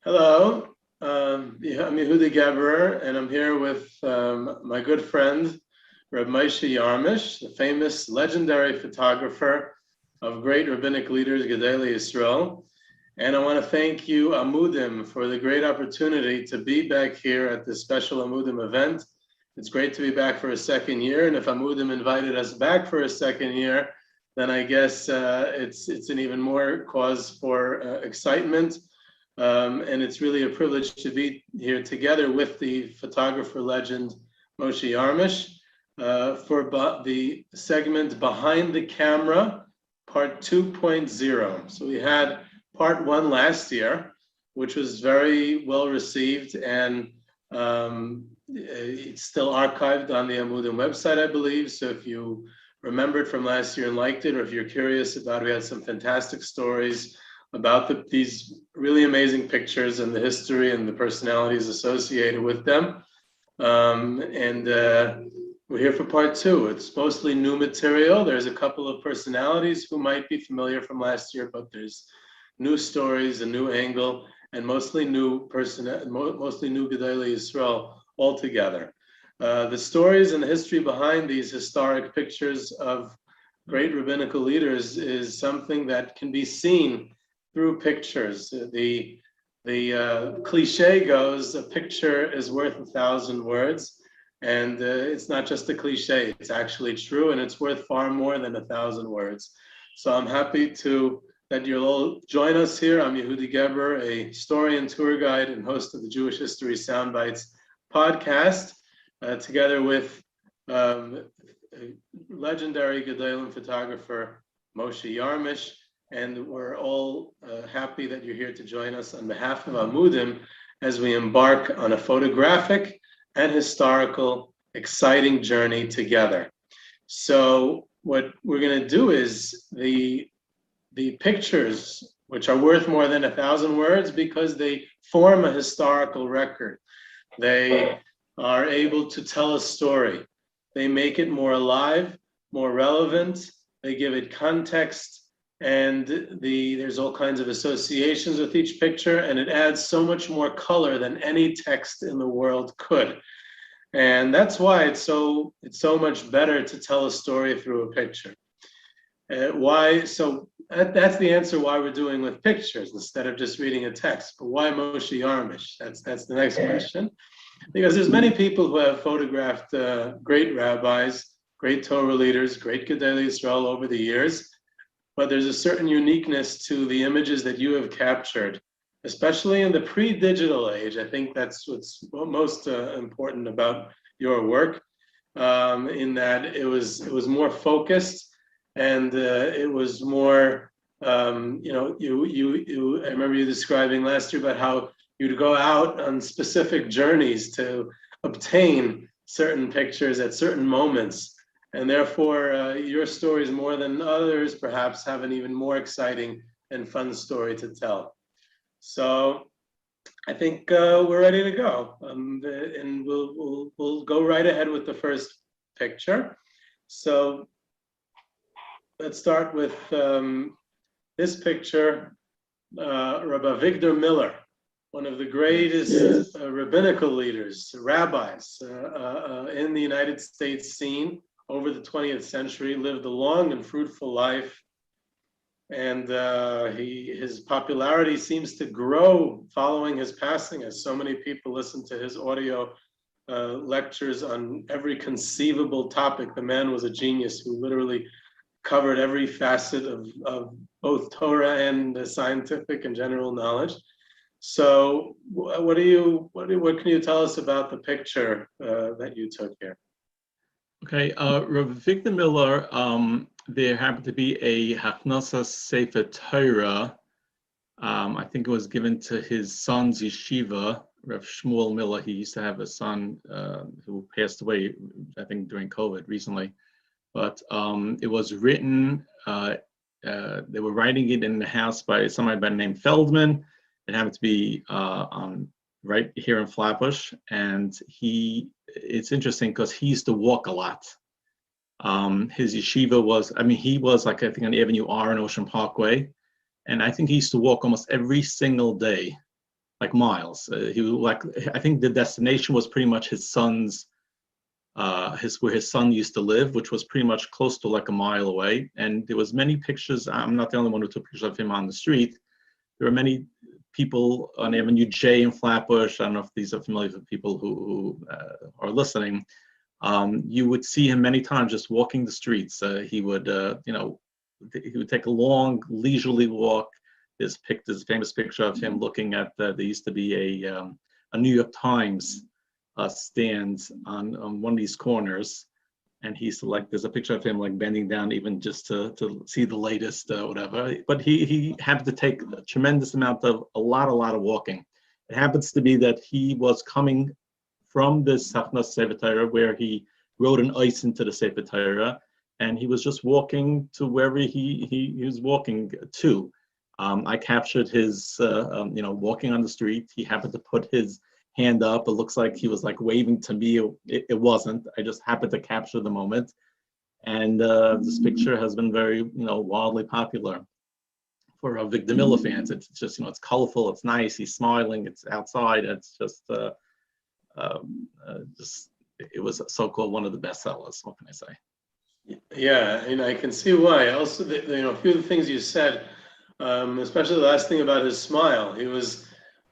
Hello, yeah, I'm Yehudi Geberer, and I'm here with my good friend, Reb Moshe Yarmish, the famous legendary photographer of great rabbinic leaders, Gedolei Yisrael. And I want to thank you, Amudim, for the great opportunity to be back here at this special Amudim event. It's great to be back for a second year, and if Amudim invited us back for a second year, then I guess it's an even more cause for excitement. And it's really a privilege to be here together with the photographer legend Moshe Yarmish for the segment Behind the Camera, part 2.0. So we had part one last year, which was very well received, and it's still archived on the Amudim website, I believe. So if you remembered from last year and liked it, or if you're curious about it, we had some fantastic stories about these really amazing pictures and the history and the personalities associated with them. We're here for part two. It's mostly new material. There's a couple of personalities who might be familiar from last year, but there's new stories, a new angle, and mostly new Gedolei Yisrael altogether. The stories and the history behind these historic pictures of great rabbinical leaders is something that can be seen through pictures. The cliche goes, a picture is worth 1,000 words, and it's not just a cliche, it's actually true, and it's worth far more than 1,000 words. So I'm happy that you'll all join us here. I'm Yehudi Geber, a historian, tour guide, and host of the Jewish History Soundbites podcast, together with legendary Gedolim photographer Moshe Yarmish. And we're all happy that you're here to join us on behalf of Amudim as we embark on a photographic and historical, exciting journey together. So what we're going to do is the pictures, which are worth more than 1,000 words because they form a historical record. They are able to tell a story. They make it more alive, more relevant. They give it context. And there's all kinds of associations with each picture, and it adds so much more color than any text in the world could. And that's why it's so much better to tell a story through a picture. Why? So that's the answer why we're doing with pictures instead of just reading a text. But why Moshe Yarmish? That's the next question. Because there's many people who have photographed great rabbis, great Torah leaders, great Gedolei Yisrael over the years. But there's a certain uniqueness to the images that you have captured, especially in the pre-digital age. I think that's what's most important about your work, in that it was more focused, and it was more, I remember you describing last year about how you'd go out on specific journeys to obtain certain pictures at certain moments. And therefore, your stories, more than others, perhaps have an even more exciting and fun story to tell. So I think we're ready to go. And we'll go right ahead with the first picture. So let's start with this picture, Rabbi Victor Miller, one of the greatest rabbinical leaders, rabbis in the United States scene over the 20th century, lived a long and fruitful life. And his popularity seems to grow following his passing, as so many people listen to his audio lectures on every conceivable topic. The man was a genius who literally covered every facet of both Torah and scientific and general knowledge. So what can you tell us about the picture that you took here? Okay, Rav Victor Miller, there happened to be a Hachnasa Sefer Torah. I think it was given to his son's yeshiva, Rav Shmuel Miller. He used to have a son who passed away, I think, during COVID recently. But it was written, they were writing it in the house by somebody by the name Feldman. It happened to be right here in Flatbush, and it's interesting because he used to walk a lot. His yeshiva was, he was like, I think on Avenue R and Ocean Parkway, and I think he used to walk almost every single day like miles. He was like, I think the destination was pretty much his son's, where his son used to live, which was pretty much close to like a mile away. And there was many pictures. I'm not the only one who took pictures of him on the street. There were many people on Avenue J in Flatbush. I don't know if these are familiar with people who are listening. You would see him many times just walking the streets. He would, he would take a long, leisurely walk. There's famous picture of him looking at, there used to be a New York Times stand on one of these corners. And he's there's a picture of him like bending down even just to see the latest whatever. But he happened to take a tremendous amount of, a lot of walking. It happens to be that he was coming from this Hafnas Sefer Torah where he wrote an ice into the Sefer Torah, and he was just walking to wherever he was walking to. I captured his, walking on the street. He happened to put his hand up. It looks like he was like waving to me. It wasn't. I just happened to capture the moment. And this picture has been very, wildly popular for Victor Miller fans. It's just, it's colorful. It's nice. He's smiling. It's outside. It's just, it was so-called one of the best sellers. What can I say? Yeah, and I can see why. Also, a few of the things you said, especially the last thing about his smile. He was,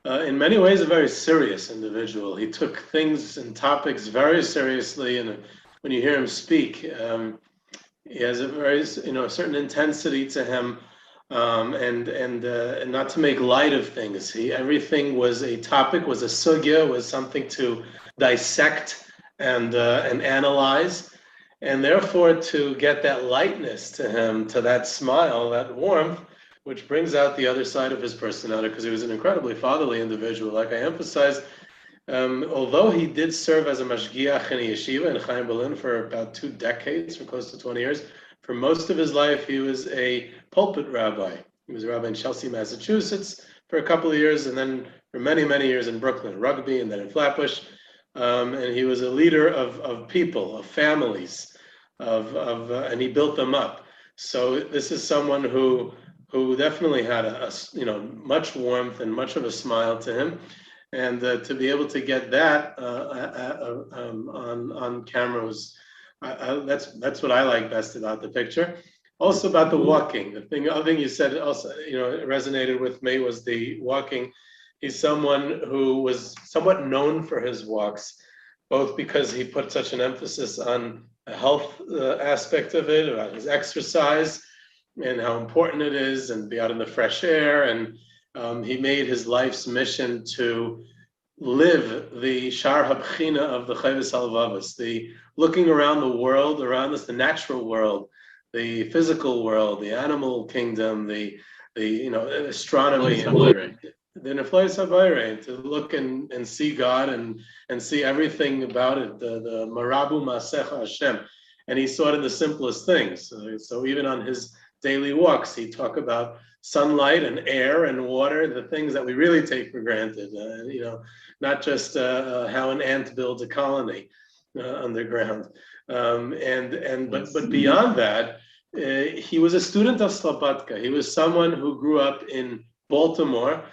in many ways, a very serious individual. He took things and topics very seriously, and when you hear him speak, he has a very, a certain intensity to him, and not to make light of things. Everything was a topic, was a sugya, was something to dissect and analyze, and therefore to get that lightness to him, to that smile, that warmth, which brings out the other side of his personality, because he was an incredibly fatherly individual. Like I emphasized, although he did serve as a mashgiach in a yeshiva in Chaim Berlin for about 2 decades, for close to 20 years, for most of his life he was a pulpit rabbi. He was a rabbi in Chelsea, Massachusetts for a couple of years, and then for many, many years in Brooklyn, Rugby, and then in Flatbush. And he was a leader of people, of families, and he built them up. So this is someone who definitely had a much warmth and much of a smile to him, and to be able to get that on camera was that's what I like best about the picture. Also about the walking, the other thing you said also it resonated with me was the walking. He's someone who was somewhat known for his walks, both because he put such an emphasis on the health aspect of it, about his exercise, and how important it is, and be out in the fresh air. And he made his life's mission to live the Shar HaBchina of the Chayvus HaLevavos, the looking around the world, around us, the natural world, the physical world, the animal kingdom, the astronomy, the Neflayos HaBayre, to look and see God and see everything about it, the Marabu Masecha Hashem. And he saw it in the simplest things. So even on his daily walks, he talked about sunlight and air and water, the things that we really take for granted, not just how an ant builds a colony underground. But beyond that, he was a student of Slobodka. He was someone who grew up in Baltimore,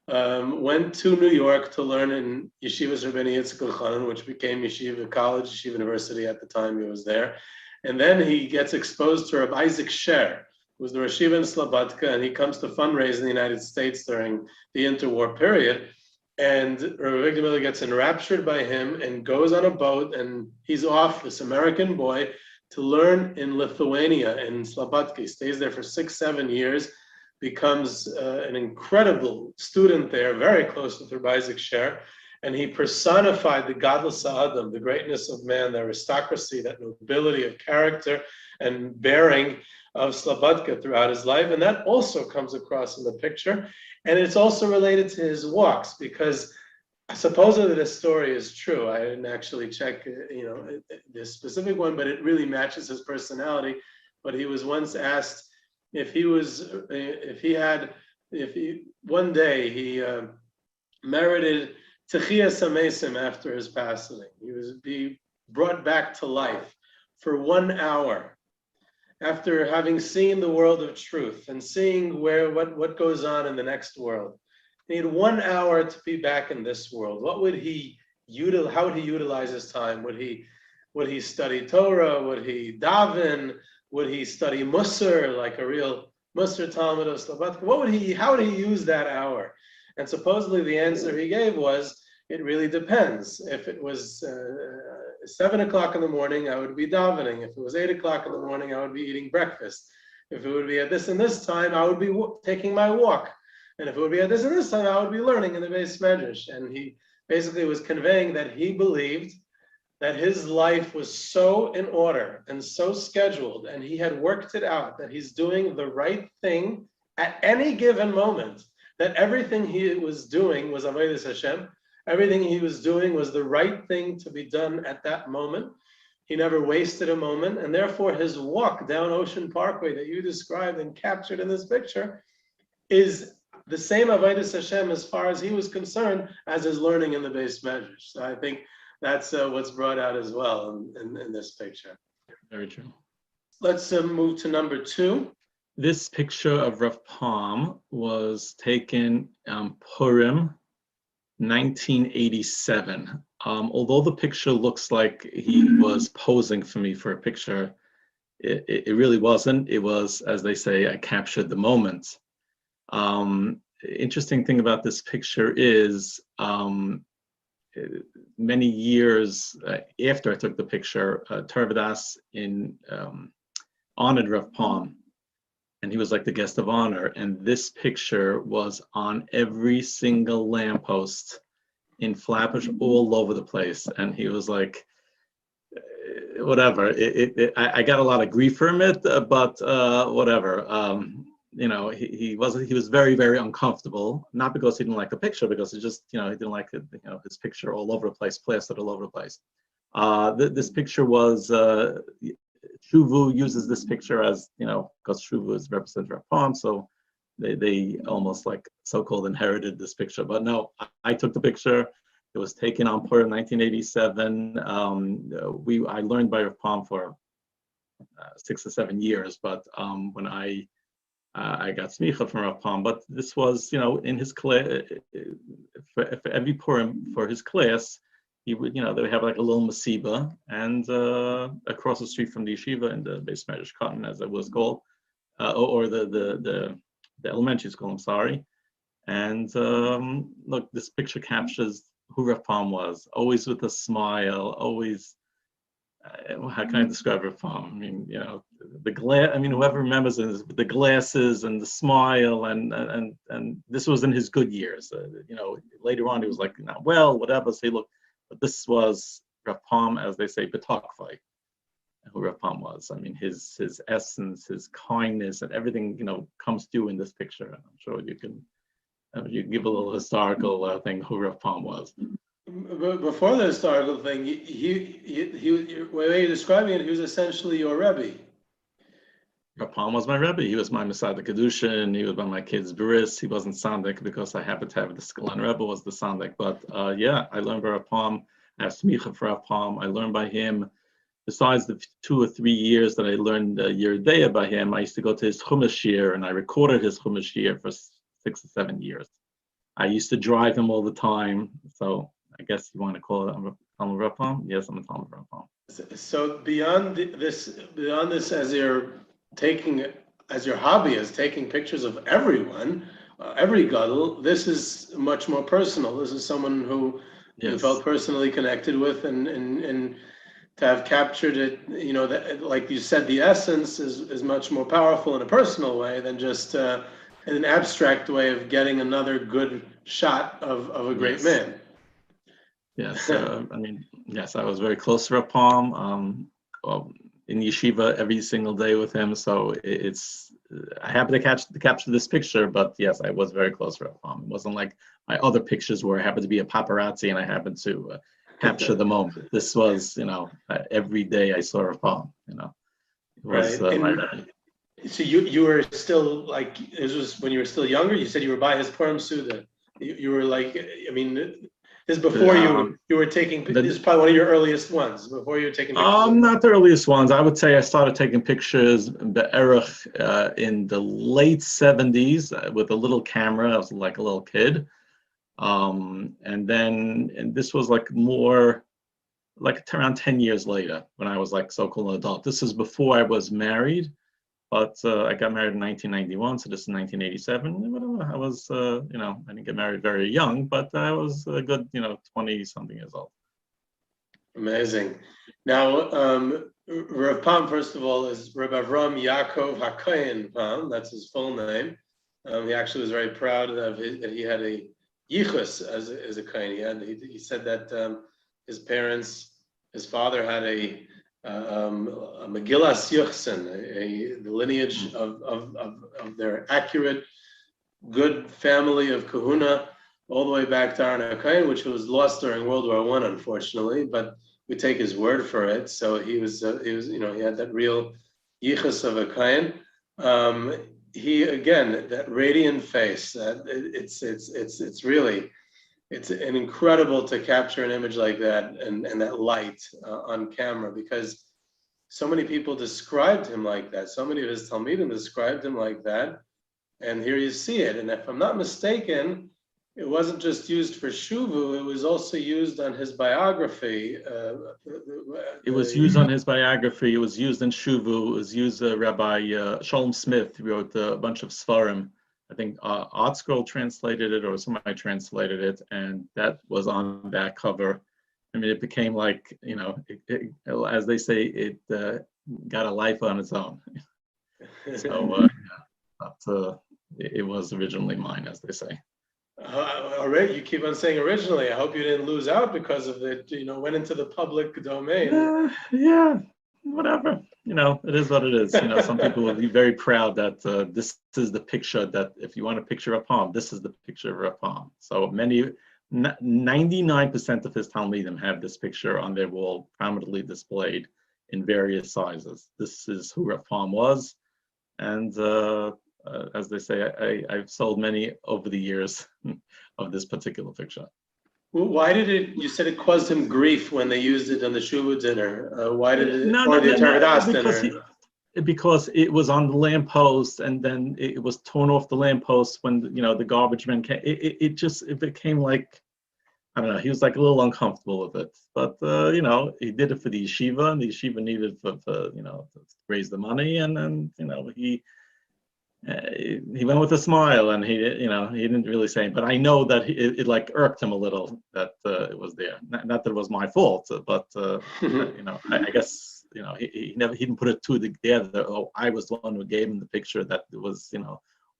went to New York to learn in Yeshivas Rabbeinu Yitzchak Elchanan, which became Yeshiva College, Yeshiva University at the time he was there. And then he gets exposed to Rabbi Isaac Sher, who was the Rosh Yeshiva in Slobodka, and he comes to fundraise in the United States during the interwar period. And Rabbi Victor Miller gets enraptured by him and goes on a boat, and he's off, this American boy, to learn in Lithuania, in Slobodka. He stays there for 6-7 years, becomes an incredible student there, very close with Rabbi Isaac Sher, and he personified the godless Adam, the greatness of man, the aristocracy, that nobility of character and bearing of Slobodka throughout his life. And that also comes across in the picture. And it's also related to his walks, because supposedly this story is true. I didn't actually check, this specific one, but it really matches his personality. But he was once asked if one day he merited Techiyas Hamesim after his passing. He was be brought back to life for 1 hour after having seen the world of truth and seeing what goes on in the next world. he had 1 hour to be back in this world. What would he how would he utilize his time? Would he study Torah? Would he daven? Would he study Musar, like a real Musar Talmud of Slobodka? How would he use that hour? And supposedly the answer he gave was, it really depends. If it was 7 o'clock in the morning, I would be davening. If it was 8 o'clock in the morning, I would be eating breakfast. If it would be at this and this time, I would be taking my walk. And if it would be at this and this time, I would be learning in the Beis Medrash. And he basically was conveying that he believed that his life was so in order and so scheduled, and he had worked it out, that he's doing the right thing at any given moment, that everything he was doing was Avodas Hashem, everything he was doing was the right thing to be done at that moment. He never wasted a moment, and therefore his walk down Ocean Parkway that you described and captured in this picture is the same Avodas Hashem as far as he was concerned as his learning in the Beis Medrash. So I think that's what's brought out as well in this picture. Very true. Let's move to number 2. This picture of Rav Palm was taken Purim 1987. Although the picture looks like he was posing for me for a picture, it really wasn't. It was, as they say, I captured the moment. Interesting thing about this picture is many years after I took the picture, Tarvadas honored Rav Palm, and he was like the guest of honor. And this picture was on every single lamppost in Flatbush, all over the place. And he was like, whatever. I got a lot of grief from it, but whatever. You know, he was very, very uncomfortable, not because he didn't like the picture, because it just, you know, he didn't like it, you know, his picture all over the place, plastered all over the place. This picture was, Shuvu uses this picture as, you know, because Shuvu is represented Rav Palm, so they almost like so-called inherited this picture. But no, I took the picture. It was taken on Purim 1987. I learned by Rav Palm for 6 or 7 years, but when I got smicha from Rav Palm, but this was, you know, in his class, for every Purim for his class, he would, you know, they would have like a little masiba, and across the street from the yeshiva in the Beis Medrash Cotton, as it was called, or the elementary school, I'm sorry. And look, this picture captures who Rav Palm was, always with a smile, always, how can I describe Rav Palm? I mean, you know, whoever remembers it, the glasses and the smile, and this was in his good years. You know, later on he was like, not well, whatever. So look, but this was Rav Palm, as they say, B'tokvai, who Rav Palm was. I mean, his essence, his kindness, and everything, you know, comes through in this picture. I'm sure you can give a little historical thing who Rav Palm was. Before the historical thing, the way you're describing it, he was essentially your Rebbe. Rav Palm was my Rebbe. He was my Masada Kedushin. He was by my kids' bris. He wasn't Sandik because I happened to have the skill, and Rebbe was the Sandik. But yeah, I learned by Rav Palm. I have smicha for Rav Palm. I learned by him. Besides the 2 or 3 years that I learned Yerdeya by him, I used to go to his Chumash year, and I recorded his Chumash year for 6 or 7 years. I used to drive him all the time. So I guess you want to call it a Talmud Rav Palm? Yes, I'm a Talmud Rav Palm. So beyond this, as your hobby is taking pictures of everyone, every gadol, this is much more personal. This is someone who you felt personally connected with, and to have captured it, you know, that, like you said, the essence is much more powerful in a personal way than just in an abstract way of getting another good shot of a great man. Yes, I mean, yes, I was very close to Rav Palm. In yeshiva every single day with him, so I happened to capture this picture, but yes, I was very close to Rav Palm. It wasn't like my other pictures where I happened to be a paparazzi and I happened to capture the moment. This was, you know, every day I saw Rav Palm, you know. It was, right. So you were still like, this was when you were still younger. You said you were by his Purim Suda. You were like, I mean, this is before you were taking. This is probably one of your earliest ones. Before you were taking pictures. Not the earliest ones. I would say I started taking pictures be'erich in the late 70s with a little camera. I was like a little kid, And this was like more like around 10 years later when I was like so-called an adult. This is before I was married, but I got married in 1991, so this is 1987. I was, I didn't get married very young, but I was a good, 20 something years old. Amazing. Now, Rav Pam, first of all, is Rav Avram Yaakov HaKohen Pam. That's his full name. He actually was very proud that he had a yichus as a kohen. He said that his father had a Megillas Yuchsin, the lineage of their accurate, good family of kahuna, all the way back to Aaron HaKohen, which was lost during World War I, unfortunately, but we take his word for it. So he had that real yichus of a kohen. He, again, that radiant face, it's an incredible to capture an image like that and that light on camera, because so many people described him like that. So many of his Talmidim described him like that. And here you see it. And if I'm not mistaken, it wasn't just used for Shuvu, it was also used on his biography. It was used on his biography, it was used in Shuvu, it was used, Rabbi Shalom Smith wrote a bunch of Svarim. I think Art Scroll translated it or somebody translated it, and that was on that cover. I mean, it became like, as they say, it got a life on its own. So it was originally mine, as they say. Already, you keep on saying originally. I hope you didn't lose out because of it. Went into the public domain. Yeah, whatever. It is what it is. Some people will be very proud that this is the picture that if you want a picture of Palm, this is the picture of Palm. So 99% of his Talmidim have this picture on their wall, prominently displayed in various sizes. This is who Rav Palm was, and as they say, I've sold many over the years of this particular picture. Well, why did it? You said it caused him grief when they used it on the Shuvu dinner. Why did it? Or the Tarvadas dinner? Because it was on the lamppost, and then it was torn off the lamppost when the garbage men came. It became like, I don't know. He was like a little uncomfortable with it, but he did it for the yeshiva, and the yeshiva needed to raise the money, and then he went with a smile, and he didn't really say, but I know that it like irked him a little that it was there. Not that it was my fault, but I guess he didn't put it together. Oh, I was the one who gave him the picture that it was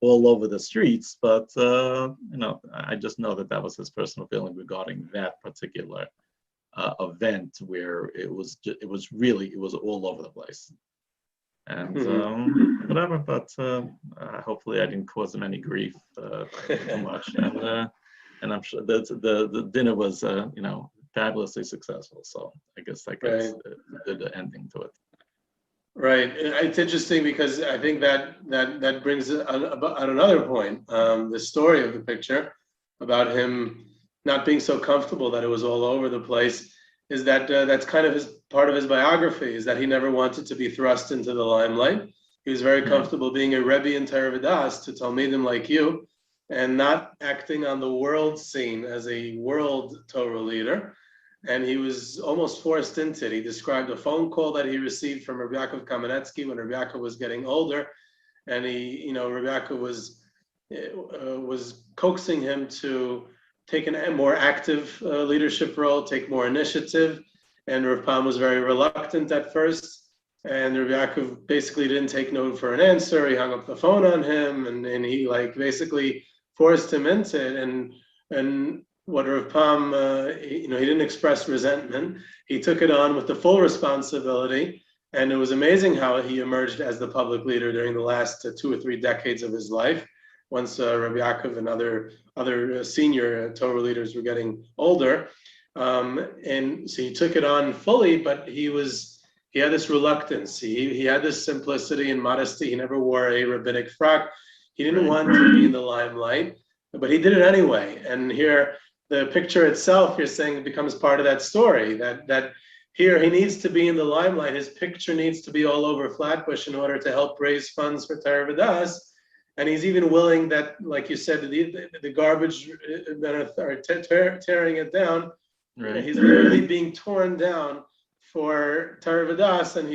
all over the streets. But I just know that was his personal feeling regarding that particular event, where it was all over the place. And whatever, but hopefully I didn't cause him any grief too much, and I'm sure that the dinner was fabulously successful. So I guess a good ending to it. Right. It's interesting because I think that brings on another point. The story of the picture about him not being so comfortable that it was all over the place is that that's kind of part of his biography, is that he never wanted to be thrust into the limelight. He was very comfortable being a Rebbe in Tarvadas to Talmidim like you, and not acting on the world scene as a world Torah leader. And he was almost forced into it. He described a phone call that he received from Rabbi Yaakov Kamenetsky when Rabbi Yaakov was getting older, and Rabbi Yaakov was coaxing him to take a more active leadership role, take more initiative. And Rav Pam was very reluctant at first. And Rabbi Yaakov basically didn't take no for an answer. He hung up the phone on him, and he basically forced him into it. And what Rav Pam, he didn't express resentment. He took it on with the full responsibility. And it was amazing how he emerged as the public leader during the last 2 or 3 decades of his life. Once Rabbi Yaakov and other senior Torah leaders were getting older, and so he took it on fully. But he had this reluctance. He had this simplicity and modesty. He never wore a rabbinic frock. He didn't want to be in the limelight, but he did it anyway. And here, the picture itself, you're saying, it becomes part of that story. That here he needs to be in the limelight. His picture needs to be all over Flatbush in order to help raise funds for Tarvadas. And he's even willing that, like you said, the garbage that are tearing it down, Right. he's literally being torn down for Torah V'das, and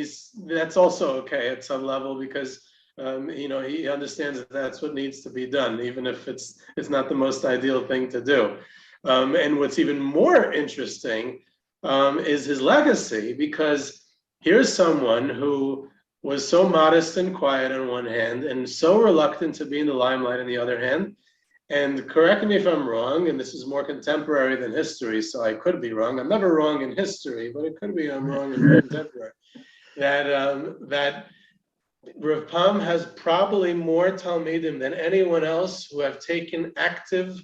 that's also okay at some level because he understands that that's what needs to be done, even if it's not the most ideal thing to do. And what's even more interesting is his legacy, because here's someone who was so modest and quiet on one hand and so reluctant to be in the limelight on the other hand. And correct me if I'm wrong, and this is more contemporary than history, so I could be wrong. I'm never wrong in history, but it could be I'm wrong in contemporary. That Rav Pam has probably more Talmidim than anyone else who have taken active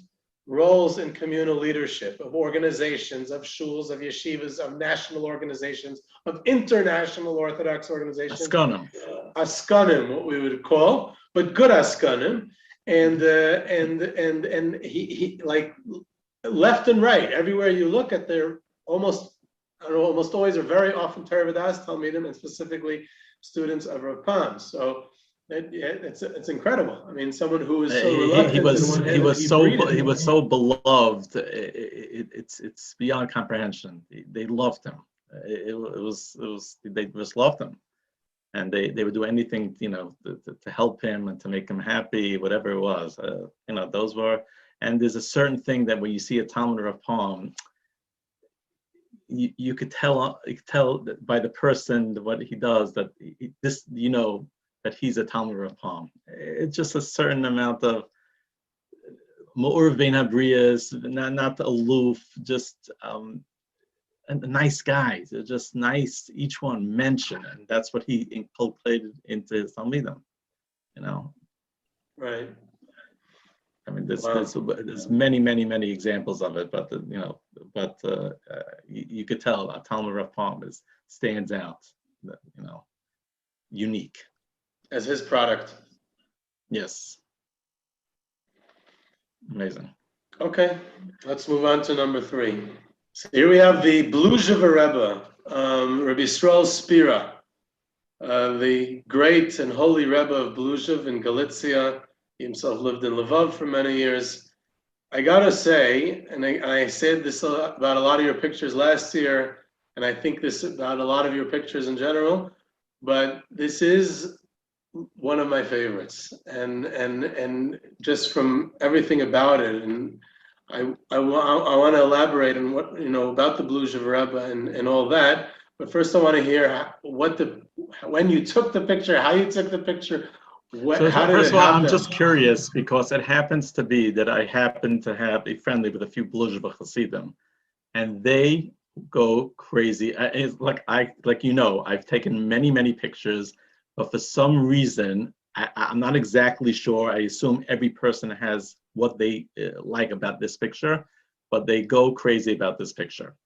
roles in communal leadership of organizations, of shuls, of yeshivas, of national organizations, of international Orthodox organizations. Askanim, what we would call, but good askanim, and he like left and right, everywhere you look at, they're almost always or very often Torah V'das Talmidim, and specifically students of Rav Pam. So it's incredible. I mean, someone who is so reluctant. He was so beloved. It's beyond comprehension. They loved him. They just loved him, and they would do anything, to help him and to make him happy, whatever it was. Those were. And there's a certain thing that when you see a Talmud Rav Pam, you could tell by the person what he does that that he's a Talmud Rav Pam. It's just a certain amount of Ma'ur Vein Habriyas, not aloof, just nice guys. They're just nice, each one mentioned, and that's what he inculcated into his Talmidim, Right. I mean, there's many examples of it, but you could tell a Talmud Rav Pam stands out, unique. As his product. Yes. Amazing. Okay, let's move on to number 3. So here we have the Bluzhever Rebbe, Rabbi Yisrael Spira, the great and holy Rebbe of Bluzhev in Galicia. He himself lived in Lvov for many years. I gotta say, and I said this about a lot of your pictures last year, and I think this about a lot of your pictures in general, but this is one of my favorites, and just from everything about it, and I want to elaborate on what about the Bluzhev Rebbe and all that. But first, I want to hear when you took the picture, how you took the picture. First of all, I'm just curious because it happens to be that I happen to have a friendly with a few Bluzhev Hasidim, and they go crazy. It's I've taken many pictures. But for some reason, I'm not exactly sure. I assume every person has what they like about this picture, but they go crazy about this picture.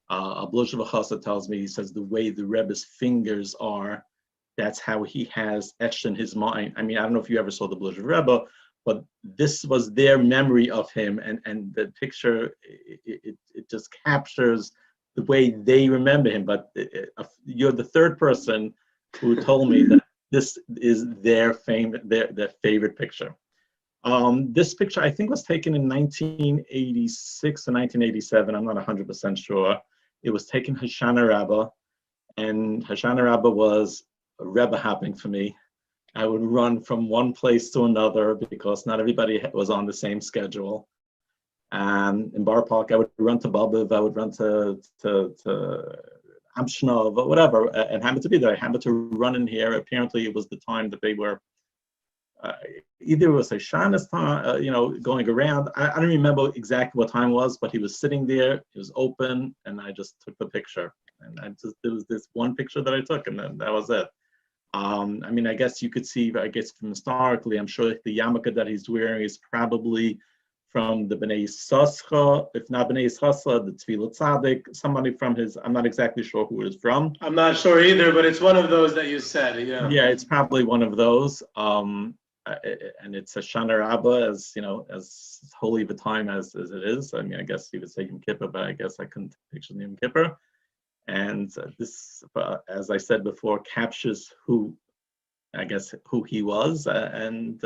A Bluzhev Chassid tells me, he says the way the Rebbe's fingers are, that's how he has etched in his mind. I mean, I don't know if you ever saw the Bluzhev Rebbe, but this was their memory of him, and the picture, it just captures the way they remember him. But you're the third person who told me that this is their favorite picture. This picture, I think, was taken in 1986 or 1987. I'm not 100% sure. It was taken Hoshana Rabbah, and Hoshana Rabbah was a Rebbe happening for me. I would run from one place to another because not everybody was on the same schedule. In Bar Park, I would run to Babiv, I would run to Amshnov, or whatever, and happened to be there. I happened to run in here. Apparently, it was the time that they were either it was a Shana's time, going around. I don't remember exactly what time it was, but he was sitting there. It was open, and I just took the picture. And there was this one picture that I took, and then that was it. I mean, I guess you could see, from historically, I'm sure the yarmulke that he's wearing is probably from the Bnei Yissaschar, if not Bnei Yissaschar, the Tefillah Tzaddik, somebody from his, I'm not exactly sure who it is from. I'm not sure either, but it's one of those that you said, yeah. Yeah, it's probably one of those. And it's a Shana Rabbah, as holy of a time as it is. I mean, I guess he would say Yom Kippur, but I guess I couldn't picture Yom Kippur. And this, as I said before, captures who he was. And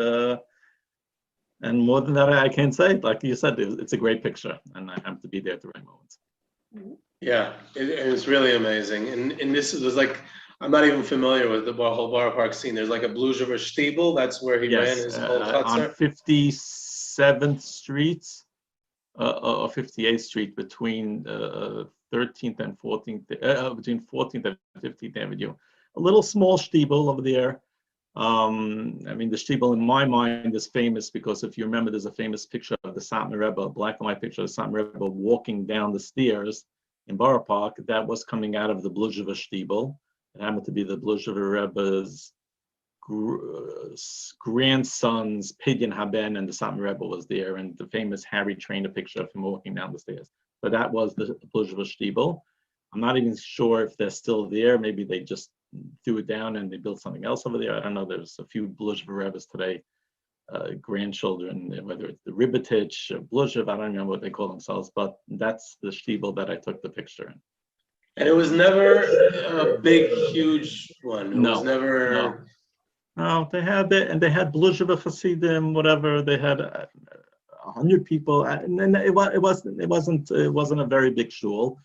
And more than that, I can't say. Like you said, it's a great picture, and I have to be there at the right moment. Yeah, it's really amazing. And this was like, I'm not even familiar with the whole Borough Park scene. There's like a Blujever Stiebel. That's where he ran Yes, his whole on chutzner. 57th Street or 58th Street between 13th and 14th, between 14th and 15th Avenue. A little small Stiebel over there. I mean, the Stiebel in my mind is famous because if you remember, there's a famous picture of the Satmar Rebbe, a black and white picture of the Satmar Rebbe walking down the stairs in Borough Park. That was coming out of the Blujever Stiebel. It happened to be the Blujever Rebbe's grandson's Pidyon Haben, and the Satmar Rebbe was there, and the famous Harry Trainer picture of him walking down the stairs. So that was the Blujever Stiebel. I'm not even sure if they're still there. Maybe they just threw it down and they built something else over there. I don't know. There's a few Blujever Rebbes today, grandchildren, whether it's the Ribbitich, Blujev, I don't remember what they call themselves, but that's the Stiebel that I took the picture in. And it was never a big, huge one. It was never. No, they had it, and they had Blujever Hasidim, whatever. They had 100 people, and then it wasn't a very big shul.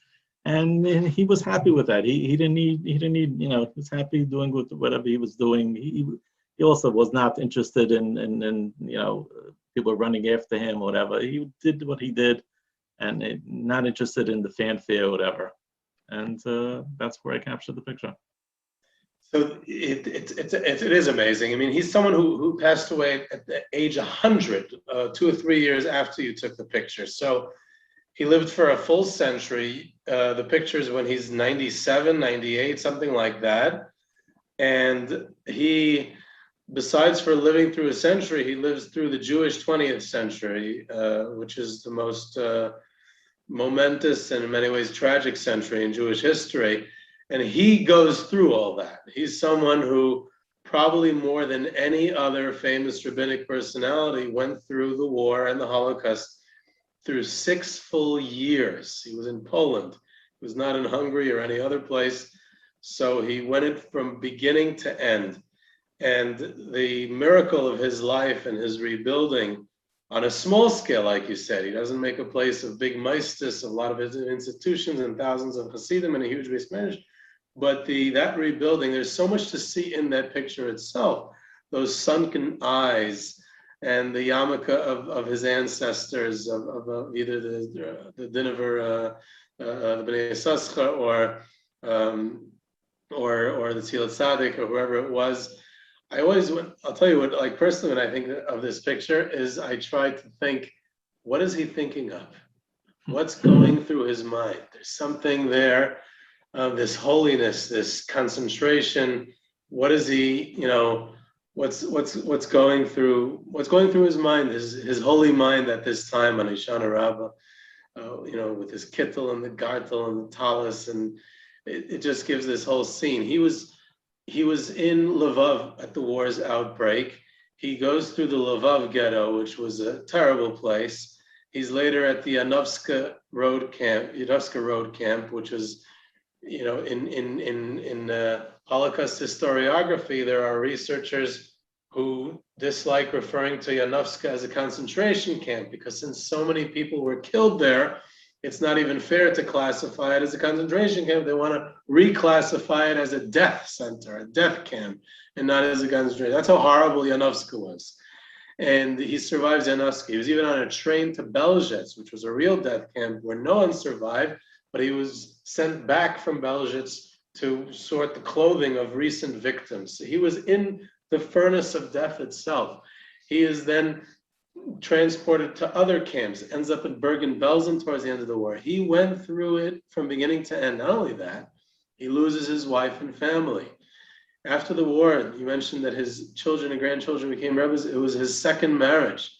And he was happy with that. He didn't need, he was happy doing whatever he was doing. He also was not interested in people running after him or whatever. He did what he did, and not interested in the fanfare or whatever. And that's where I captured the picture. So it is amazing. I mean, he's someone who passed away at the age 100, 2 or 3 years after you took the picture. So he lived for a full century. The picture is when he's 97, 98, something like that. And he, besides for living through a century, he lives through the Jewish 20th century, which is the most momentous and in many ways tragic century in Jewish history. And he goes through all that. He's someone who probably more than any other famous rabbinic personality went through the war and the Holocaust through 6 full years. He was in Poland. He was not in Hungary or any other place. So he went it from beginning to end. And the miracle of his life and his rebuilding on a small scale, like you said, he doesn't make a place of big maestas, a lot of his institutions and thousands of Hasidim and a huge base managed. But that rebuilding, there's so much to see in that picture itself. Those sunken eyes and the yarmulke of his ancestors, of either the Dinavar, the Bnei Yissaschar, or the Tzilat Tzaddik, or whoever it was. I'll tell you what, like personally, when I think of this picture, is I try to think, what is he thinking of? What's going through his mind? There's something there. This holiness, this concentration. What is he? What's going through his mind? His holy mind at this time on Hoshana Rabbah. With his kittel and the gartel and the talus, and it just gives this whole scene. He was in Lvov at the war's outbreak. He goes through the Lvov ghetto, which was a terrible place. He's later at the Yanovska Road camp, which was, in Holocaust historiography, there are researchers who dislike referring to Yanovska as a concentration camp, because since so many people were killed there, it's not even fair to classify it as a concentration camp. They want to reclassify it as a death center, a death camp, and not as a concentration. That's how horrible Yanovska was. And he survives Yanovska. He was even on a train to Belzec, which was a real death camp where no one survived, but he was sent back from Belzec to sort the clothing of recent victims. So he was in the furnace of death itself. He is then transported to other camps, ends up in Bergen-Belsen towards the end of the war. He went through it from beginning to end. Not only that, he loses his wife and family. After the war, you mentioned that his children and grandchildren became rebels. It was his second marriage.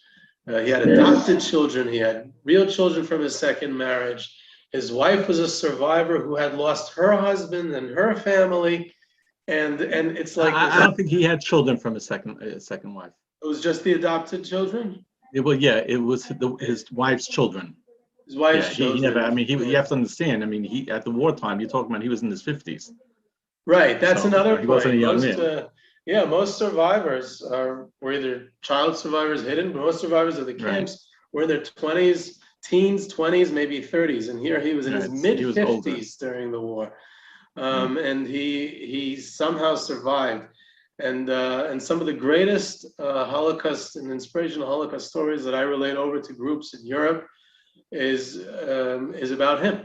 He had adopted children. He had real children from his second marriage. His wife was a survivor who had lost her husband and her family. And it's like I don't think he had children from his second wife. It was just the adopted children? It was his wife's children. His wife's children. You have to understand. At the wartime, you're talking about he was in his 50s. Right, that's another point. He wasn't a young man. Yeah, most survivors were either child survivors hidden, but most survivors of the Right. camps were in their 20s, teens, 20s, maybe 30s. And here he was in his Right. mid He was older. 50s during the war. Right. And he somehow survived. And some of the greatest Holocaust and inspirational Holocaust stories that I relate over to groups in Europe is about him.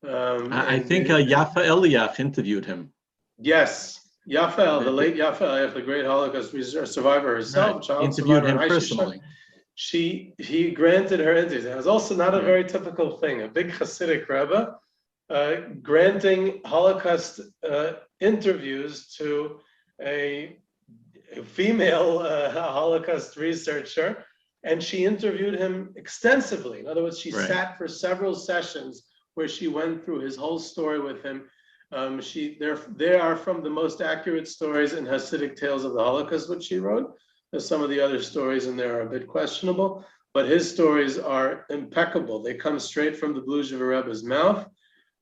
I think Yafa Eliach interviewed him. Yes, Yafa, the late Yafa Eliach, the great Holocaust survivor herself, Right. child Interviewed survivor, him personally. he granted her interviews. It was also not a very typical thing. A big Hasidic Rebbe granting Holocaust interviews to a female Holocaust researcher, and she interviewed him extensively. In other words, she sat for several sessions where she went through his whole story with him. They are from the most accurate stories in Hasidic tales of the Holocaust, which she wrote. Some of the other stories in there are a bit questionable, but his stories are impeccable. They come straight from the Bluzhev Rebbe's mouth,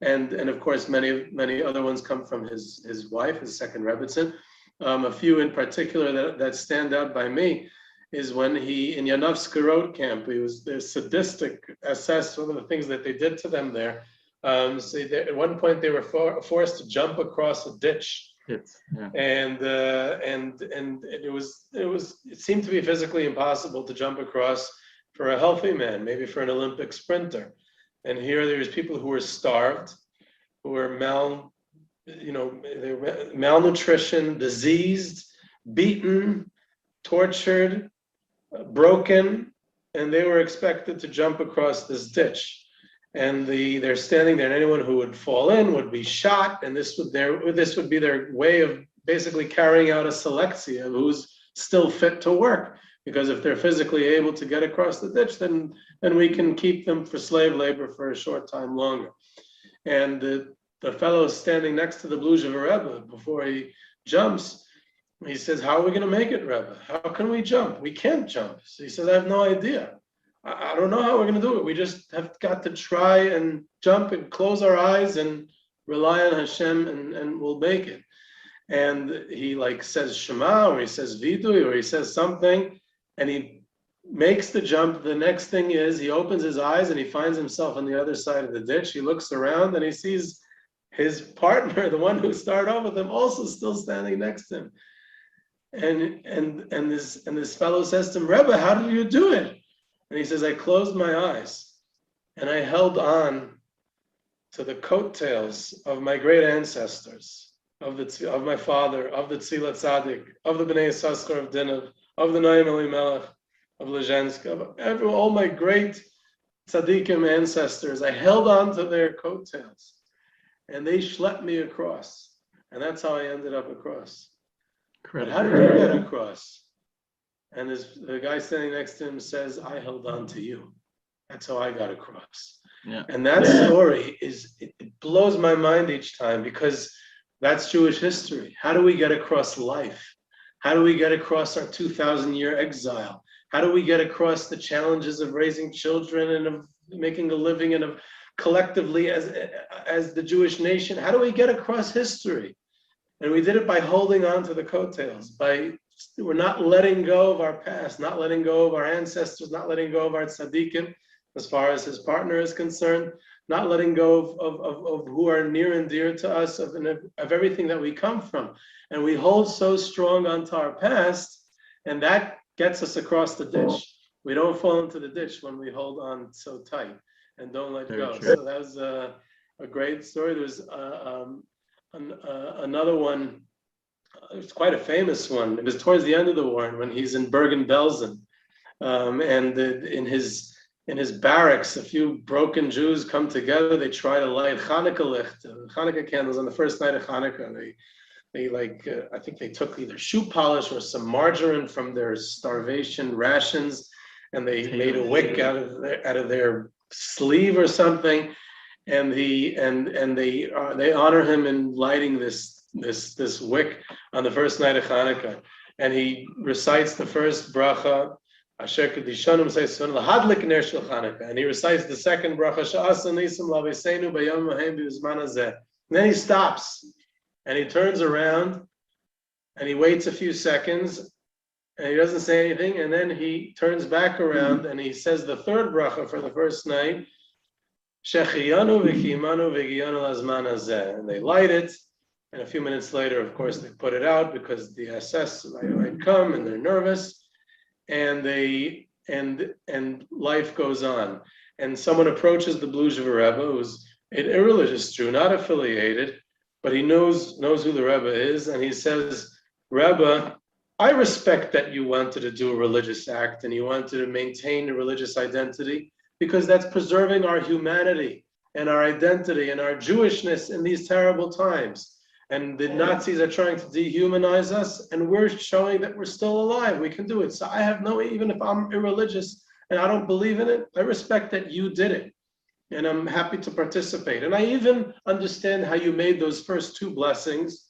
and of course many other ones come from his wife, his second Rebbitzin. A few in particular that stand out by me is when he, in Yanovsky camp, he was the sadistic assessed one of the things that they did to them there. So at one point they were forced to jump across a ditch. And it seemed to be physically impossible to jump across for a healthy man, maybe for an Olympic sprinter. And here there's people who were starved, who were malnutrition, diseased, beaten, tortured, broken, and they were expected to jump across this ditch. And they're standing there, and anyone who would fall in would be shot, and this would be their way of basically carrying out a selectia of who's still fit to work. Because if they're physically able to get across the ditch, then we can keep them for slave labor for a short time longer. And the fellow standing next to the Bluzhev Rebbe before he jumps, he says, "How are we going to make it, Rebbe? How can we jump? We can't jump." So he says, "I have no idea. I don't know how we're going to do it. We just have got to try and jump and close our eyes and rely on Hashem, and we'll make it." And he says Shema, or he says Vidui, or he says something, and he makes the jump. The next thing is he opens his eyes and he finds himself on the other side of the ditch. He looks around and he sees his partner, the one who started off with him, also still standing next to him. And this fellow says to him, "Rebbe, how did you do it?" And he says, "I closed my eyes and I held on to the coattails of my great ancestors, of my father, of the Tzila Tzaddik, of the Bnei Yissaschar of Dinov, of the Noam Elimelech, of Lezhensk, of all my great tzaddikim ancestors. I held on to their coattails, and they schlepped me across, and that's how I ended up across." But how did you get across? And the guy standing next to him says, "I held on to you. That's how I got across." And that story it blows my mind each time, because that's Jewish history. How do we get across life? How do we get across our 2,000-year exile? How do we get across the challenges of raising children and of making a living and of collectively as the Jewish nation? How do we get across history? And we did it by holding on to the coattails. We're not letting go of our past, not letting go of our ancestors, not letting go of our tzaddikim, as far as his partner is concerned, not letting go of who are near and dear to us, of everything that we come from. And we hold so strong onto our past, and that gets us across the ditch. We don't fall into the ditch when we hold on so tight and don't let go. So that was a great story. There's another one. It's quite a famous one. It was towards the end of the war, when he's in Bergen-Belsen, and in his barracks, a few broken Jews come together. They try to light Hanukkah candles on the first night of Hanukkah. They I think they took either shoe polish or some margarine from their starvation rations, and they made a wick out of their sleeve or something, and they honor him in lighting this wick on the first night of Hanukkah, and he recites the first bracha, Asher Kedishanim Seisun Lahadlik Ner Shel Hanukkah, and he recites the second bracha, Sha'asa Nisim Laveseinu Bayom Mahem B'Zman Hazeh. And then he stops, and he turns around, And he waits a few seconds, and he doesn't say anything, and then he turns back around and he says the third bracha for the first night, Shechiyanu v'kiyimanu v'giyanu lazman hazeh. And they light it, and a few minutes later, of course, they put it out because the SS might come and they're nervous, and life goes on. And someone approaches the Bluzhever Rebbe, who's an irreligious Jew, not affiliated, but he knows who the Rebbe is, and he says, Rebbe, I respect that you wanted to do a religious act and you wanted to maintain a religious identity because that's preserving our humanity and our identity and our Jewishness in these terrible times. And the Nazis are trying to dehumanize us, and we're showing that we're still alive. We can do it. So I have no, even if I'm irreligious and I don't believe in it, I respect that you did it. And I'm happy to participate. And I even understand how you made those first two blessings.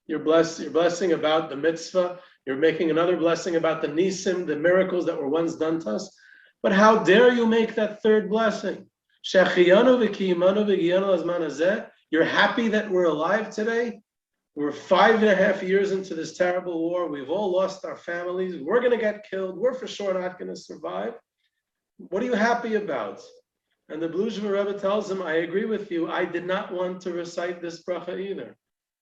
You're blessing about the mitzvah. You're making another blessing about the nisim, the miracles that were once done to us. But how dare you make that third blessing? Shechiyanu v'kiyimanu v'giyanu lazman hazeh. You're happy that we're alive today? We're 5.5 years into this terrible war. We've all lost our families. We're going to get killed. We're for sure not going to survive. What are you happy about? And the Bluzhever Rebbe tells him, I agree with you. I did not want to recite this bracha either.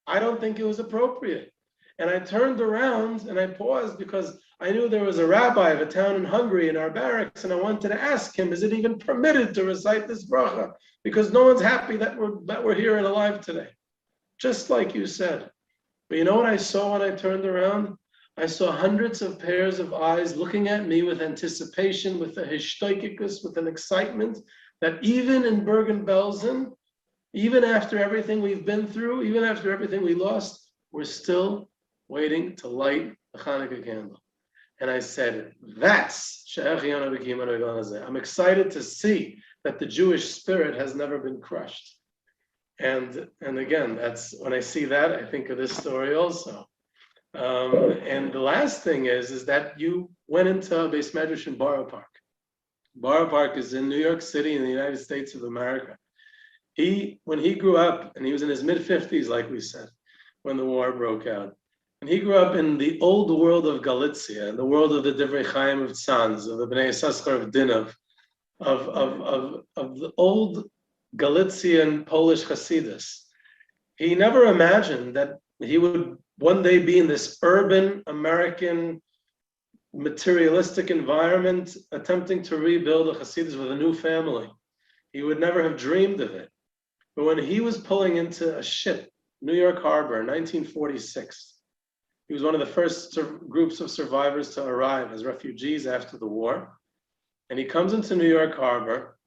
I don't think it was appropriate. And I turned around and I paused because I knew there was a rabbi of a town in Hungary in our barracks, and I wanted to ask him, is it even permitted to recite this bracha? Because no one's happy that we're here and alive today. Just like you said. But you know what I saw when I turned around? I saw hundreds of pairs of eyes looking at me with anticipation, with a hishtoikikus, with an excitement that even in Bergen-Belsen, even after everything we've been through, even after everything we lost, we're still waiting to light the Hanukkah candle. And I said, that's I'm excited to see that the Jewish spirit has never been crushed. And again, that's when I see that, I think of this story also. And the last thing is that you went into a Beis Medrash in Borough Park. Borough Park is in New York City in the United States of America. When he grew up, and he was in his mid-50s, like we said, when the war broke out, and he grew up in the old world of Galicia, the world of the Divrei Chaim of Tzanz, of the Bnei Yissaschar of Dinov, of the old Galician Polish Hasidus. He never imagined that he would one day be in this urban American materialistic environment, attempting to rebuild a Hasidus with a new family. He would never have dreamed of it. But when he was pulling into a ship, New York Harbor, in 1946, he was one of the first groups of survivors to arrive as refugees after the war. And he comes into New York Harbor,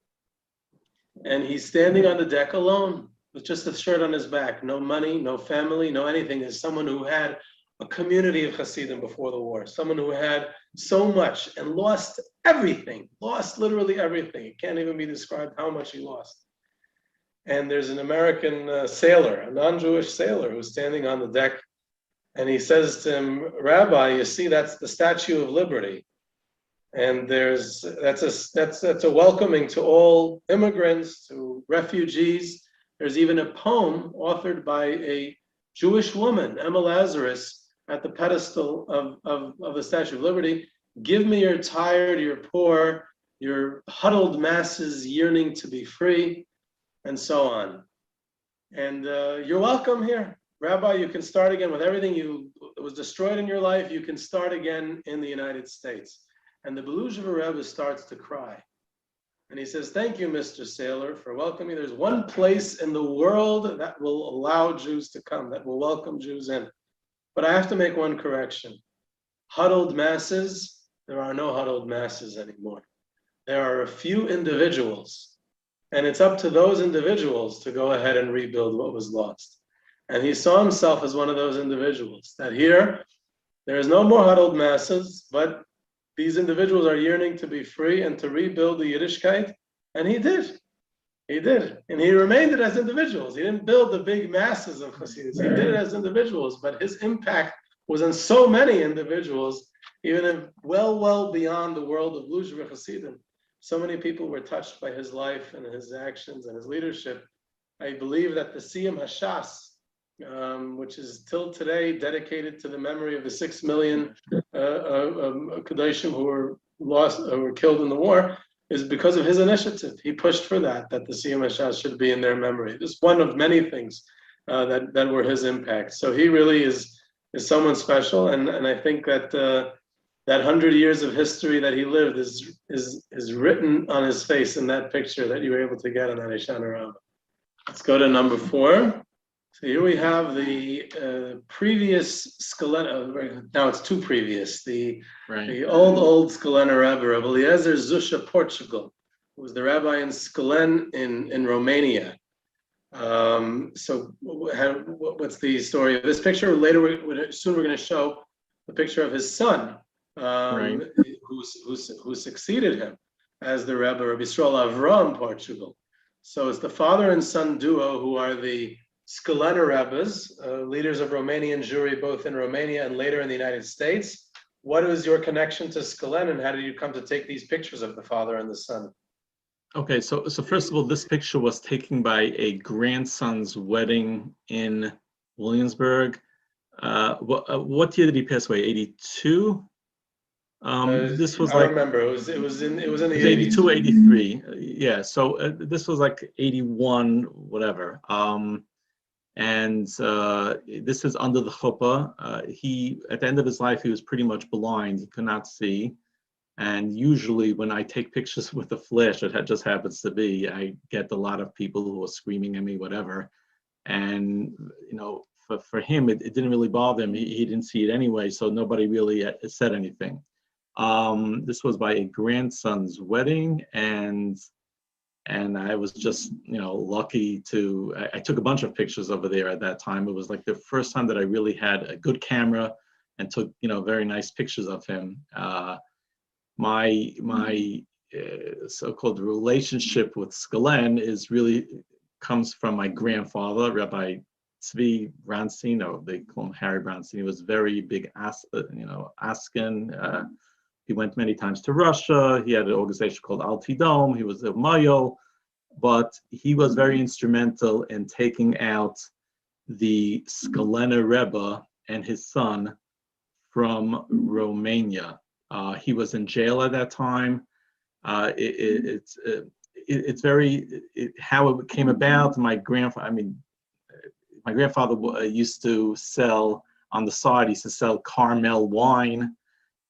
and he's standing on the deck alone with just a shirt on his back, no money, no family, no anything, as someone who had a community of Hasidim before the war, someone who had so much and lost everything, lost literally everything. It can't even be described how much he lost. And there's an American sailor, a non-Jewish sailor, who's standing on the deck, and he says to him, Rabbi, you see, that's the Statue of Liberty. And that's a welcoming to all immigrants, to refugees. There's even a poem authored by a Jewish woman, Emma Lazarus, at the pedestal of the Statue of Liberty. Give me your tired, your poor, your huddled masses yearning to be free, and so on. And you're welcome here. Rabbi, you can start again with everything that was destroyed in your life. You can start again in the United States. And the Bluzhever Rebbe starts to cry. And he says, thank you, Mr. Sailor, for welcoming. There's one place in the world that will allow Jews to come, that will welcome Jews in. But I have to make one correction. Huddled masses, there are no huddled masses anymore. There are a few individuals, and it's up to those individuals to go ahead and rebuild what was lost. And he saw himself as one of those individuals, that here, there is no more huddled masses, but these individuals are yearning to be free and to rebuild the Yiddishkeit, and he did. He did, and he remained it as individuals. He didn't build the big masses of Hasidus. He did it as individuals, but his impact was on so many individuals, even if well beyond the world of Bluzhever Hasidim. So many people were touched by his life and his actions and his leadership. I believe that the Siyam Hashas, which is till today dedicated to the memory of the 6 million Kedoshim who were lost, who were killed in the war, is because of his initiative. He pushed for that the Siyum HaShas should be in their memory. This is one of many things that were his impact. So he really is someone special, and I think that that 100 years of history that he lived is written on his face in that picture that you were able to get on that Hoshana Rabbah. Let's go to number 4. So here we have the previous Skelena, now it's 2 previous, the old Skelena Rebbe, Rabbi Eliezer Zusha, Portugal, who was the rabbi in Skelen in Romania. So what's the story of this picture? Later, soon we're going to show the picture of his son, who succeeded him as the Rebbe, Rabbi Yisrael Avram, Portugal. So it's the father and son duo who are the Skelena Rebbes, leaders of Romanian Jewry, both in Romania and later in the United States. What is your connection to Skelen, and how did you come to take these pictures of the father and the son? Okay, so first of all, this picture was taken by a grandson's wedding in Williamsburg. What year did he pass away? 82. This was I remember it was in the 82, 83. Yeah, so this was like 81, whatever. And this is under the chuppah. He, at the end of his life, he was pretty much blind. He could not see. And usually when I take pictures with a flash, it just happens to be, I get a lot of people who are screaming at me, whatever. And, you know, for him, it didn't really bother him. He didn't see it anyway, so nobody really said anything. This was by a grandson's wedding, and I was just, you know, lucky to, I took a bunch of pictures over there at that time. It was like the first time that I really had a good camera and took, you know, very nice pictures of him. My so-called relationship with Skelen comes from my grandfather, Rabbi Tzvi Bronstein, or they call him Harry Bronstein. He was very big, Askin. He went many times to Russia. He had an organization called Altidom. He was a Mayo, but he was very instrumental in taking out the Skelena Rebbe and his son from Romania. He was in jail at that time. It's very how it came about. My grandfather used to sell on the side. He used to sell Carmel wine.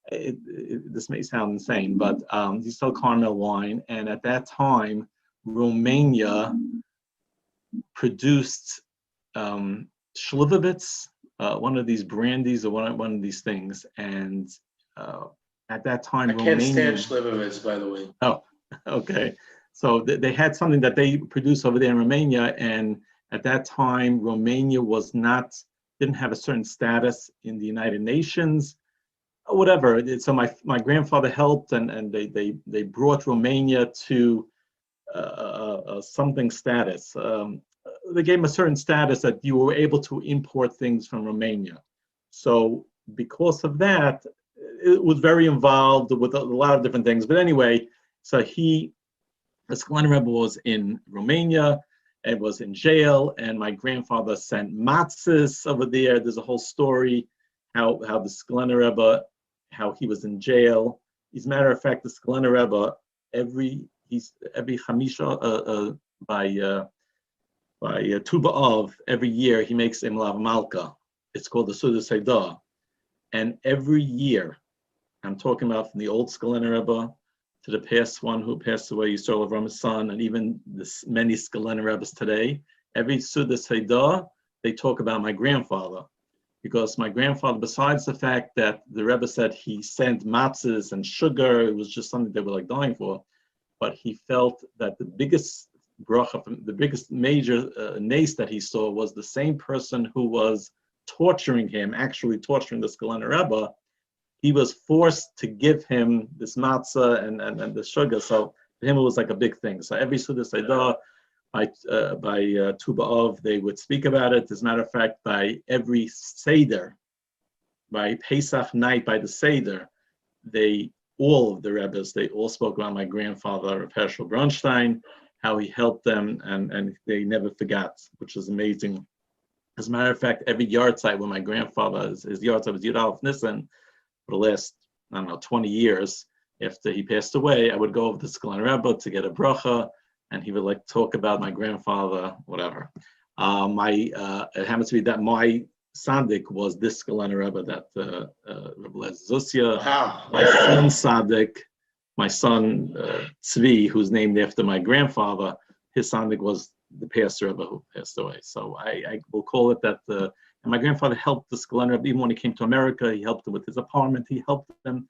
This may sound insane, but he sold Carmel wine, and at that time, Romania produced Slivovitz, one of these brandies or one of these things, and at that time, I can't stand Slivovitz, by the way. Oh, okay. So they had something that they produced over there in Romania, and at that time, Romania didn't have a certain status in the United Nations. Whatever. So my grandfather helped, and they brought Romania to something status. They gave him a certain status that you were able to import things from Romania. So because of that, it was very involved with a lot of different things. But anyway, so the Skelena Rebbe was in Romania and was in jail, and my grandfather sent matzahs over there. There's a whole story how the Skelena Rebbe, how he was in jail. As a matter of fact, the Skelena Rebbe, every Chamisha by Tu B'Av, every year he makes Imlav Malka. It's called the Suda Seidah. And every year, I'm talking about from the old Skelena Rebbe to the past one who passed away, Yisrael Avram's son, and even many Skelena Rebbes today, every Suda Seidah, they talk about my grandfather. Because my grandfather, besides the fact that the Rebbe said he sent matzahs and sugar, it was just something they were like dying for, but he felt that the biggest bracha, the biggest major nace that he saw was the same person who was torturing him, actually torturing the Skelena Rebbe. He was forced to give him this matzah and the sugar. So for him, it was like a big thing. So every Suda Seidah, by Tu B'Av, they would speak about it. As a matter of fact, by every Seder, by Pesach night, by the Seder, all of the Rebbes, they all spoke about my grandfather, Rav Hershel Bronstein, how he helped them, and they never forgot, which is amazing. As a matter of fact, every yahrzeit when my grandfather, his yahrzeit was Yud Aleph Nissen, for the last, I don't know, 20 years after he passed away, I would go over to Skolin Rebbe to get a bracha, and he would like talk about my grandfather, whatever. It happens to be that my Sadik was this Skolin Rebbe that Rebbe Les Zusia. Wow. My son Sadik, my son Tzvi, who's named after my grandfather, his Sadik was the pastor Rebbe who passed away. So I will call it that. And my grandfather helped the Skolin Rebbe even when he came to America. He helped him with his apartment. He helped them,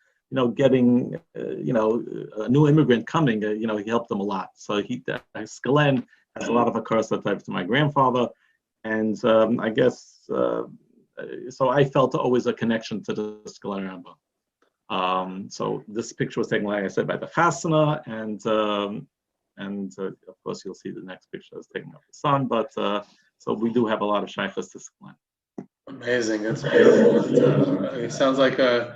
getting, a new immigrant coming. He helped them a lot. So Skolin has a lot of akar types to my grandfather, and I guess so. I felt always a connection to the Skolin Rebbe. So this picture was taken, like I said, by the Chasana, and of course you'll see the next picture is taken of the son. But so we do have a lot of shaykhs to Skolin. Amazing. That's beautiful. It sounds like a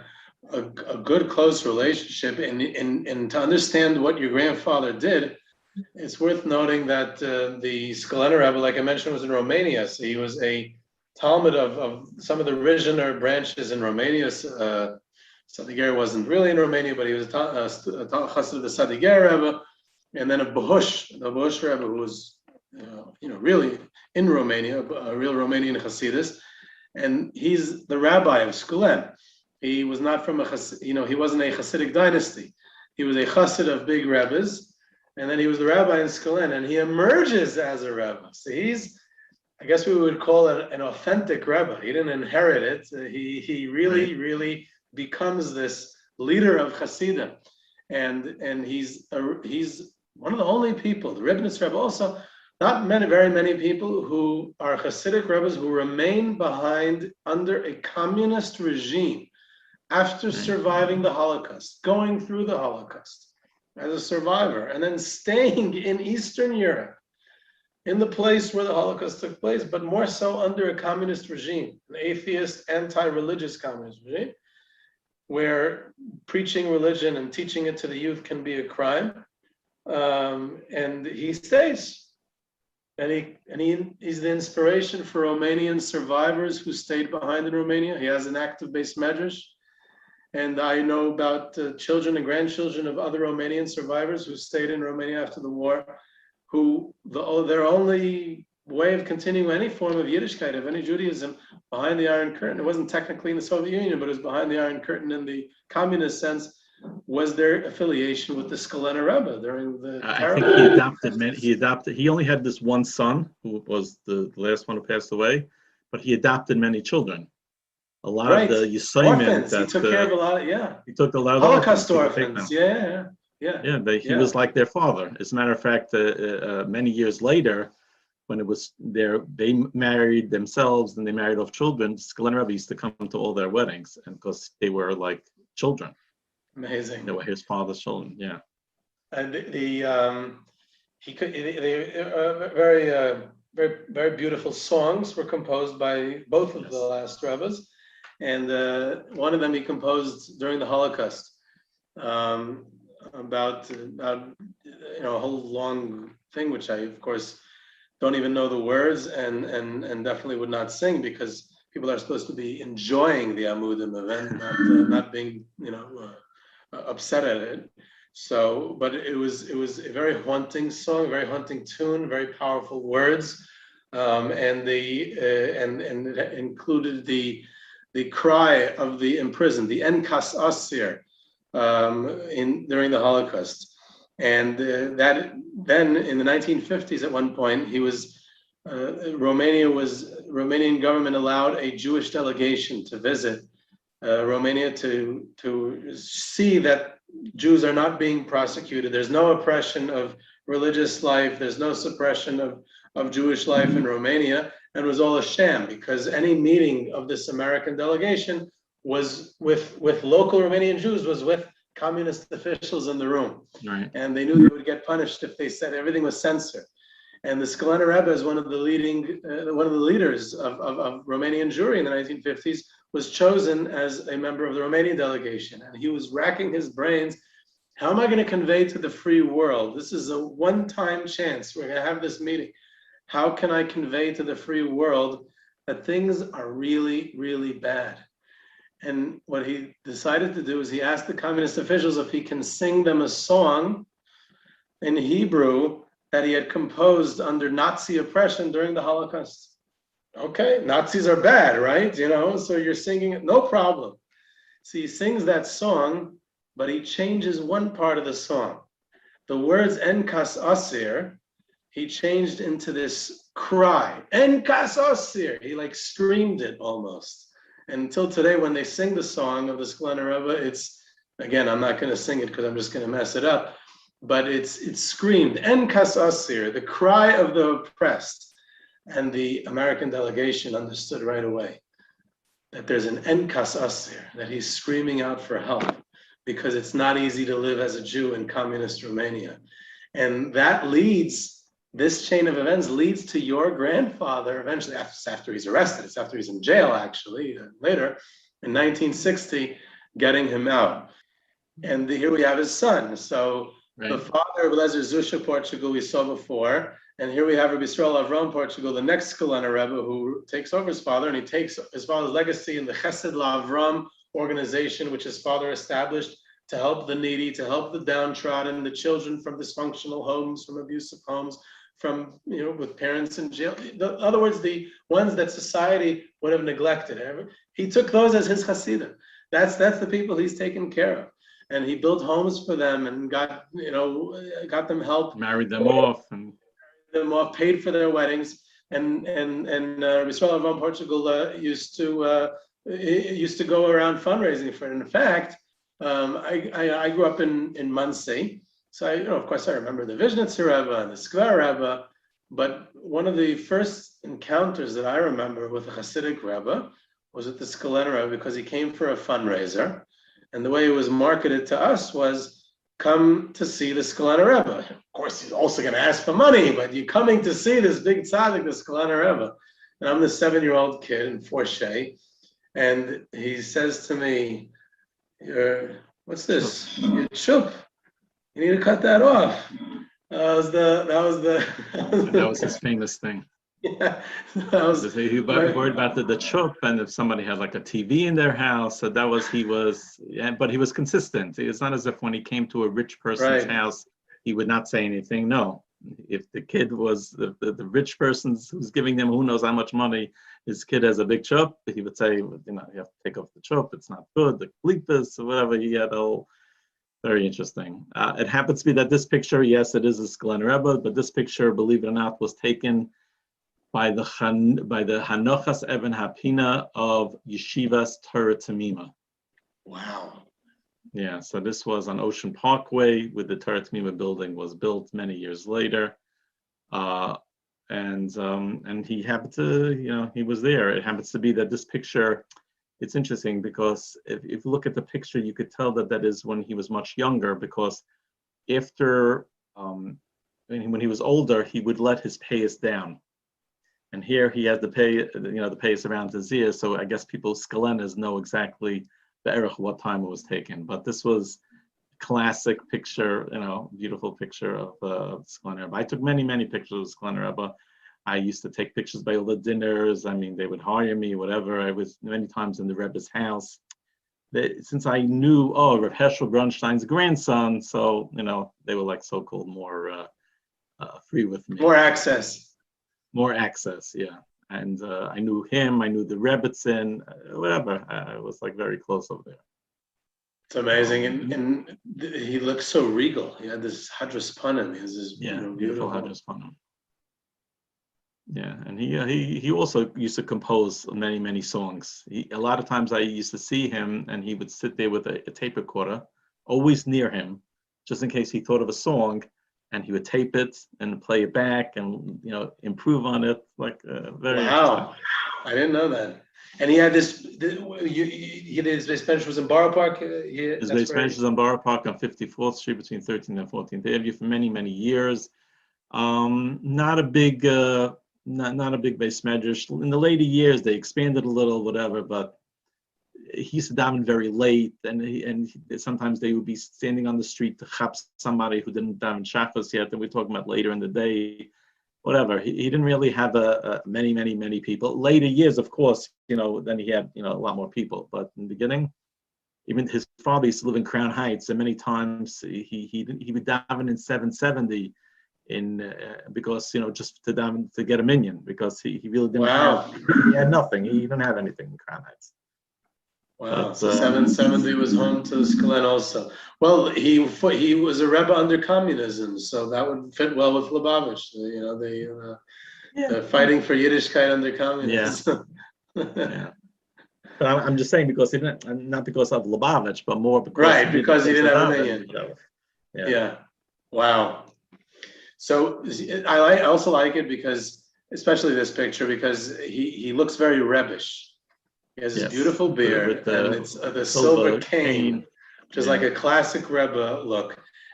good close relationship, and to understand what your grandfather did, it's worth noting that the Skolin Rebbe, like I mentioned, was in Romania. So he was a Talmud of some of the Rizhiner branches in Romania. Sadiger wasn't really in Romania, but he was a chassid of the Sadiger Rebbe, and then of Bahush, the Bahush Rebbe, who was really in Romania, a real Romanian chassidus, and he's the rabbi of Skolin. He was not from he wasn't a Hasidic dynasty. He was a chassid of big rebbes, and then he was the rabbi in Skolin, and he emerges as a rebbe. So he's, I guess we would call it an authentic rebbe. He didn't inherit it. He really becomes this leader of Hasidim, and he's one of the only people. The Rebbeinu Rebbe also, not very many people who are Hasidic rebbes who remain behind under a communist regime after surviving the Holocaust, going through the Holocaust as a survivor, and then staying in Eastern Europe, in the place where the Holocaust took place, but more so under a communist regime, an atheist, anti-religious communist regime, where preaching religion and teaching it to the youth can be a crime. And he stays. And he's the inspiration for Romanian survivors who stayed behind in Romania. He has an active base medrash. And I know about children and grandchildren of other Romanian survivors who stayed in Romania after the war, who their only way of continuing any form of Yiddishkeit, of any Judaism, behind the Iron Curtain, it wasn't technically in the Soviet Union, but it was behind the Iron Curtain in the communist sense, was their affiliation with the Skolin Rebbe during the I think he only had this one son, who was the last one who passed away, but he adopted many children. A lot of the Yisraelim that he took care of a lot. He took a lot of Holocaust orphans. Yeah. He was like their father. As a matter of fact, many years later, when it was they married themselves and they married off children, Skolin Rebbe used to come to all their weddings, and because they were like children. Amazing. They were his father's children. Yeah. And very beautiful songs were composed by both of the last Rebbes. And one of them he composed during the Holocaust, about a whole long thing, which I of course don't even know the words, and definitely would not sing, because people are supposed to be enjoying the Amudim event, not being upset at it. So, but it was a very haunting song, very haunting tune, very powerful words, and it included the cry of the imprisoned, the Enkas Asir, during the Holocaust. And that then in the 1950s, at one point, Romanian government allowed a Jewish delegation to visit Romania to see that Jews are not being prosecuted. There's no oppression of religious life. There's no suppression of Jewish life in Romania. And it was all a sham, because any meeting of this American delegation was with local Romanian Jews, was with communist officials in the room. Right. And they knew they would get punished if they said everything was censored. And the Skolin Rebbe is one of the leaders of Romanian Jewry in the 1950s, was chosen as a member of the Romanian delegation. And he was racking his brains, how am I going to convey to the free world? This is a one-time chance. We're going to have this meeting. How can I convey to the free world that things are really, really bad. And what he decided to do is he asked the communist officials if he can sing them a song in Hebrew that he had composed under Nazi oppression during the Holocaust. Okay, Nazis are bad, right? You know, so you're singing it, no problem. So he sings that song, but he changes one part of the song. The words Enkas Asir, he changed into this cry, Enkas Asir. He like screamed it almost. And until today, when they sing the song of the Sklener Rebbe, it's, again, I'm not going to sing it because I'm just going to mess it up, but it's screamed, Enkas Asir, the cry of the oppressed. And the American delegation understood right away that there's an Enkas Asir, that he's screaming out for help because it's not easy to live as a Jew in communist Romania. And that leads, this chain of events leads to your grandfather, eventually, after he's arrested, it's after he's in jail actually, later, in 1960, getting him out. And here we have his son. So right. The father of Eliezer Zusha, Portugal, we saw before. And here we have Rabbi Yisrael Avram, Portugal, the next Sklener Rebbe, who takes over his father, and he takes his father's legacy in the Chesed LaAvram organization, which his father established to help the needy, to help the downtrodden, the children from dysfunctional homes, from abusive homes, from, you know, with parents in jail. In other words, the ones that society would have neglected. He took those as his Hasidim. That's the people he's taken care of. And he built homes for them and got them help. Married them off and paid for their weddings, and Yisrael Avram Portugal used to go around fundraising for it. In fact, I grew up in Monsey, so of course I remember the Vizhnitzer Rebbe and the Skver Rebbe, but one of the first encounters that I remember with a Hasidic Rebbe was at the Sklener Rebbe, because he came for a fundraiser, and the way it was marketed to us was, come to see the Sklener Rebbe. Of course, he's also going to ask for money, but you're coming to see this big tzaddik, the Sklener Rebbe. And I'm the 7-year-old kid in Forshay, and he says to me, what's this? Your chup. You need to cut that off. That was his famous thing. Yeah, he worried about the chup, and if somebody had like a TV in their house, so but he was consistent. It's not as if when he came to a rich person's house, he would not say anything. No, if the kid was the rich person who's giving them who knows how much money, his kid has a big chup, he would say, you have to take off the chup. It's not good. The bleepus or whatever. He had all very interesting. It happens to be that this picture, yes, it is a Sklener Rebbe, but this picture, believe it or not, was taken by the Hanochas Even Hapina of Yeshivas Torah Tamima. Wow. Yeah, so this was on Ocean Parkway, where the Torah Tamima building was built many years later. And he happened to, he was there. It happens to be that this picture, it's interesting because if you look at the picture, you could tell that is when he was much younger, because after, when he was older, he would let his payas down. And here he has the payas around his ears, so I guess people, Sklenas, know exactly the erech what time it was taken. But this was a classic picture, beautiful picture of Sklener Rebbe. I took many pictures of Sklener Rebbe. I used to take pictures by all the dinners. I mean, they would hire me, whatever. I was many times in the Rebbe's house. Since I knew, Reb Heschel Grunstein's grandson, so, they were like so-called more free with me. More access, yeah. And I knew him, I knew the Rebbitzin, whatever. I was like very close over there. It's amazing. And he looked so regal. He had this Hadras Panim. He has this beautiful Hadras Panim. Yeah, and he also used to compose many songs. A lot of times I used to see him, and he would sit there with a tape recorder, always near him, just in case he thought of a song, and he would tape it and play it back, and improve on it. Like very. Wow, I didn't know that. And he had this. His base bench was in Borough Park. His base bench was on Borough Park on 54th Street between 13th and 14th Avenue for many years. Not a big base medrash. In the later years, they expanded a little, whatever. But he used to daven very late, and sometimes they would be standing on the street to chap somebody who didn't daven shachas yet. And we're talking about later in the day. whatever. He didn't really have many people. Later years, of course, then he had a lot more people. But in the beginning, even his father used to live in Crown Heights, and many times he would daven in 770 because just to get a minyan, because he really didn't Wow. he had nothing. He didn't have anything in Crown Heights. Wow. But So 770 was home to Sklen also. Well, he was a Rebbe under communism, so that would fit well with Lubavitch. The fighting for Yiddishkeit under communism. Yeah. But I'm just saying, because he didn't, not because of Lubavitch, but more because Right, because he didn't have a minyan. Yeah. Yeah. Wow. So I also like it because, especially this picture, because he looks very Rebbish. He has this beautiful beard, and it's the silver cane, which is like a classic Rebbe look.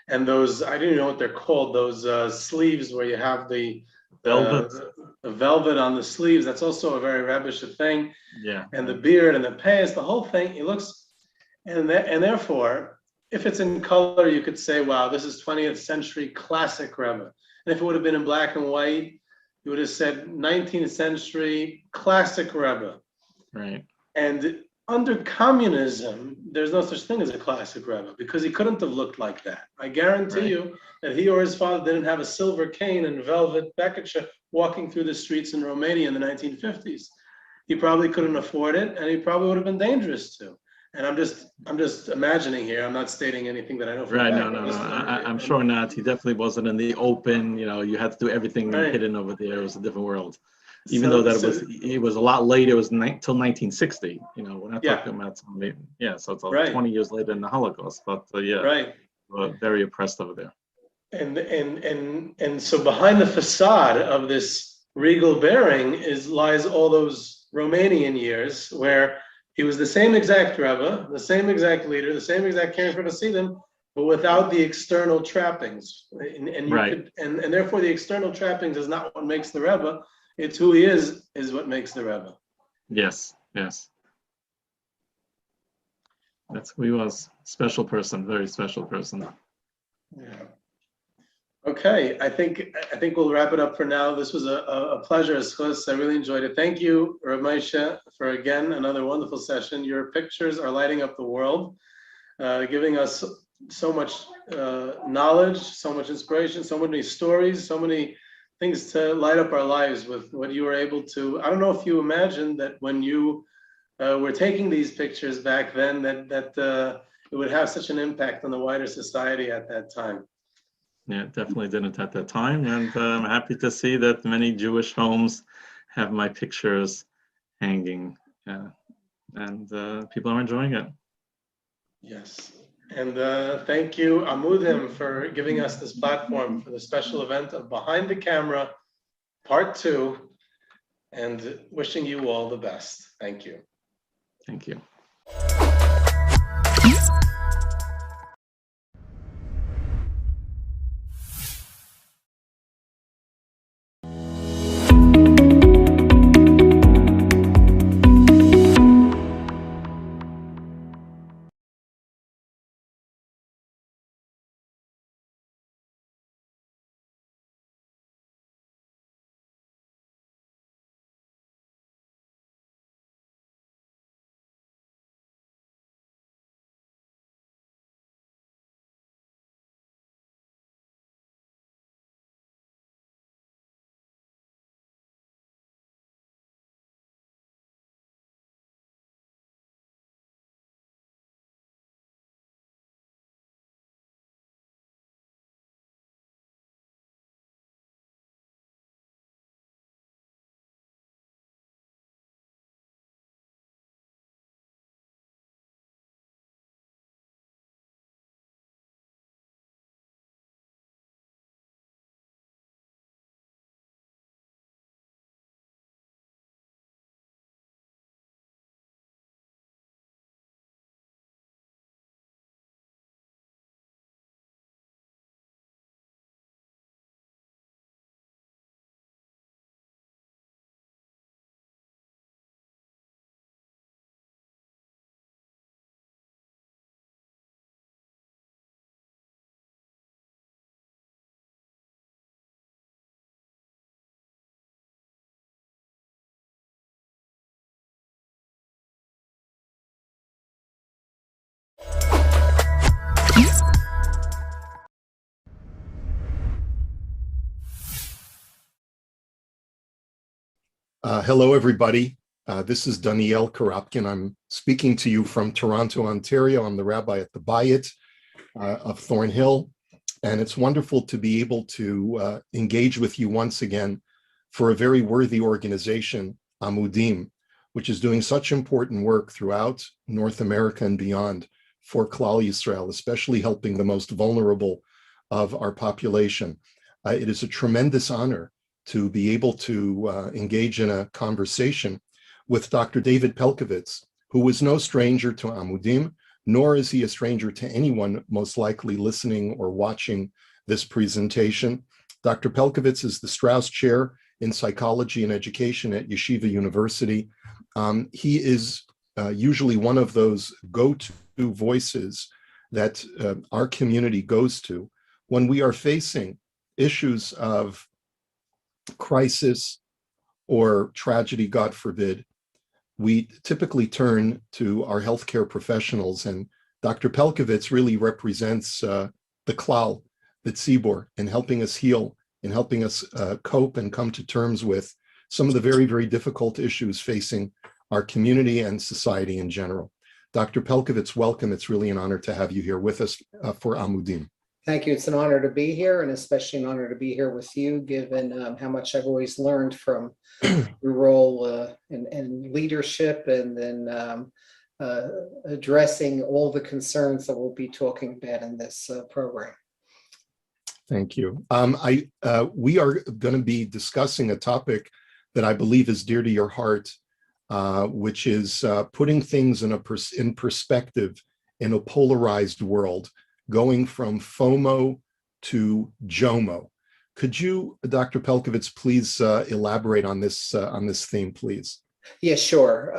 And those, I don't even know what they're called, those sleeves where you have the velvet on the sleeves. That's also a very Rebbish thing. Yeah. And the beard and the pants, the whole thing, he looks, and therefore, if it's in color, you could say, wow, this is 20th century classic Rebbe. And if it would have been in black and white, you would have said 19th century classic Rebbe. Right. And under communism, there's no such thing as a classic Rebbe, because he couldn't have looked like that. I guarantee you that he or his father didn't have a silver cane and velvet beketcha walking through the streets in Romania in the 1950s. He probably couldn't afford it, and he probably would have been dangerous too. And I'm just imagining here. I'm not stating anything that I know for a fact. No. I'm sure not. He definitely wasn't in the open. You had to do everything hidden over there. It was a different world. Even though it was a lot later. It was till 1960. We're not talking about something. Yeah, so it's 20 years later in the Holocaust. But very oppressed over there. And so behind the facade of this regal bearing lies all those Romanian years where he was the same exact Rebbe, the same exact leader, the same exact caring for Hasidim, but without the external trappings. And therefore the external trappings is not what makes the Rebbe. It's who he is what makes the Rebbe. Yes. That's who he was. Special person, very special person. Yeah. Okay, I think we'll wrap it up for now. This was a pleasure, Schus. I really enjoyed it. Thank you, Rav Moshe, for again another wonderful session. Your pictures are lighting up the world, giving us so much knowledge, so much inspiration, so many stories, so many things to light up our lives with what you were able to. I don't know if you imagined that when you were taking these pictures back then, that it would have such an impact on the wider society at that time. Yeah, definitely didn't at that time, and I'm happy to see that many Jewish homes have my pictures hanging, and people are enjoying it. Yes, and thank you, Amudim, for giving us this platform for the special event of Behind the Camera, Part 2, and wishing you all the best. Thank you. Thank you. Hello, everybody. This is Daniel Karapkin. I'm speaking to you from Toronto, Ontario. I'm the rabbi at the Bayit of Thornhill, and it's wonderful to be able to engage with you once again for a very worthy organization, Amudim, which is doing such important work throughout North America and beyond for Klal Yisrael, especially helping the most vulnerable of our population. It is a tremendous honor to be able to engage in a conversation with Dr. David Pelcovitz, who is no stranger to Amudim, nor is he a stranger to anyone most likely listening or watching this presentation. Dr. Pelcovitz is the Strauss Chair in Psychology and Education at Yeshiva University. He is usually one of those go-to voices that our community goes to when we are facing issues of crisis or tragedy, God forbid. We typically turn to our healthcare professionals, and Dr. Pelcovitz really represents the klal, the tzibor, in helping us heal, in helping us cope and come to terms with some of the very, very difficult issues facing our community and society in general. Dr. Pelcovitz, welcome. It's really an honor to have you here with us for Amudim. Thank you. It's an honor to be here, and especially an honor to be here with you, given how much I've always learned from your role in leadership, and then addressing all the concerns that we'll be talking about in this program. Thank you. We are going to be discussing a topic that I believe is dear to your heart, which is putting things in perspective in a polarized world, going from FOMO to JOMO. Could you, Dr. Pelcovitz, please elaborate on this theme, please? Yeah, sure.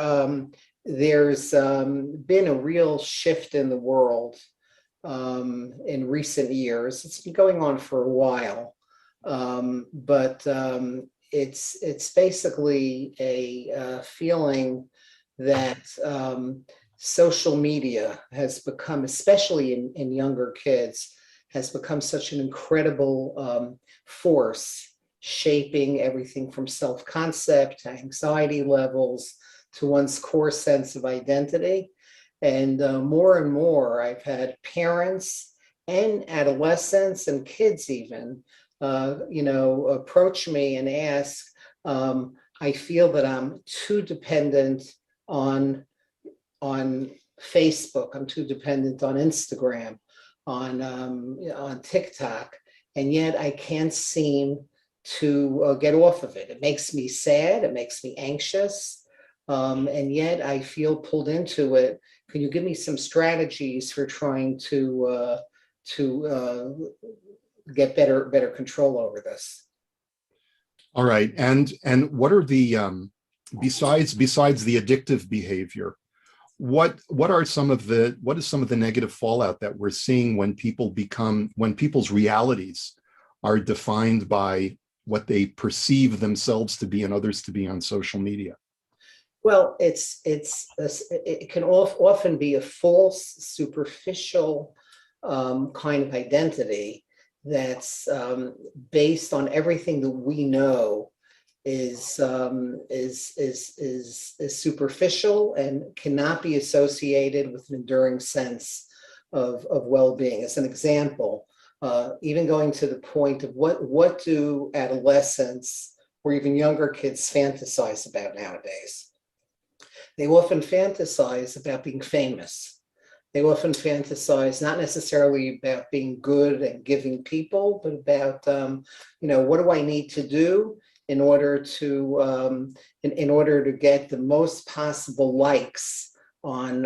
There's been a real shift in the world in recent years. It's been going on for a while, but it's basically a feeling that social media has become, especially in younger kids, has become such an incredible force, shaping everything from self-concept to anxiety levels to one's core sense of identity. And more and more, I've had parents and adolescents and kids even, approach me and ask, I feel that I'm too dependent on Facebook, I'm too dependent on Instagram, on TikTok, and yet I can't seem to get off of it. It makes me sad, it makes me anxious, and yet I feel pulled into it. Can you give me some strategies for trying to get better control over this? All right, and what are the besides the addictive behavior? What is some of the negative fallout that we're seeing when people's realities are defined by what they perceive themselves to be and others to be on social media? Well, it can often be a false, superficial kind of identity that's based on everything that we know is superficial and cannot be associated with an enduring sense of well-being. As an example, even going to the point of what do adolescents or even younger kids fantasize about nowadays? They often fantasize about being famous. They often fantasize not necessarily about being good and giving people, but about what do I need to do in order to get the most possible likes on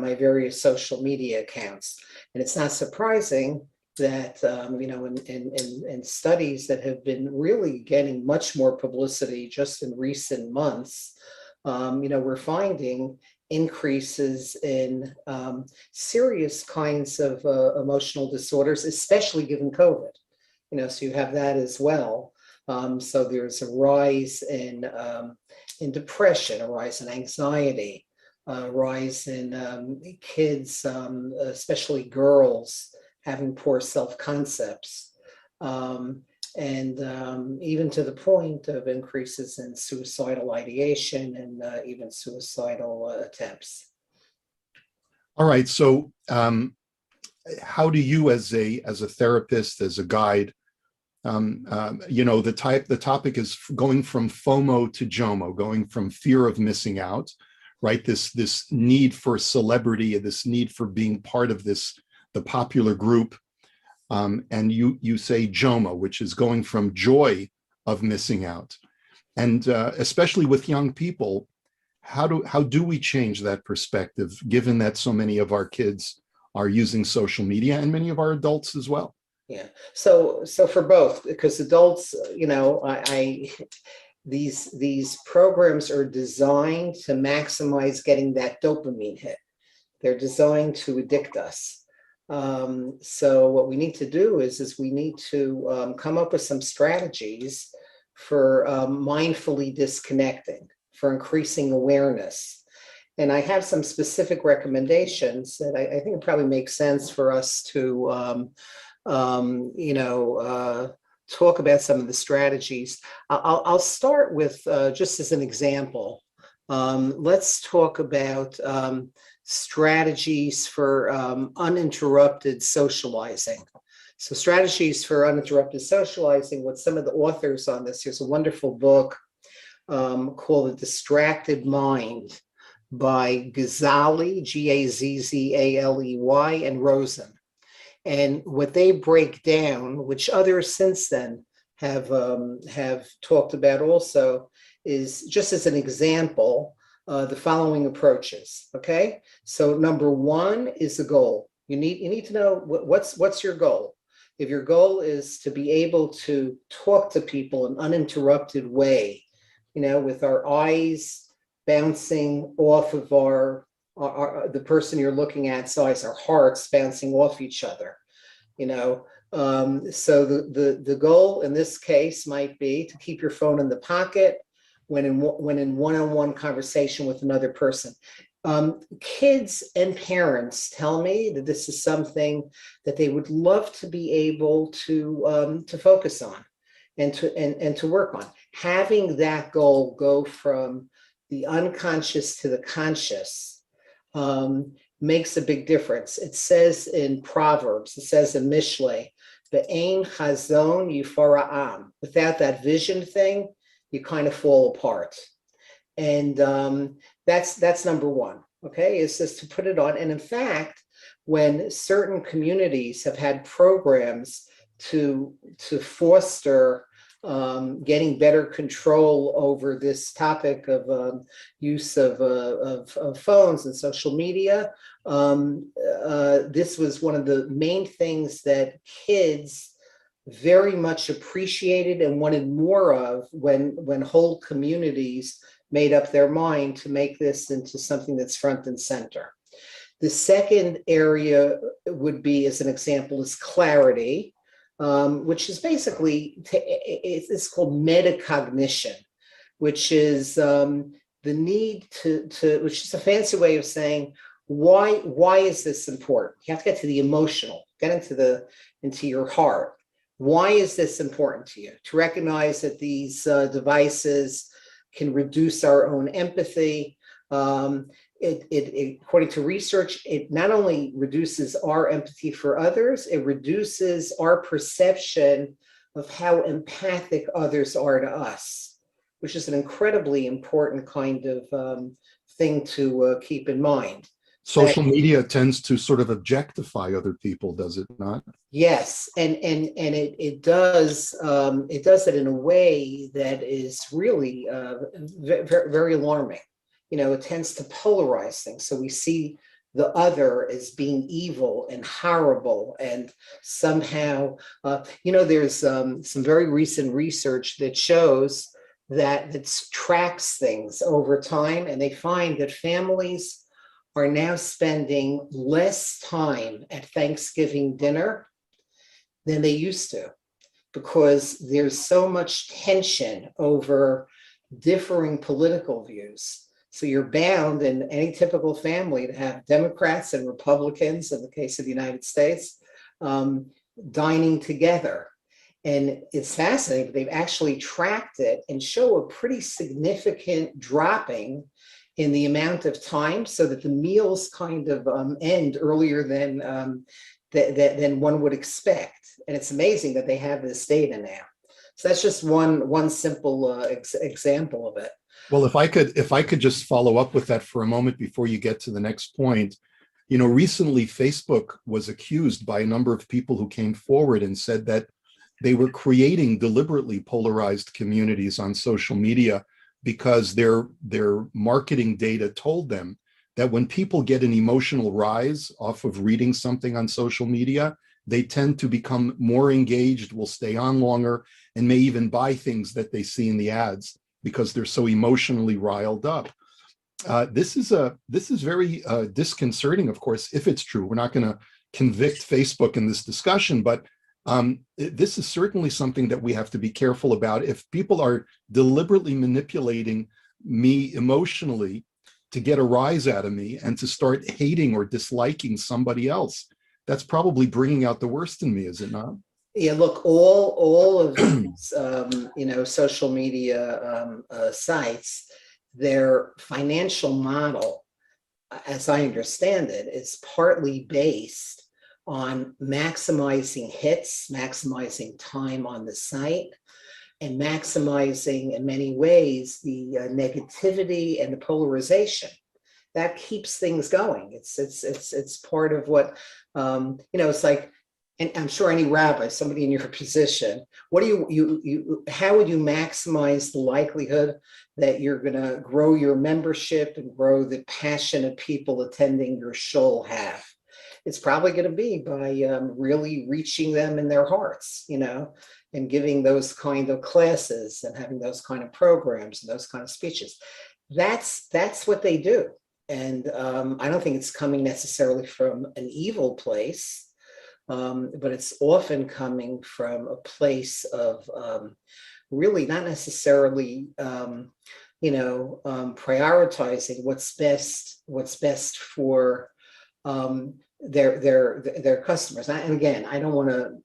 my various social media accounts. And it's not surprising that in studies that have been really getting much more publicity just in recent months, we're finding increases in serious kinds of emotional disorders, especially given COVID. So you have that as well. So there's a rise in depression, a rise in anxiety, a rise in kids, especially girls, having poor self-concepts. even to the point of increases in suicidal ideation and even suicidal attempts. All right. So how do you, as a therapist, as a guide, the topic is going from FOMO to JOMO, going from fear of missing out, right? This need for celebrity, this need for being part of the popular group. And you say JOMO, which is going from joy of missing out. And especially with young people, how do we change that perspective, given that so many of our kids are using social media and many of our adults as well? Yeah. So for both, because adults, these programs are designed to maximize getting that dopamine hit. They're designed to addict us. So what we need to do is we need to come up with some strategies for mindfully disconnecting, for increasing awareness. And I have some specific recommendations that I think it probably makes sense for us to talk about some of the strategies. I'll start with, just as an example, let's talk about strategies for uninterrupted socializing. So strategies for uninterrupted socializing, with some of the authors on this, here's a wonderful book called The Distracted Mind by Gazzaley, Gazzaley, and Rosen. And what they break down, which others since then have talked about also, is, just as an example, the following approaches. Okay, so number one is the goal. You need to know what's your goal. If your goal is to be able to talk to people in an uninterrupted way, with our eyes bouncing off of the person you're looking at's eyes, our hearts bouncing off each other, so the goal in this case might be to keep your phone in the pocket when in one-on-one conversation with another person. Kids and parents tell me that this is something that they would love to be able to focus on and to work on. Having that goal go from the unconscious to the conscious makes a big difference. It says in Proverbs, it says in Mishlei, "Ve'ein chazon yifara'am." Without that vision thing, you kind of fall apart. And that's number one. Okay, is just to put it on. And in fact, when certain communities have had programs to foster getting better control over this topic of use of phones and social media, this was one of the main things that kids very much appreciated and wanted more of when whole communities made up their mind to make this into something that's front and center. The second area would be, as an example, is clarity, which is basically, it's called metacognition, which is the need to, which is a fancy way of saying, why is this important? You have to get to the emotional, get into your heart. Why is this important to you? To recognize that these devices can reduce our own empathy. According to research, it not only reduces our empathy for others, it reduces our perception of how empathic others are to us, which is an incredibly important kind of thing to keep in mind. Social media tends to sort of objectify other people, does it not? Yes, and it does it in a way that is really very, very alarming. It tends to polarize things. So we see the other as being evil and horrible, and somehow, there's some very recent research that shows that tracks things over time, and they find that families are now spending less time at Thanksgiving dinner than they used to, because there's so much tension over differing political views. So you're bound in any typical family to have Democrats and Republicans, in the case of the United States, dining together. And it's fascinating. They've actually tracked it and show a pretty significant dropping in the amount of time, so that the meals kind of end earlier than one would expect. And it's amazing that they have this data now. So that's just one simple example of it. Well, if I could just follow up with that for a moment before you get to the next point. You know, recently Facebook was accused by a number of people who came forward and said that they were creating deliberately polarized communities on social media because their marketing data told them that when people get an emotional rise off of reading something on social media, they tend to become more engaged, will stay on longer, and may even buy things that they see in the ads because they're so emotionally riled up. This is very disconcerting, of course, if it's true. We're not going to convict Facebook in this discussion, but this is certainly something that we have to be careful about. If people are deliberately manipulating me emotionally to get a rise out of me and to start hating or disliking somebody else, that's probably bringing out the worst in me, is it not? Yeah, look, all of these, social media sites, their financial model, as I understand it, is partly based on maximizing hits, maximizing time on the site, and maximizing, in many ways, the negativity and the polarization. That keeps things going. It's part of what, it's like, and I'm sure any rabbi, somebody in your position, what do how would you maximize the likelihood that you're going to grow your membership and grow the passion of people attending your shul have? It's probably going to be by really reaching them in their hearts, and giving those kind of classes and having those kind of programs and those kind of speeches. That's what they do. And I don't think it's coming necessarily from an evil place. But it's often coming from a place of really not necessarily, prioritizing what's best for their customers. And again, I don't want to,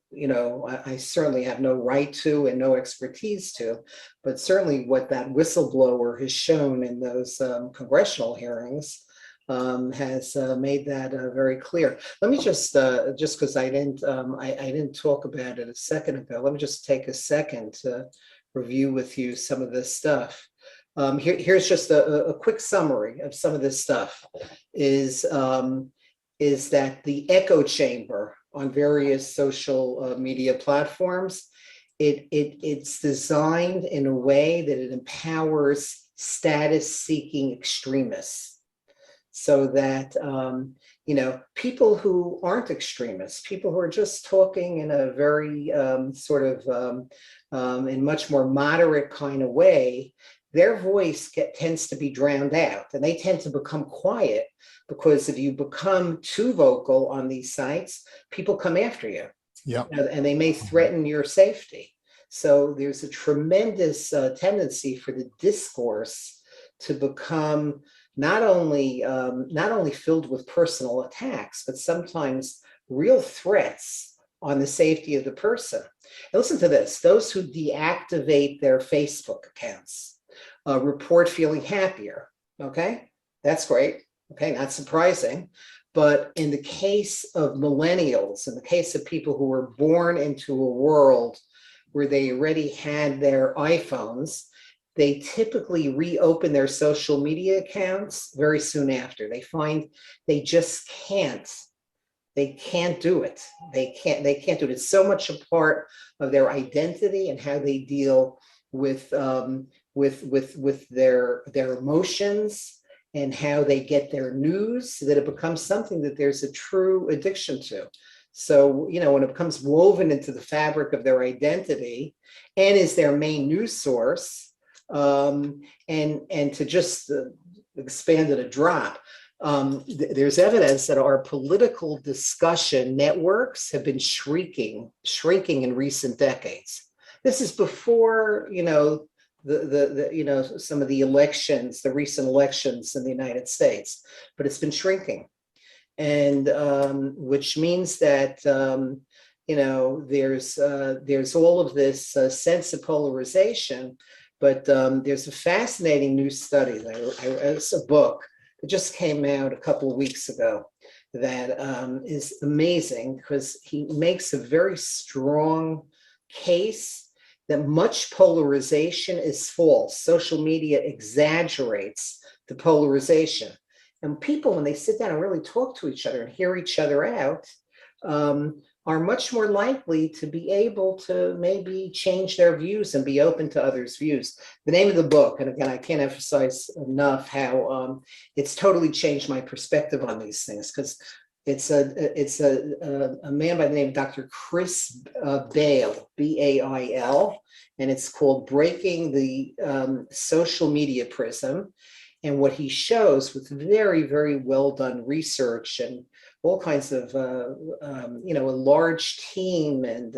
I certainly have no right to and no expertise to, but certainly what that whistleblower has shown in those congressional hearings has made that very clear. Let me just because I didn't talk about it a second ago, let me just take a second to review with you some of this stuff. Here's just a quick summary of some of this stuff. Is that the echo chamber on various social media platforms? It's designed in a way that it empowers status-seeking extremists, so that people who aren't extremists, people who are just talking in a very in much more moderate kind of way, their voice tends to be drowned out, and they tend to become quiet, because if you become too vocal on these sites, people come after you. Yeah. And they may threaten your safety. So there's a tremendous tendency for the discourse to become not only filled with personal attacks, but sometimes real threats on the safety of the person. And listen to this: those who deactivate their Facebook accounts report feeling happier. Okay, that's great. Okay, not surprising. But in the case of millennials, in the case of people who were born into a world where they already had their iPhones, they typically reopen their social media accounts very soon after. They find they just can't. They can't do it. They can't do it. It's so much a part of their identity and how they deal with their emotions and how they get their news, so that it becomes something that there's a true addiction to. So, when it becomes woven into the fabric of their identity and is their main news source, and to just expand it a drop, there's evidence that our political discussion networks have been shrinking in recent decades. This is before, some of the elections, the recent elections in the United States, but it's been shrinking. And which means that there's all of this sense of polarization, but there's a fascinating new study. It's a book that just came out a couple of weeks ago that is amazing because he makes a very strong case that much polarization is false. Social media exaggerates the polarization. And people, when they sit down and really talk to each other and hear each other out, are much more likely to be able to maybe change their views and be open to others' views. The name of the book, and again, I can't emphasize enough how it's totally changed my perspective on these things, because it's a man by the name of Dr. Chris Bail, B-A-I-L, and it's called Breaking the Social Media Prism. And what he shows with very, very well done research and all kinds of, a large team and,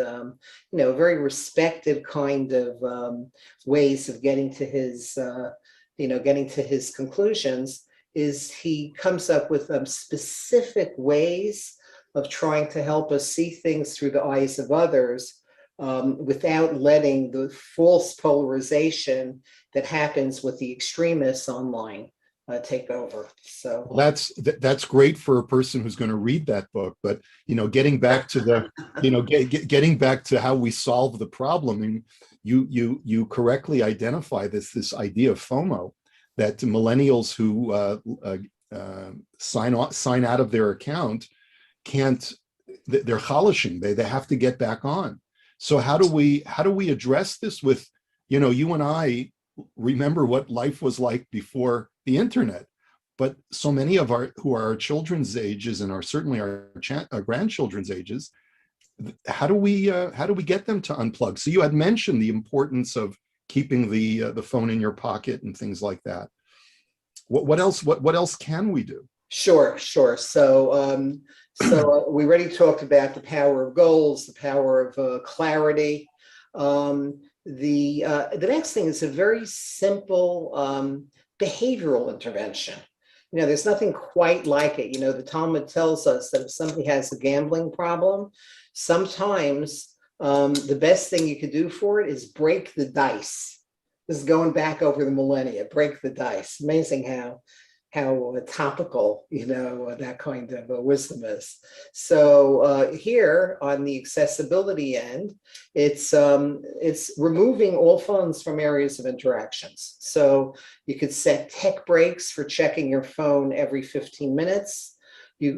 very respected kind of ways of getting to his conclusions, is he comes up with specific ways of trying to help us see things through the eyes of others without letting the false polarization that happens with the extremists online take over. So Well, that's great for a person who's going to read that book. But getting back to the getting back to how we solve the problem, and you correctly identify this idea of FOMO, that millennials who sign out of their account can't, they're chalashing, they have to get back on. So how do we address this with, you and I remember what life was like before the internet, but so many of who are our children's ages and are certainly our grandchildren's ages, how do we get them to unplug? So you had mentioned the importance of keeping the phone in your pocket and things like that. What else can we do? Sure. So we already talked about the power of goals, the power of clarity. The next thing is a very simple behavioral intervention. There's nothing quite like it. The Talmud tells us that if somebody has a gambling problem, sometimes the best thing you could do for it is break the dice. This is going back over the millennia. Break the dice. Amazing how topical, that kind of wisdom is. So here on the accessibility end, it's removing all phones from areas of interactions. So you could set tech breaks for checking your phone every 15 minutes.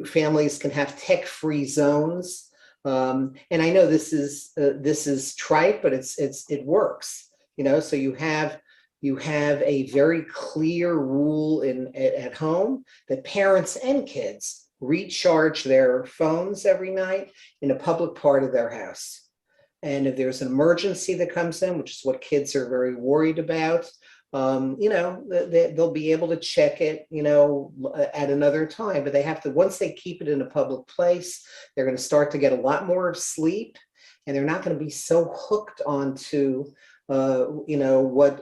Families can have tech-free zones. And I know this is trite, but it works. So you have a very clear rule at home that parents and kids recharge their phones every night in a public part of their house. And if there's an emergency that comes in, which is what kids are very worried about, they'll be able to check it, at another time. But they have to, once they keep it in a public place, they're going to start to get a lot more sleep, and they're not going to be so hooked onto what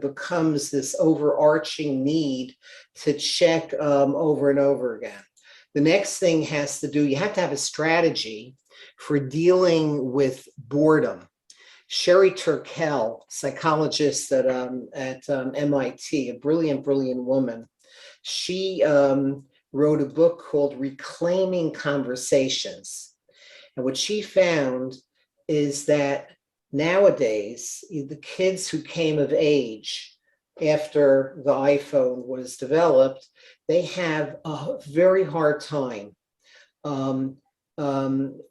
becomes this overarching need to check over and over again. The next thing you have to have a strategy for dealing with boredom. Sherry Turkell, psychologist at MIT, a brilliant woman, she wrote a book called Reclaiming Conversations. And what she found is that nowadays, the kids who came of age after the iPhone was developed, they have a very hard time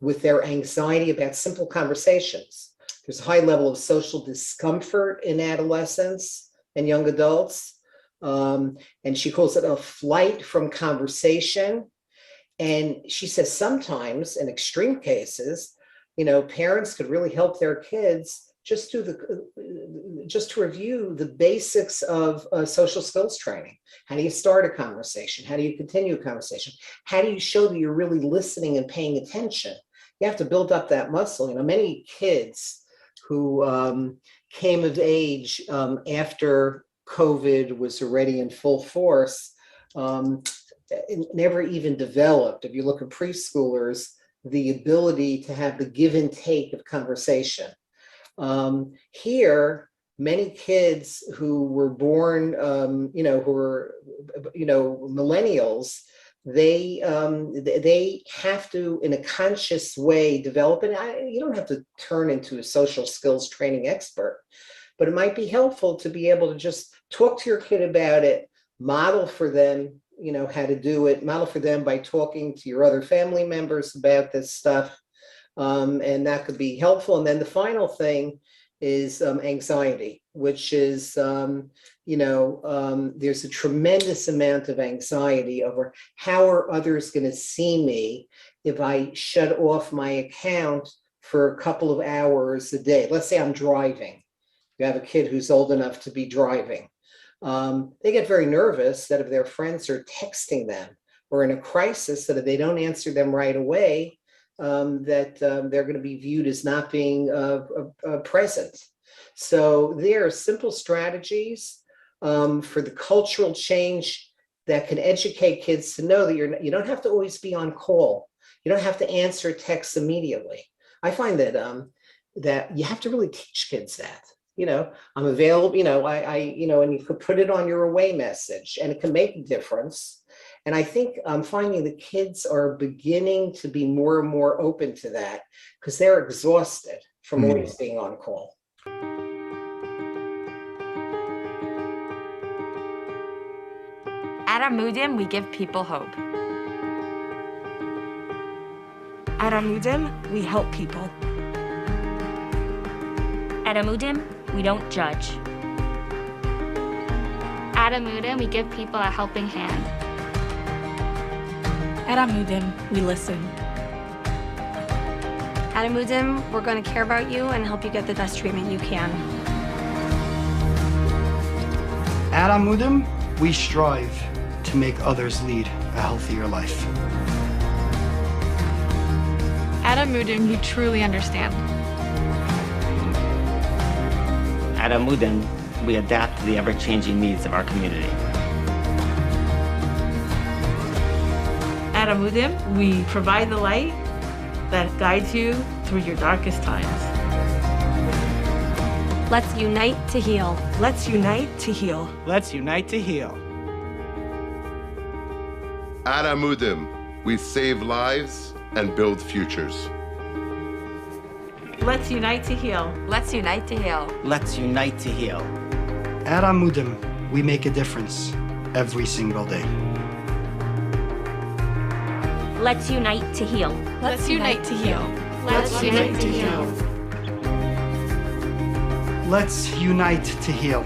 with their anxiety about simple conversations. There's a high level of social discomfort in adolescents and young adults. And she calls it a flight from conversation. And she says sometimes, in extreme cases, parents could really help their kids just to review the basics of social skills training. How do you start a conversation? How do you continue a conversation? How do you show that you're really listening and paying attention? You have to build up that muscle. Many kids who came of age after COVID was already in full force never even developed. If you look at preschoolers, the ability to have the give and take of conversation. Here, many kids who were born, who were, millennials, they have to, in a conscious way, develop. And you don't have to turn into a social skills training expert, but it might be helpful to be able to just talk to your kid about it, model for them, how to do it, model for them by talking to your other family members about this stuff. And that could be helpful. And then the final thing is anxiety, which is, there's a tremendous amount of anxiety over how are others going to see me if I shut off my account for a couple of hours a day. Let's say I'm driving. You have a kid who's old enough to be driving. They get very nervous that if their friends are texting them or in a crisis, that if they don't answer them right away, that they're going to be viewed as not being present. So there are simple strategies for the cultural change that can educate kids to know that you don't have to always be on call. You don't have to answer texts immediately. I find that that you have to really teach kids that. I'm available, and you could put it on your away message and it can make a difference. And I think I'm finding the kids are beginning to be more and more open to that because they're exhausted from always being on call. At Amudim, we give people hope. At Amudim, we help people. At Amudim, we don't judge. At Amudim, we give people a helping hand. At Amudim, we listen. At Amudim, we're going to care about you and help you get the best treatment you can. At Amudim, we strive to make others lead a healthier life. At Amudim, we truly understand. At Amudim, we adapt to the ever-changing needs of our community. At Amudim, we provide the light that guides you through your darkest times. Let's unite to heal. Let's unite to heal. Let's unite to heal. At Amudim, we save lives and build futures. Let's unite to heal. Let's unite to heal. Let's unite to heal. At Amudim, we make a difference every single day. Let's unite to heal. Let's unite to heal. Let's unite to heal. Let's unite to heal.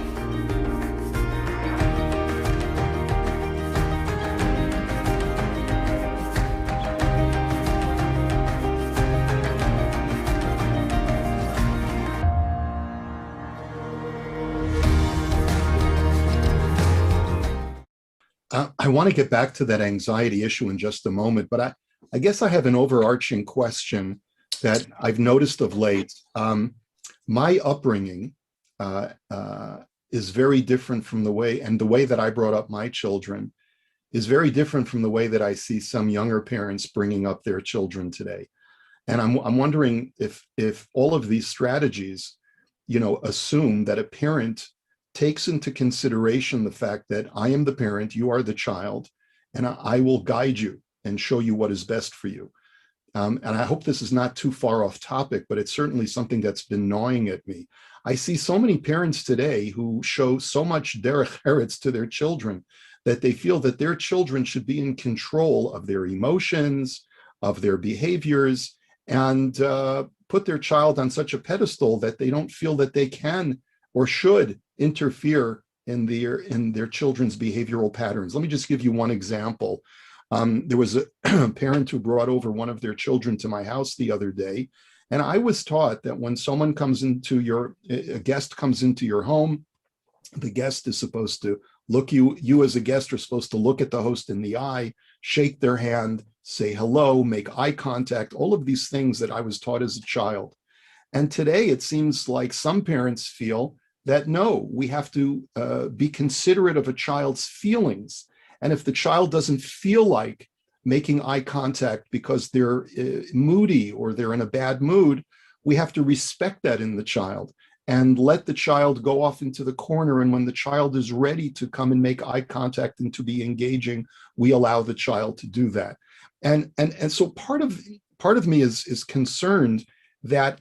I want to get back to that anxiety issue in just a moment, but I guess I have an overarching question that I've noticed of late. My upbringing is very different from the way that I brought up my children is very different from the way that I see some younger parents bringing up their children today. And I'm wondering if all of these strategies, assume that a parent takes into consideration the fact that I am the parent, you are the child, and I will guide you and show you what is best for you. And I hope this is not too far off topic, but it's certainly something that's been gnawing at me. I see so many parents today who show so much derech eretz to their children that they feel that their children should be in control of their emotions, of their behaviors, and put their child on such a pedestal that they don't feel that they can or should interfere in their children's behavioral patterns. Let me just give you one example. There was a parent who brought over one of their children to my house the other day, and I was taught that when someone comes into a guest comes into your home, the guest is supposed to you as a guest are supposed to look at the host in the eye, shake their hand, say hello, make eye contact, all of these things that I was taught as a child. And today it seems like some parents feel that no, we have to be considerate of a child's feelings. And if the child doesn't feel like making eye contact because they're moody or they're in a bad mood, we have to respect that in the child and let the child go off into the corner. And when the child is ready to come and make eye contact and to be engaging, we allow the child to do that. And so part of me is concerned that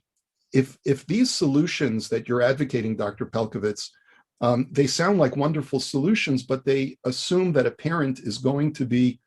if these solutions that you're advocating, Dr. Pelkovitz, they sound like wonderful solutions, but they assume that a parent is going to be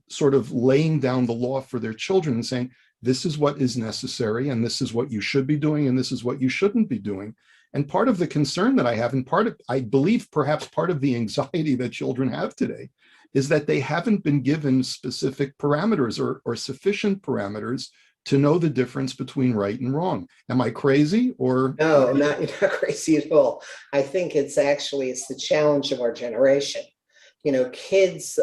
sort of laying down the law for their children and saying, this is what is necessary, and this is what you should be doing, and this is what you shouldn't be doing. And part of the concern that I have, and I believe perhaps part of the anxiety that children have today, is that they haven't been given specific parameters or sufficient parameters to know the difference between right and wrong. Am I crazy or? No, you're not crazy at all. I think it's the challenge of our generation. Kids,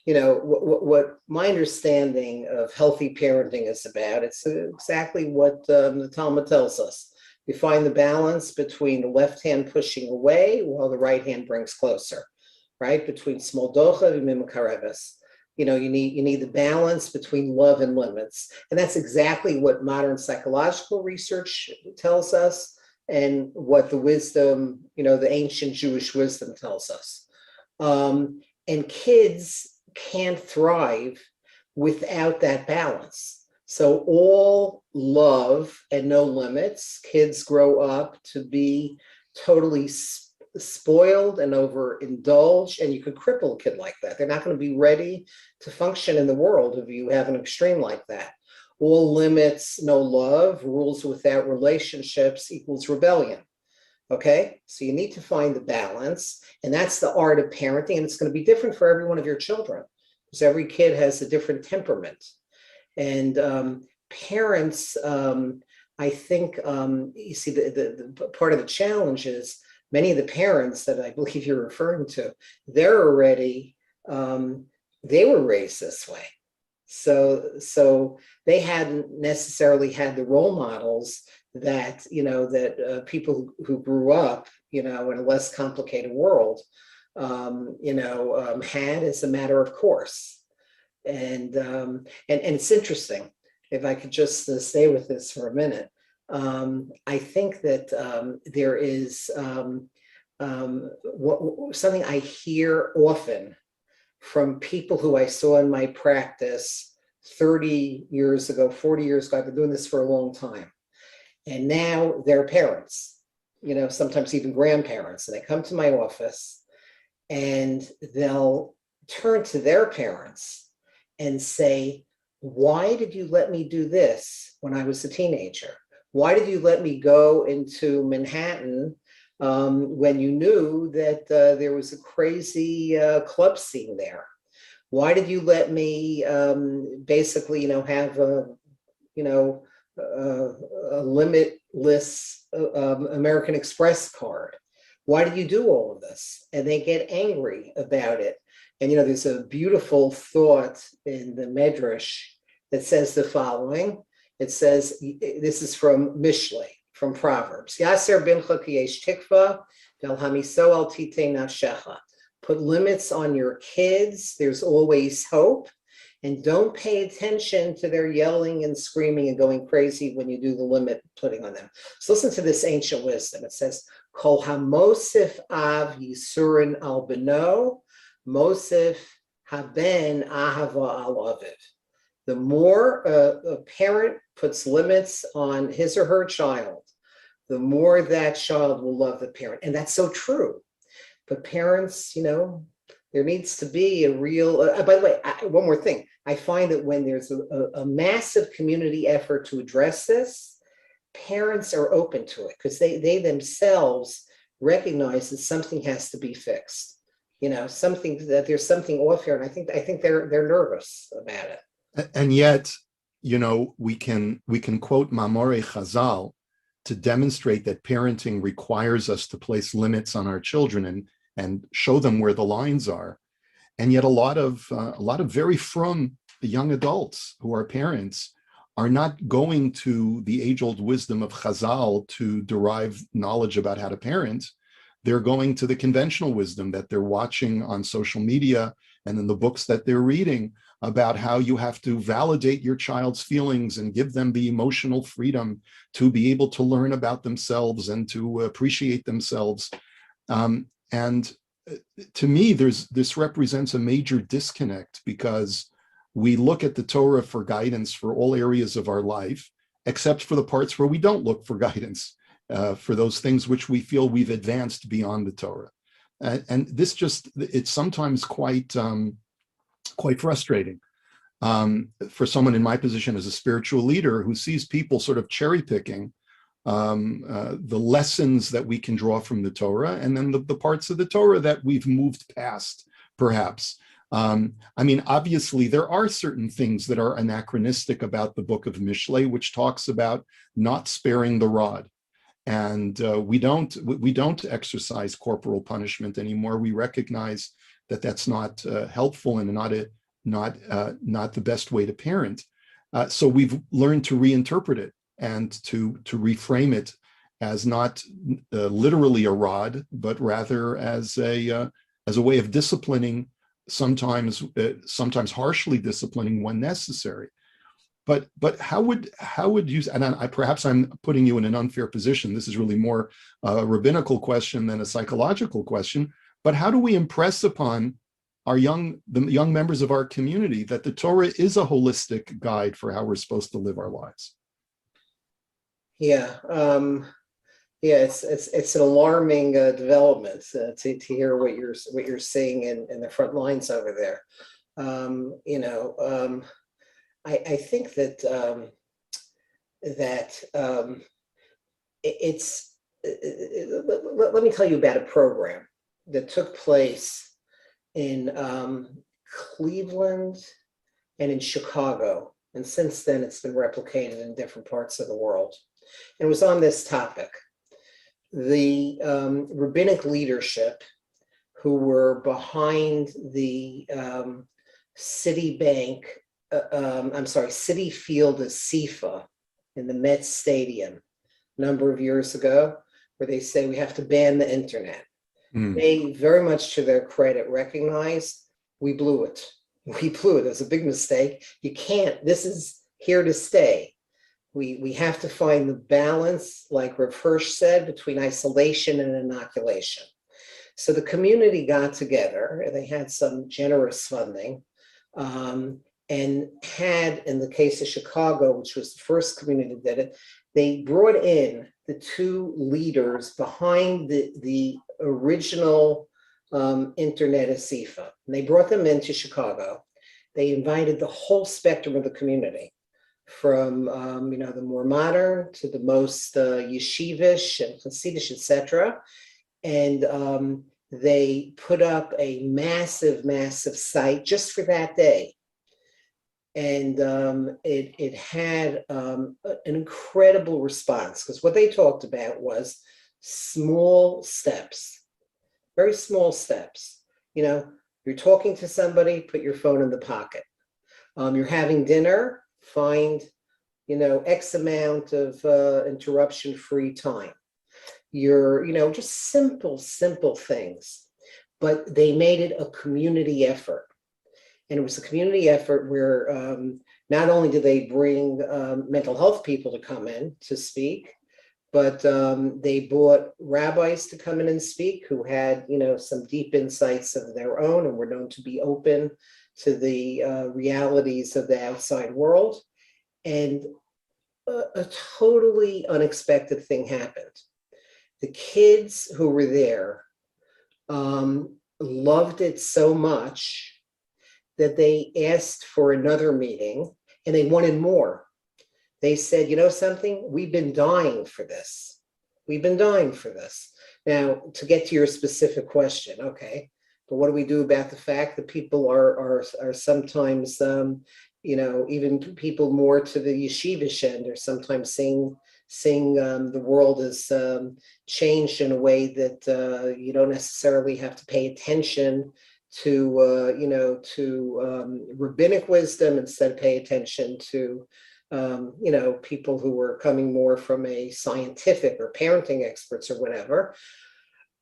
what my understanding of healthy parenting is about, it's exactly what the Talmud tells us. You find the balance between the left hand pushing away while the right hand brings closer, right? Between smoldocha and mimakareves. You need the balance between love and limits. And that's exactly what modern psychological research tells us and what the wisdom, the ancient Jewish wisdom tells us. And kids can't thrive without that balance. So all love and no limits, kids grow up to be totally spoiled and overindulged, and you could cripple a kid like that. They're not going to be ready to function in the world if you have an extreme like that. All limits, no love, rules without relationships equals rebellion. Okay, so you need to find the balance, and that's the art of parenting, and it's going to be different for every one of your children because every kid has a different temperament. And parents, I think, you see, the part of the challenge is many of the parents that I believe you're referring to, they're already, they were raised this way. So they hadn't necessarily had the role models that, people who grew up, in a less complicated world, had as a matter of course. And it's interesting, if I could just stay with this for a minute. I think that there is something I hear often from people who I saw in my practice 30 years ago, 40 years ago. I've been doing this for a long time. And now they're parents, sometimes even grandparents. And they come to my office and they'll turn to their parents and say, why did you let me do this when I was a teenager? Why did you let me go into Manhattan when you knew that there was a crazy club scene there? Why did you let me basically, have a limitless American Express card? Why did you do all of this? And they get angry about it. And, there's a beautiful thought in the Medrash that says the following. It says, this is from Mishlei, from Proverbs. Yaser bincha kiyesh tikva, vel hamiso al tite nafshecha. Put limits on your kids. There's always hope. And don't pay attention to their yelling and screaming and going crazy when you do the limit putting on them. So listen to this ancient wisdom. It says, Kol hamosif av yisurin al beno, mosif haben ahava al aviv. The more a parent puts limits on his or her child, the more that child will love the parent. And that's so true. But parents, there needs to be a real, by the way, one more thing. I find that when there's a massive community effort to address this, parents are open to it because they themselves recognize that something has to be fixed. Something that there's something off here. And I think they're nervous about it. And yet, we can quote Mamore Chazal to demonstrate that parenting requires us to place limits on our children and show them where the lines are. And yet a lot of very frum young adults who are parents are not going to the age-old wisdom of Chazal to derive knowledge about how to parent. They're going to the conventional wisdom that they're watching on social media and in the books that they're reading about how you have to validate your child's feelings and give them the emotional freedom to be able to learn about themselves and to appreciate themselves. And to me, this represents a major disconnect, because we look at the Torah for guidance for all areas of our life, except for the parts where we don't look for guidance, for those things which we feel we've advanced beyond the Torah. And this it's sometimes quite frustrating for someone in my position as a spiritual leader who sees people sort of cherry picking the lessons that we can draw from the Torah, and then the parts of the Torah that we've moved past, perhaps. I mean, obviously, there are certain things that are anachronistic about the book of Mishlei, which talks about not sparing the rod. And we don't exercise corporal punishment anymore. We recognize that that's not helpful and not the best way to parent. So we've learned to reinterpret it and to reframe it as not literally a rod, but rather as a way of disciplining, sometimes harshly disciplining when necessary. But how would you, and perhaps I'm putting you in an unfair position. This is really more a rabbinical question than a psychological question. But how do we impress upon the young members of our community that the Torah is a holistic guide for how we're supposed to live our lives? Yeah, it's an alarming development to hear what you're seeing in the front lines over there. I think that let me tell you about a program that took place in Cleveland and in Chicago, and since then it's been replicated in different parts of the world. And it was on this topic. The rabbinic leadership who were behind the City Field of Sifa in the Mets Stadium a number of years ago, where they say we have to ban the internet. They, very much to their credit, recognized we blew it. We blew it. It was a big mistake. You can't, this is here to stay. We have to find the balance, like Rav Hirsch said, between isolation and inoculation. So the community got together, and they had some generous funding, and had, in the case of Chicago, which was the first community that did it, they brought in the two leaders behind the original internet of Sifa. And they brought them into Chicago. They invited the whole spectrum of the community, from the more modern to the most yeshivish and Hasidish, etc. And they put up a massive site just for that day. And it had an incredible response, because what they talked about was small steps, very small steps. You're talking to somebody, put your phone in the pocket. You're having dinner, find, X amount of interruption-free time. You're, just simple things. But they made it a community effort. And it was a community effort where not only did they bring mental health people to come in to speak, but they brought rabbis to come in and speak who had, some deep insights of their own and were known to be open to the realities of the outside world. And a totally unexpected thing happened. The kids who were there loved it so much that they asked for another meeting, and they wanted more. They said, something, we've been dying for this. We've been dying for this. Now, to get to your specific question, okay, but what do we do about the fact that people are sometimes, even people more to the yeshivish end are sometimes seeing the world has changed in a way that you don't necessarily have to pay attention to rabbinic wisdom, instead pay attention to people who are coming more from a scientific or parenting experts or whatever.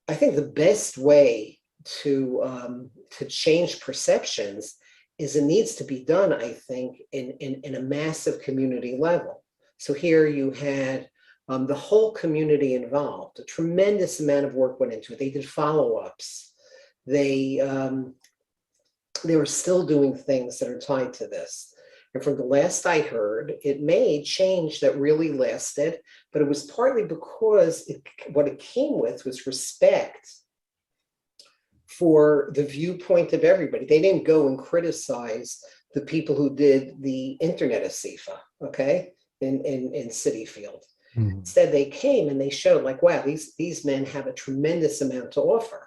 I think the best way to change perceptions is it needs to be done, I think, in a massive community level. So here you had the whole community involved. A tremendous amount of work went into it. They did follow-ups. They were still doing things that are tied to this. And from the last I heard, it made change that really lasted, but it was partly because what it came with was respect for the viewpoint of everybody. They didn't go and criticize the people who did the internet asifa, okay, in City Field. Instead, they came and they showed like, wow, these men have a tremendous amount to offer.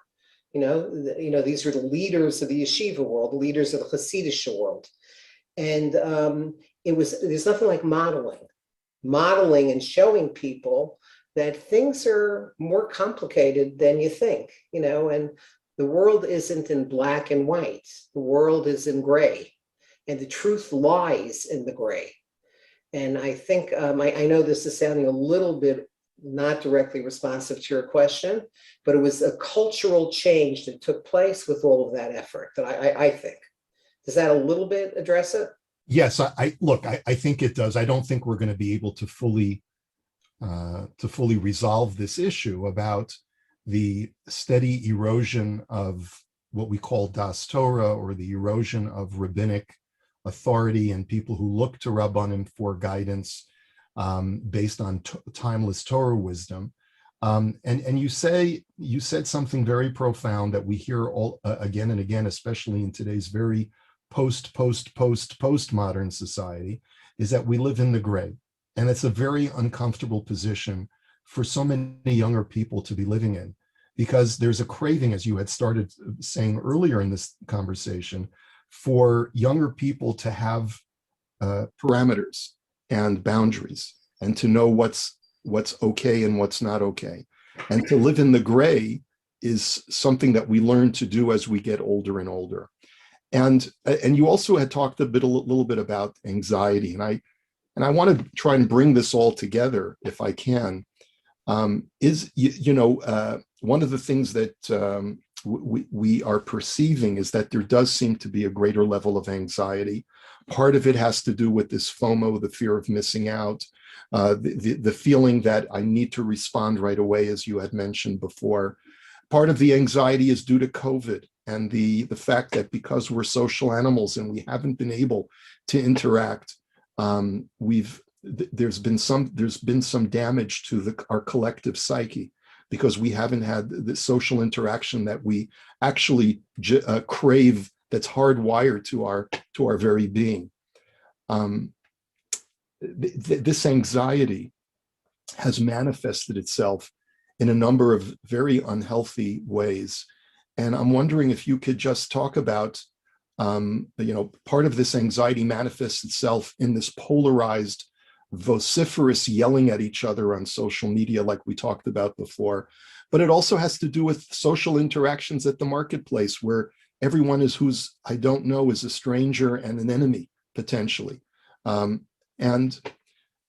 You know, these are the leaders of the yeshiva world, the leaders of the Hasidic world. And there's nothing like modeling and showing people that things are more complicated than you think, you know, and the world isn't in black and white. The world is in gray, and the truth lies in the gray. And I think, I know this is sounding a little bit not directly responsive to your question, but it was a cultural change that took place with all of that effort that I think. Does that a little bit address it? Yes, I think it does. I don't think we're going to be able to fully resolve this issue about the steady erosion of what we call Das Torah, or the erosion of rabbinic authority and people who look to Rabbanim for guidance based on timeless Torah wisdom. And you said something very profound that we hear all again and again, especially in today's very postmodern society, is that we live in the gray. And it's a very uncomfortable position for so many younger people to be living in, because there's a craving, as you had started saying earlier in this conversation, for younger people to have parameters and boundaries, and to know what's okay and what's not okay. And to live in the gray is something that we learn to do as we get older and older. And you also had talked a little bit about anxiety, and I want to try and bring this all together if I can. One of the things that we are perceiving is that there does seem to be a greater level of anxiety. Part of it has to do with this FOMO, the fear of missing out, the feeling that I need to respond right away, as you had mentioned before. Part of the anxiety is due to COVID and the fact that because we're social animals and we haven't been able to interact, there's been some damage to our collective psyche, because we haven't had the social interaction that we actually crave, that's hardwired to our very being. This anxiety has manifested itself in a number of very unhealthy ways. And I'm wondering if you could just talk about, part of this anxiety manifests itself in this polarized, vociferous yelling at each other on social media, like we talked about before. But it also has to do with social interactions at the marketplace, where everyone who's I don't know is a stranger and an enemy, potentially. And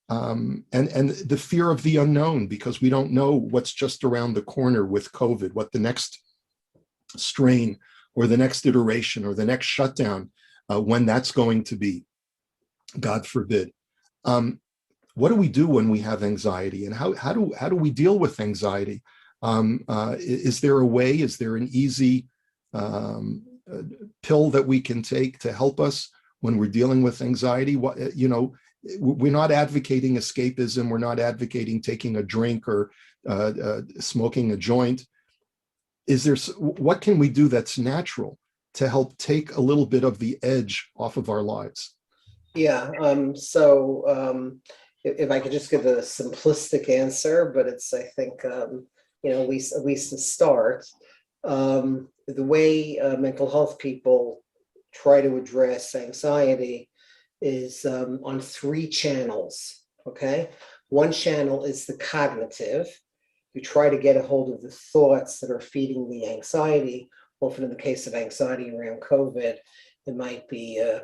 the fear of the unknown, because we don't know what's just around the corner with COVID, what the next strain or the next iteration or the next shutdown, when that's going to be, God forbid. What do we do when we have anxiety, and how do we deal with anxiety? Is there a way? Is there an easy pill that we can take to help us when we're dealing with anxiety? We're not advocating escapism. We're not advocating taking a drink or smoking a joint. What can we do that's natural to help take a little bit of the edge off of our lives? Yeah. If I could just give a simplistic answer, but it's, I think, at least to start, the way mental health people try to address anxiety is on 3 channels, okay? One channel is the cognitive. You try to get a hold of the thoughts that are feeding the anxiety. Often in the case of anxiety around COVID, it might be, an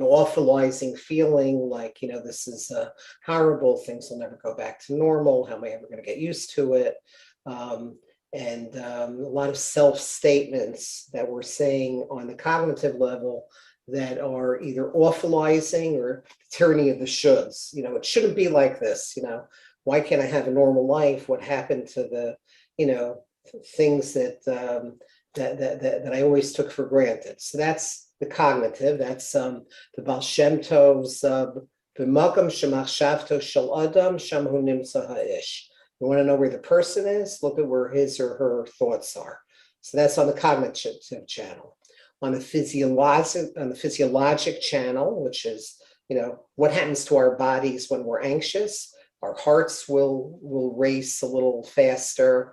awfulizing feeling like, this is horrible, things will never go back to normal, how am I ever going to get used to it? and a lot of self-statements that we're saying on the cognitive level that are either awfulizing or the tyranny of the shoulds. You know, it shouldn't be like this. You know, why can't I have a normal life? What happened to the, you know, things that that I always took for granted? So that's the cognitive. That's the Baal Shem Tov's B'makam shemachshavto shel adam sham hu nimtza ha'ish. You want to know where the person is? Look at where his or her thoughts are. So that's on the cognitive channel. On the physiologic channel, which is, you know, what happens to our bodies when we're anxious? Our hearts will race a little faster.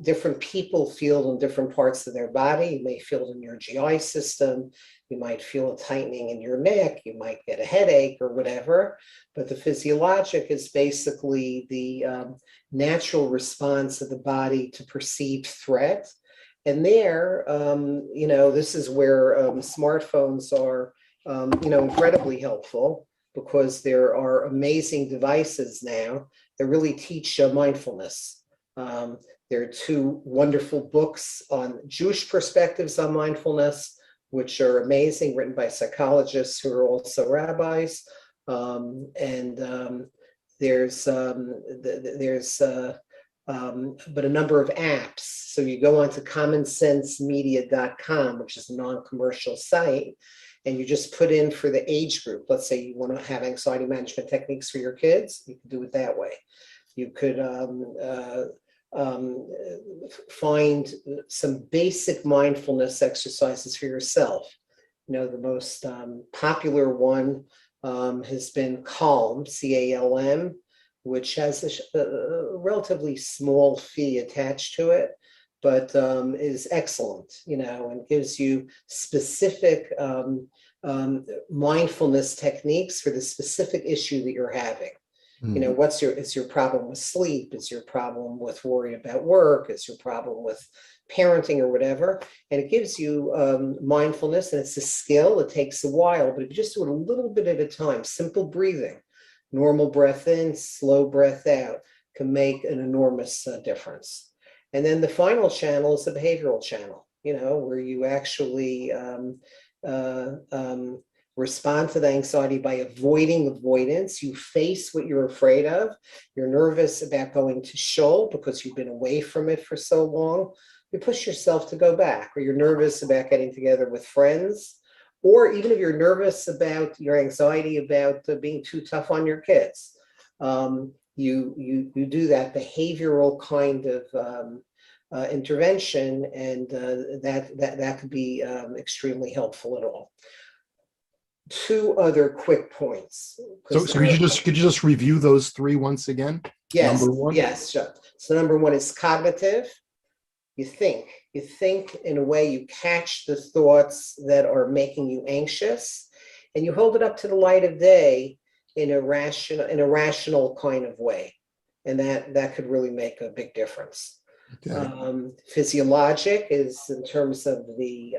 Different people feel in different parts of their body. You may feel it in your GI system. You might feel a tightening in your neck. You might get a headache or whatever. But the physiologic is basically the natural response of the body to perceived threat. And there, you know, this is where smartphones are, you know, incredibly helpful, because there are amazing devices now that really teach mindfulness. There are two wonderful books on Jewish perspectives on mindfulness, which are amazing, written by psychologists who are also rabbis. There's but a number of apps. So you go onto commonsensemedia.com, which is a non-commercial site, and you just put in for the age group. Let's say you want to have anxiety management techniques for your kids, you can do it that way. You could find some basic mindfulness exercises for yourself. You know, the most popular one has been Calm, C-A-L-M, which has a relatively small fee attached to it, but is excellent, you know, and gives you specific mindfulness techniques for the specific issue that you're having. You know, is your problem with sleep? Is your problem with worry about work? Is your problem with parenting or whatever? And it gives you mindfulness, and it's a skill. It takes a while, but if you just do it a little bit at a time, simple breathing, normal breath in, slow breath out, can make an enormous difference. And then the final channel is the behavioral channel, you know, where you actually respond to the anxiety by avoiding avoidance. You face what you're afraid of. You're nervous about going to shul because you've been away from it for so long. You push yourself to go back, or you're nervous about getting together with friends, or even if you're nervous about your anxiety about being too tough on your kids. You do that behavioral kind of intervention, and that could be extremely helpful at all. Two other quick points. So could you just review those three once again? Yes. Number one? Yes, sure. So number one is cognitive. You think in a way, you catch the thoughts that are making you anxious, and you hold it up to the light of day in a rational kind of way. And that could really make a big difference. Okay. Physiologic is in terms of the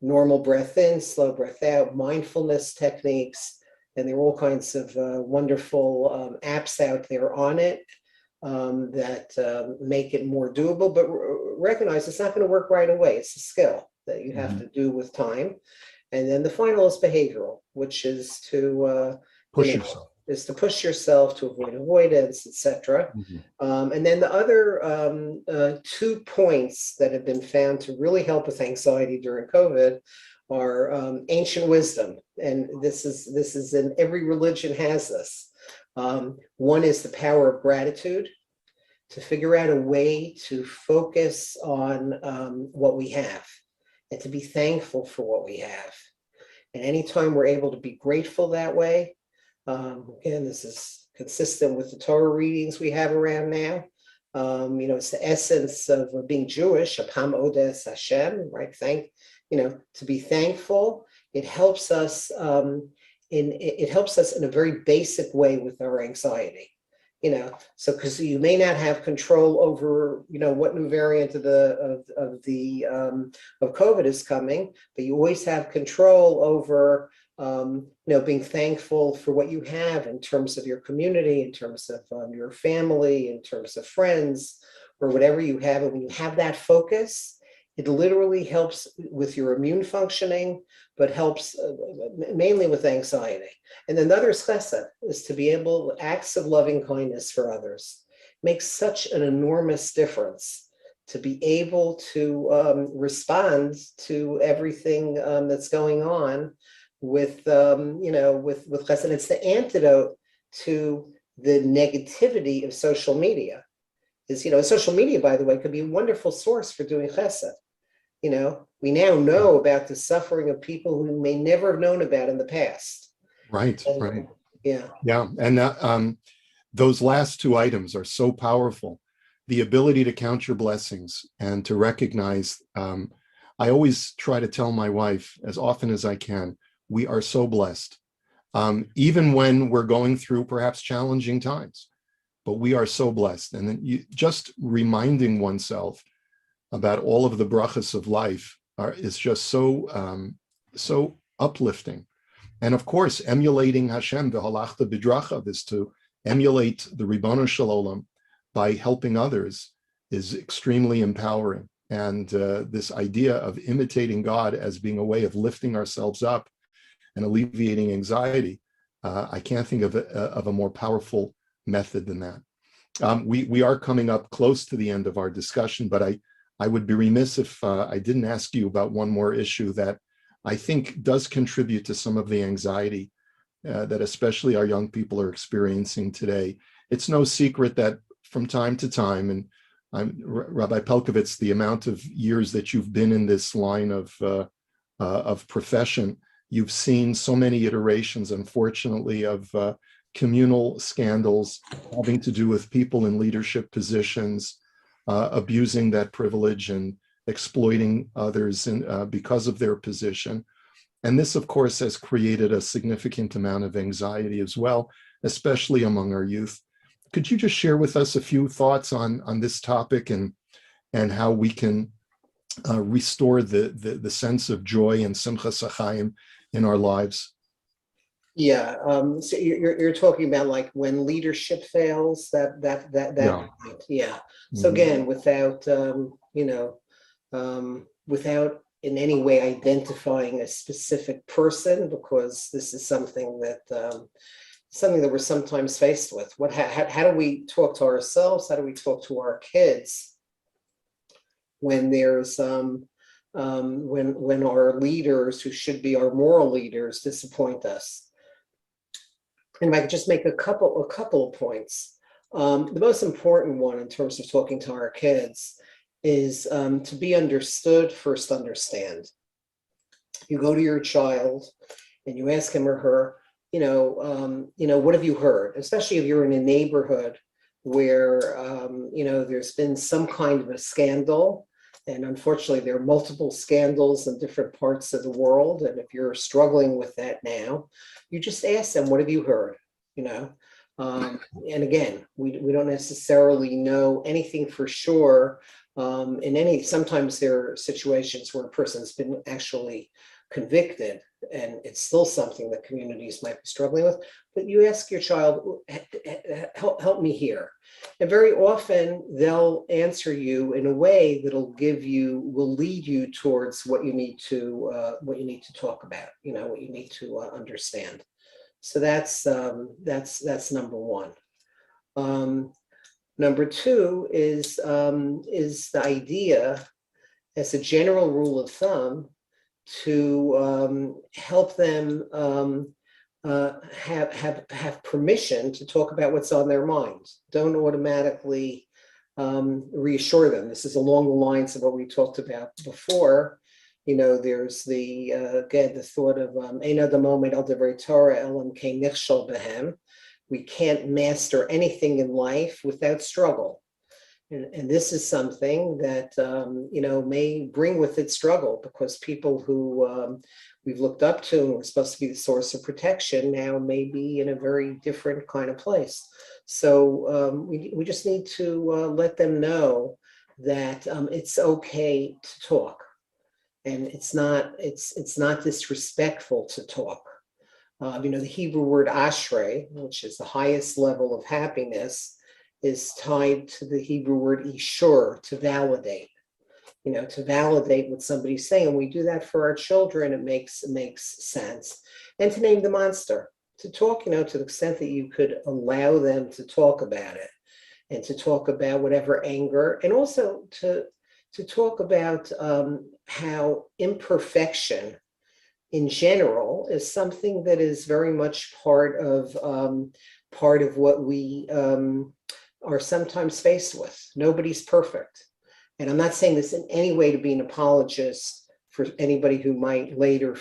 normal breath in, slow breath out, mindfulness techniques, and there are all kinds of wonderful apps out there on it that make it more doable, but recognize it's not going to work right away. It's a skill that you have to do with time. And then the final is behavioral, which is to push yourself to avoid avoidance, etc. And then the other 2 points that have been found to really help with anxiety during COVID are ancient wisdom, and this is in every religion has this. One is the power of gratitude, to figure out a way to focus on what we have and to be thankful for what we have. And anytime we're able to be grateful that way, again, this is consistent with the Torah readings we have around now. You know, it's the essence of being Jewish, Apam Odes Hashem, right? To be thankful. It helps us it helps us in a very basic way with our anxiety. You know, so because you may not have control over, you know, what new variant of COVID is coming, but you always have control over you know, being thankful for what you have in terms of your community, in terms of your family, in terms of friends, or whatever you have. And when you have that focus, it literally helps with your immune functioning, but helps mainly with anxiety. And another chesed is to be able, acts of loving kindness for others makes such an enormous difference. To be able to respond to everything that's going on with, with chesed. It's the antidote to the negativity of social media. Social media, by the way, could be a wonderful source for doing chesed. We now know about the suffering of people who may never have known about in the past. Right. Yeah. Yeah. And those last two items are so powerful. The ability to count your blessings and to recognize, I always try to tell my wife as often as I can, we are so blessed. Even when we're going through perhaps challenging times, but we are so blessed. And then just reminding oneself about all of the brachas of life is just so uplifting. And of course, emulating Hashem, v'halachta b'drachav, is to emulate the Ribono Shel Olam by helping others is extremely empowering. And this idea of imitating God as being a way of lifting ourselves up and alleviating anxiety, I can't think of a more powerful method than that. We are coming up close to the end of our discussion, but I would be remiss if I didn't ask you about one more issue that I think does contribute to some of the anxiety that especially our young people are experiencing today. It's no secret that from time to time, and Rabbi Pelkovitz, the amount of years that you've been in this line of profession, you've seen so many iterations, unfortunately, of communal scandals having to do with people in leadership positions, abusing that privilege and exploiting others because of their position. And this, of course, has created a significant amount of anxiety as well, especially among our youth. Could you just share with us a few thoughts on this topic and how we can restore the sense of joy and simchas hachayim in our lives? Yeah, so you're talking about like when leadership fails, that Yeah. point. Yeah. So again, without without in any way identifying a specific person, because this is something that we're sometimes faced with. How do we talk to ourselves? How do we talk to our kids when there's when our leaders, who should be our moral leaders, disappoint us? And if I could just make a couple of points. The most important one in terms of talking to our kids is to be understood. First, understand. You go to your child and you ask him or her, what have you heard? Especially if you're in a neighborhood where there's been some kind of a scandal. And unfortunately, there are multiple scandals in different parts of the world. And if you're struggling with that now, you just ask them, what have you heard? And again, we don't necessarily know anything for sure. Sometimes there are situations where a person's been actually convicted, and it's still something that communities might be struggling with. But you ask your child, help me here. And very often they'll answer you in a way that'll will lead you towards what you need to talk about, what you need to understand. So that's number one. Number two is the idea, as a general rule of thumb, to help them have permission to talk about what's on their minds. Don't automatically reassure them. This is along the lines of what we talked about before. There's the thought of Eino damomed al divrei Torah elam kein nichshol behem. We can't master anything in life without struggle. And this is something that, may bring with it struggle, because people who we've looked up to and were supposed to be the source of protection now may be in a very different kind of place. So we just need to let them know that it's okay to talk. And it's not disrespectful to talk. The Hebrew word ashrei, which is the highest level of happiness, is tied to the Hebrew word ishur, to validate. To validate what somebody's saying. And we do that for our children. It makes sense. And to name the monster, to talk, to the extent that you could allow them to talk about it and to talk about whatever anger, and also to talk about how imperfection in general is something that is very much part of what we are sometimes faced with. Nobody's perfect. And I'm not saying this in any way to be an apologist for anybody who might later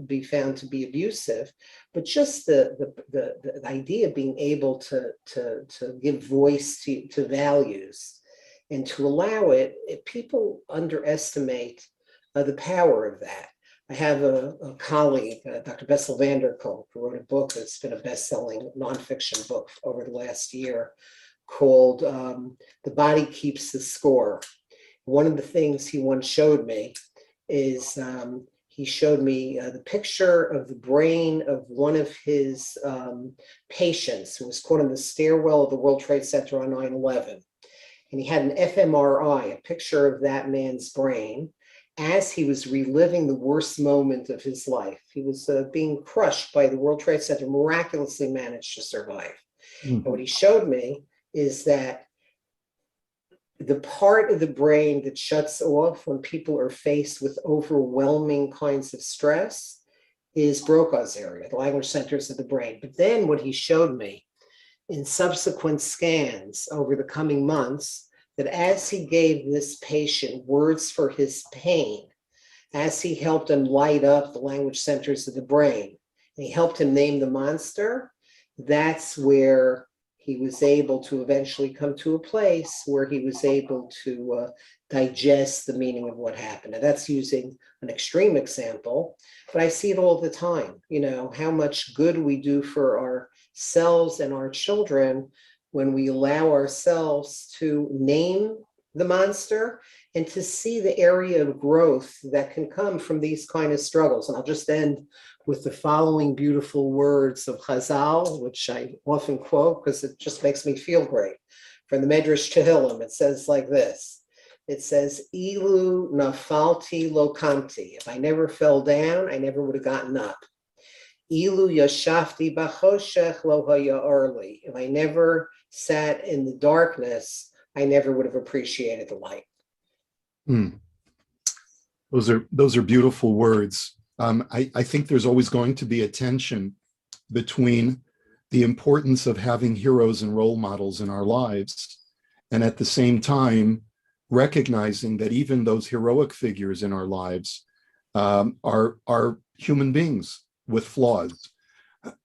be found to be abusive, but just the idea of being able to give voice to values and to allow it, people underestimate the power of that. I have a colleague, Dr. Bessel van der Kolk, who wrote a book that's been a best-selling nonfiction book over the last year called The Body Keeps the Score. One of the things he once showed me is he showed me the picture of the brain of one of his patients who was caught in the stairwell of the World Trade Center on 9/11. And he had an fMRI, a picture of that man's brain, as he was reliving the worst moment of his life. He was being crushed by the World Trade Center, miraculously managed to survive. And what he showed me is that the part of the brain that shuts off when people are faced with overwhelming kinds of stress is Broca's area, the language centers of the brain. But then what he showed me in subsequent scans over the coming months, that as he gave this patient words for his pain, as he helped him light up the language centers of the brain, and he helped him name the monster, that's where he was able to eventually come to a place where he was able to digest the meaning of what happened. And that's using an extreme example, but I see it all the time, how much good we do for ourselves and our children when we allow ourselves to name the monster and to see the area of growth that can come from these kind of struggles. And I'll just end with the following beautiful words of Chazal, which I often quote because it just makes me feel great. From the Medrash Tehillim, it says like this. It says, Ilu nafalti lokamti. If I never fell down, I never would have gotten up. Ilu yashafti bachoshech lo haya'arli. If I never sat in the darkness, I never would have appreciated the light. Those are beautiful words. I think there's always going to be a tension between the importance of having heroes and role models in our lives, and at the same time, recognizing that even those heroic figures in our lives are human beings with flaws.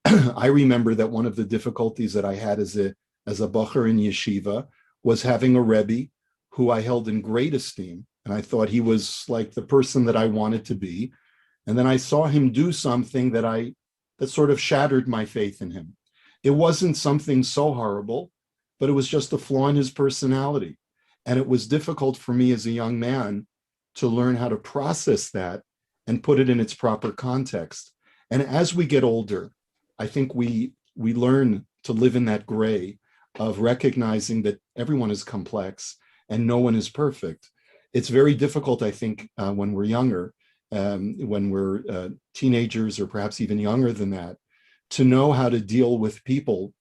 I remember that one of the difficulties that I had as a bacher in yeshiva was having a Rebbe who I held in great esteem, and I thought he was like the person that I wanted to be. And then I saw him do something that sort of shattered my faith in him. It wasn't something so horrible, but it was just a flaw in his personality. And it was difficult for me as a young man to learn how to process that and put it in its proper context. And as we get older, I think we learn to live in that gray of recognizing that everyone is complex and no one is perfect. It's very difficult, I think, when we're younger, when we're teenagers or perhaps even younger than that, to know how to deal with people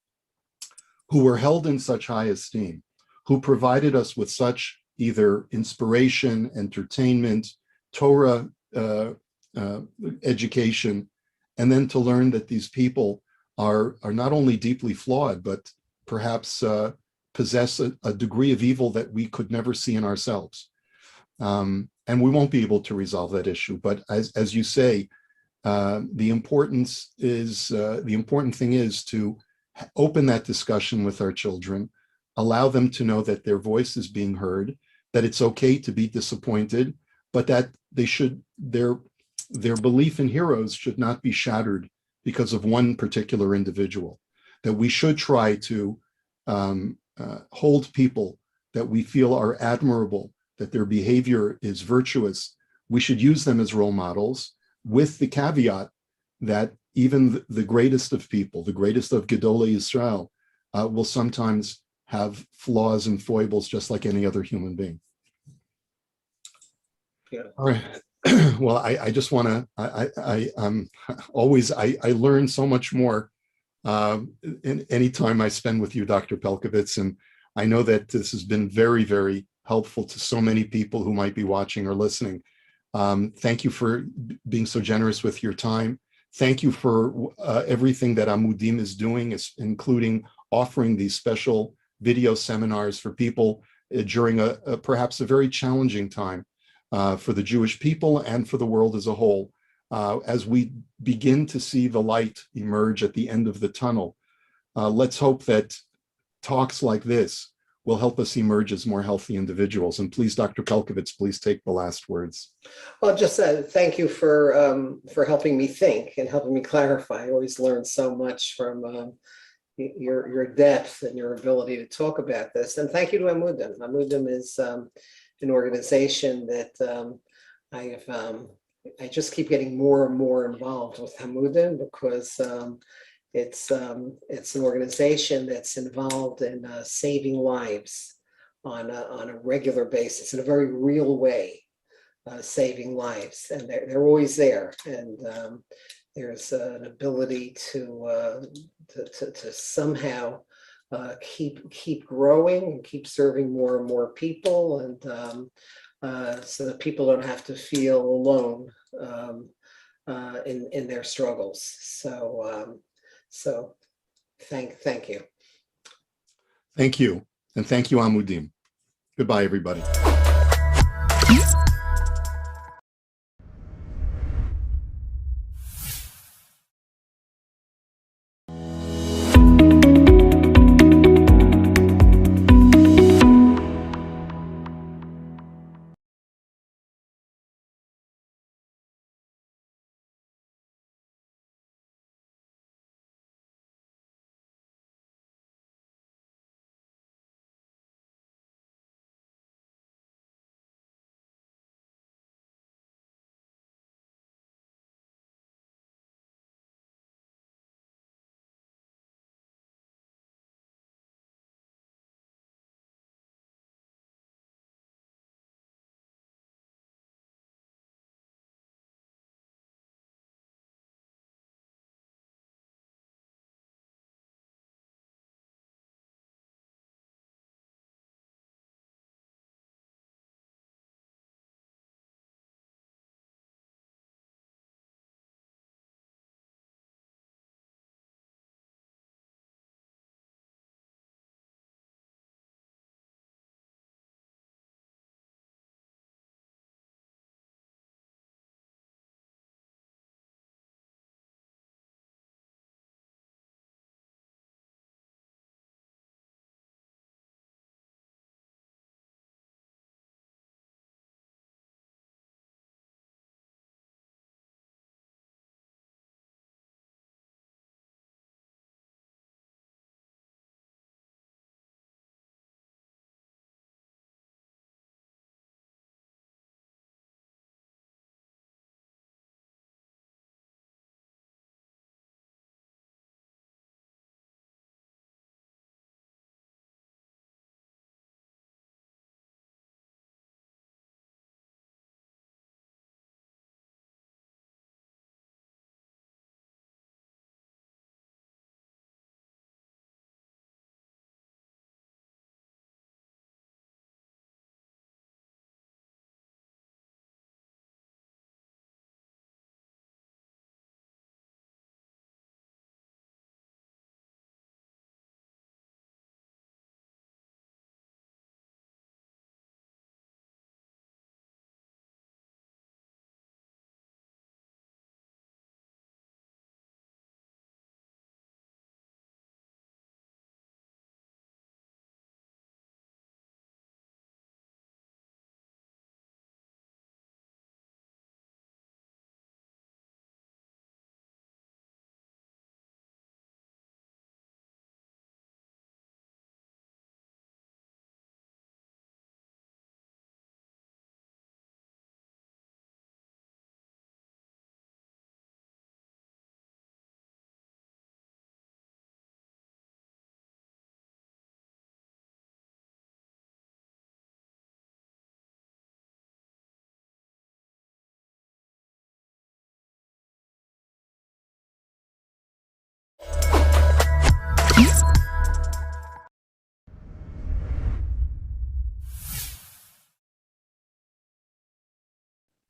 who were held in such high esteem, who provided us with such either inspiration, entertainment, Torah education, and then to learn that these people are not only deeply flawed, but perhaps possess a degree of evil that we could never see in ourselves. And we won't be able to resolve that issue. But as you say, the important thing is to open that discussion with our children, allow them to know that their voice is being heard, that it's okay to be disappointed, but that their belief in heroes should not be shattered because of one particular individual. That we should try to hold people that we feel are admirable, that their behavior is virtuous. We should use them as role models, with the caveat that even the greatest of people, the greatest of Gedolei Yisrael, will sometimes have flaws and foibles just like any other human being. Yeah. All right. Well, I just want to, I learn so much more in any time I spend with you, Dr. Pelkovitz. And I know that this has been very, very helpful to so many people who might be watching or listening. Thank you for being so generous with your time. Thank you for everything that Amudim is doing, including offering these special video seminars for people during perhaps a very challenging time for the Jewish people and for the world as a whole. As we begin to see the light emerge at the end of the tunnel, let's hope that talks like this will help us emerge as more healthy individuals. And please, Dr. Pelkovitz, please take the last words. Well, just thank you for helping me think and helping me clarify. I always learn so much from your depth and your ability to talk about this. And thank you to Amudim. Amudim is an organization that I just keep getting more and more involved with Amudim because it's an organization that's involved in saving lives on a regular basis in a very real way, saving lives, and they're always there. And there's an ability to somehow keep growing and keep serving more and more people, and so that people don't have to feel alone in their struggles. So thank you. Thank you. And thank you, Amudim. Goodbye, everybody.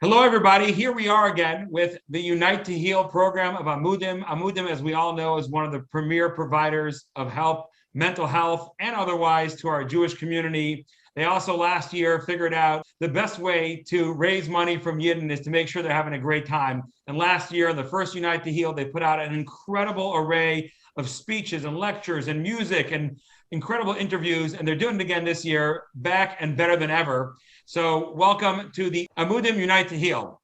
Hello, everybody. Here we are again with the Unite to Heal program of Amudim. Amudim, as we all know, is one of the premier providers of help, mental health, and otherwise to our Jewish community. They also last year figured out the best way to raise money from Yidden is to make sure they're having a great time. And last year, the first Unite to Heal, they put out an incredible array of speeches and lectures and music and incredible interviews. And they're doing it again this year, back and better than ever. So welcome to the Amudim Unite to Heal.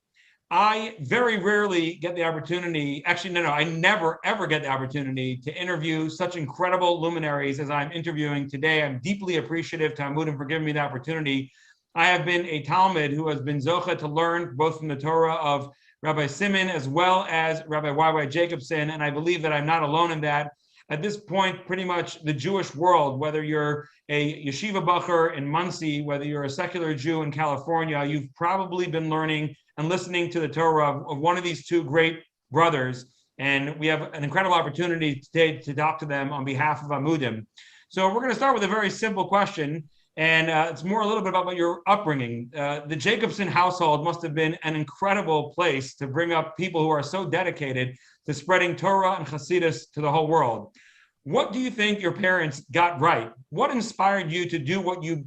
I very rarely get the opportunity, I never ever get the opportunity to interview such incredible luminaries as I'm interviewing today. I'm deeply appreciative to Amudim for giving me the opportunity. I have been a Talmud who has been zocha to learn both from the Torah of Rabbi Simon as well as Rabbi Y.Y. Jacobson, and I believe that I'm not alone in that. At this point, pretty much the Jewish world, whether you're a yeshiva bacher in Muncie, whether you're a secular Jew in California, you've probably been learning and listening to the Torah of one of these two great brothers. And we have an incredible opportunity today to talk to them on behalf of Amudim. So we're going to start with a very simple question. And it's more a little bit about your upbringing. The Jacobson household must have been an incredible place to bring up people who are so dedicated to spreading Torah and Hasidus to the whole world. What do you think your parents got right? What inspired you to do what you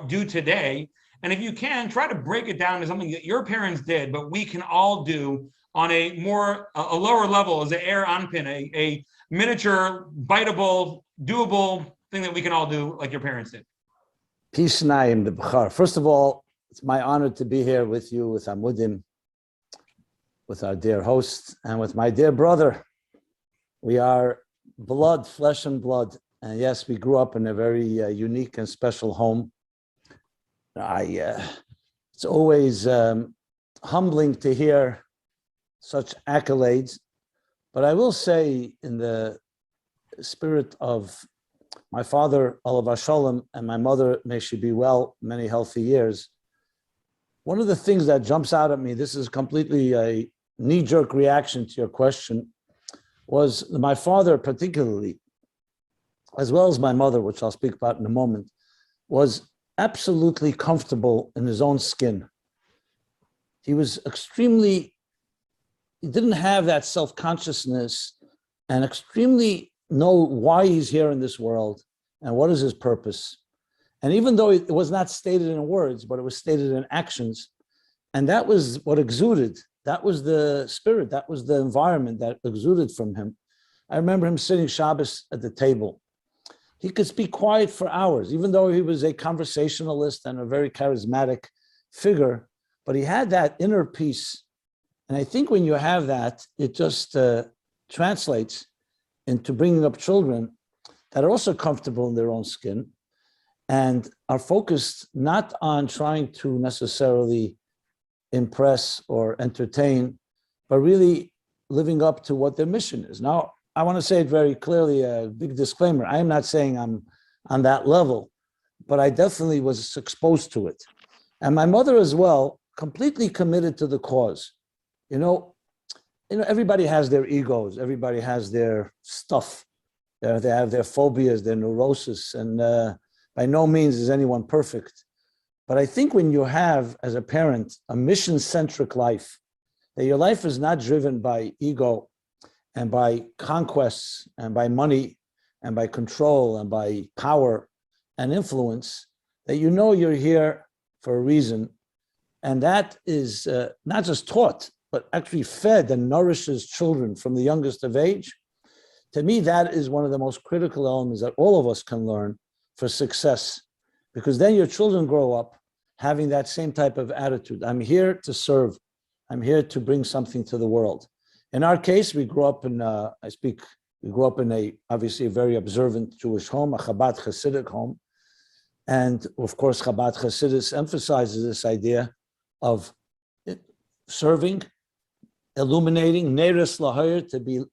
do today? And if you can, try to break it down to something that your parents did, but we can all do on a lower level as an air anpin, a miniature, biteable, doable thing that we can all do like your parents did. Peace Naim, the Bechar. First of all, it's my honor to be here with you, with Amudim, with our dear host, and with my dear brother. We are blood, flesh and blood. And yes, we grew up in a very unique and special home. It's always humbling to hear such accolades. But I will say, in the spirit of my father, Alav Shalom, and my mother, may she be well, many healthy years, one of the things that jumps out at me, this is completely a knee-jerk reaction to your question, was my father particularly, as well as my mother, which I'll speak about in a moment, was absolutely comfortable in his own skin. He was he didn't have that self-consciousness and extremely know why he's here in this world and what is his purpose. And even though it was not stated in words, but it was stated in actions, and that was what exuded. That was the spirit, that was the environment that exuded from him. I remember him sitting Shabbos at the table. He could speak quiet for hours, even though he was a conversationalist and a very charismatic figure, but he had that inner peace. And I think when you have that, it just translates into bringing up children that are also comfortable in their own skin and are focused not on trying to necessarily impress or entertain, but really living up to what their mission is. Now, I want to say it very clearly, a big disclaimer. I am not saying I'm on that level, but I definitely was exposed to it. And my mother as well, completely committed to the cause. You know, everybody has their egos. Everybody has their stuff. They have their phobias, their neurosis, and by no means is anyone perfect. But I think when you have, as a parent, a mission-centric life, that your life is not driven by ego and by conquests and by money and by control and by power and influence, that you know you're here for a reason. And that is not just taught, but actually fed and nourishes children from the youngest of age. To me, that is one of the most critical elements that all of us can learn for success, because then your children grow up having that same type of attitude. I'm here to serve. I'm here to bring something to the world. In our case, we grew up in, we grew up in obviously a very observant Jewish home, a Chabad Hasidic home. And of course, Chabad Hasidus emphasizes this idea of serving, illuminating, Neres Lahayr, to be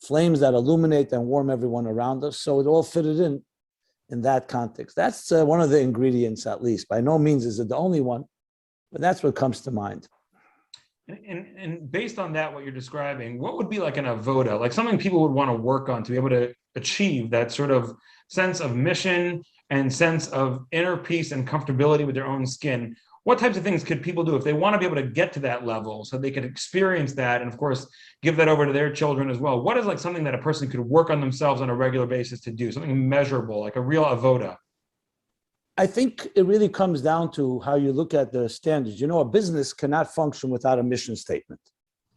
flames that illuminate and warm everyone around us. So it all fitted in that context. That's one of the ingredients, at least. By no means is it the only one, but that's what comes to mind. And based on that, what you're describing, what would be like an avoda, like something people would want to work on to be able to achieve that sort of sense of mission and sense of inner peace and comfortability with their own skin? what types of things could people do if they want to be able to get to that level so they could experience that and of course give that over to their children as well? What is like something that a person could work on themselves on a regular basis to do, something measurable, like a real avoda? I think it really comes down to how you look at the standards. You know, a business cannot function without a mission statement.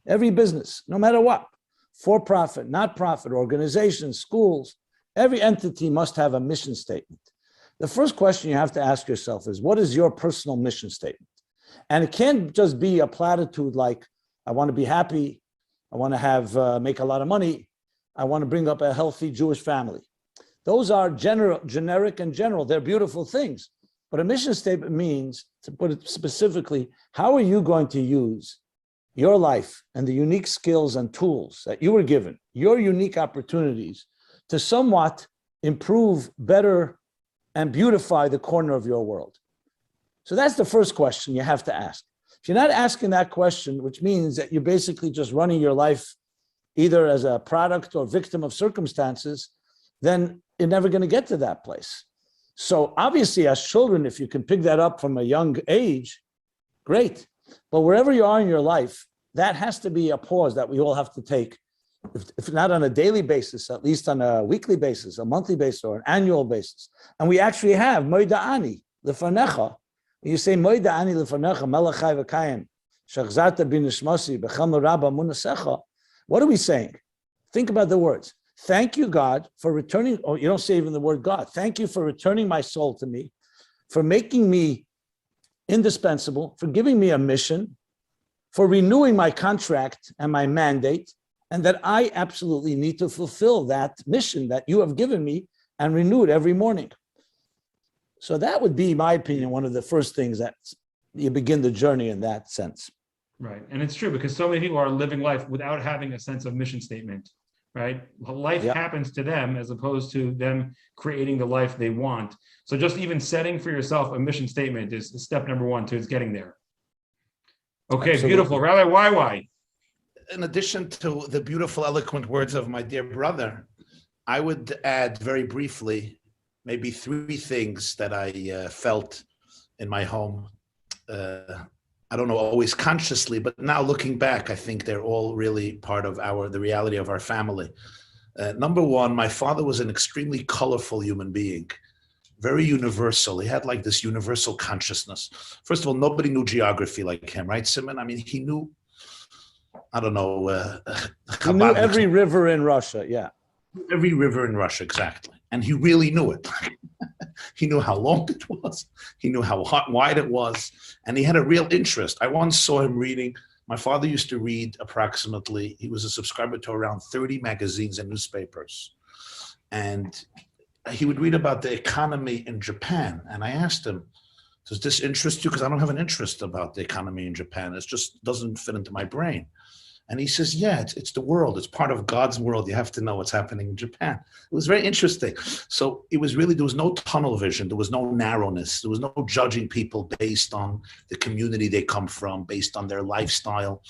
Every business, no matter what, for-profit, not-profit, organizations, schools, every entity must have a mission statement. The first question you have to ask yourself is, what is your personal mission statement? And it can't just be a platitude like, I want to be happy, I want to have make a lot of money, I want to bring up a healthy Jewish family. Those are generic and general. They're beautiful things. But a mission statement means, to put it specifically, how are you going to use your life and the unique skills and tools that you were given, your unique opportunities, to somewhat improve, better, and beautify the corner of your world? So that's the first question you have to ask. If you're not asking that question, which means that you're basically just running your life either as a product or victim of circumstances, then you're never going to get to that place. So obviously, as children, if you can pick that up from a young age, great. But wherever you are in your life, that has to be a pause that we all have to take, if not on a daily basis, at least on a weekly basis, a monthly basis, or an annual basis. And we actually have Moida'ani lefanecha. You say Moida'ani lefanecha, melachai v'kayim, shachzarta b'nishmasi b'cham l'rabba munasecha. What are we saying? Think about the words. Thank you, God, for returning, or you don't say even the word God. Thank you for returning my soul to me, for making me indispensable, for giving me a mission, for renewing my contract and my mandate, and that I absolutely need to fulfill that mission that you have given me and renewed every morning. So that would be, in my opinion, one of the first things that you begin the journey in that sense. Right. And it's true because so many people are living life without having a sense of mission statement, right? Life happens to them as opposed to them creating the life they want. So just even setting for yourself a mission statement is step number one towards getting there. Okay, absolutely. Beautiful. Rabbi Why? In addition to the beautiful, eloquent words of my dear brother, I would add very briefly maybe three things that I felt in my home. I don't know, always consciously, but now looking back, I think they're all really part of the reality of our family. Number one, my father was an extremely colorful human being, very universal. He had like this universal consciousness. First of all, nobody knew geography like him, right, Simon? I mean, he knew, I don't know. He knew every river in Russia, yeah. Every river in Russia, exactly. And he really knew it. He knew how long it was. He knew how wide it was. And he had a real interest. I once saw him reading. My father used to read approximately, he was a subscriber to around 30 magazines and newspapers. And he would read about the economy in Japan. And I asked him, does this interest you? Because I don't have an interest about the economy in Japan. It just doesn't fit into my brain. And he says, yeah, it's the world. It's part of God's world. You have to know what's happening in Japan. It was very interesting. So it was really, there was no tunnel vision. There was no narrowness. There was no judging people based on the community they come from, based on their lifestyle.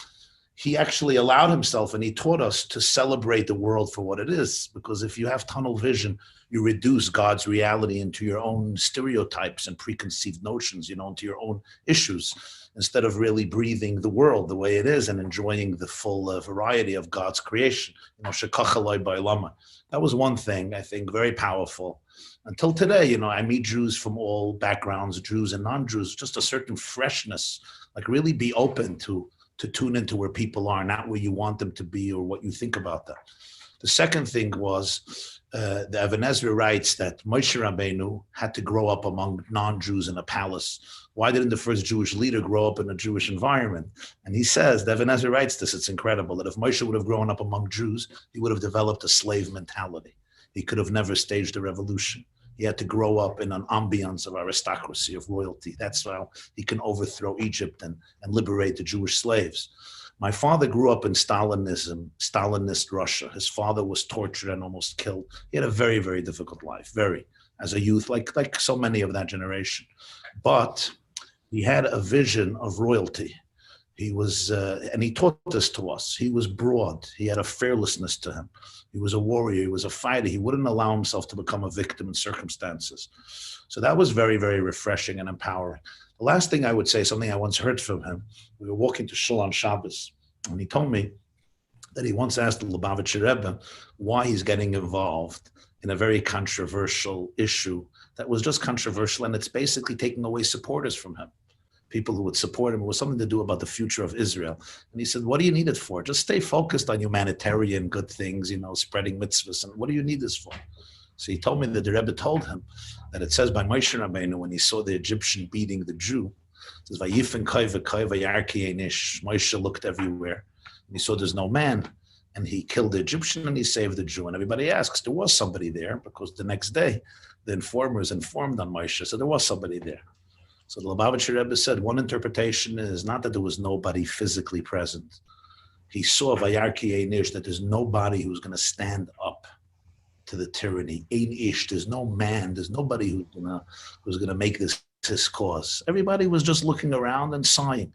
He actually allowed himself, and he taught us to celebrate the world for what it is. Because if you have tunnel vision, you reduce God's reality into your own stereotypes and preconceived notions, into your own issues, instead of really breathing the world the way it is and enjoying the full variety of God's creation. That was one thing, I think, very powerful. Until today, I meet Jews from all backgrounds, Jews and non-Jews, just a certain freshness, like really be open to tune into where people are, not where you want them to be or what you think about them. The second thing was, the Even Ezra writes that Moshe Rabbeinu had to grow up among non-Jews in a palace. Why didn't the first Jewish leader grow up in a Jewish environment? And he says, the Even Ezra writes this, it's incredible, that if Moshe would have grown up among Jews, he would have developed a slave mentality. He could have never staged a revolution. He had to grow up in an ambience of aristocracy, of royalty. That's how he can overthrow Egypt and liberate the Jewish slaves. My father grew up in Stalinist Russia. His father was tortured and almost killed. He had a very, very difficult life, as a youth, like so many of that generation. But he had a vision of royalty. He was, and he taught this to us. He was broad. He had a fearlessness to him. He was a warrior. He was a fighter. He wouldn't allow himself to become a victim in circumstances. So that was very, very refreshing and empowering. The last thing I would say, something I once heard from him, we were walking to Shul on Shabbos, and he told me that he once asked the Lubavitcher Rebbe why he's getting involved in a very controversial issue that was just controversial, and it's basically taking away supporters from him. People who would support him. It was something to do about the future of Israel. And he said, what do you need it for? Just stay focused on humanitarian good things, spreading mitzvahs. And what do you need this for? So he told me that the Rebbe told him that it says by Moshe Rabbeinu, when he saw the Egyptian beating the Jew, it says, Vayifen kai v'kai v'yarki einish. Moshe looked everywhere, and he saw there's no man. And he killed the Egyptian and he saved the Jew. And everybody asks, there was somebody there, because the next day, the informers informed on Moshe, so there was somebody there. So the Lubavitcher Rebbe said one interpretation is not that there was nobody physically present. He saw Vayarki Einish, that there's nobody who's going to stand up to the tyranny. Einish, there's no man, there's nobody who's going to make this his cause. Everybody was just looking around and sighing.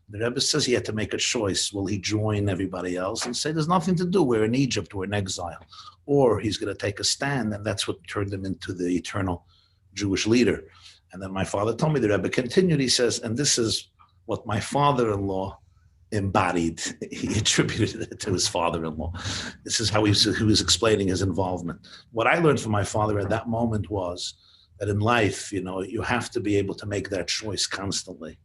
The Rebbe says he had to make a choice. Will he join everybody else and say, there's nothing to do, we're in Egypt, we're in exile? Or he's going to take a stand, and that's what turned him into the eternal Jewish leader. And then my father told me, the Rebbe continued, he says, and this is what my father-in-law embodied. He attributed it to his father-in-law. This is how he was explaining his involvement. What I learned from my father at that moment was that in life, you have to be able to make that choice constantly.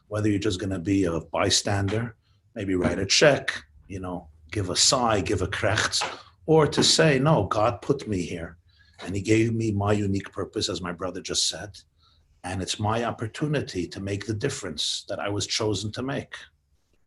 Whether you're just going to be a bystander, maybe write a check, give a sigh, give a krechts, or to say, no, God put me here. And he gave me my unique purpose, as my brother just said. And it's my opportunity to make the difference that I was chosen to make.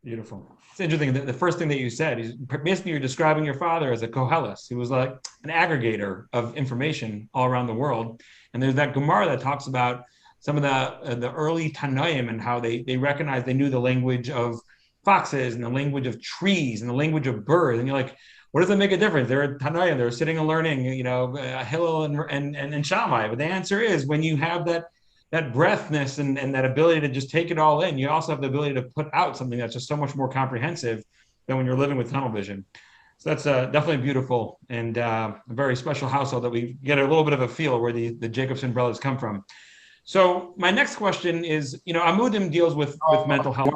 Beautiful. It's interesting. The first thing that you said is basically you're describing your father as a koheles. He was like an aggregator of information all around the world. And there's that Gemara that talks about some of the early Tanoim and how they recognized, they knew the language of foxes and the language of trees and the language of birds. And you're like, what does that make a difference? They're Tanoim, they're sitting and learning, Hillel and Shammai. But the answer is when you have that breathness and that ability to just take it all in, you also have the ability to put out something that's just so much more comprehensive than when you're living with tunnel vision. So that's definitely beautiful and a very special household that we get a little bit of a feel where the Jacobson brothers come from. So my next question is, Amudim deals with mental health.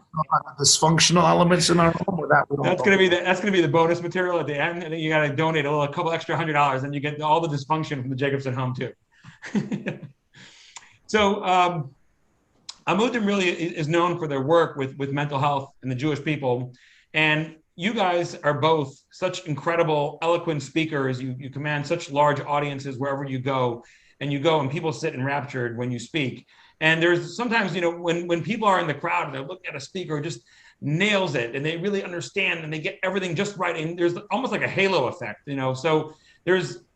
Dysfunctional elements in our home, or that's going to be the bonus material at the end, and then you got to donate a couple extra $100, and you get all the dysfunction from the Jacobson home too. So Amudim really is known for their work with mental health and the Jewish people. And you guys are both such incredible, eloquent speakers. You command such large audiences wherever you go. And people sit enraptured when you speak. And there's sometimes, when people are in the crowd and they look at a speaker who just nails it and they really understand and they get everything just right. And there's almost like a halo effect, so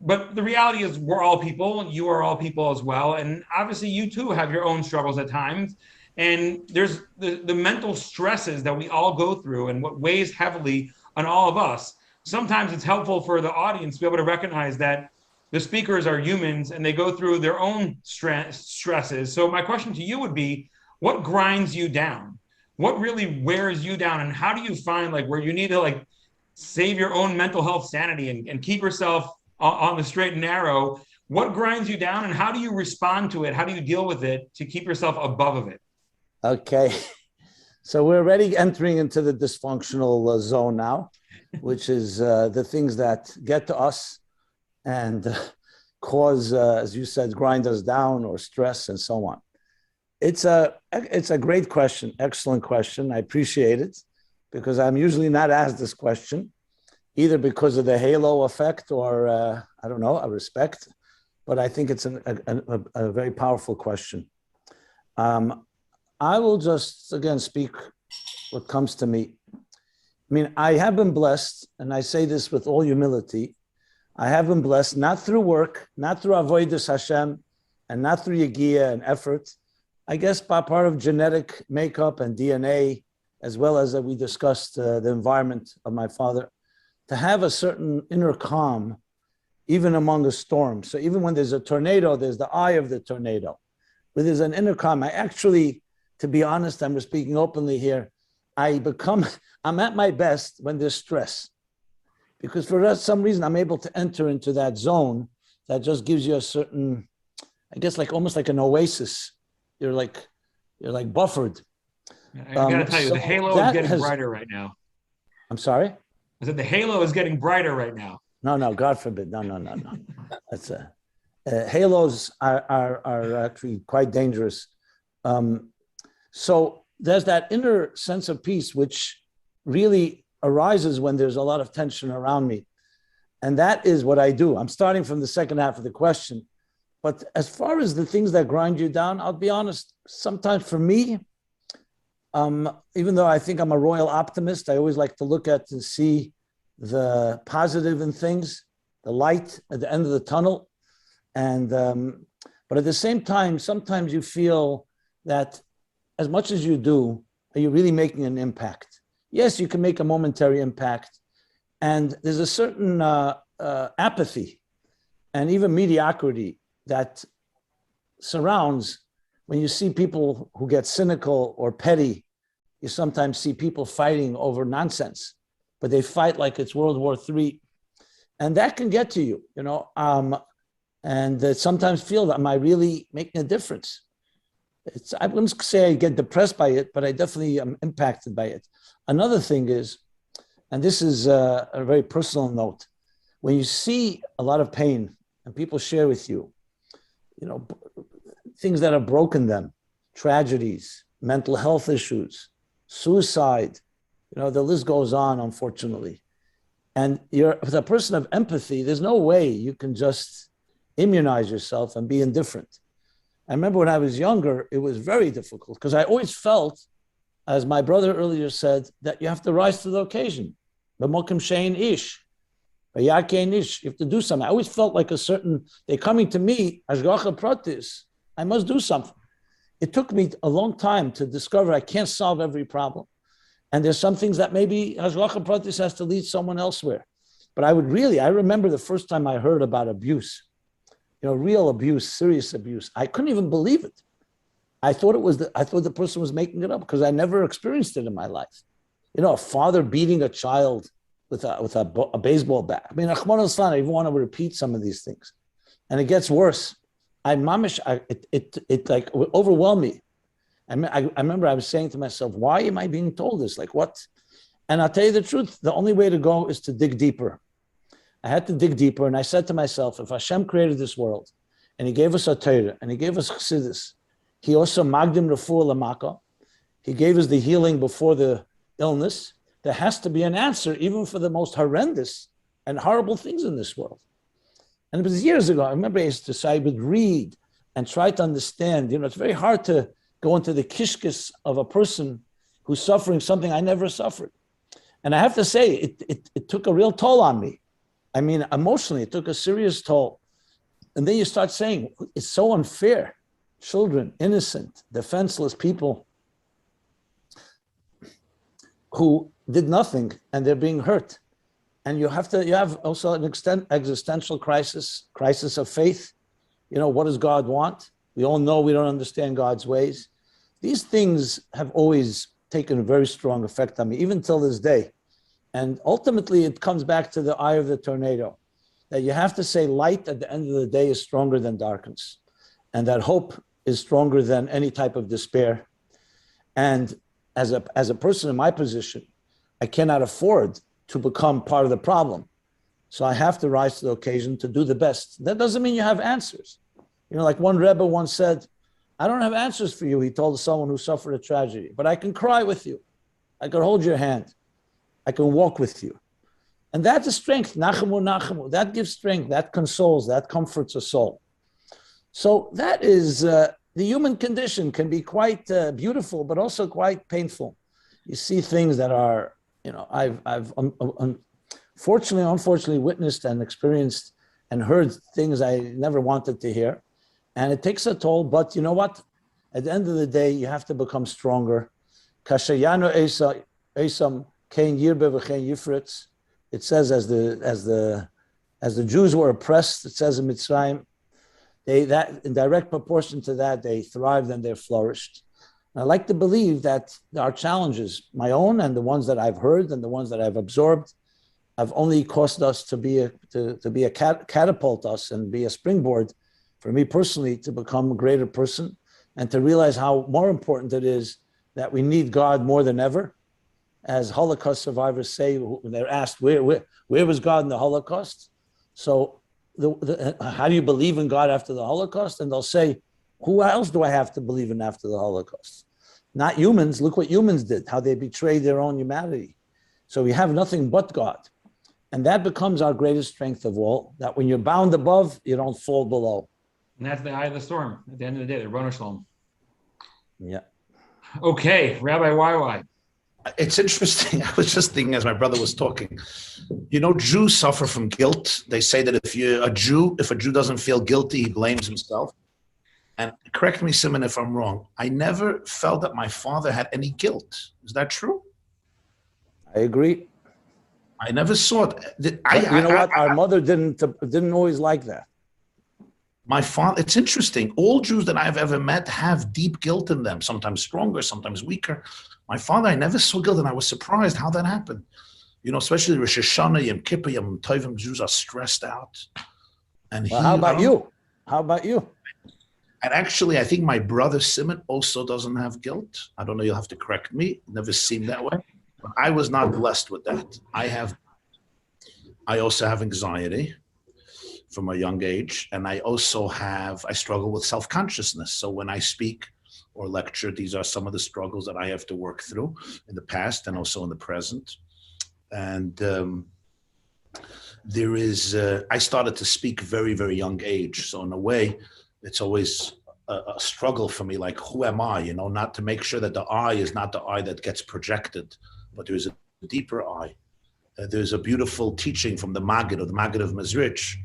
but the reality is we're all people, and you are all people as well. And obviously you too have your own struggles at times. And there's the mental stresses that we all go through and what weighs heavily on all of us. Sometimes it's helpful for the audience to be able to recognize that the speakers are humans and they go through their own stresses. So my question to you would be, what grinds you down? What really wears you down? And how do you find where you need to save your own mental health sanity and keep yourself on the straight and narrow? What grinds you down and how do you respond to it? How do you deal with it to keep yourself above it? Okay. So we're already entering into the dysfunctional zone now, which is the things that get to us and cause, as you said, grind us down or stress and so on. It's a great question, excellent question. I appreciate it because I'm usually not asked this question, either because of the halo effect or, I don't know, a respect, but I think it's a very powerful question. I will just, again, speak what comes to me. I mean, I have been blessed, and I say this with all humility, I have been blessed not through work, not through avodas Hashem, and not through yagia and effort. I guess by part of genetic makeup and DNA, as well as we discussed the environment of my father, to have a certain inner calm, even among a storm. So even when there's a tornado, there's the eye of the tornado. Where there's an inner calm, I actually, to be honest, I'm speaking openly here, I'm at my best when there's stress. Because for some reason, I'm able to enter into that zone that just gives you a certain, I guess almost like an oasis. You're You're like buffered. I gotta tell you, so the halo is that getting has- brighter right now. I'm sorry? I said the halo is getting brighter right now. No, God forbid. No. That's halos are actually quite dangerous. So there's that inner sense of peace, which really arises when there's a lot of tension around me. And that is what I do. I'm starting from the second half of the question. But as far as the things that grind you down, I'll be honest, sometimes for me, even though I think I'm a royal optimist, I always like to look at and see the positive in things, the light at the end of the tunnel. And but at the same time, sometimes you feel that as much as you do, are you really making an impact? Yes, you can make a momentary impact. And there's a certain apathy and even mediocrity that surrounds when you see people who get cynical or petty. You sometimes see people fighting over nonsense, but they fight like it's World War III. And that can get to you, and sometimes feel that, am I really making a difference? I wouldn't say I get depressed by it, but I definitely am impacted by it. Another thing is, and this is a very personal note, when you see a lot of pain and people share with you, things that have broken them, tragedies, mental health issues, suicide, the list goes on, unfortunately. And with a person of empathy, there's no way you can just immunize yourself and be indifferent. I remember when I was younger, it was very difficult because I always felt, as my brother earlier said, that you have to rise to the occasion. B'mokim she'ein ish, v'yakein ish. You have to do something. I always felt like they're coming to me, hashgacha pratis. I must do something. It took me a long time to discover I can't solve every problem. And there's some things that maybe hashgacha pratis has to lead someone elsewhere. But I remember the first time I heard about abuse, real abuse, serious abuse. I couldn't even believe it. I thought the person was making it up because I never experienced it in my life. A father beating a child with a baseball bat. I mean, Achman al-Islam, I even want to repeat some of these things. And it gets worse. It like overwhelmed me. I remember I was saying to myself, why am I being told this? Like what? And I'll tell you the truth, the only way to go is to dig deeper. I had to dig deeper, and I said to myself, if Hashem created this world, and He gave us a Torah, and He gave us Chassidus, He also magdim refuah lamaka, He gave us the healing before the illness, there has to be an answer, even for the most horrendous and horrible things in this world. And it was years ago, I remember I would read and try to understand, it's very hard to go into the kishkis of a person who's suffering something I never suffered. And I have to say, it took a real toll on me. I mean, emotionally, it took a serious toll. And then you start saying, it's so unfair. Children, innocent, defenseless people who did nothing and they're being hurt. And you have also an existential crisis of faith. What does God want? We all know we don't understand God's ways. These things have always taken a very strong effect on me, even till this day. And ultimately, it comes back to the eye of the tornado, that you have to say light at the end of the day is stronger than darkness, and that hope is stronger than any type of despair. And as a person in my position, I cannot afford to become part of the problem. So I have to rise to the occasion to do the best. That doesn't mean you have answers. Like one Rebbe once said, I don't have answers for you, he told someone who suffered a tragedy, but I can cry with you. I can hold your hand. I can walk with you. And that's a strength, nachamu, nachamu. That gives strength, that consoles, that comforts a soul. So that is, the human condition can be quite beautiful, but also quite painful. You see things that are, I've unfortunately witnessed and experienced and heard things I never wanted to hear. And it takes a toll, but you know what? At the end of the day, you have to become stronger. Kashayano esam kein yirbe v'chein yifritz. It says as the Jews were oppressed, it says in Mitzrayim, that in direct proportion to that, they thrived and they flourished. And I like to believe that our challenges, my own and the ones that I've heard and the ones that I've absorbed, have only caused us to catapult us and be a springboard for me personally to become a greater person and to realize how more important it is that we need God more than ever. As Holocaust survivors say, when they're asked, where was God in the Holocaust? So how do you believe in God after the Holocaust? And they'll say, who else do I have to believe in after the Holocaust? Not humans. Look what humans did, how they betrayed their own humanity. So we have nothing but God. And that becomes our greatest strength of all, that when you're bound above, you don't fall below. And that's the eye of the storm. At the end of the day, the Rona Shalom. Yeah. Okay, Rabbi YY. It's interesting. I was just thinking as my brother was talking, Jews suffer from guilt. They say that if a Jew doesn't feel guilty, he blames himself. And correct me, Simon, if I'm wrong. I never felt that my father had any guilt. Is that true? I agree. I never saw it. Our mother didn't always like that. My father, it's interesting. All Jews that I've ever met have deep guilt in them, sometimes stronger, sometimes weaker. My father, I never saw guilt, and I was surprised how that happened. Especially Rosh Hashanah, Yom Kippur, Yom Tovim, Jews are stressed out. And how about you? How about you? And actually, I think my brother Simon also doesn't have guilt. I don't know, you'll have to correct me. It never seemed that way. But I was not blessed with that. I also have anxiety from a young age. And I struggle with self-consciousness. So when I speak or lecture, these are some of the struggles that I have to work through in the past and also in the present. And I started to speak very, very young age. So in a way, it's always a struggle for me, like, who am I? Not to make sure that the I is not the I that gets projected, but there's a deeper I. There's a beautiful teaching from the Maggid, or the Maggid of Mezrich,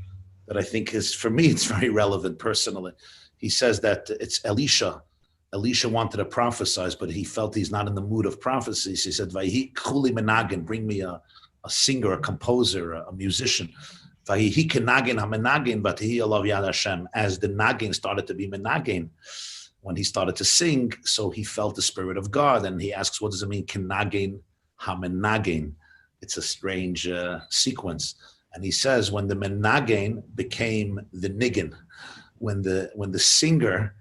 that I think for me, it's very relevant personally. He says that it's Elisha. Elisha wanted to prophesy, but he felt he's not in the mood of prophecies. He said, Vayhi kuli menagin, bring me a singer, a composer, a musician. Vayhi kenagin hamenagin, v'tihi alav yad Hashem. As the nagin started to be menagin, when he started to sing, so he felt the Spirit of God. And he asks, what does it mean, kenagin hamenagin? It's a strange sequence. And he says, when the menagin became the niggin, when the singer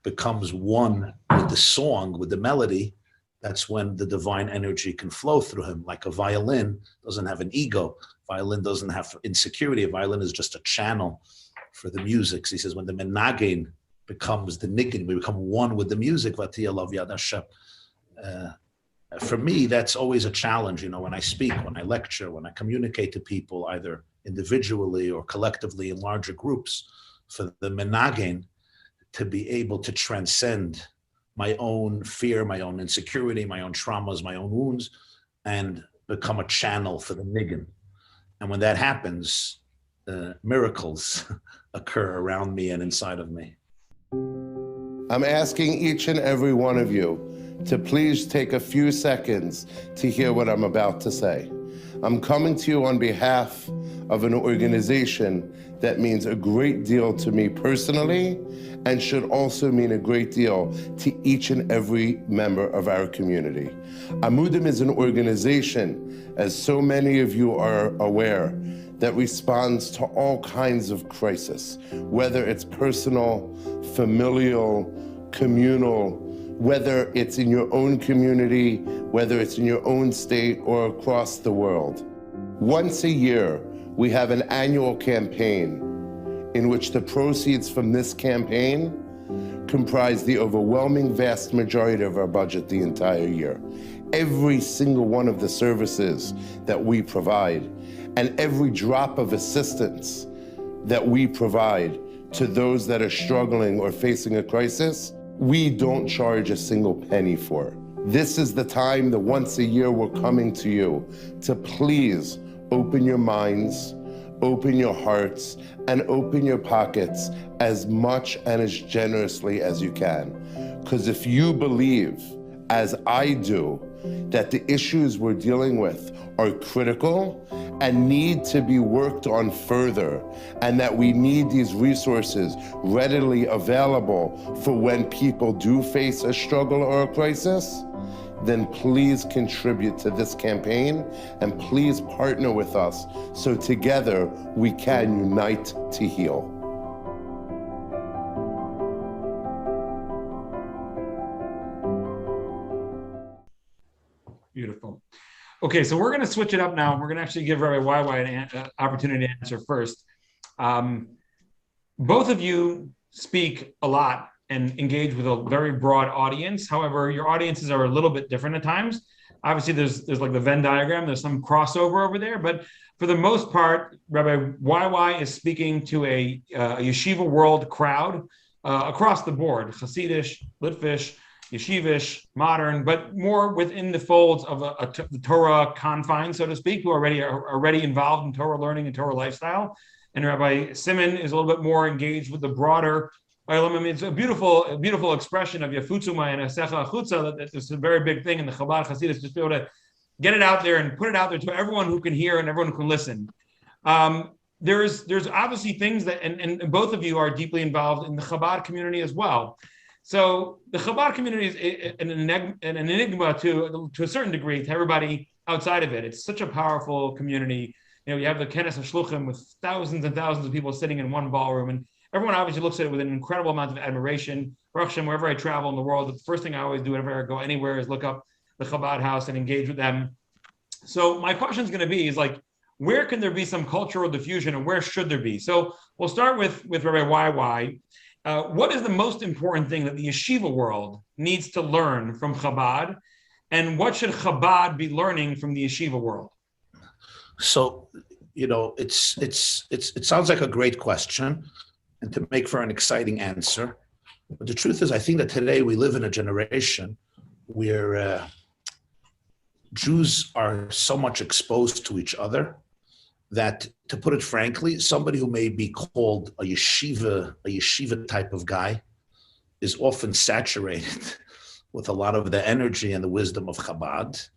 becomes one with the song, with the melody, that's when the divine energy can flow through him. Like a violin doesn't have an ego. Violin doesn't have insecurity. A violin is just a channel for the music. So he says, when the menagin becomes the niggin, we become one with the music. V'tihi alav yad Hashem. For me, that's always a challenge, when I speak, when I lecture, when I communicate to people, either individually or collectively in larger groups, for the menagin to be able to transcend my own fear, my own insecurity, my own traumas, my own wounds, and become a channel for the niggin. And when that happens, miracles occur around me and inside of me. I'm asking each and every one of you to please take a few seconds to hear what I'm about to say. I'm coming to you on behalf of an organization that means a great deal to me personally and should also mean a great deal to each and every member of our community. Amudim is an organization, as so many of you are aware, that responds to all kinds of crisis, whether it's personal, familial, communal, whether it's in your own community, whether it's in your own state or across the world. Once a year, we have an annual campaign in which the proceeds from this campaign comprise the overwhelming vast majority of our budget the entire year. Every single one of the services that we provide and every drop of assistance that we provide to those that are struggling or facing a crisis, we don't charge a single penny for. This is the time that once a year we're coming to you to please open your minds, open your hearts, and open your pockets as much and as generously as you can. Because if you believe, as I do, that the issues we're dealing with are critical and need to be worked on further, and that we need these resources readily available for when people do face a struggle or a crisis, then please contribute to this campaign and please partner with us so together we can unite to heal. Okay, so we're going to switch it up now. We're going to actually give Rabbi YY an opportunity to answer first. Both of you speak a lot and engage with a very broad audience. However, your audiences are a little bit different at times. Obviously, there's like the Venn diagram. There's some crossover over there, but for the most part, Rabbi YY is speaking to a yeshiva world crowd across the board: Hasidish, Litvish, yeshivish, modern, but more within the folds of the Torah confines, so to speak, who are already involved in Torah learning and Torah lifestyle. And Rabbi Simon is a little bit more engaged with the broader. I mean, it's a beautiful expression of Yafutzuma and Asecha Achutza. That is a very big thing in the Chabad Hasidus, just be able to get it out there and put it out there to everyone who can hear and everyone who can listen. There's obviously things that, and both of you are deeply involved in the Chabad community as well. So the Chabad community is an enigma to a certain degree to everybody outside of it. It's such a powerful community. You know, you have the Kenes HaShluchim with thousands and thousands of people sitting in one ballroom, and everyone obviously looks at it with an incredible amount of admiration. Baruch Hashem, wherever I travel in the world, the first thing I always do whenever I go anywhere is look up the Chabad house and engage with them. So my question is going to be is like, where can there be some cultural diffusion and where should there be? So we'll start with Rabbi YY. What is the most important thing that the yeshiva world needs to learn from Chabad, and what should Chabad be learning from the yeshiva world? So, you know, it sounds like a great question, and to make for an exciting answer. But the truth is, I think that today we live in a generation where Jews are so much exposed to each other that, to put it frankly, somebody who may be called a yeshiva type of guy is often saturated with a lot of the energy and the wisdom of Chabad.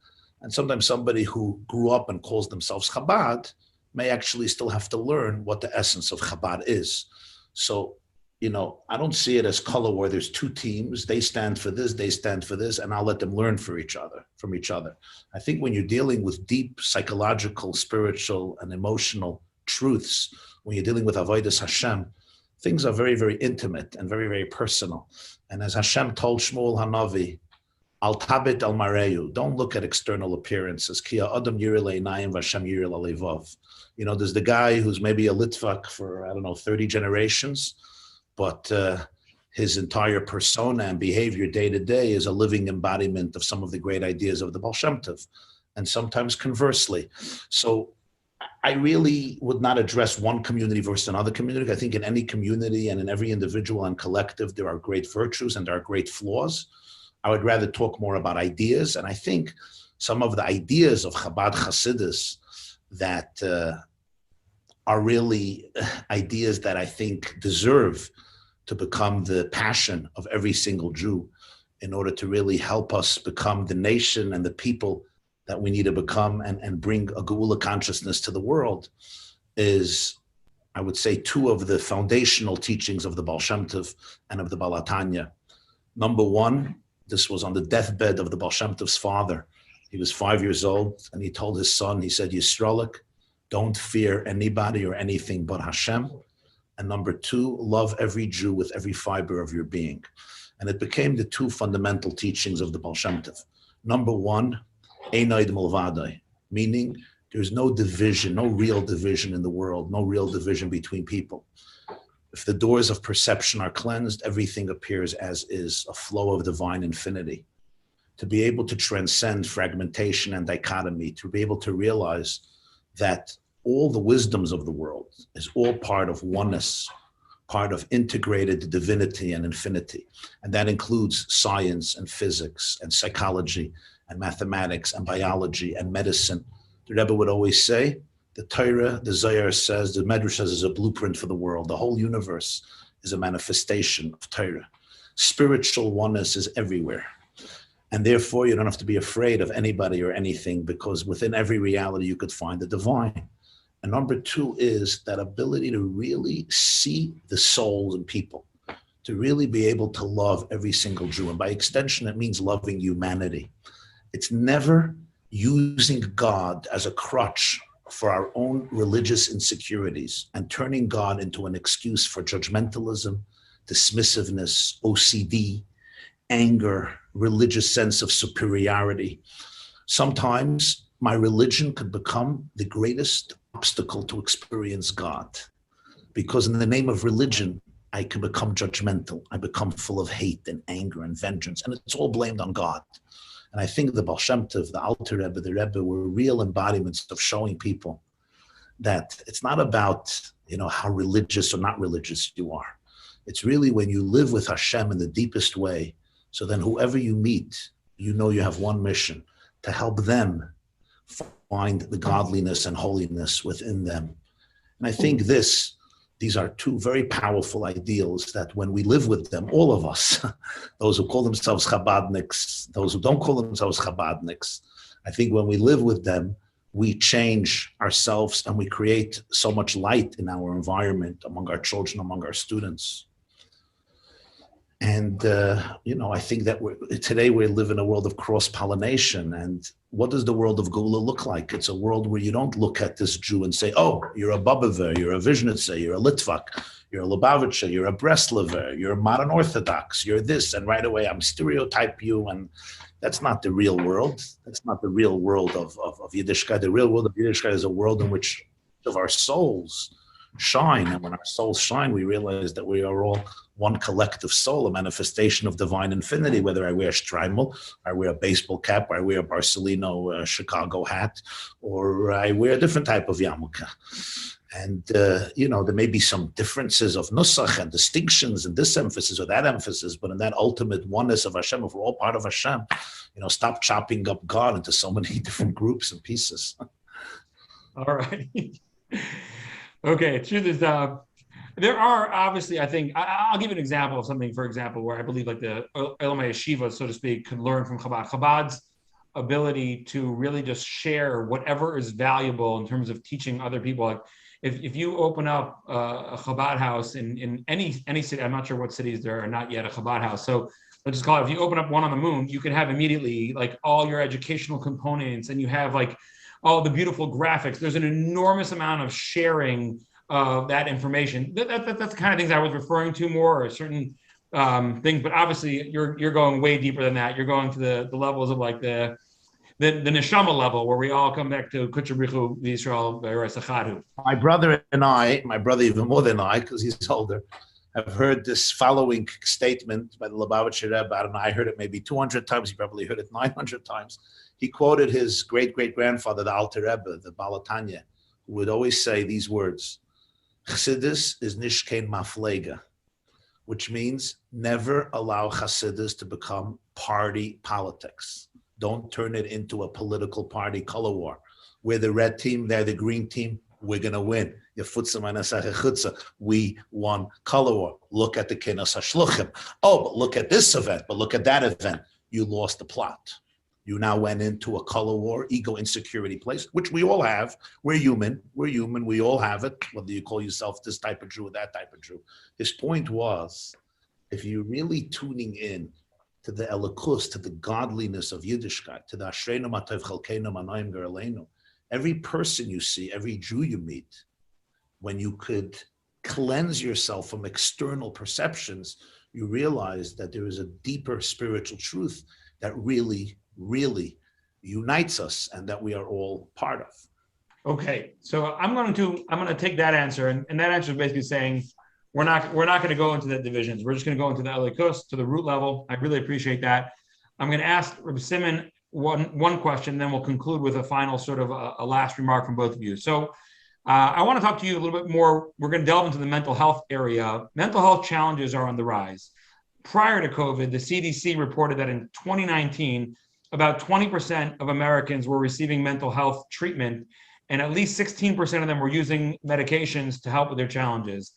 And sometimes somebody who grew up and calls themselves Chabad may actually still have to learn what the essence of Chabad is. So, you know, I don't see it as color where there's two teams. They stand for this, they stand for this, and I'll let them learn from each other. I think when you're dealing with deep psychological, spiritual, and emotional truths, when you're dealing with Avodas Hashem, things are very, very intimate and very, very personal. And as Hashem told Shmuel Hanavi, Al tabit al mareyu, don't look at external appearances. Ki ha'adam yireh le'einayim v'Hashem yireh lalevav. You know, there's the guy who's maybe a Litvak for, 30 generations, but his entire persona and behavior day to day is a living embodiment of some of the great ideas of the Baal Shem Tov, and sometimes conversely. So I really would not address one community versus another community. I think in any community and in every individual and collective, there are great virtues and there are great flaws. I would rather talk more about ideas. And I think some of the ideas of Chabad Hasidus that are really ideas that I think deserve to become the passion of every single Jew in order to really help us become the nation and the people that we need to become and bring a Geula consciousness to the world is, I would say, two of the foundational teachings of the Baal Shem Tov and of the Baal HaTanya. Number one, this was on the deathbed of the Baal Shem Tov's father. He was 5 years old, and he told his son, he said, Yisrolik, don't fear anybody or anything but Hashem. And number two, love every Jew with every fiber of your being. And it became the two fundamental teachings of the Baal Shem Tov. Number one, Einaid Mulvadai, meaning there's no division, no real division in the world, no real division between people. If the doors of perception are cleansed, everything appears as is, a flow of divine infinity. To be able to transcend fragmentation and dichotomy, to be able to realize that all the wisdoms of the world is all part of oneness, part of integrated divinity and infinity. And that includes science and physics and psychology and mathematics and biology and medicine. The Rebbe would always say, the Torah, the Zohar says, the Medrash says, is a blueprint for the world. The whole universe is a manifestation of Torah. Spiritual oneness is everywhere. And therefore, you don't have to be afraid of anybody or anything, because within every reality, you could find the divine. And number two is that ability to really see the souls in people, to really be able to love every single Jew. And by extension, it means loving humanity. It's never using God as a crutch for our own religious insecurities and turning God into an excuse for judgmentalism, dismissiveness, OCD, anger, religious sense of superiority. Sometimes my religion could become the greatest obstacle to experience God. Because in the name of religion, I can become judgmental. I become full of hate and anger and vengeance, and it's all blamed on God. And I think the Baal Shem Tov, the Alter Rebbe, the Rebbe were real embodiments of showing people that it's not about, how religious or not religious you are. It's really when you live with Hashem in the deepest way. So then whoever you meet, you have one mission, to help them find the godliness and holiness within them. And I think these are two very powerful ideals that when we live with them, all of us, those who call themselves Chabadniks, those who don't call themselves Chabadniks, I think when we live with them, we change ourselves and we create so much light in our environment, among our children, among our students. And, I think that today we live in a world of cross-pollination. And what does the world of Gula look like? It's a world where you don't look at this Jew and say, oh, you're a Babaver, you're a Vizhnitzer, you're a Litvak, you're a Lubavitcher, you're a Breslover, you're a modern Orthodox, you're this, and right away I'm stereotype you. And that's not the real world. That's not the real world of Yiddishkeit. The real world of Yiddishkeit is a world in which of our souls shine. And when our souls shine, we realize that we are all one collective soul, a manifestation of divine infinity, whether I wear Streimel, I wear a baseball cap, or I wear a Barcelona Chicago hat, or I wear a different type of yarmulke. And, there may be some differences of nusach and distinctions and this emphasis or that emphasis, but in that ultimate oneness of Hashem, if we're all part of Hashem, stop chopping up God into so many different groups and pieces. All right. Okay, truth is, there are obviously, I think, I'll give you an example of something, for example, where I believe like the Elamai Yeshiva, so to speak, could learn from Chabad. Chabad's ability to really just share whatever is valuable in terms of teaching other people. Like if you open up a Chabad house in any city, I'm not sure what cities there are not yet a Chabad house. So let's just call it, if you open up one on the moon, you can have immediately like all your educational components, and you have like all the beautiful graphics. There's an enormous amount of sharing of that information. That's the kind of things I was referring to more, or certain things. But obviously, you're going way deeper than that. You're going to the levels of like the neshama level, where we all come back to Kutchabrichu Yisrael Be'eretz. My brother and I, my brother even more than I, because he's older, have heard this following statement by the Lubavitcher Rebbe. I don't know, I heard it maybe 200 times. He probably heard it 900 times. He quoted his great-great-grandfather, the Alter Rebbe, the Balatanya, who would always say these words: Chassidus is nishkein maflega, which means never allow Chassidus to become party politics. Don't turn it into a political party color war. We're the red team, they're the green team, we're going to win. We won color war. Look at the Kenos HaShluchim. Oh, but look at this event, but look at that event. You lost the plot. You now went into a color war, ego insecurity place, which we all have. We're human. We all have it, whether you call yourself this type of Jew or that type of Jew. His point was, if you're really tuning in to the elikus, to the godliness of Yiddishkeit, to the Ashreinu Matov Chalkeinu Manayim Geraleinu, every person you see, every Jew you meet, when you could cleanse yourself from external perceptions, you realize that there is a deeper spiritual truth that really unites us and that we are all part of. Okay, so I'm going to take that answer, and that answer is basically saying we're not going to go into the divisions. We're just going to go into the elikus, to the root level. I really appreciate that. I'm going to ask Reb Simon one question, then we'll conclude with a final sort of a last remark from both of you. So I want to talk to you a little bit more. We're going to delve into the mental health area. Mental health challenges are on the rise. Prior to COVID, the CDC reported that in 2019, about 20% of Americans were receiving mental health treatment, and at least 16% of them were using medications to help with their challenges.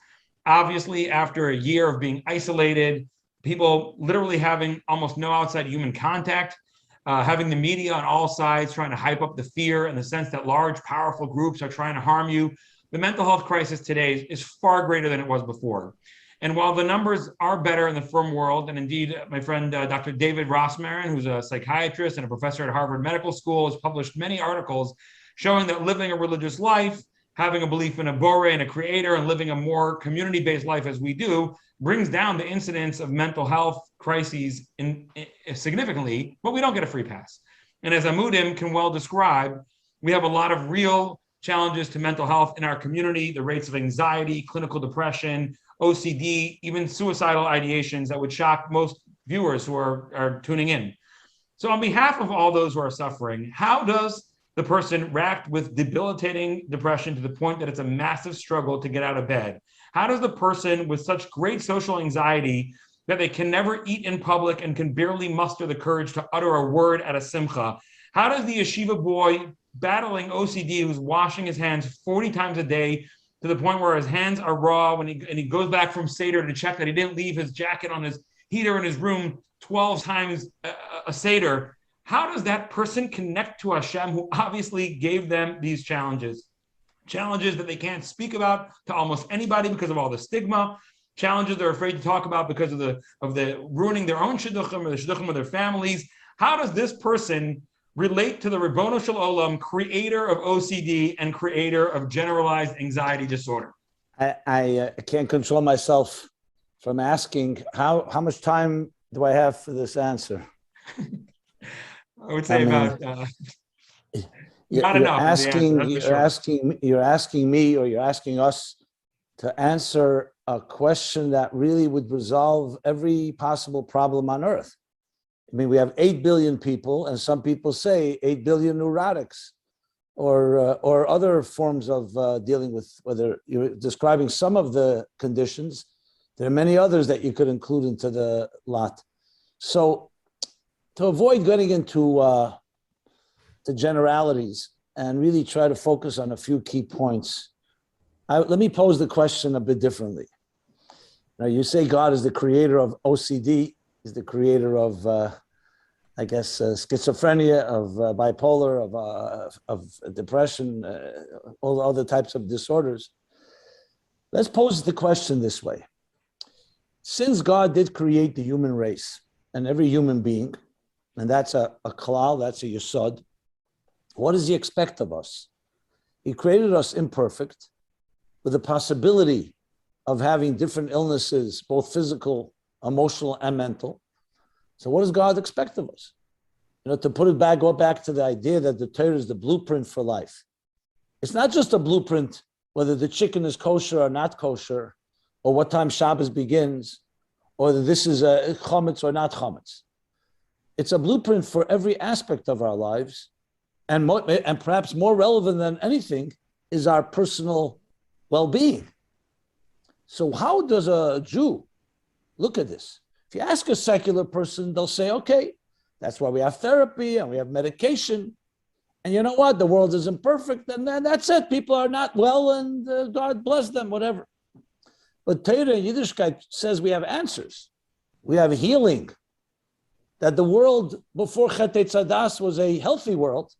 Obviously, after a year of being isolated, people literally having almost no outside human contact, having the media on all sides trying to hype up the fear and the sense that large, powerful groups are trying to harm you, the mental health crisis today is far greater than it was before. And while the numbers are better in the firm world, and indeed my friend Dr. David Rossmarin, who's a psychiatrist and a professor at Harvard Medical School, has published many articles showing that living a religious life, having a belief in a Boré and a creator, and living a more community-based life as we do, brings down the incidence of mental health crises significantly, but we don't get a free pass. And as Amudim can well describe, we have a lot of real challenges to mental health in our community, the rates of anxiety, clinical depression, OCD, even suicidal ideations that would shock most viewers who are tuning in. So on behalf of all those who are suffering, how does the person react with debilitating depression to the point that it's a massive struggle to get out of bed? How does the person with such great social anxiety that they can never eat in public and can barely muster the courage to utter a word at a simcha, how does the yeshiva boy battling OCD who's washing his hands 40 times a day to the point where his hands are raw when he goes back from Seder to check that he didn't leave his jacket on his heater in his room 12 times a Seder, how does that person connect to Hashem, who obviously gave them these challenges? Challenges that they can't speak about to almost anybody because of all the stigma, challenges they're afraid to talk about because of the ruining their own shidduchim or the shidduchim of their families. How does this person relate to the Ribbono Shel Olam, creator of OCD and creator of generalized anxiety disorder? I can't control myself from asking how much time do I have for this answer? I would say about not enough. You're asking me, or you're asking us to answer a question that really would resolve every possible problem on earth. I mean, we have 8 billion people, and some people say 8 billion neurotics, or other forms of dealing with, whether you're describing some of the conditions, there are many others that you could include into the lot. So to avoid getting into the generalities and really try to focus on a few key points, let me pose the question a bit differently. Now, you say God is the creator of OCD, he's the creator of, schizophrenia, of bipolar, of depression, all the other types of disorders. Let's pose the question this way. Since God did create the human race and every human being, and that's a klal, that's a yesod, what does he expect of us? He created us imperfect, with the possibility of having different illnesses, both physical, emotional, and mental. So what does God expect of us? To go back to the idea that the Torah is the blueprint for life. It's not just a blueprint, whether the chicken is kosher or not kosher, or what time Shabbos begins, or that this is a chametz or not chametz. It's a blueprint for every aspect of our lives, and perhaps more relevant than anything is our personal well-being. So how does a Jew look at this? If you ask a secular person, they'll say, okay, that's why we have therapy and we have medication. And you know what? The world isn't perfect, and then that's it. People are not well, and God bless them, whatever. But Torah in Yiddishkeit says we have answers. We have healing. That the world before Chet Tzadas was a healthy world,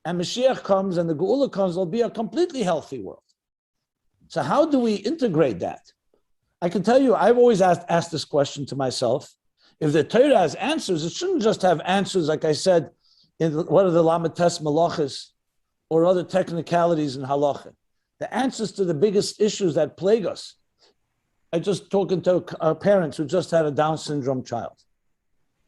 and Mashiach comes and the Geula comes, it'll be a completely healthy world. So how do we integrate that? I can tell you, I've always asked this question to myself. If the Torah has answers, it shouldn't just have answers, like I said, in what are the Lamates Malachas or other technicalities in halacha. The answers to the biggest issues that plague us. I just talking to parents who just had a Down syndrome child,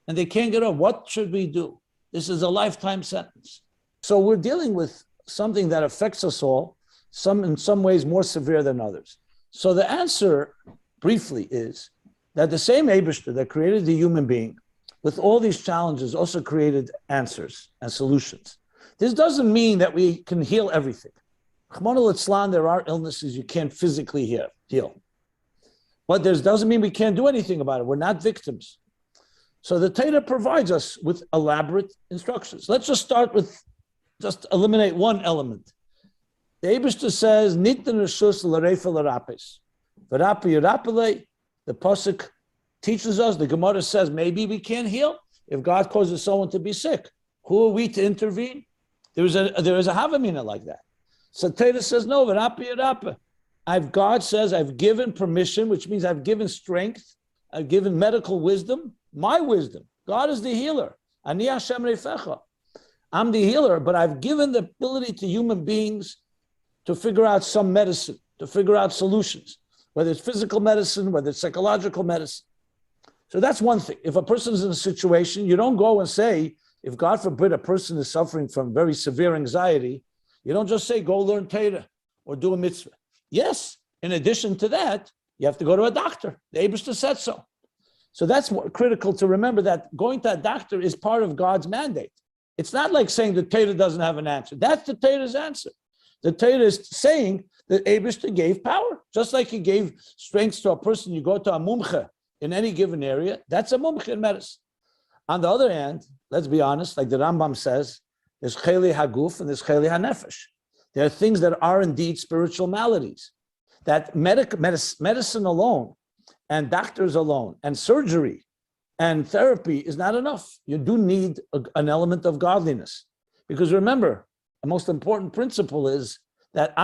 and they can't get up. What should we do? This is a lifetime sentence. So we're dealing with something that affects us all, in some ways more severe than others. So the answer, briefly, is that the same Eibishter that created the human being with all these challenges also created answers and solutions. This doesn't mean that we can heal everything. Rachmana litzlan, there are illnesses you can't physically heal. But this doesn't mean we can't do anything about it. We're not victims. So the Torah provides us with elaborate instructions. Let's just start with, just eliminate one element. The Eibishter says, Nitin reshus l'reifa l'rapes. V'rapi yirapele. The Pasuk teaches us, the Gemara says, maybe we can't heal if God causes someone to be sick. Who are we to intervene? There is a Havamina like that. So Torah says, no, v'rapi yirapele. God says, I've given permission, which means I've given strength, I've given medical wisdom, my wisdom. God is the healer. Ani Hashem Refecha. I'm the healer, but I've given the ability to human beings to figure out some medicine, to figure out solutions, whether it's physical medicine, whether it's psychological medicine. So that's one thing. If a person's in a situation, you don't go and say, If God forbid a person is suffering from very severe anxiety, you don't just say, go learn Torah or do a mitzvah. Yes, in addition to that, you have to go to a doctor. The Eibishter said so. So that's critical to remember, that going to a doctor is part of God's mandate. It's not like saying the Torah doesn't have an answer. That's the Torah's answer. The Torah is saying that Eibishter gave power, just like he gave strength to a person. You go to a mumche in any given area, that's a mumche in medicine. On the other hand, let's be honest, like the Rambam says, there's cheli haguf and there's cheli hanefesh. There are things that are indeed spiritual maladies, that medicine alone and doctors alone and surgery and therapy is not enough. You do need an element of godliness. Because remember, the most important principle is that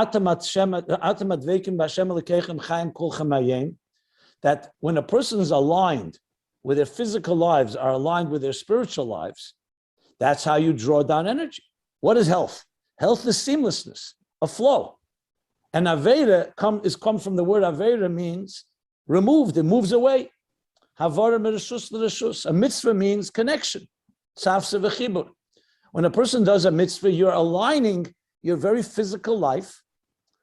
that when a person is aligned with their physical lives, are aligned with their spiritual lives, that's how you draw down energy. What is health? Health is seamlessness, a flow. And Aveda come from the word Aveda, means removed, it moves away. Havara mereshus l'reshus. A mitzvah means connection. Tzafse v'chibur. When a person does a mitzvah, you're aligning your very physical life.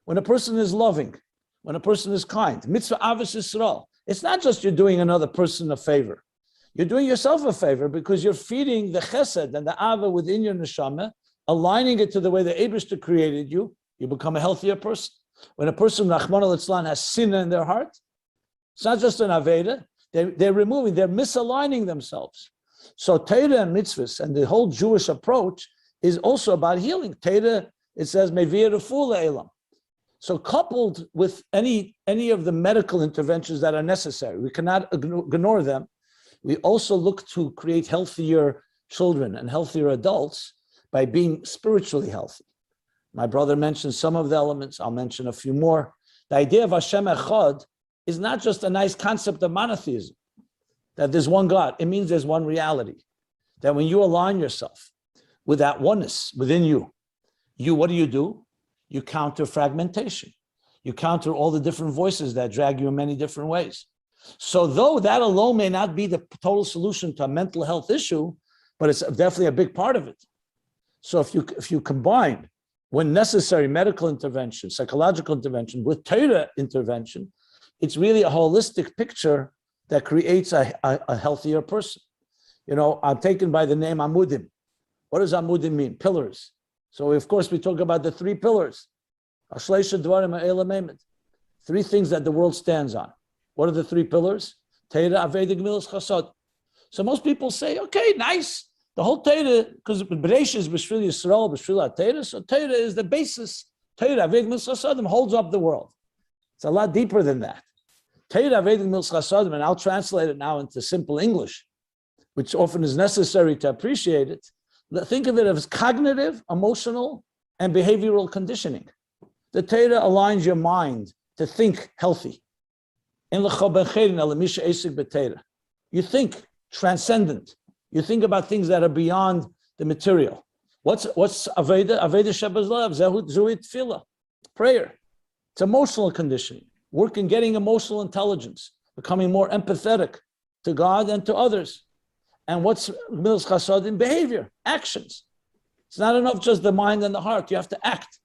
When a person is loving, when a person is kind, mitzvah avos Yisrael. It's not just you're doing another person a favor. You're doing yourself a favor because you're feeding the chesed and the ava within your neshama, aligning it to the way the Eibishter created you. You become a healthier person. When a person, Rahman al-Islam, has sin in their heart, it's not just an aveda. They're misaligning themselves. So Torah and mitzvahs and the whole Jewish approach is also about healing. Torah, it says, Mevir refuah elam. So coupled with any of the medical interventions that are necessary, we cannot ignore them. We also look to create healthier children and healthier adults by being spiritually healthy. My brother mentioned some of the elements. I'll mention a few more. The idea of Hashem Echad is not just a nice concept of monotheism, that there's one God. It means there's one reality. That when you align yourself with that oneness within you, what do? You counter fragmentation. You counter all the different voices that drag you in many different ways. So though that alone may not be the total solution to a mental health issue, but it's definitely a big part of it. So if you combine, when necessary, medical intervention, psychological intervention with Torah intervention, it's really a holistic picture that creates a healthier person. You know, I'm taken by the name Amudim. What does Amudim mean? Pillars. So of course we talk about the three pillars. Three things that the world stands on. What are the three pillars? Torah, Aveda, Gemilas, Chasad. So most people say, okay, nice. The whole Torah, because Bereishis is B'shvil Yisrael, B'shvil HaTorah, so Torah is the basis. Torah, Aveda, Gemilas, Chasadim holds up the world. It's a lot deeper than that. Torah, Aveda, Gemilas, Chasadim, and I'll translate it now into simple English, which often is necessary to appreciate it. Think of it as cognitive, emotional, and behavioral conditioning. The Torah aligns your mind to think healthy. You think transcendent. You think about things that are beyond the material. What's Aveda? Aveda Shabbat Lav, Zuhit Tefillah, prayer. It's emotional conditioning. Working, getting emotional intelligence, becoming more empathetic to God and to others. And what's Gemilas Chasadim? Behavior, actions. It's not enough just the mind and the heart. You have to act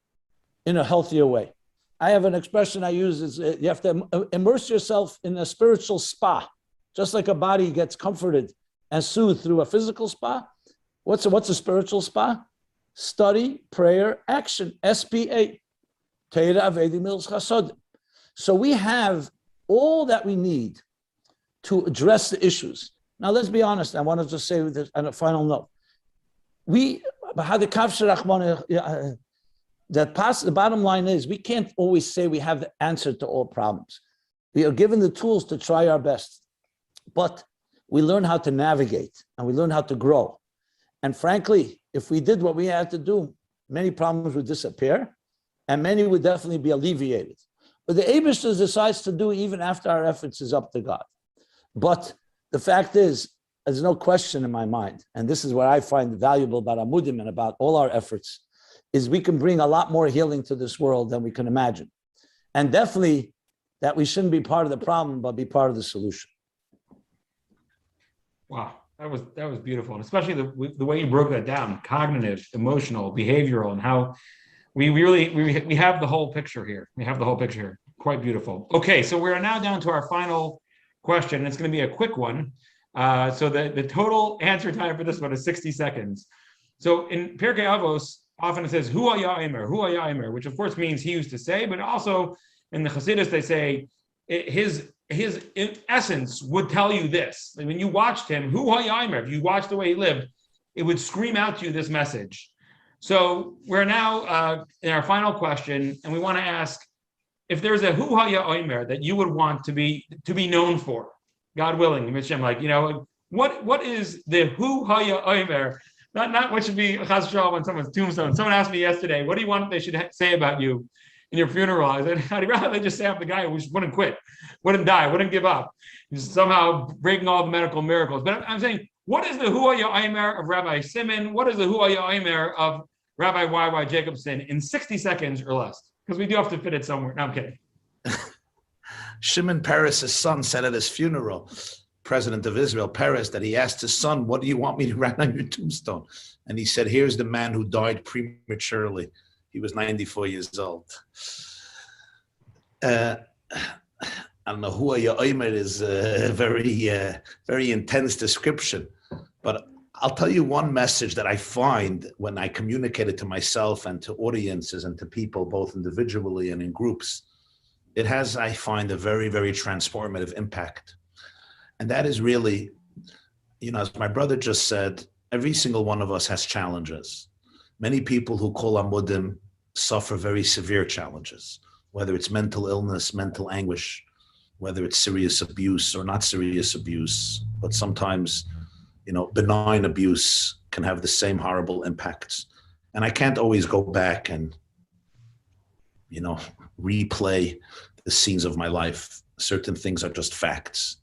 in a healthier way. I have an expression I use, is you have to immerse yourself in a spiritual spa. Just like a body gets comforted and soothed through a physical spa. What's a spiritual spa? Study, prayer, action, SPA. Torah, Aveda, Gemilas Chasadim. So we have all that we need to address the issues. Now, let's be honest. I want to just say this on a final note. The bottom line is we can't always say we have the answer to all problems. We are given the tools to try our best, but we learn how to navigate and we learn how to grow. And frankly, if we did what we had to do, many problems would disappear and many would definitely be alleviated. But the Eibishter decides to do even after our efforts is up to God. But the fact is, there's no question in my mind, and this is what I find valuable about Amudim and about all our efforts, is we can bring a lot more healing to this world than we can imagine. And definitely that we shouldn't be part of the problem, but be part of the solution. Wow. That was beautiful, and especially the way you broke that down: cognitive, emotional, behavioral, and how we have the whole picture here. We have the whole picture here. Quite beautiful. Okay, so we're now down to our final question. It's going to be a quick one. So the total answer time for this one is 60 seconds. So in Pirkei Avos, often it says Hu haya omer, which of course means he used to say, but also in the Chassidus they say his essence would tell you this. And when you watched him, Hu haya omer, if you watched the way he lived, it would scream out to you this message. So we're now in our final question, and we want to ask if there's a Hu haya omer that you would want to be known for, God willing, Hashem, like, you know, what is the Hu haya omer? Not what should be chas v'shalom on someone's tombstone. Someone asked me yesterday, what do you want they should say about you in your funeral? I said, I'd rather they just say I'm the guy who wouldn't quit, wouldn't die, wouldn't give up. He's somehow breaking all the medical miracles. But I'm saying, what is the Hu haya omer of Rabbi Simon? What is the Hu haya omer of Rabbi Y.Y. Jacobson in 60 seconds or less? Because we do have to fit it somewhere. No, I'm kidding. Shimon Peres' son said at his funeral, President of Israel, Peres, that he asked his son, what do you want me to write on your tombstone? And he said, here's the man who died prematurely. He was 94 years old. I don't know, Hu haya omer is a very intense description. But I'll tell you one message that I find when I communicate it to myself and to audiences and to people, both individually and in groups. It has, I find, a very, very transformative impact. And that is really, you know, as my brother just said, every single one of us has challenges. Many people who call Amudim suffer very severe challenges, whether it's mental illness, mental anguish, whether it's serious abuse or not serious abuse, but sometimes, you know, benign abuse can have the same horrible impacts. And I can't always go back and, you know, replay the scenes of my life. Certain things are just facts.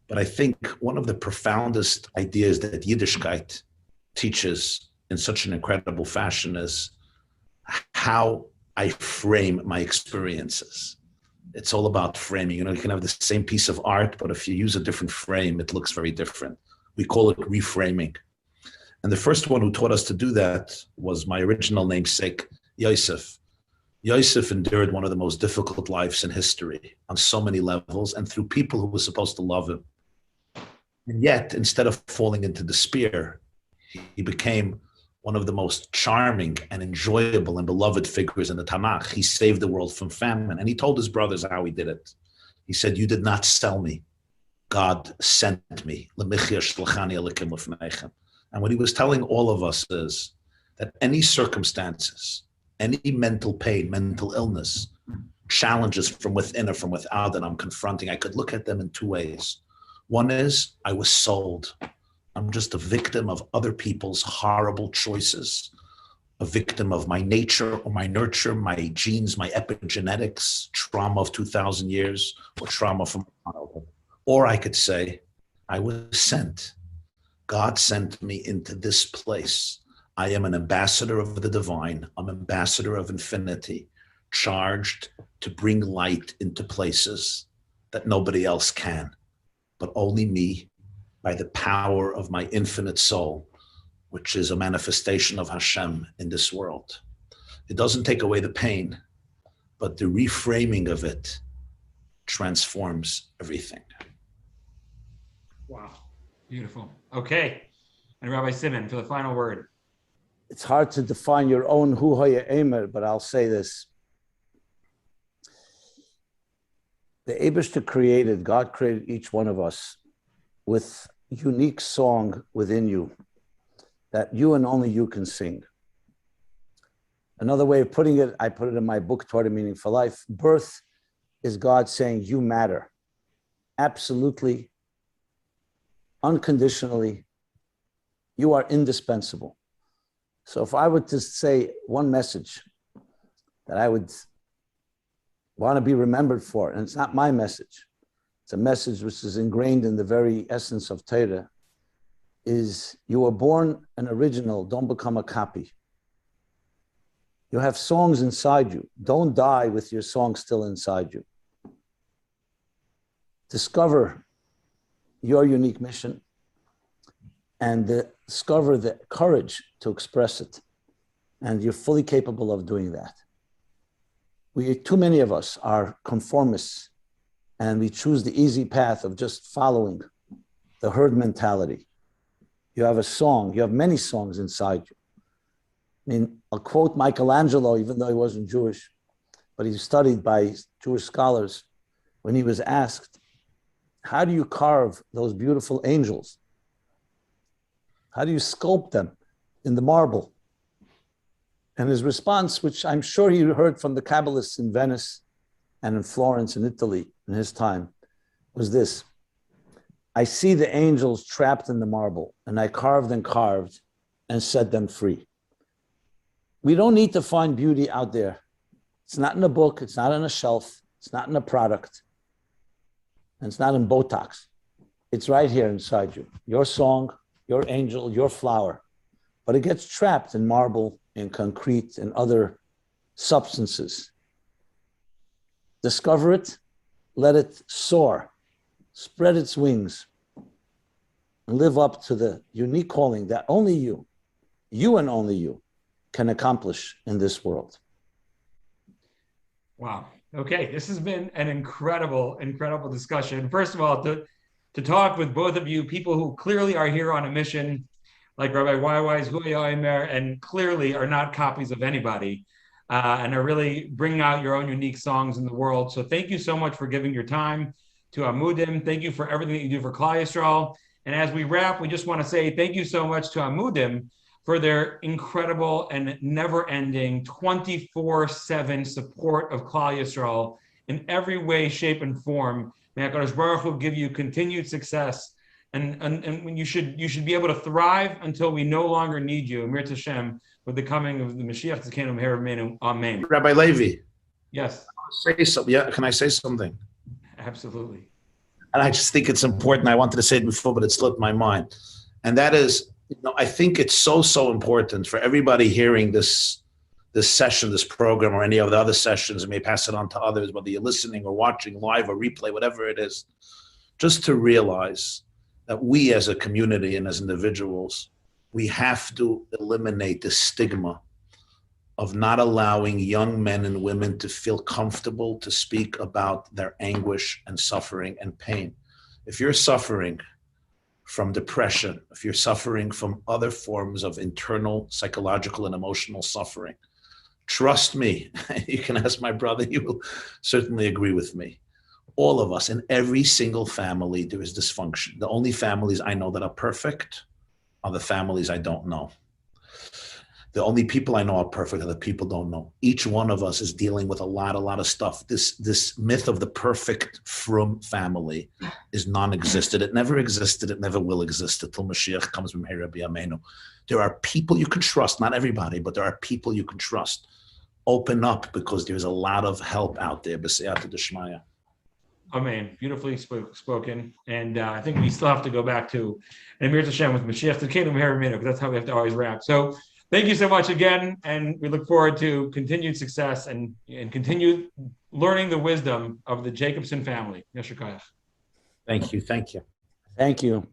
But I think one of the profoundest ideas that Yiddishkeit teaches in such an incredible fashion is how I frame my experiences. It's all about framing. You know, you can have the same piece of art, but if you use a different frame, it looks very different. We call it reframing. And the first one who taught us to do that was my original namesake, Yosef. Yosef endured one of the most difficult lives in history on so many levels and through people who were supposed to love him. And yet, instead of falling into despair, he became one of the most charming and enjoyable and beloved figures in the Tanakh. He saved the world from famine. And he told his brothers how he did it. He said, you did not sell me. God sent me. And what he was telling all of us is that any circumstances, any mental pain, mental illness, challenges from within or from without that I'm confronting, I could look at them in two ways. One is I was sold. I'm just a victim of other people's horrible choices, a victim of my nature or my nurture, my genes, my epigenetics, trauma of 2,000 years, or trauma from childhood. Or I could say, I was sent. God sent me into this place. I am an ambassador of the divine. I'm an ambassador of infinity, charged to bring light into places that nobody else can, but only me, by the power of my infinite soul, which is a manifestation of Hashem in this world. It doesn't take away the pain, but the reframing of it transforms everything. Wow, beautiful. Okay, and Rabbi Simon for the final word. It's hard to define your own Hu haya omer, but I'll say this. The Eibishter created, God created each one of us with unique song within you that you and only you can sing. Another way of putting it, I put it in my book, Torah Meaning for Life. Birth is God saying, you matter. Absolutely, unconditionally, you are indispensable. So if I were to say one message that I would want to be remembered for, and it's not my message, it's a message which is ingrained in the very essence of Torah, is you were born an original, don't become a copy. You have songs inside you. Don't die with your song still inside you. Discover your unique mission and discover the courage to express it. And you're fully capable of doing that. Too many of us are conformists, and we choose the easy path of just following the herd mentality. You have a song, you have many songs inside you. I mean, I'll quote Michelangelo, even though he wasn't Jewish, but he was studied by Jewish scholars when he was asked, how do you carve those beautiful angels? How do you sculpt them in the marble? And his response, which I'm sure he heard from the Kabbalists in Venice and in Florence in Italy in his time, was this: I see the angels trapped in the marble, and I carved and set them free. We don't need to find beauty out there. It's not in a book, it's not on a shelf, it's not in a product, and it's not in Botox. It's right here inside you. Your song, your angel, your flower. But it gets trapped in marble, in concrete, and other substances. Discover it, let it soar, spread its wings, and live up to the unique calling that only you and only you, can accomplish in this world. Wow. Okay, this has been an incredible, incredible discussion. First of all, to talk with both of you, people who clearly are here on a mission, like Rabbi Waiwai's Huya Omer, and clearly are not copies of anybody, and are really bringing out your own unique songs in the world. So thank you so much for giving your time to Amudim. Thank you for everything that you do for Klal Yisrael. And as we wrap, we just want to say thank you so much to Amudim for their incredible and never-ending 24/7 support of Klal Yisrael in every way, shape, and form. May HaKadosh Baruch Hu give you continued success, and you should be able to thrive until we no longer need you. Amir Tashem, with the coming of the Mashiach Tzidkenu Meher Rabbeinu. Amen. Rabbi Levi. Yes. Say something. Yeah, can I say something? Absolutely. And I just think it's important. I wanted to say it before, but it slipped my mind. And that is, I think it's so important for everybody hearing this session, this program, or any of the other sessions, and may pass it on to others, whether you're listening or watching live or replay, whatever it is, just to realize that we as a community and as individuals, we have to eliminate the stigma of not allowing young men and women to feel comfortable to speak about their anguish and suffering and pain. If you're suffering from depression, if you're suffering from other forms of internal psychological and emotional suffering, trust me, you can ask my brother, he will certainly agree with me. All of us, in every single family, there is dysfunction. The only families I know that are perfect are the families I don't know. The only people I know are perfect are the people don't know. Each one of us is dealing with a lot of stuff. This myth of the perfect frum family is non-existent. It never existed. It never will exist until Mashiach comes from Meher Rabbeinu. There are people you can trust, not everybody, but there are people you can trust. Open up, because there's a lot of help out there. B'siyata d'shmaya. Amen. Beautifully spoken. And I think we still have to go back to Amir Tashem with Mashiach Tzidkenu Meher Rabbeinu, because that's how we have to always wrap. So thank you so much again, and we look forward to continued success and continued learning the wisdom of the Jacobson family. Yasher Koach. Thank you. Thank you. Thank you.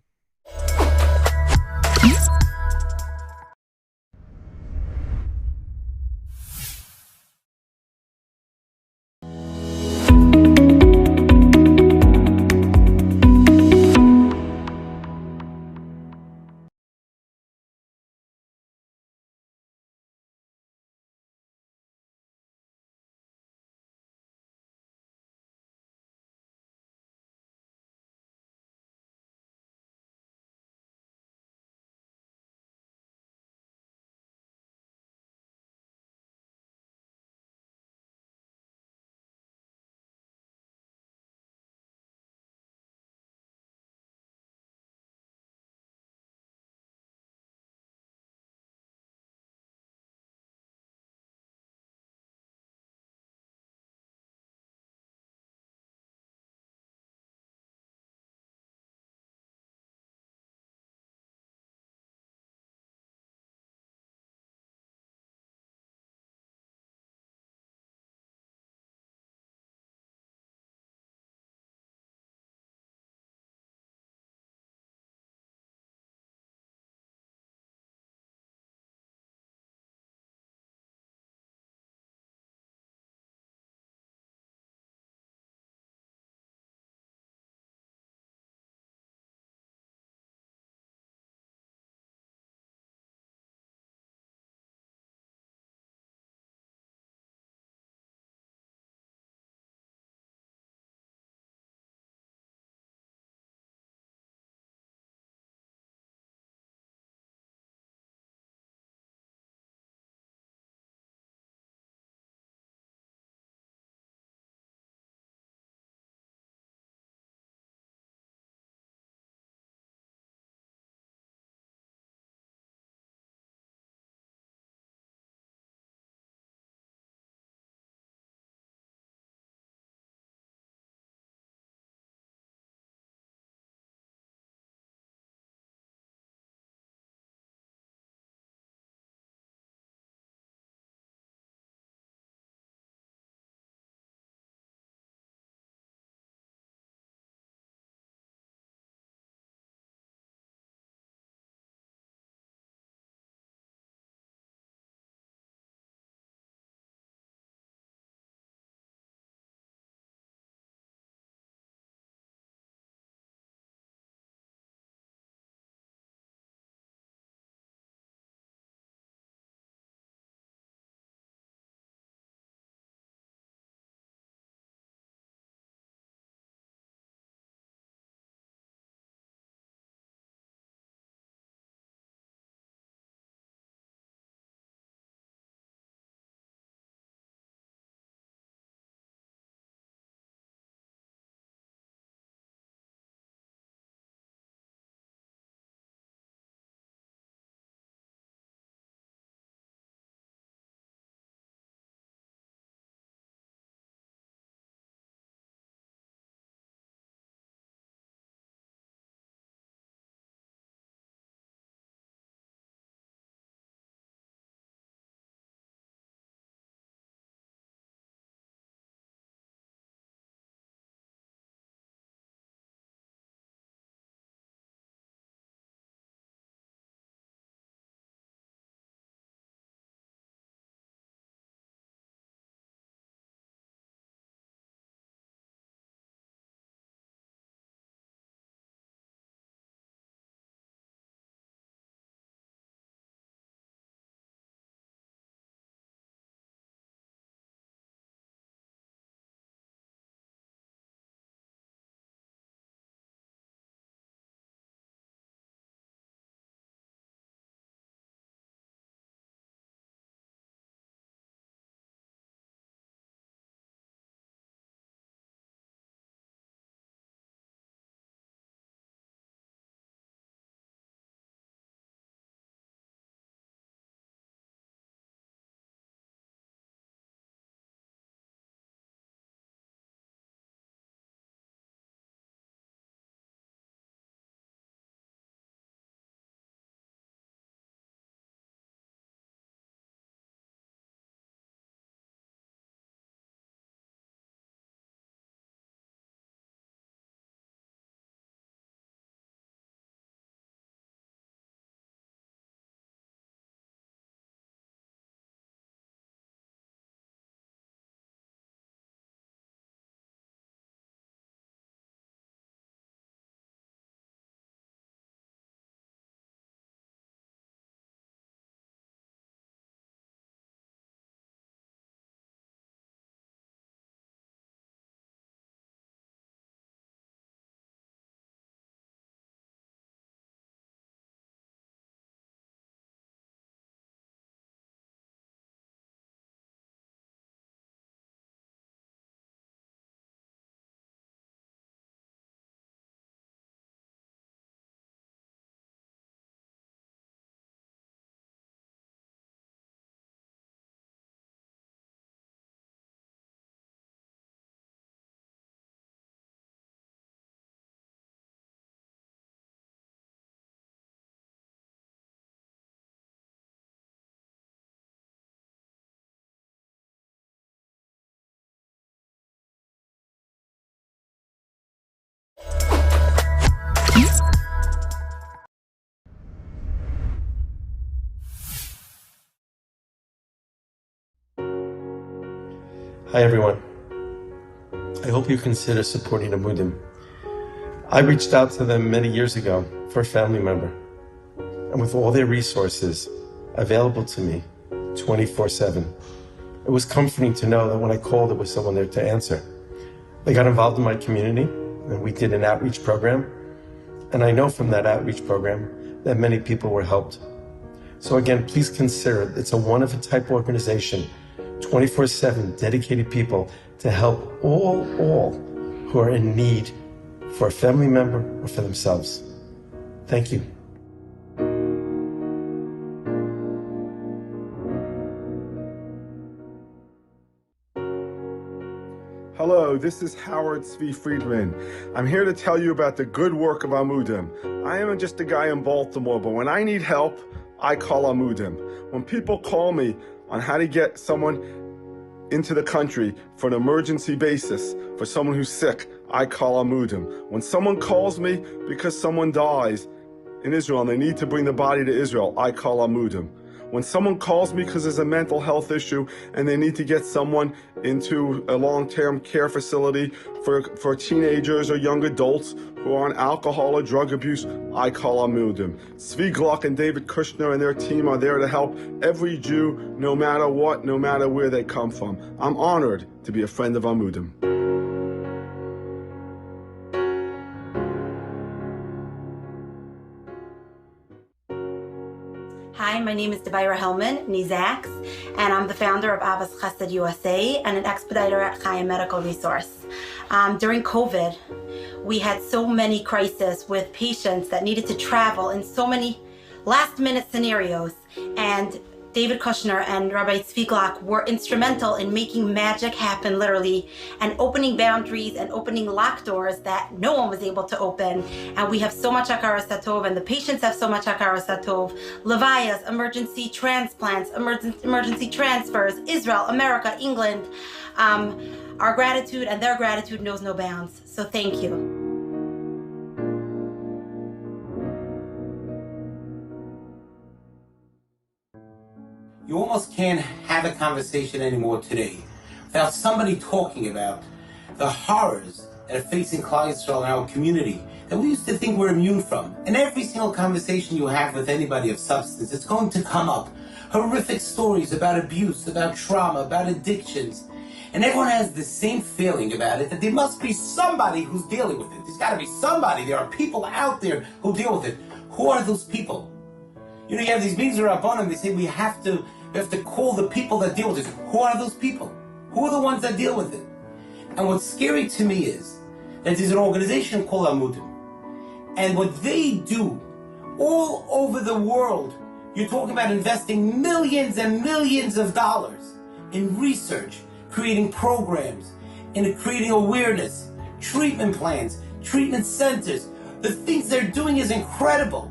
Hi everyone. I hope you consider supporting Amudim. I reached out to them many years ago for a family member, and with all their resources available to me 24/7, it was comforting to know that when I called, there was someone there to answer. They got involved in my community, and we did an outreach program, and I know from that outreach program that many people were helped. So again, please consider it. It's a one-of-a-type organization, 24/7 dedicated people to help all who are in need for a family member or for themselves. Thank you. Hello, this is Howard Zvi Friedman. I'm here to tell you about the good work of Amudim. I am just a guy in Baltimore, but when I need help, I call Amudim. When people call me on how to get someone into the country for an emergency basis, for someone who's sick, I call Amudim. When someone calls me because someone dies in Israel and they need to bring the body to Israel, I call Amudim. When someone calls me because there's a mental health issue and they need to get someone into a long-term care facility for teenagers or young adults who are on alcohol or drug abuse, I call Amudim. Zvi Gluck and David Kushner and their team are there to help every Jew, no matter what, no matter where they come from. I'm honored to be a friend of Amudim. Hi, my name is Debaira Hellman, Nizax, and I'm the founder of Abbas Chesed USA and an expediter at Chaya Medical Resource. During COVID, we had so many crises with patients that needed to travel in so many last-minute scenarios, and David Kushner and Rabbi Zvi Gluck were instrumental in making magic happen, literally, and opening boundaries and opening locked doors that no one was able to open. And we have so much Hakaras Hatov, and the patients have so much Hakaras Hatov. Levayas, emergency transplants, emergency transfers, Israel, America, England. Our gratitude and their gratitude knows no bounds. So thank you. You almost can't have a conversation anymore today without somebody talking about the horrors that are facing Klal Yisrael in our community that we used to think we're immune from. In every single conversation you have with anybody of substance, it's going to come up. Horrific stories about abuse, about trauma, about addictions. And everyone has the same feeling about it, that there must be somebody who's dealing with it. There's got to be somebody. There are people out there who deal with it. Who are those people? You know, you have these meetings with Rabbanim, they say we have to call the people that deal with it. Who are those people? Who are the ones that deal with it? And what's scary to me is that there's an organization called Amudim. And what they do all over the world, you're talking about investing millions and millions of dollars in research, creating programs, in creating awareness, treatment plans, treatment centers. The things they're doing is incredible.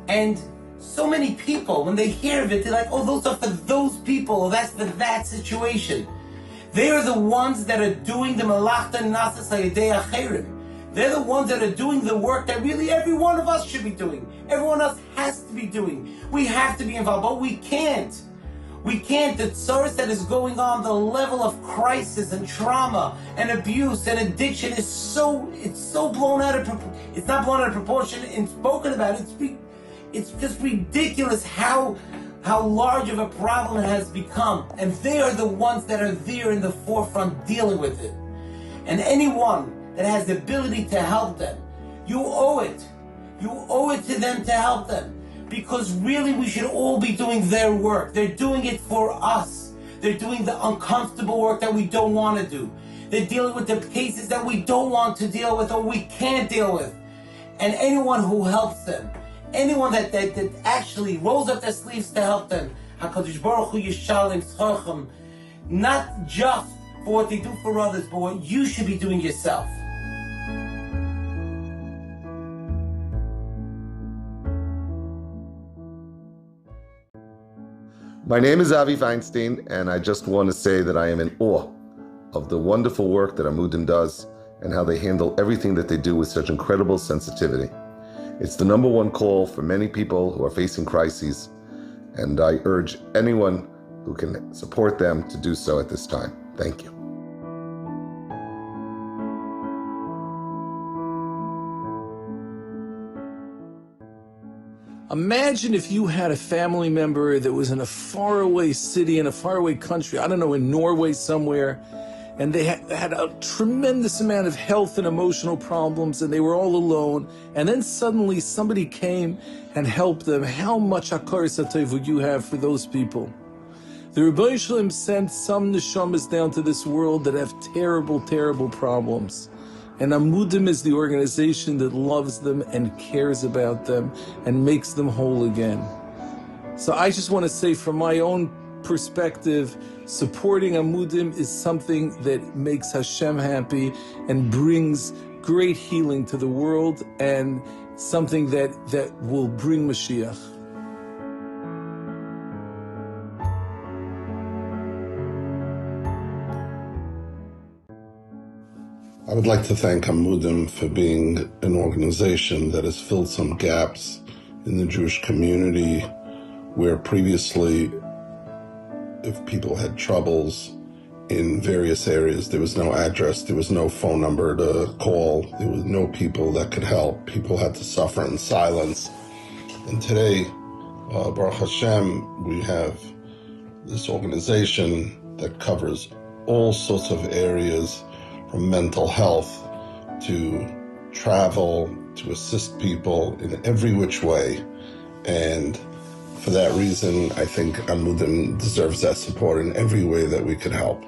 And so many people, when they hear of it, they're like, oh, those are for those people, or that's for that situation. They are the ones that are doing the malachta nasas hayedei acherim. They're the ones that are doing the work that really every one of us should be doing. Everyone else has to be doing. We have to be involved, but we can't. We can't. The tsuris that is going on, the level of crisis and trauma and abuse and addiction is so blown out of proportion. It's not blown out of proportion and spoken about. It's just ridiculous how large of a problem it has become. And they are the ones that are there in the forefront dealing with it. And anyone that has the ability to help them, you owe it. You owe it to them to help them. Because really we should all be doing their work. They're doing it for us. They're doing the uncomfortable work that we don't want to do. They're dealing with the cases that we don't want to deal with or we can't deal with. And anyone who helps them, anyone that actually rolls up their sleeves to help them, HaKadosh Baruch Hu Yishalem Tzchochem, not just for what they do for others, but what you should be doing yourself. My name is Avi Feinstein, and I just want to say that I am in awe of the wonderful work that Amudim does and how they handle everything that they do with such incredible sensitivity. It's the number one call for many people who are facing crises, and I urge anyone who can support them to do so at this time. Thank you. Imagine if you had a family member that was in a faraway city, in a faraway country, I don't know, in Norway somewhere, and they had a tremendous amount of health and emotional problems, and they were all alone, and then suddenly somebody came and helped them. How much hakaras hatov would you have for those people? The Rebbeinu Shalom sent some neshamas down to this world that have terrible, terrible problems. And Amudim is the organization that loves them and cares about them and makes them whole again. So I just want to say, from my own perspective, supporting Amudim is something that makes Hashem happy and brings great healing to the world, and something that will bring Mashiach. I would like to thank Amudim for being an organization that has filled some gaps in the Jewish community where previously, if people had troubles in various areas, there was no address, there was no phone number to call, there was no people that could help. People had to suffer in silence. And today, Baruch Hashem, we have this organization that covers all sorts of areas, from mental health to travel, to assist people in every which way. And for that reason, I think Amudim deserves that support in every way that we could help.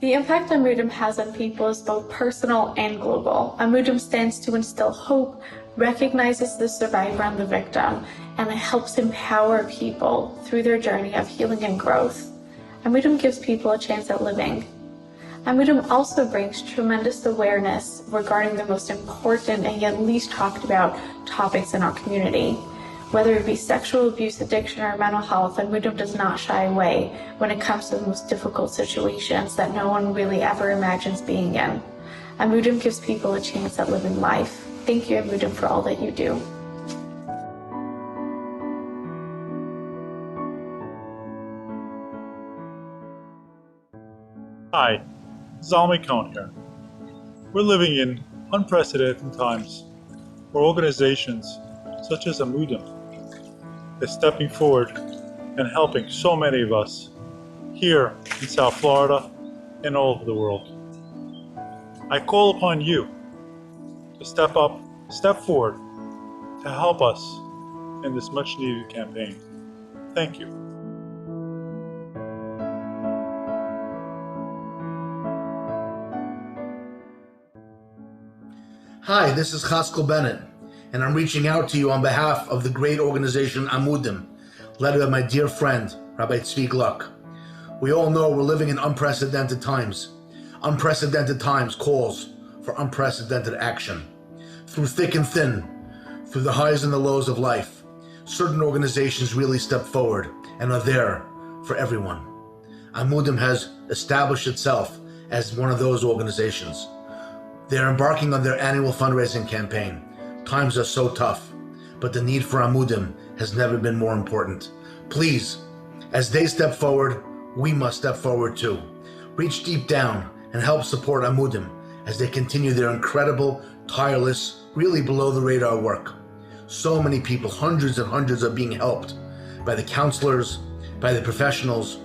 The impact Amudim has on people is both personal and global. Amudim stands to instill hope, recognizes the survivor and the victim, and it helps empower people through their journey of healing and growth. Amudim gives people a chance at living. Amudim also brings tremendous awareness regarding the most important and yet least talked about topics in our community. Whether it be sexual abuse, addiction, or mental health, Amudim does not shy away when it comes to the most difficult situations that no one really ever imagines being in. Amudim gives people a chance at living life. Thank you, Amudim, for all that you do. Hi, Zalmi Cohn here. We're living in unprecedented times where organizations such as Amudim is stepping forward and helping so many of us here in South Florida and all over the world. I call upon you to step up, step forward to help us in this much needed campaign. Thank you. Hi, this is Chaskel Bennett, and I'm reaching out to you on behalf of the great organization Amudim, led by my dear friend, Rabbi Tzvi Gluck. We all know we're living in unprecedented times. Unprecedented times calls for unprecedented action. Through thick and thin, through the highs and the lows of life, certain organizations really step forward and are there for everyone. Amudim has established itself as one of those organizations. They're embarking on their annual fundraising campaign. Times are so tough, but the need for Amudim has never been more important. Please, as they step forward, we must step forward too. Reach deep down and help support Amudim as they continue their incredible, tireless, really below the radar work. So many people, hundreds and hundreds, are being helped by the counselors, by the professionals,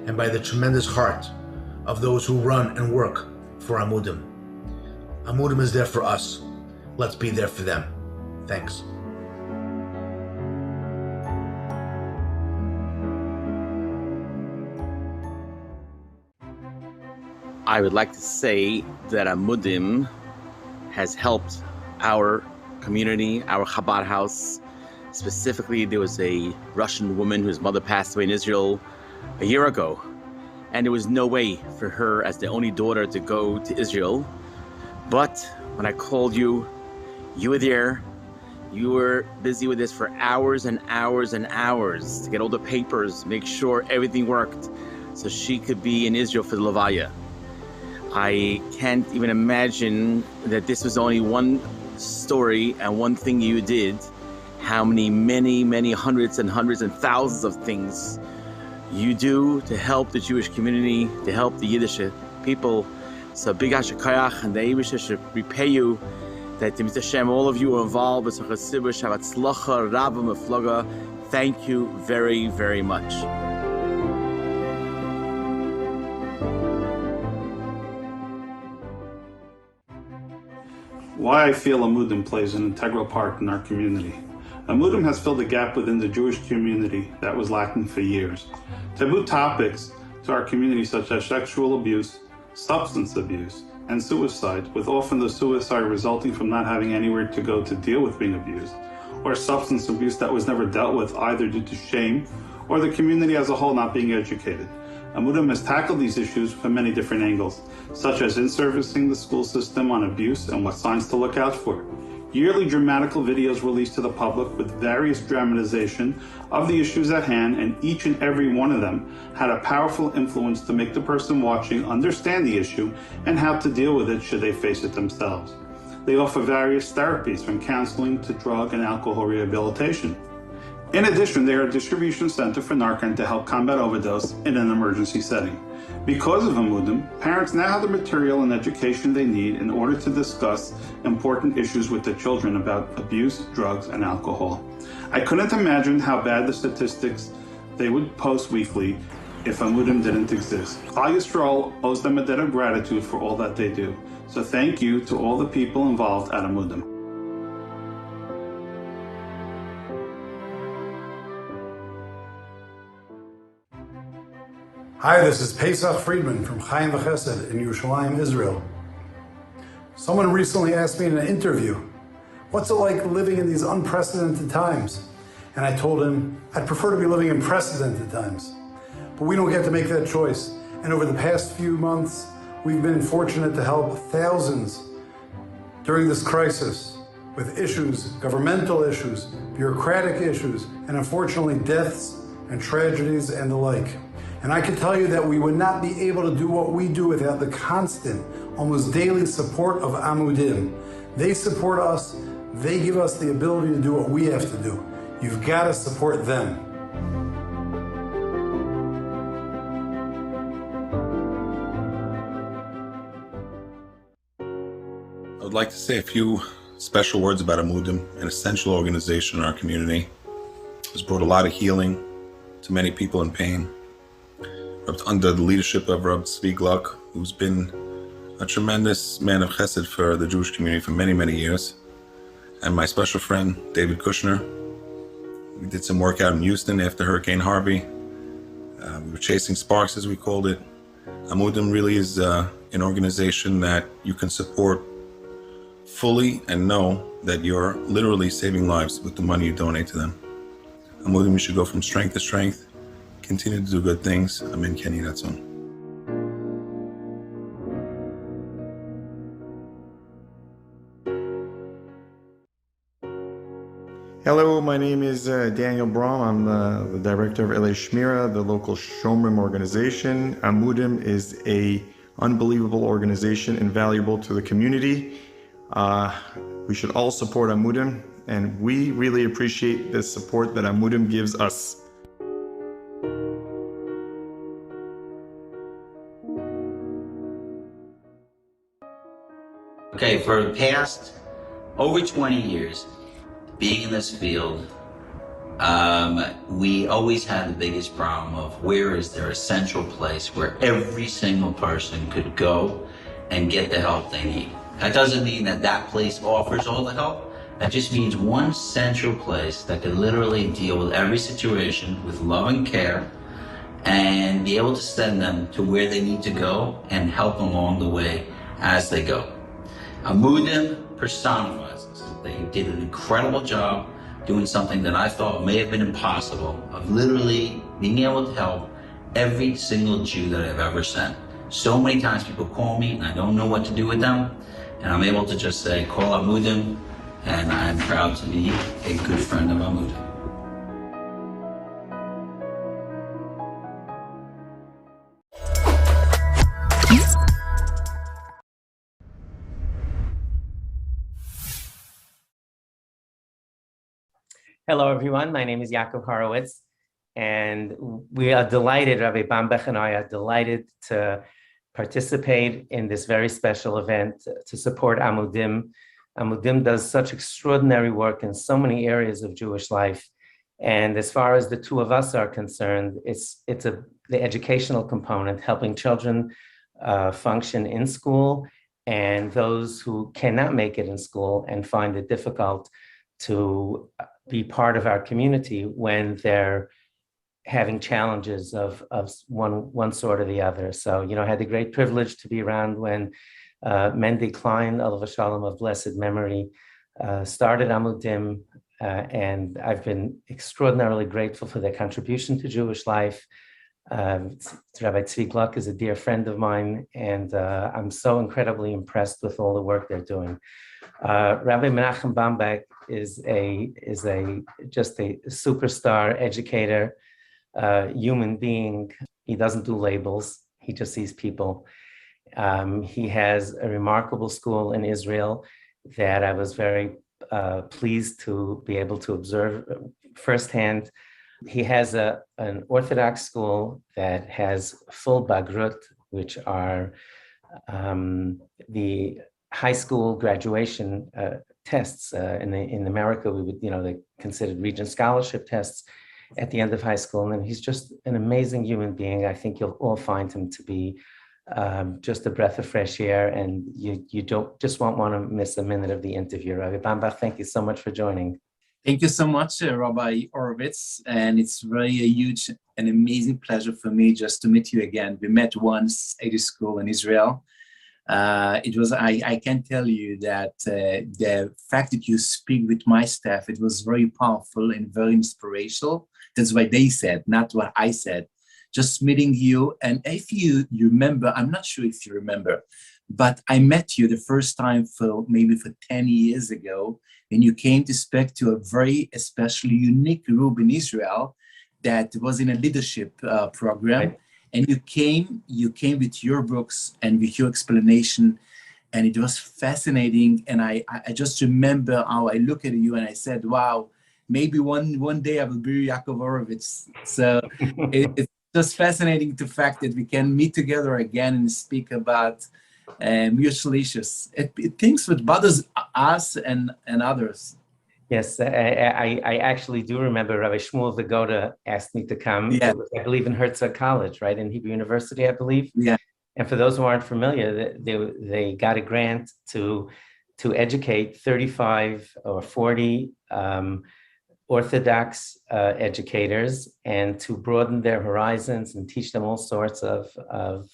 and by the tremendous heart of those who run and work for Amudim. Amudim is there for us. Let's be there for them. Thanks. I would like to say that Amudim has helped our community, our Chabad house. Specifically, there was a Russian woman whose mother passed away in Israel a year ago, and there was no way for her as the only daughter to go to Israel. But when I called you, you were there. You were busy with this for hours and hours and hours to get all the papers, make sure everything worked so she could be in Israel for the Levaya. I can't even imagine that this was only one story and one thing you did, how many hundreds and hundreds and thousands of things you do to help the Jewish community, to help the Yiddish people, So big hashakayach, and the Eibusha should repay you. That Mr. Hashem, all of you are involved with Chasibush, Havatzlacha, Rabba, Meflaga. Thank you very, very much. Why I feel Amudim plays an integral part in our community. Amudim has filled a gap within the Jewish community that was lacking for years. Taboo topics to our community such as sexual abuse, substance abuse, and suicide, with often the suicide resulting from not having anywhere to go to deal with being abused, or substance abuse that was never dealt with either due to shame or the community as a whole not being educated. Amudim has tackled these issues from many different angles, such as in-servicing the school system on abuse and what signs to look out for. Yearly dramatical videos released to the public with various dramatization of the issues at hand, and each and every one of them had a powerful influence to make the person watching understand the issue and how to deal with it should they face it themselves. They offer various therapies from counseling to drug and alcohol rehabilitation. In addition, they are a distribution center for Narcan to help combat overdose in an emergency setting. Because of Amudim, parents now have the material and education they need in order to discuss important issues with their children about abuse, drugs, and alcohol. I couldn't imagine how bad the statistics they would post weekly if Amudim didn't exist. Klal Yisrael owes them a debt of gratitude for all that they do. So thank you to all the people involved at Amudim. Hi, this is Pesach Friedman from Chaim V'Chesed in Yerushalayim, Israel. Someone recently asked me in an interview, what's it like living in these unprecedented times? And I told him, I'd prefer to be living in precedented times. But we don't get to make that choice. And over the past few months, we've been fortunate to help thousands during this crisis with issues, governmental issues, bureaucratic issues, and unfortunately deaths and tragedies and the like. And I can tell you that we would not be able to do what we do without the constant, almost daily support of Amudim. They support us. They give us the ability to do what we have to do. You've got to support them. I would like to say a few special words about Amudim, an essential organization in our community. It has brought a lot of healing to many people in pain. Under the leadership of Rabbi Tzvi Gluck, who's been a tremendous man of chesed for the Jewish community for many, many years. And my special friend, David Kushner. We did some work out in Houston after Hurricane Harvey. We were chasing sparks, as we called it. Amudim really is an organization that you can support fully and know that you're literally saving lives with the money you donate to them. Amudim, you should go from strength to strength. Continue to do good things. Amen. Ken Yiratzon. Hello, my name is Daniel Braum. I'm the director of LA Shmira, the local Shomrim organization. Amudim is a unbelievable organization, invaluable to the community. We should all support Amudim, and we really appreciate the support that Amudim gives us. Okay, for the past over 20 years, being in this field, we always had the biggest problem of where is there a central place where every single person could go and get the help they need. That doesn't mean that that place offers all the help. That just means one central place that can literally deal with every situation with love and care and be able to send them to where they need to go and help them along the way as they go. Amudim personifies this. They did an incredible job doing something that I thought may have been impossible, of literally being able to help every single Jew that I've ever sent. So many times people call me and I don't know what to do with them, and I'm able to just say, call Amudim, and I'm proud to be a good friend of Amudim. Hello, everyone. My name is Yaakov Horowitz, and we are delighted, Rabbi Bambach and I are delighted to participate in this very special event to support Amudim. Amudim does such extraordinary work in so many areas of Jewish life. And as far as the two of us are concerned, it's the educational component, helping children function in school, and those who cannot make it in school and find it difficult to be part of our community when they're having challenges of one sort or the other. So, I had the great privilege to be around when Mendy Klein, Olav Shalom of blessed memory, started Amudim, and I've been extraordinarily grateful for their contribution to Jewish life. Rabbi Tzvi Gluck is a dear friend of mine, and I'm so incredibly impressed with all the work they're doing. Rabbi Menachem Bambeck is just a superstar educator, human being. He doesn't do labels. He just sees people. He has a remarkable school in Israel that I was very pleased to be able to observe firsthand. He has an Orthodox school that has full bagrut, which are the high school graduation tests. In America, we would, they considered Regent scholarship tests at the end of high school. And he's just an amazing human being. I think you'll all find him to be just a breath of fresh air, and you won't want to miss a minute of the interview. Rabbi Bambach, thank you so much for joining. Thank you so much, Rabbi Orovitz, and it's really a huge and amazing pleasure for me just to meet you again. We met once at a school in Israel. I can tell you that the fact that you speak with my staff, it was very powerful and very inspirational. That's what they said, not what I said. Just meeting you, and if you remember, I'm not sure if you remember, but I met you the first time maybe 10 years ago, when you came to speak to a very especially unique group in Israel that was in a leadership program. Right. And you came with your books and with your explanation, and it was fascinating. And I just remember how I look at you and I said, wow, maybe one day I will be Yaakov Orovitz. So it's just fascinating the fact that we can meet together again and speak about mutual issues. Things that bothers us and others. Yes, I actually do remember Rabbi Shmuel Vagoda asked me to come. Yeah. It was, I believe, in Herzog College, right, in Hebrew University, I believe. Yeah. And for those who aren't familiar, they got a grant to educate 35 or 40 Orthodox educators, and to broaden their horizons and teach them all sorts of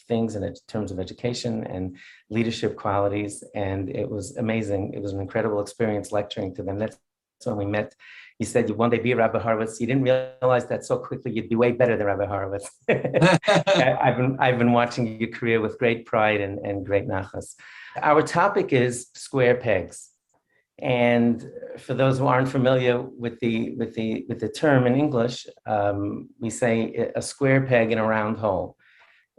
things in terms of education and leadership qualities. And it was amazing. It was an incredible experience lecturing to them. That's when we met. You said you'd one day be Rabbi Horowitz. You didn't realize that so quickly you'd be way better than Rabbi Horowitz. I've been watching your career with great pride and great nachas. Our topic is square pegs. And for those who aren't familiar with the term in English, we say a square peg in a round hole.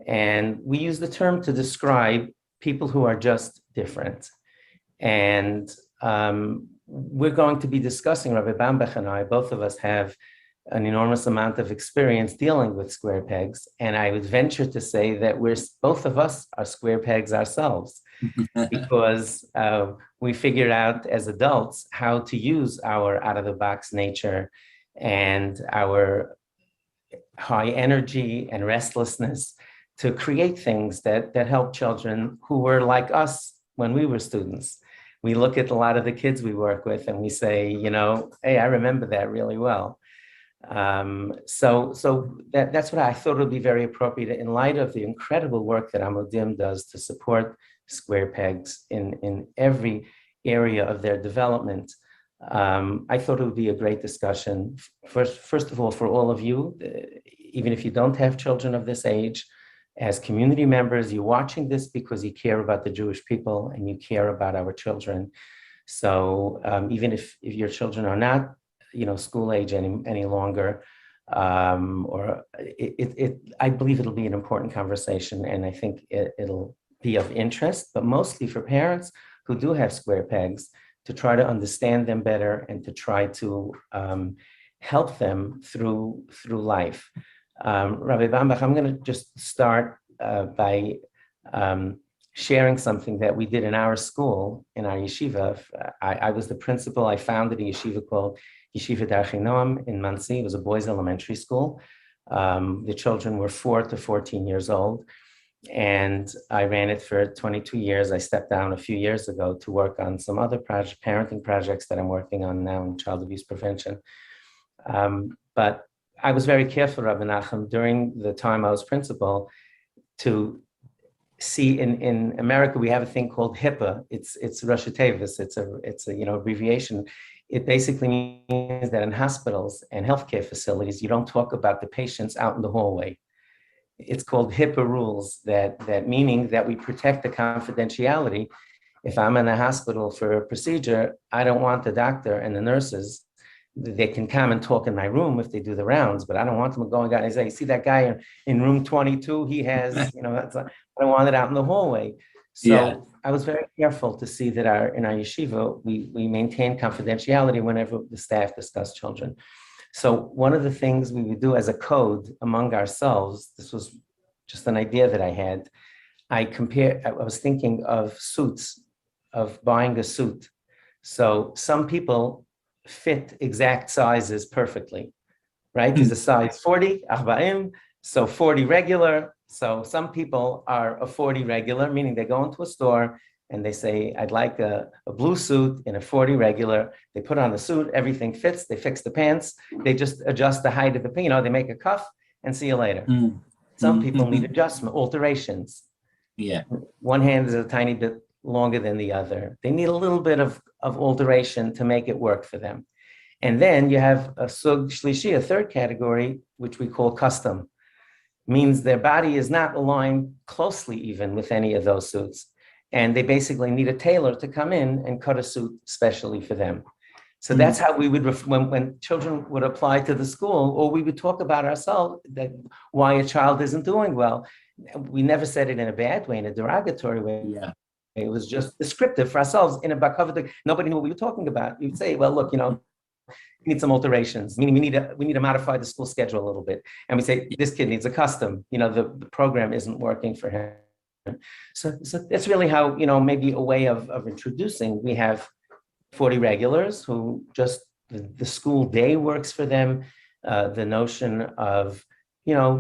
And we use the term to describe people who are just different. And we're going to be discussing, Rabbi Bambach and I, both of us have an enormous amount of experience dealing with square pegs. And I would venture to say that both of us are square pegs ourselves, because we figured out as adults how to use our out-of-the-box nature and our high energy and restlessness to create things that help children who were like us when we were students. We look at a lot of the kids we work with and we say, hey, I remember that really well. So that's what I thought would be very appropriate in light of the incredible work that Amudim does to support square pegs in every area of their development. I thought it would be a great discussion. First of all, for all of you, even if you don't have children of this age, as community members, you're watching this because you care about the Jewish people and you care about our children. So even if your children are not, school age any longer, I believe it'll be an important conversation, and I think it'll be of interest, but mostly for parents who do have square pegs, to try to understand them better and to try to help them through life. Rabbi Bambach, I'm going to just start by sharing something that we did in our school, in our yeshiva. I was the principal. I founded a yeshiva called Yeshiva Darchei Noam in Monsey. It was a boys' elementary school. The children were 4 to 14 years old. And I ran it for 22 years. I stepped down a few years ago to work on some other parenting projects that I'm working on now in child abuse prevention. But I was very careful, Rabbi Nachum, during the time I was principal, to see in America, we have a thing called HIPAA. It's Rashi Tevis. It's a abbreviation. It basically means that in hospitals and healthcare facilities, you don't talk about the patients out in the hallway. It's called HIPAA rules, that meaning that we protect the confidentiality. If I'm in a hospital for a procedure, I don't want the doctor and the nurses. They can come and talk in my room if they do the rounds, but I don't want them going out and say, you see that guy in room 22, he has, I don't want it out in the hallway. So I was very careful to see that in our yeshiva, we maintain confidentiality whenever the staff discuss children. So one of the things we would do as a code among ourselves, this was just an idea that I had, I was thinking of suits, of buying a suit. So some people fit exact sizes perfectly, right? There's a size 40, 40, so 40 regular. So some people are a 40 regular, meaning they go into a store and they say, I'd like a blue suit in a 40 regular. They put on the suit, everything fits, they fix the pants, they just adjust the height of the pin, they make a cuff and see you later. Some people need adjustment, alterations. Yeah. One hand is a tiny bit longer than the other. They need a little bit of alteration to make it work for them. And then you have a sug shlishi, a third category, which we call custom. Means their body is not aligned closely even with any of those suits. And they basically need a tailor to come in and cut a suit specially for them. So that's how we would, when children would apply to the school, or we would talk about ourselves, that why a child isn't doing well. We never said it in a bad way, in a derogatory way. Yeah. It was just descriptive for ourselves in a bakavah. Nobody knew what we were talking about. You'd say, well, look, we need some alterations, meaning we need to modify the school schedule a little bit. And we say, this kid needs a custom, the program isn't working for him. So that's really how, maybe a way of introducing. We have 40 regulars who just, the school day works for them. The notion of,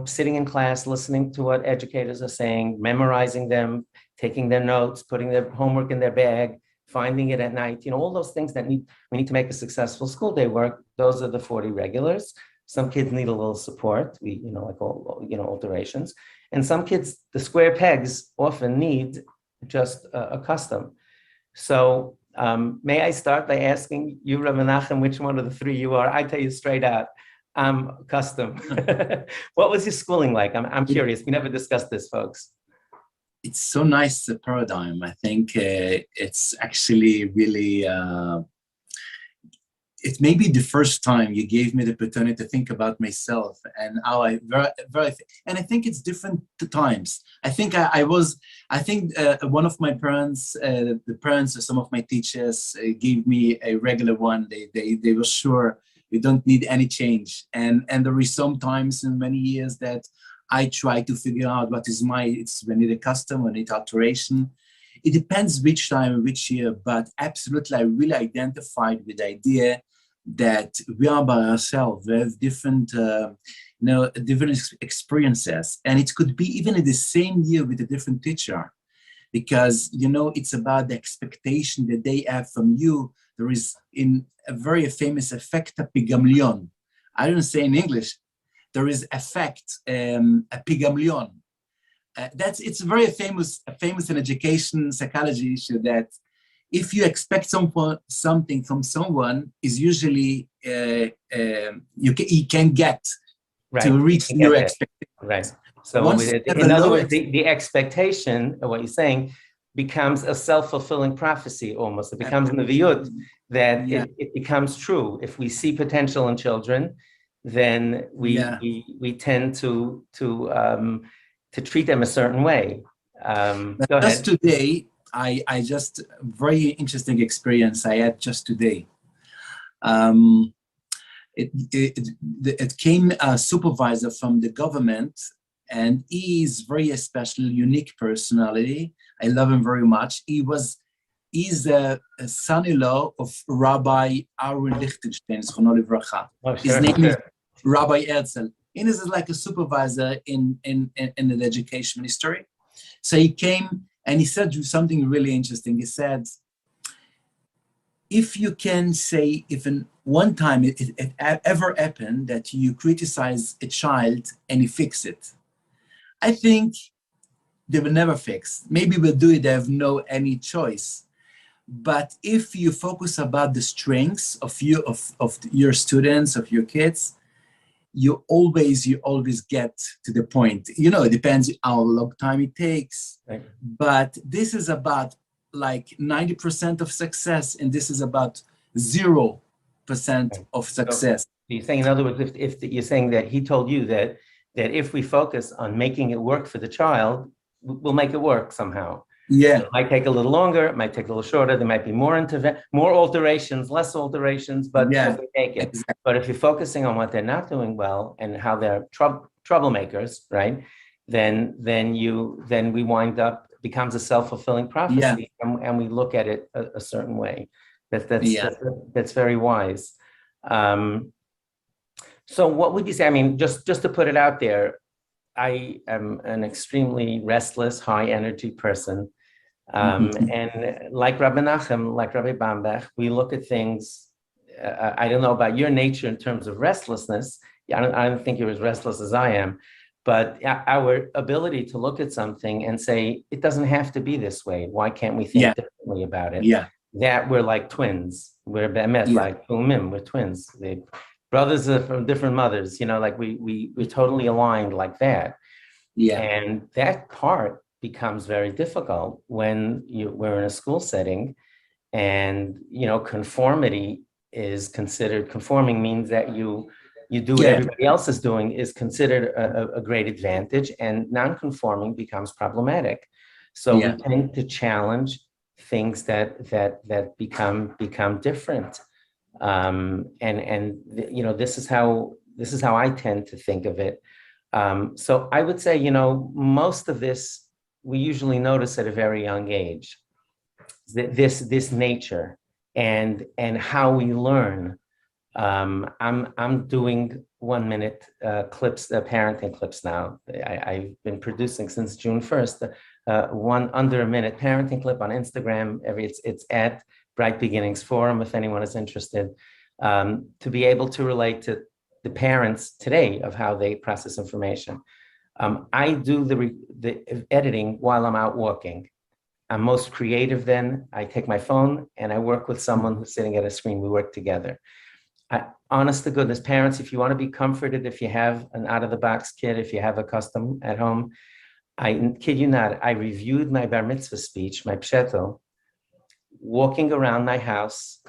sitting in class, listening to what educators are saying, memorizing them, taking their notes, putting their homework in their bag, finding it at night, all those things that we need to make a successful school day work. Those are the 40 regulars. Some kids need a little support, alterations. And some kids, the square pegs often need just a custom. So may I start by asking you, Rav Menachem, which one of the three you are? I tell you straight out, I'm custom. What was your schooling like? I'm curious. We never discussed this, folks. It's so nice, the paradigm. I think it's actually really, it may be the first time you gave me the opportunity to think about myself and how and I think it's different times. I think one of my parents, the parents of some of my teachers gave me a regular one. They were sure you don't need any change. And there is sometimes in many years that I try to figure out what is when I need a custom, when I need alteration. It depends which time, which year, but absolutely I really identified with the idea that we are by ourselves. We have different, different experiences. And it could be even in the same year with a different teacher, because, it's about the expectation that they have from you. There is in a very famous effect, a pigamlion. I don't say in English. There is effect, a pigamlion. It's very famous in education psychology issue that if you expect something from someone, is usually you can get to reach your expectation. Right. So in other words, the expectation of what you're saying becomes a self-fulfilling prophecy almost. It becomes neviyut, that it becomes true. If we see potential in children, then we tend to treat them a certain way. Go ahead. Today, I just very interesting experience I had just today. It came a supervisor from the government, and he is very special, unique personality. I love him very much. He's a son-in-law of Rabbi Aaron Lichtenstein, Zchrono Livracha. His name is Rabbi Herzl. And this is like a supervisor in the education ministry. So he came and he said something really interesting. He said, if you can say, if in one time it ever happened that you criticize a child and you fix it, I think they will never fix. Maybe we'll do it, they have no any choice. But if you focus about the strengths of your students, of your kids, you always get to the point. You know, it depends how long time it takes. Right. But this is about like 90% of success, and this is about 0% of success. So you're saying, in other words, if you're saying that he told you that if we focus on making it work for the child, we'll make it work somehow. Yeah. It might take a little longer, it might take a little shorter, there might be more alterations, less alterations, but we take it. Exactly. But if you're focusing on what they're not doing well and how they're troublemakers, right? Then we wind up, becomes a self-fulfilling prophecy, and we look at it a certain way. That's very wise. So what would you say? I mean, just to put it out there, I am an extremely restless, high energy person. And like Rabbi Nachum, like Rabbi Bambach, we look at things, I don't know about your nature in terms of restlessness. I don't think you're as restless as I am, but our ability to look at something and say, it doesn't have to be this way. Why can't we think differently about it? Yeah. That we're like twins. We're be'emet, like umim, we're twins. The brothers are from different mothers, you know, like we're totally aligned like that. Yeah. And that part becomes very difficult when we're in a school setting, and you know, conformity is considered, conforming means that you do what everybody else is doing is considered a great advantage, and non-conforming becomes problematic. So we tend to challenge things that become different. And you know, this is how I tend to think of it. So I would say, you know, most of this we usually notice at a very young age, this nature and how we learn. I'm doing 1 minute clips, parenting clips now. I've been producing since June 1st, one under a minute parenting clip on Instagram. It's at Bright Beginnings Forum if anyone is interested, to be able to relate to the parents today of how they process information. I do the editing while I'm out walking. I'm most creative then. I take my phone and I work with someone who's sitting at a screen. We work together. Honest to goodness, parents, if you want to be comforted, if you have an out-of-the-box kid, if you have a custom at home, I kid you not, I reviewed my bar mitzvah speech, my psheto, walking around my house,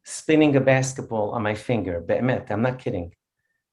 spinning a basketball on my finger. Be'emet, I'm not kidding.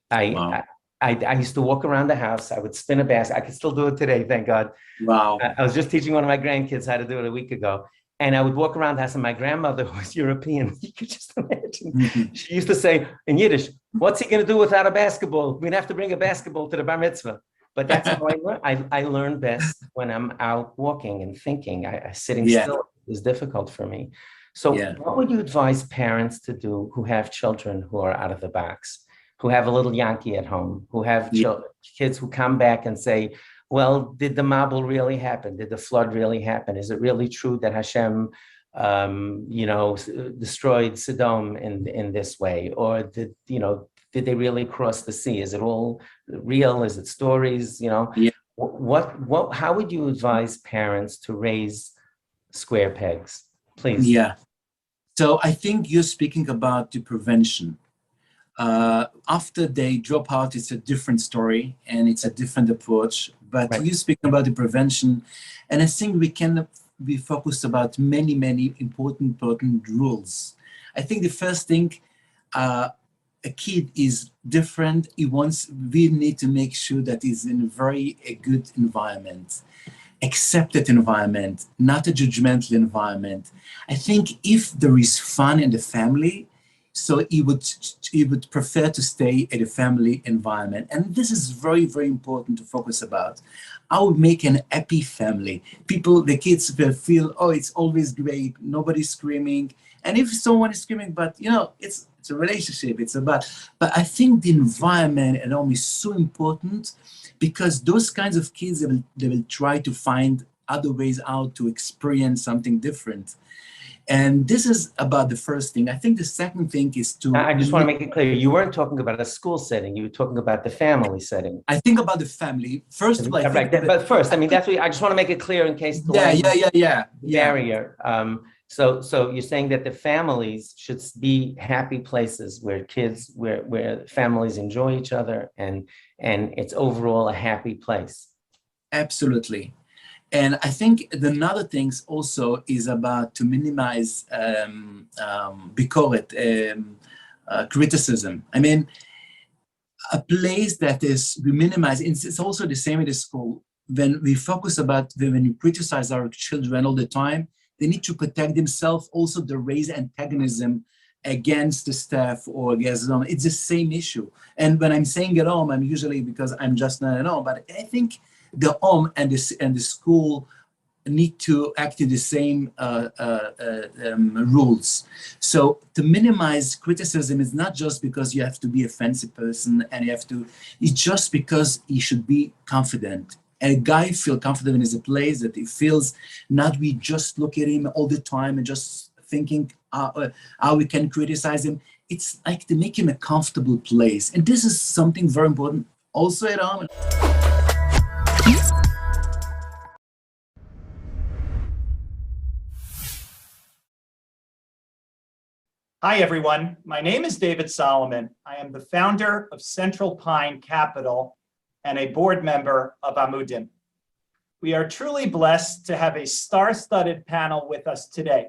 I used to walk around the house. I would spin a basket. I can still do it today, thank God. Wow. I was just teaching one of my grandkids how to do it a week ago. And I would walk around the house, and my grandmother, who was European, you could just imagine, she used to say in Yiddish, what's he going to do without a basketball? We'd have to bring a basketball to the bar mitzvah. But that's how I learn. I learn best when I'm out walking and thinking. Sitting still is difficult for me. So what would you advise parents to do who have children who are out of the box, who have a little Yankee at home, who have kids who come back and say, well, did the Mabul really happen? Did the flood really happen? Is it really true that Hashem, destroyed Sodom in this way? Or did they really cross the sea? Is it all real? Is it stories? How would you advise parents to raise square pegs? Please. Yeah. So I think you're speaking about the prevention. After they drop out, it's a different story and it's a different approach. But you speak about the prevention, and I think we can be focused about many, many important rules. I think the first thing, a kid is different. We need to make sure that he's in a good environment, accepted environment, not a judgmental environment. I think if there is fun in the family, So he would prefer to stay at a family environment. And this is very, very important to focus about. How we make an happy family. The kids will feel, oh, it's always great, nobody's screaming. And if someone is screaming, but it's a relationship, but I think the environment at home is so important, because those kinds of kids, they will try to find other ways out to experience something different. And this is about the first thing. I think the second thing is to... I just want to make it clear, you weren't talking about a school setting, you were talking about the family setting. I think about the family. First of all, but first, I mean, that's what I just want to make it clear in case the barrier. So you're saying that the families should be happy places where families enjoy each other and it's overall a happy place. Absolutely. And I think another thing also is about to minimize criticism. I mean, a place that we minimize, it's also the same in the school. When we focus when you criticize our children all the time, they need to protect themselves. Also, they raise antagonism against the staff or against them. It's the same issue. And when I'm saying at home, I'm usually because I'm just not at home, but I think the home and the school need to act in the same rules. So to minimize criticism is not just because you have to be a fancy person and it's just because you should be confident. And a guy feels confident in his place, that he feels not we just look at him all the time and just thinking how we can criticize him. It's like to make him a comfortable place. And this is something very important also at home. Hi, everyone. My name is David Solomon. I am the founder of Central Pine Capital and a board member of Amudim. We are truly blessed to have a star-studded panel with us today.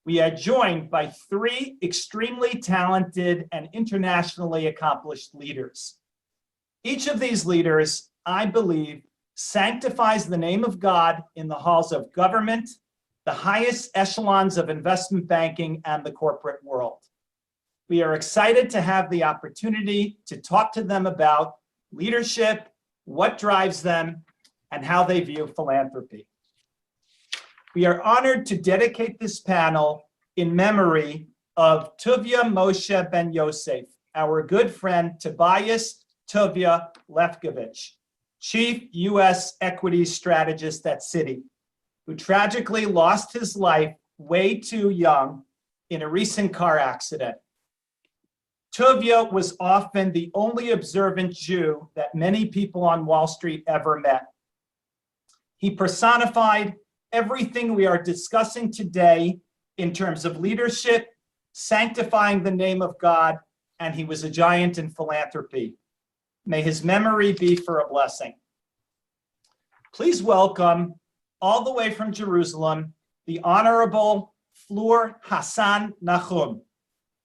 We are joined by three extremely talented and internationally accomplished leaders. Each of these leaders, I believe, sanctifies the name of God in the halls of government, the highest echelons of investment banking, and the corporate world. We are excited to have the opportunity to talk to them about leadership, what drives them, and how they view philanthropy. We are honored to dedicate this panel in memory of Tuvia Moshe Ben Yosef, our good friend Tobias Tuvia Lefkovich, Chief U.S. Equities Strategist at Citi, who tragically lost his life way too young in a recent car accident. Tuvia was often the only observant Jew that many people on Wall Street ever met. He personified everything we are discussing today in terms of leadership, sanctifying the name of God, and he was a giant in philanthropy. May his memory be for a blessing. Please welcome, all the way from Jerusalem, the Honorable Fleur Hassan Nachum,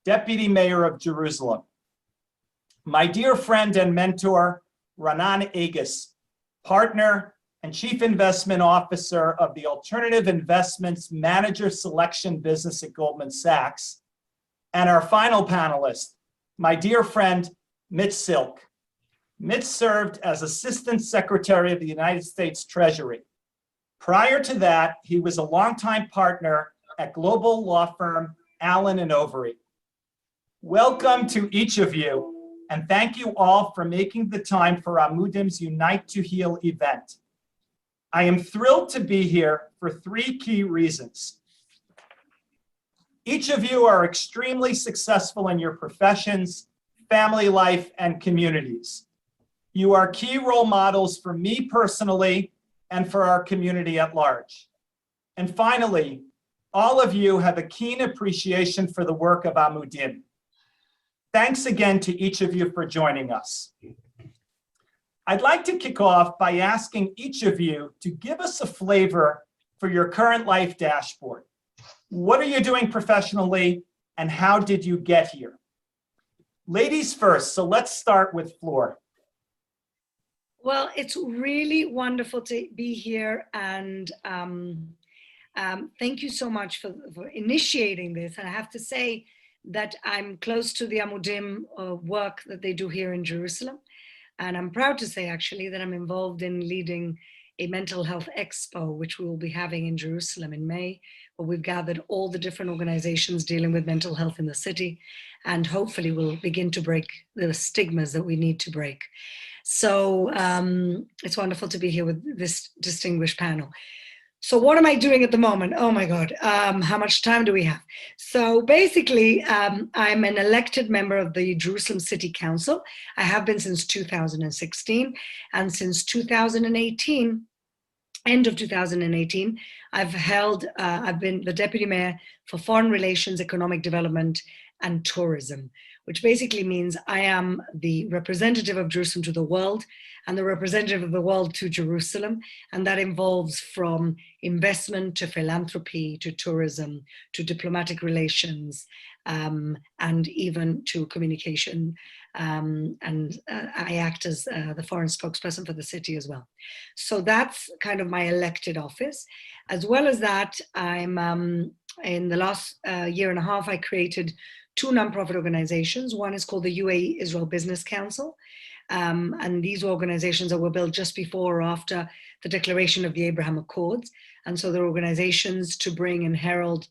Deputy Mayor of Jerusalem. My dear friend and mentor, Ranan Agus, partner and Chief Investment Officer of the Alternative Investments Manager Selection Business at Goldman Sachs. And our final panelist, my dear friend, Mitch Silk. Mitch served as Assistant Secretary of the United States Treasury. Prior to that, he was a longtime partner at global law firm Allen & Overy. Welcome to each of you, and thank you all for making the time for Amudim's Unite to Heal event. I am thrilled to be here for three key reasons. Each of you are extremely successful in your professions, family life, and communities. You are key role models for me personally and for our community at large. And finally, all of you have a keen appreciation for the work of Amudim. Thanks again to each of you for joining us. I'd like to kick off by asking each of you to give us a flavor for your current life dashboard. What are you doing professionally, and how did you get here? Ladies first, so let's start with Fleur. Well, it's really wonderful to be here, and thank you so much for initiating this. And I have to say that I'm close to the Amudim work that they do here in Jerusalem. And I'm proud to say, actually, that I'm involved in leading a mental health expo, which we will be having in Jerusalem in May, where we've gathered all the different organizations dealing with mental health in the city. And hopefully we'll begin to break the stigmas that we need to break. So it's wonderful to be here with this distinguished panel. So what am I doing at the moment? Oh my God, how much time do we have? So basically, I'm an elected member of the Jerusalem City Council. I have been since 2016, and since 2018, end of 2018, I've been the deputy mayor for foreign relations, economic development, and tourism, which basically means I am the representative of Jerusalem to the world and the representative of the world to Jerusalem. And that involves from investment to philanthropy, to tourism, to diplomatic relations, and even to communication. And I act as the foreign spokesperson for the city as well. So that's kind of my elected office. As well as that, I'm in the last year and a half, I created two nonprofit organizations. One is called the UAE Israel Business Council. And these organizations were built just before or after the declaration of the Abraham Accords. And so they're organizations to bring and herald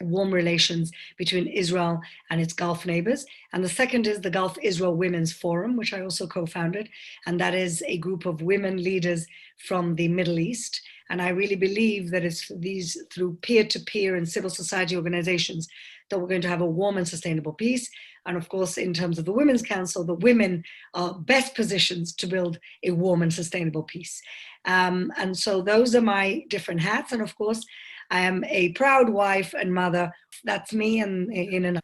warm relations between Israel and its Gulf neighbors. And the second is the Gulf Israel Women's Forum, which I also co-founded. And that is a group of women leaders from the Middle East. And I really believe that it's these through peer-to-peer and civil society organizations that we're going to have a warm and sustainable peace. And of course, in terms of the Women's Council, the women are best positioned to build a warm and sustainable peace. And so those are my different hats. And of course, I am a proud wife and mother. That's me in a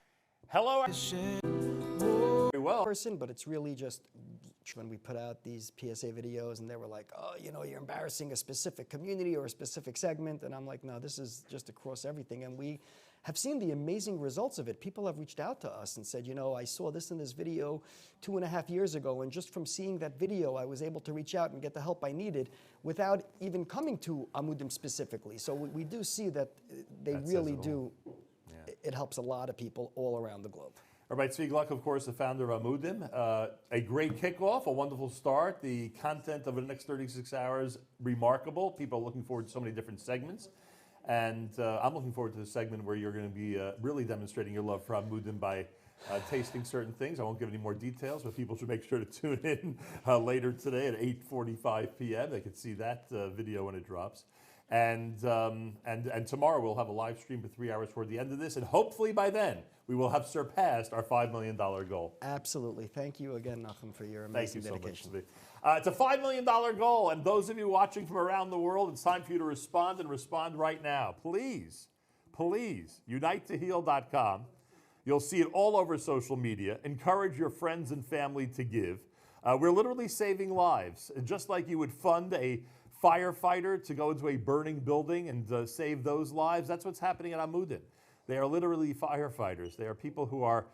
Hello. Very well. Person, but it's really just when we put out these PSA videos and they were like, oh, you know, you're embarrassing a specific community or a specific segment. And I'm like, no, this is just across everything. And we have seen the amazing results of it. People have reached out to us and said, you know, I saw this in this video 2.5 years ago, and just from seeing that video, I was able to reach out and get the help I needed without even coming to Amudim specifically. So we do see that they really do. Yeah. It helps a lot of people all around the globe. Rabbi Tzvi Gluck, of course, the founder of Amudim. A great kickoff, a wonderful start. The content of the next 36 hours, remarkable. People are looking forward to so many different segments. And I'm looking forward to the segment where you're going to be really demonstrating your love for Amudim by tasting certain things. I won't give any more details, but people should make sure to tune in later today at 8:45 p.m. They can see that video when it drops. And tomorrow we'll have a live stream for 3 hours toward the end of this, and hopefully by then we will have surpassed our $5 million goal. Absolutely. Thank you again, Nachum, for your amazing dedication. Thank you so much. It's a $5 million goal, and those of you watching from around the world, it's time for you to respond, and respond right now. Please, unitetoheal.com. You'll see it all over social media. Encourage your friends and family to give. We're literally saving lives. Just like you would fund a firefighter to go into a burning building and save those lives, that's what's happening at Amudim. They are literally firefighters. They are people who are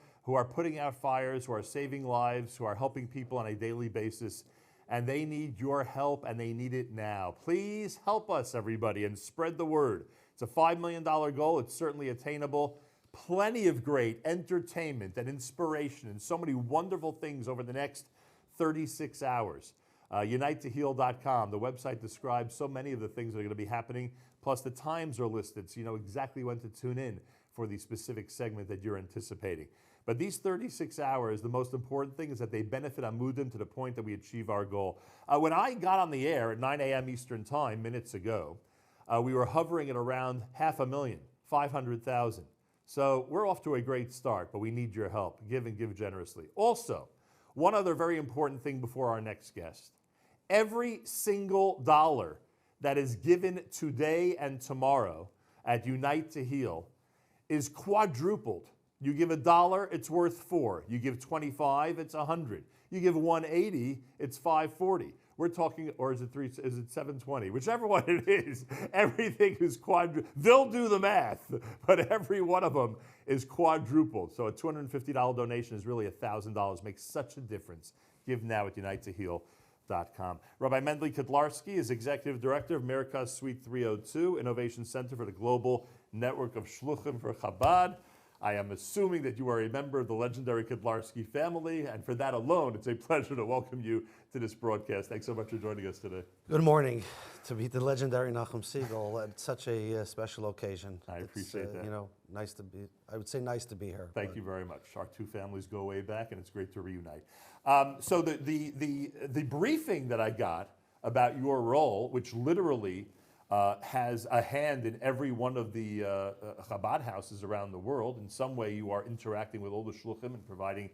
putting out fires, who are saving lives, who are helping people on a daily basis, and they need your help, and they need it now. Please help us, everybody, and spread the word. It's a $5 million goal. It's certainly attainable. Plenty of great entertainment and inspiration and so many wonderful things over the next 36 hours. UniteToHeal.com. The website describes so many of the things that are going to be happening, plus the times are listed so you know exactly when to tune in for the specific segment that you're anticipating. But these 36 hours, the most important thing is that they benefit Amudim to the point that we achieve our goal. When I got on the air at 9 a.m. Eastern Time minutes ago, we were hovering at around 500,000, 500,000. So we're off to a great start, but we need your help. Give and give generously. Also, one other very important thing before our next guest. Every single dollar that is given today and tomorrow at Unite to Heal is quadrupled. You give $1, it's worth $4. You give 25, it's 100. You give 180, it's 540. We're talking, or is it 720? Whichever one it is, everything is quadrupled. They'll do the math, but every one of them is quadrupled. So a $250 donation is really $1,000. Makes such a difference. Give now at UniteToHeal.com. Rabbi Mendley Kotlarski is Executive Director of Merkaz Suite 302, Innovation Center for the Global Network of Shluchim for Chabad. I am assuming that you are a member of the legendary Kudlarski family, and for that alone, it's a pleasure to welcome you to this broadcast. Thanks so much for joining us today. Good morning. To meet the legendary Nachum Siegel at such a special occasion. I appreciate that. You know, nice to be, I would say nice to be here. Thank you very much. Our two families go way back, and it's great to reunite. So the briefing that I got about your role, which literally has a hand in every one of the Chabad houses around the world. In some way, you are interacting with all the shluchim and providing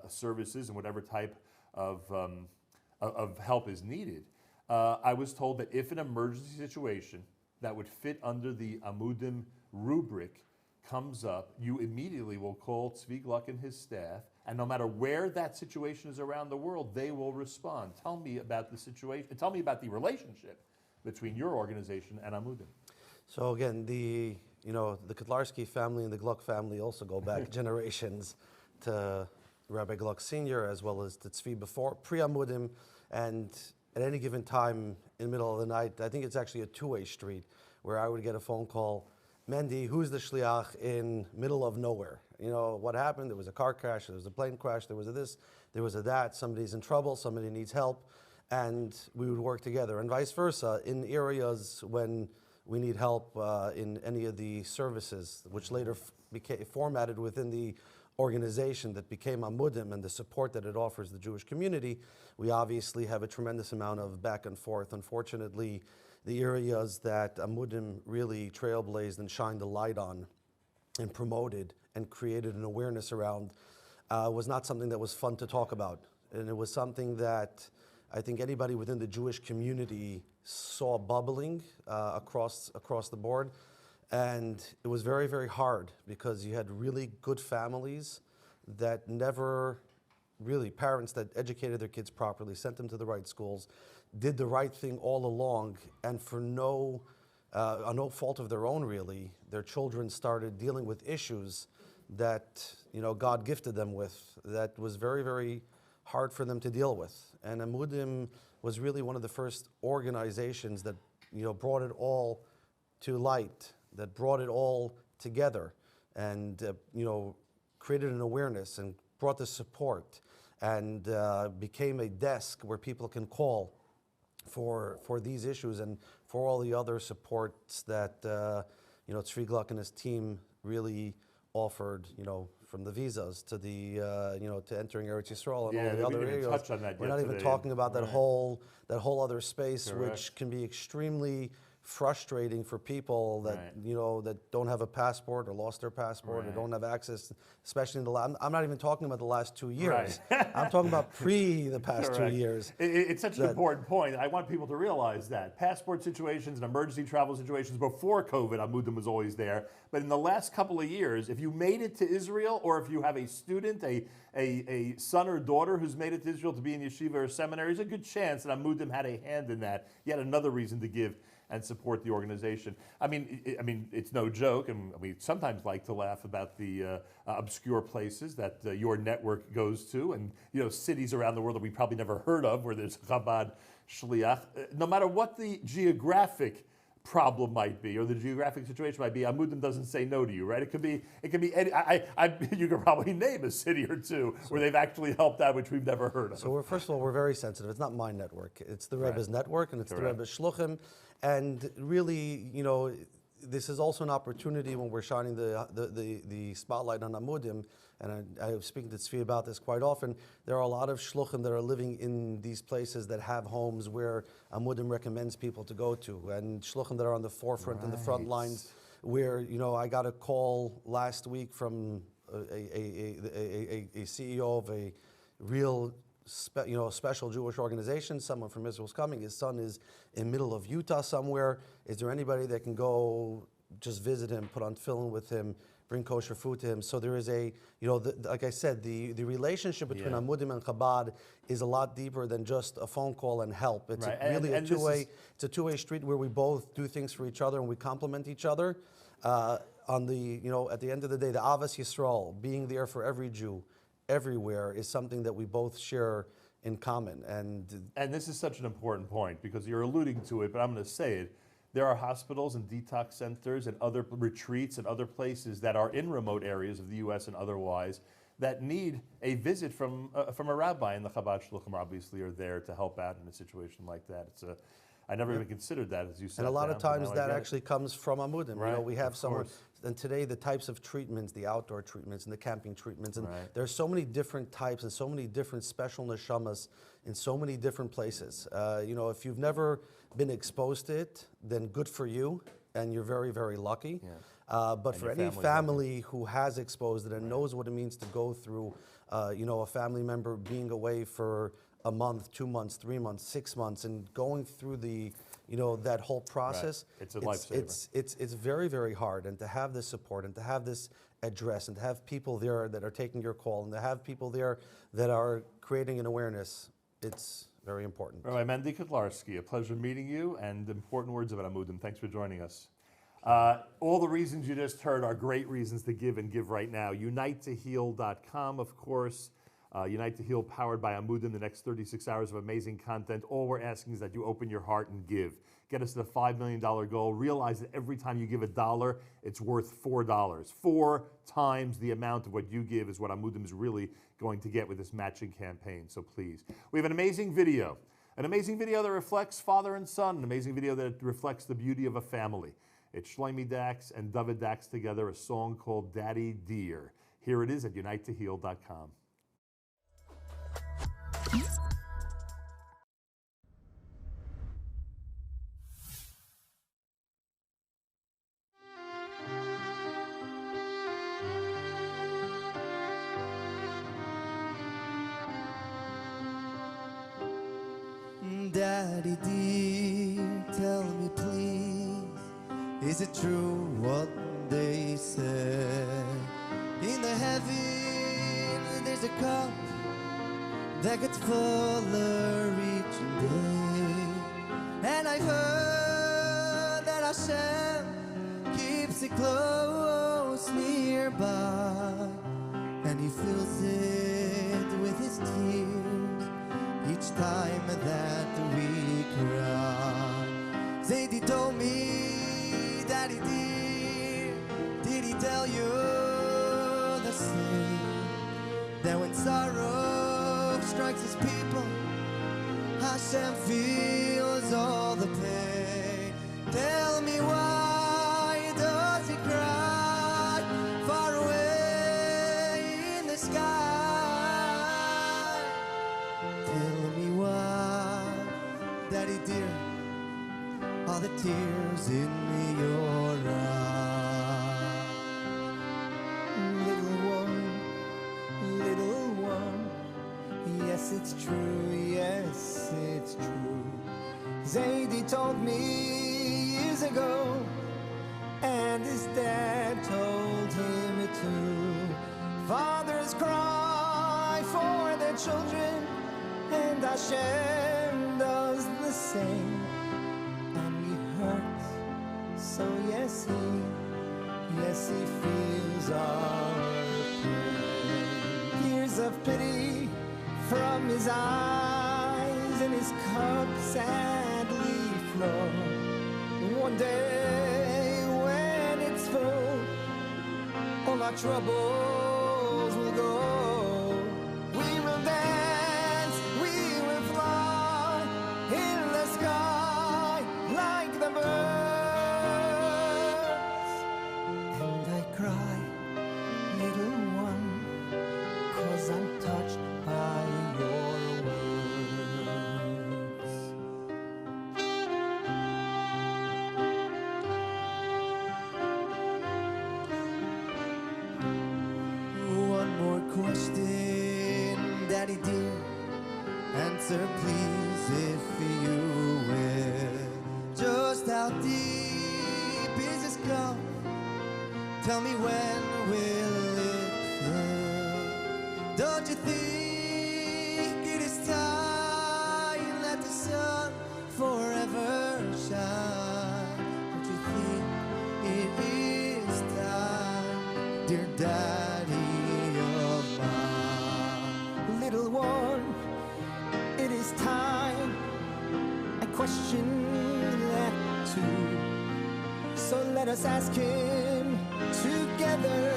services and whatever type of help is needed. I was told that if an emergency situation that would fit under the Amudim rubric comes up, you immediately will call Tzvi Gluck and his staff, and no matter where that situation is around the world, they will respond. Tell me about the situation. Tell me about the relationship between your organization and Amudim. So again, the Kudlarski family and the Gluck family also go back generations to Rabbi Gluck Sr. as well as to Tzvi before, pre-Amudim, and at any given time in the middle of the night, I think it's actually a two-way street where I would get a phone call, Mendy, who's the shliach in middle of nowhere? You know, what happened? There was a car crash, there was a plane crash, there was a this, there was a that, somebody's in trouble, somebody needs help. And we would work together, and vice versa in areas when we need help in any of the services, which later became formatted within the organization that became Amudim and the support that it offers the Jewish community. We obviously have a tremendous amount of back and forth. Unfortunately, the areas that Amudim really trailblazed and shined the light on and promoted and created an awareness around was not something that was fun to talk about. And it was something that I think anybody within the Jewish community saw bubbling across the board. And it was very, very hard because you had really good families that never really, parents that educated their kids properly, sent them to the right schools, did the right thing all along, and for no fault of their own really, their children started dealing with issues that God gifted them with that was very, very hard for them to deal with. And Amudim was really one of the first organizations that brought it all to light, that brought it all together, and created an awareness and brought the support, and became a desk where people can call for these issues and for all the other supports that Tzvi Gluck and his team really offered, from the visas to the to entering Eretz Yisrael and all the other areas. Touch on that We're not even today. talking about that whole other space, Correct. which can be extremely frustrating for people that that don't have a passport or lost their passport or don't have access, especially in the last. I'm not even talking about the last 2 years. I'm talking about the past 2 years. It's such an important point. I want people to realize that passport situations and emergency travel situations before COVID, Amudim was always there. But in the last couple of years, if you made it to Israel, or if you have a student, a son or daughter who's made it to Israel to be in yeshiva or seminary, there's a good chance that Amudim had a hand in that. Yet another reason to give and support the organization. I mean, it's no joke, and we sometimes like to laugh about the obscure places that your network goes to, and cities around the world that we probably never heard of, where there's Chabad shliach. No matter what the geographic problem might be, or the geographic situation might be, Amudim doesn't say no to you, right? It could be any, you could probably name a city or two where they've actually helped out, which we've never heard of. So first of all, we're very sensitive. It's not my network. It's the Rebbe's network, and it's the Rebbe's shluchim. And really, this is also an opportunity when we're shining the spotlight on Amudim, and I speak to Tzvi about this quite often. There are a lot of shluchim that are living in these places that have homes where Amudim recommends people to go to, and shluchim that are on the forefront and the front lines. Where I got a call last week from a CEO of a real special Jewish organization. Someone from Israel's coming. His son is in the middle of Utah somewhere. Is there anybody that can go just visit him, put on tefillin with him, bring kosher food to him? So there is like I said, the relationship between Amudim and Chabad is a lot deeper than just a phone call and help. It's really a two-way. It's a two-way street where we both do things for each other and we complement each other. At the end of the day, the Avas Yisrael, being there for every Jew, everywhere, is something that we both share in common. And this is such an important point, because you're alluding to it, but I'm going to say it. There are hospitals and detox centers and other retreats and other places that are in remote areas of the U.S. and otherwise that need a visit from a rabbi, and the Chabad Shluchim obviously are there to help out in a situation like that. I never even considered that, as you said. And a lot of times that actually comes from Amudim. Right, You know, we have of someone, course. and today the types of treatments, the outdoor treatments and the camping treatments, and there's so many different types and so many different special neshamas in so many different places. You know, if you've never been exposed to it, then good for you, and you're very, very lucky. But for any family who has exposed it and knows what it means to go through, you know, a family member being away for a month, 2 months, 3 months, 6 months, and going through the, you know, that whole process. Right. It's a lifesaver. It's very, very hard. And to have this support and to have this address and to have people there that are taking your call and to have people there that are creating an awareness, it's very important. Rabbi Mendy Kotlarski, a pleasure meeting you, and important words about Amudim. Thanks for joining us. All the reasons you just heard are great reasons to give and give right now. UniteToHeal.com, of course. Unite to Heal, powered by Amudim, the next 36 hours of amazing content. All we're asking is that you open your heart and give. Get us to the $5 million goal. Realize that every time you give $1, it's worth $4. 4 times the amount of what you give is what Amudim is really going to get with this matching campaign. So please. We have an amazing video. An amazing video that reflects father and son. An amazing video that reflects the beauty of a family. It's Shlomi Dax and David Dax together, a song called Daddy Dear. Here it is at UniteToHeal.com. Daddy dear, tell me please, is it true what they said? In the heaven there's a cup that gets fuller each day, and I've heard that Hashem keeps it close nearby, and He fills it with His tears each time that we cry. Zadie told me, Daddy dear, did he tell you the same? That when sorrow strikes his people, Hashem feels all the pain. Tell me, why does he cry far away in the sky? Tell me why, Daddy dear, are the tears in your eyes? Little one, yes it's true. Zadie told me years ago, and his dad told him it too. Fathers cry for their children, and Hashem does the same. And he hurts, so yes he feels our pain. Tears of pity from his eyes, and his cup sadly flow. One day when it's full, all our troubles will go. We will dance, we will fly in the sky like the birds. And I cry, little one, 'cause I'm touched by your words. One more question, Daddy dear, answer please if you will. Just how deep is this gulf? Tell me, when will it fill? Don't you think it is time that the sun forever shine? Don't you think it is time, dear Daddy of mine? Little one, it is time. I question that too. So let us ask him together,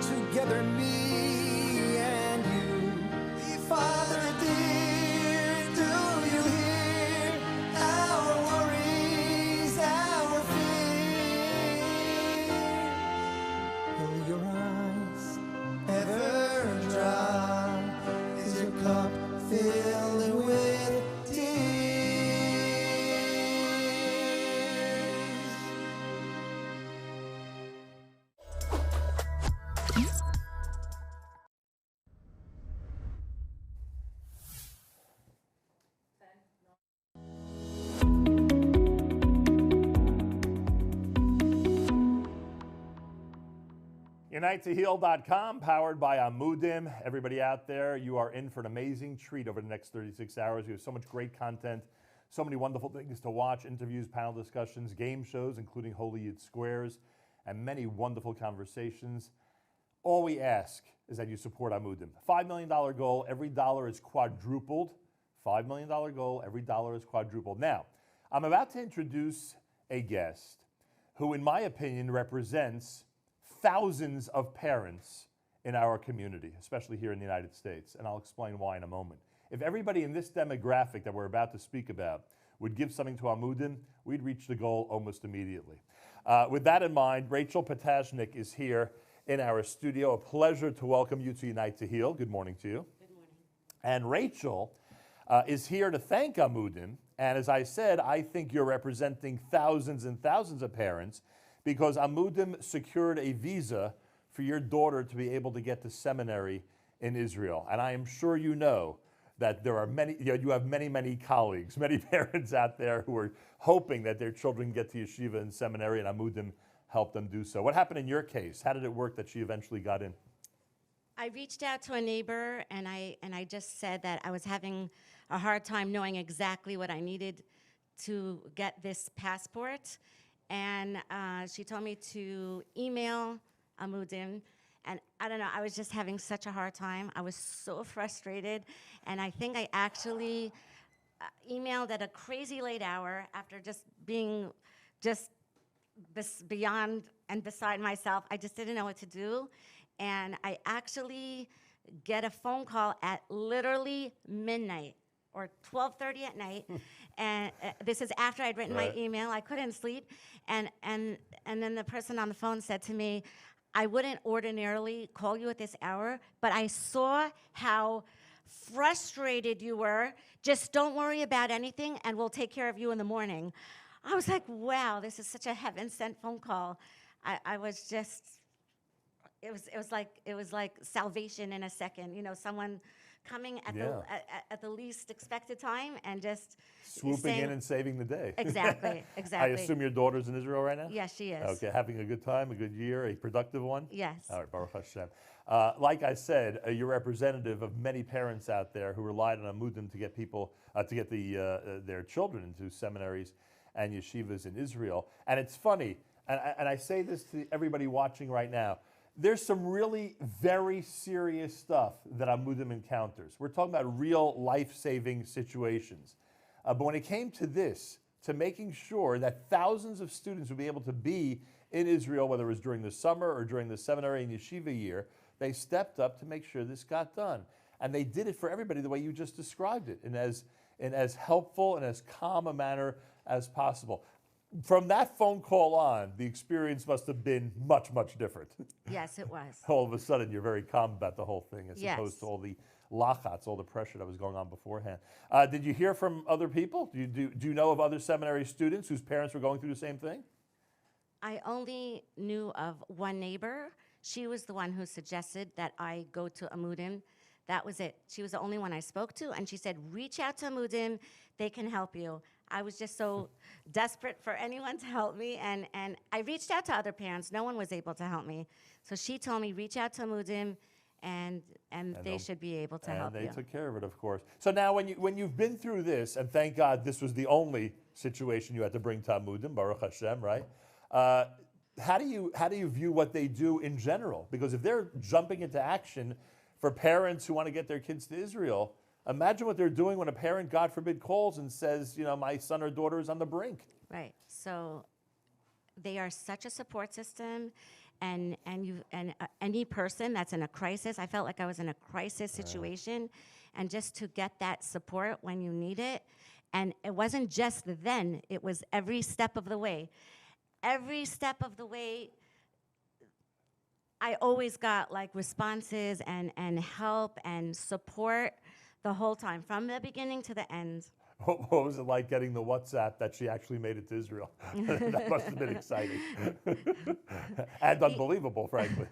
together, me and you. Father dear, do you hear our worries, our fear? Will your eyes ever dry? Is your cup filling with tears? UniteToHeal.com, powered by Amudim. Everybody out there, you are in for an amazing treat over the next 36 hours. We have so much great content, so many wonderful things to watch, interviews, panel discussions, game shows, including Holy Yid Squares, and many wonderful conversations. All we ask is that you support Amudim. $5 million goal, every dollar is quadrupled. $5 million goal, every dollar is quadrupled. Now, I'm about to introduce a guest who, in my opinion, represents thousands of parents in our community, especially here in the United States, and I'll explain why in a moment. If everybody in this demographic that we're about to speak about would give something to Amudim, we'd reach the goal almost immediately. With that in mind, Rachel Patashnik is here in our studio. A pleasure to welcome you to Unite to Heal. Good morning to you. Good morning. And Rachel is here to thank Amudim, and as I said, I think you're representing thousands and thousands of parents because Amudim secured a visa for your daughter to be able to get to seminary in Israel. And I am sure you know that there are many, you have many, many colleagues, many parents out there who are hoping that their children get to yeshiva and seminary, and Amudim helped them do so. What happened in your case? How did it work that she eventually got in? I reached out to a neighbor, and I just said that I was having a hard time knowing exactly what I needed to get this passport. And she told me to email Amudim, and I don't know, I was just having such a hard time. I was so frustrated, and I think I actually emailed at a crazy late hour after just being beyond and beside myself. I just didn't know what to do, and I actually get a phone call at literally midnight or 12:30 at night, and this is after I'd written my email. I couldn't sleep, and then the person on the phone said to me, I wouldn't ordinarily call you at this hour, but I saw how frustrated you were. Just don't worry about anything, and we'll take care of you in the morning. I was like, wow, this is such a heaven-sent phone call. I was just, it was like salvation in a second. You know, someone coming at the least expected time and just swooping in and saving the day. Exactly, exactly. I assume your daughter's in Israel right now? Yes, she is. Okay, having a good time, a good year, a productive one? Yes. All right, Baruch Hashem. Like I said, you're representative of many parents out there who relied on Amudim to get people, to get their children into seminaries and yeshivas in Israel. And it's funny, and I say this to everybody watching right now, there's some really very serious stuff that Amudim encounters. We're talking about real life-saving situations. But when it came to this, to making sure that thousands of students would be able to be in Israel, whether it was during the summer or during the seminary and yeshiva year, they stepped up to make sure this got done. And they did it for everybody the way you just described it, in as helpful and as calm a manner as possible. From that phone call on, the experience must have been much, much different. Yes, it was. All of a sudden, you're very calm about the whole thing, as opposed to all the lachats, all the pressure that was going on beforehand. Did you hear from other people? Do you know of other seminary students whose parents were going through the same thing? I only knew of one neighbor. She was the one who suggested that I go to Amudim. That was it. She was the only one I spoke to, and she said, reach out to Amudim, they can help you. I was just so desperate for anyone to help me, and I reached out to other parents. No one was able to help me. So she told me, reach out to Amudim, and they should be able to help you. And they took care of it, of course. So now when you've been through this, and thank God this was the only situation you had to bring to Amudim, Baruch Hashem, right? How do you view what they do in general? Because if they're jumping into action for parents who want to get their kids to Israel, imagine what they're doing when a parent, God forbid, calls and says, you know, my son or daughter is on the brink. Right. So they are such a support system, and any person that's in a crisis, I felt like I was in a crisis situation, and just to get that support when you need it, and it wasn't just then, it was every step of the way. Every step of the way, I always got like responses and help and support the whole time, from the beginning to the end. What was it like getting the WhatsApp that she actually made it to Israel? That must have been exciting. And unbelievable, frankly.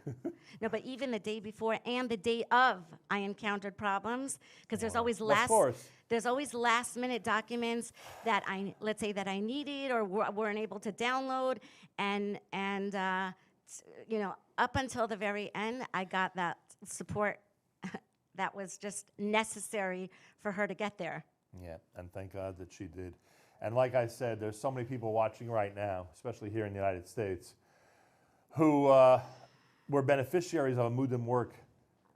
No, but even the day before and the day of, I encountered problems, because there's always there's always last minute documents that let's say that I needed or weren't able to download, and you know, up until the very end, I got that support that was just necessary for her to get there. Yeah, and thank God that she did. And like I said, there's so many people watching right now, especially here in the United States, who were beneficiaries of Amudim work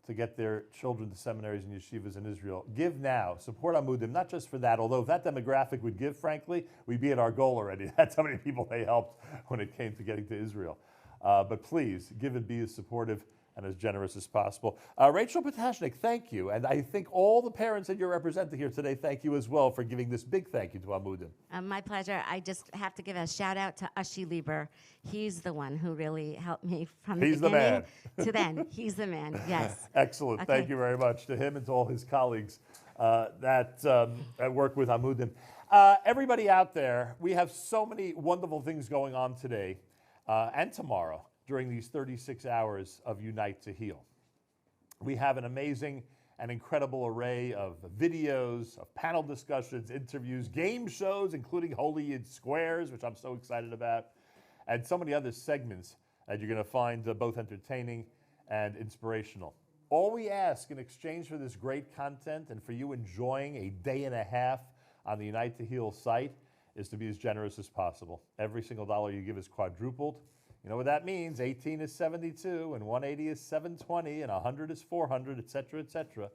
to get their children to seminaries and yeshivas in Israel. Give now. Support Amudim, not just for that, although if that demographic would give, frankly, we'd be at our goal already. That's how many people they helped when it came to getting to Israel. But please, give and be as supportive and as generous as possible. Rachel Potashnik, thank you. And I think all the parents that you're representing here today, thank you as well for giving this big thank you to Amudim. My pleasure. I just have to give a shout out to Ashi Lieber. He's the one who really helped me from the beginning to then. He's the man, yes. Excellent. Okay. Thank you very much to him and to all his colleagues that work with Amudim. Everybody out there, we have so many wonderful things going on today and tomorrow during these 36 hours of Unite to Heal. We have an amazing and incredible array of videos, of panel discussions, interviews, game shows, including Holy Yid Squares, which I'm so excited about, and so many other segments that you're going to find both entertaining and inspirational. All we ask in exchange for this great content and for you enjoying a day and a half on the Unite to Heal site is to be as generous as possible. Every single dollar you give is quadrupled. You know what that means? 18 is 72, and 180 is 720, and 100 is 400, et cetera, et cetera.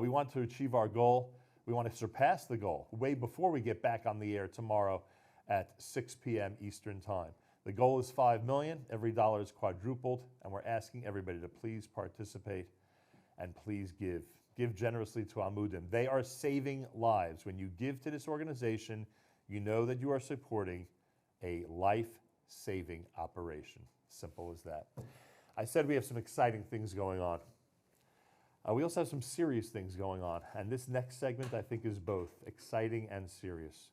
We want to achieve our goal. We want to surpass the goal way before we get back on the air tomorrow at 6 p.m. Eastern Time. The goal is 5 million. Every dollar is quadrupled, and we're asking everybody to please participate and please give. Give generously to Amudim. They are saving lives. When you give to this organization, you know that you are supporting a life-saving operation. Simple as that. I said we have some exciting things going on. We also have some serious things going on, and this next segment I think is both exciting and serious.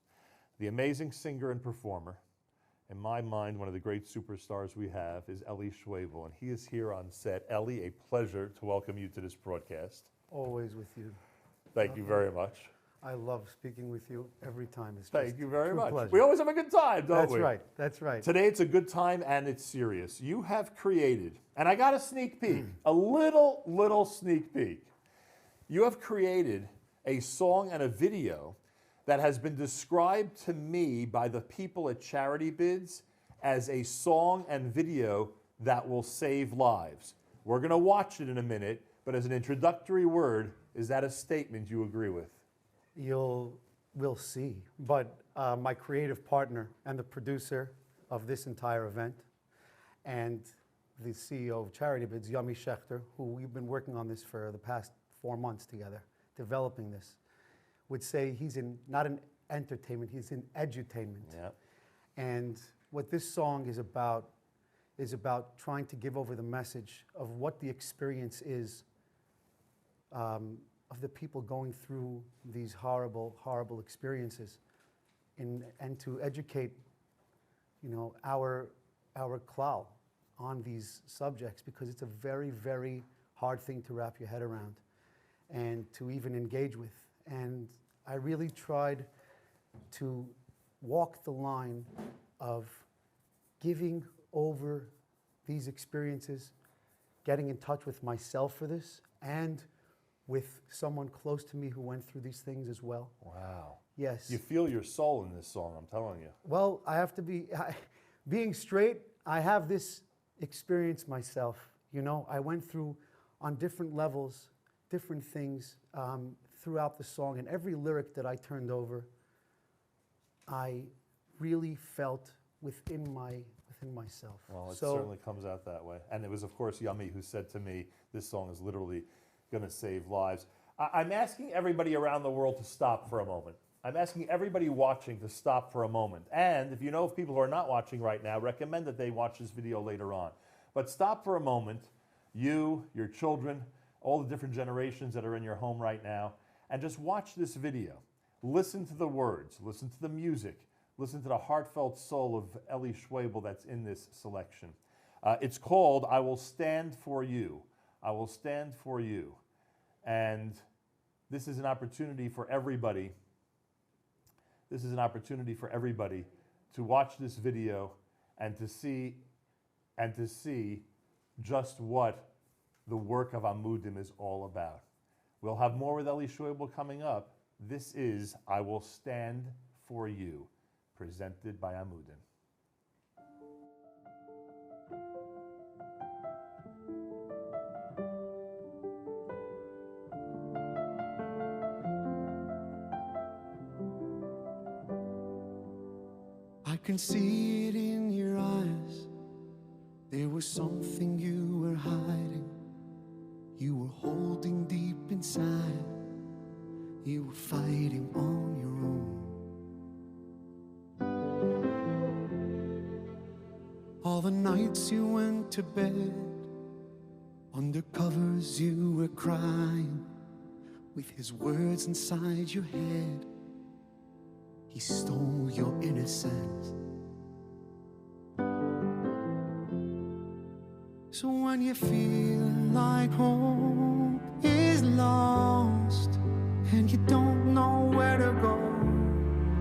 The amazing singer and performer, in my mind, one of the great superstars we have, is Eli Schwebel, and he is here on set. Eli, a pleasure to welcome you to this broadcast. Always with you. Thank you very much. I love speaking with you every time. It's Thank you very much. Pleasure. We always have a good time, don't we? That's right. That's right. Today it's a good time and it's serious. You have created, and I got a sneak peek, a little sneak peek. You have created a song and a video that has been described to me by the people at Charity Bids as a song and video that will save lives. We're going to watch it in a minute, but as an introductory word, is that a statement you agree with? We'll see. But my creative partner and the producer of this entire event and the CEO of Charity Bids, Yami Schechter, who we've been working on this for the past 4 months together, developing this, would say he's not in entertainment, he's in edutainment. Yep. And what this song is about trying to give over the message of what the experience is of the people going through these horrible, horrible experiences, and to educate, you know, our klal on these subjects, because it's a very, very hard thing to wrap your head around and to even engage with. And I really tried to walk the line of giving over these experiences, getting in touch with myself for this, and with someone close to me who went through these things as well. Wow. Yes. You feel your soul in this song, I'm telling you. Well, I have to being straight, I have this experience myself. You know, I went through, on different levels, different things throughout the song, and every lyric that I turned over, I really felt within my within myself. Well, it So- certainly comes out that way. And it was, of course, Yummy who said to me, this song is literally going to save lives. I'm asking everybody around the world to stop for a moment. I'm asking everybody watching to stop for a moment. And if you know of people who are not watching right now, recommend that they watch this video later on. But stop for a moment, you, your children, all the different generations that are in your home right now, and just watch this video. Listen to the words, listen to the music, listen to the heartfelt soul of Eli Schwebel that's in this selection. It's called I Will Stand For You. I Will Stand For You. And this is an opportunity for everybody. This is an opportunity for everybody to watch this video and to see just what the work of Amudim is all about. We'll have more with Eli Schwebel coming up. This is I Will Stand For You, presented by Amudim. I can see it in your eyes. There was something you were hiding. You were holding deep inside. You were fighting on your own. All the nights you went to bed, under covers you were crying. With his words inside your head, he stole your innocence. So when you feel like hope is lost and you don't know where to go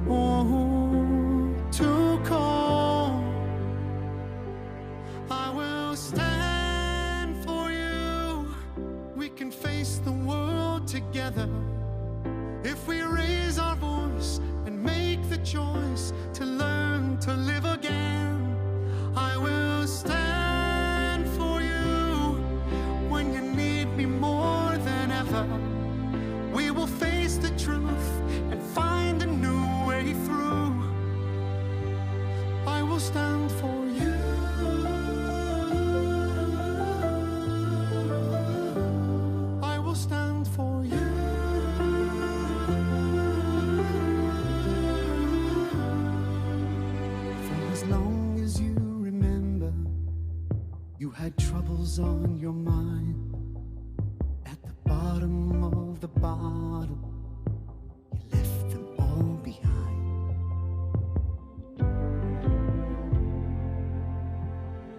or who to call, I will stand for you. We can face the world together if we raise our voice and make the choice to learn to live again. I will stand for you when you need me more than ever. We will face the truth and find a new way through. I will stand for you. I will stand for you. As long as you remember, you had troubles on your mind. At the bottom of the bottle, you left them all behind.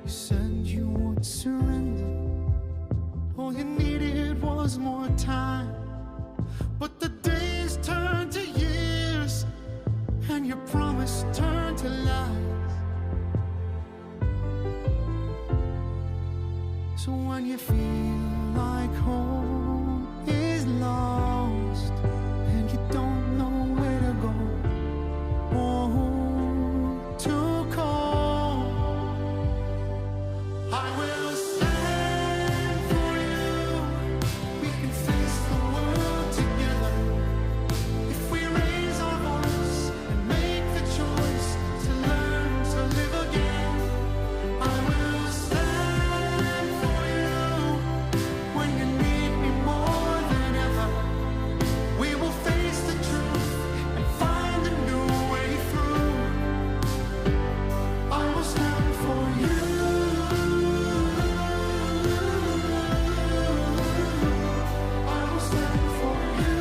You said you would surrender. All you needed was more time. But the days turned to years, and your promise turned to lies. So when you feel like hope is lost and you don't know where to go or who to call, I will stand for you. We can face the world together if we raise our voice and make the choice to learn to live again. I will stand for you when you need me more than ever. We will face the truth and find a new way through. I will stand for you. I will stand for you.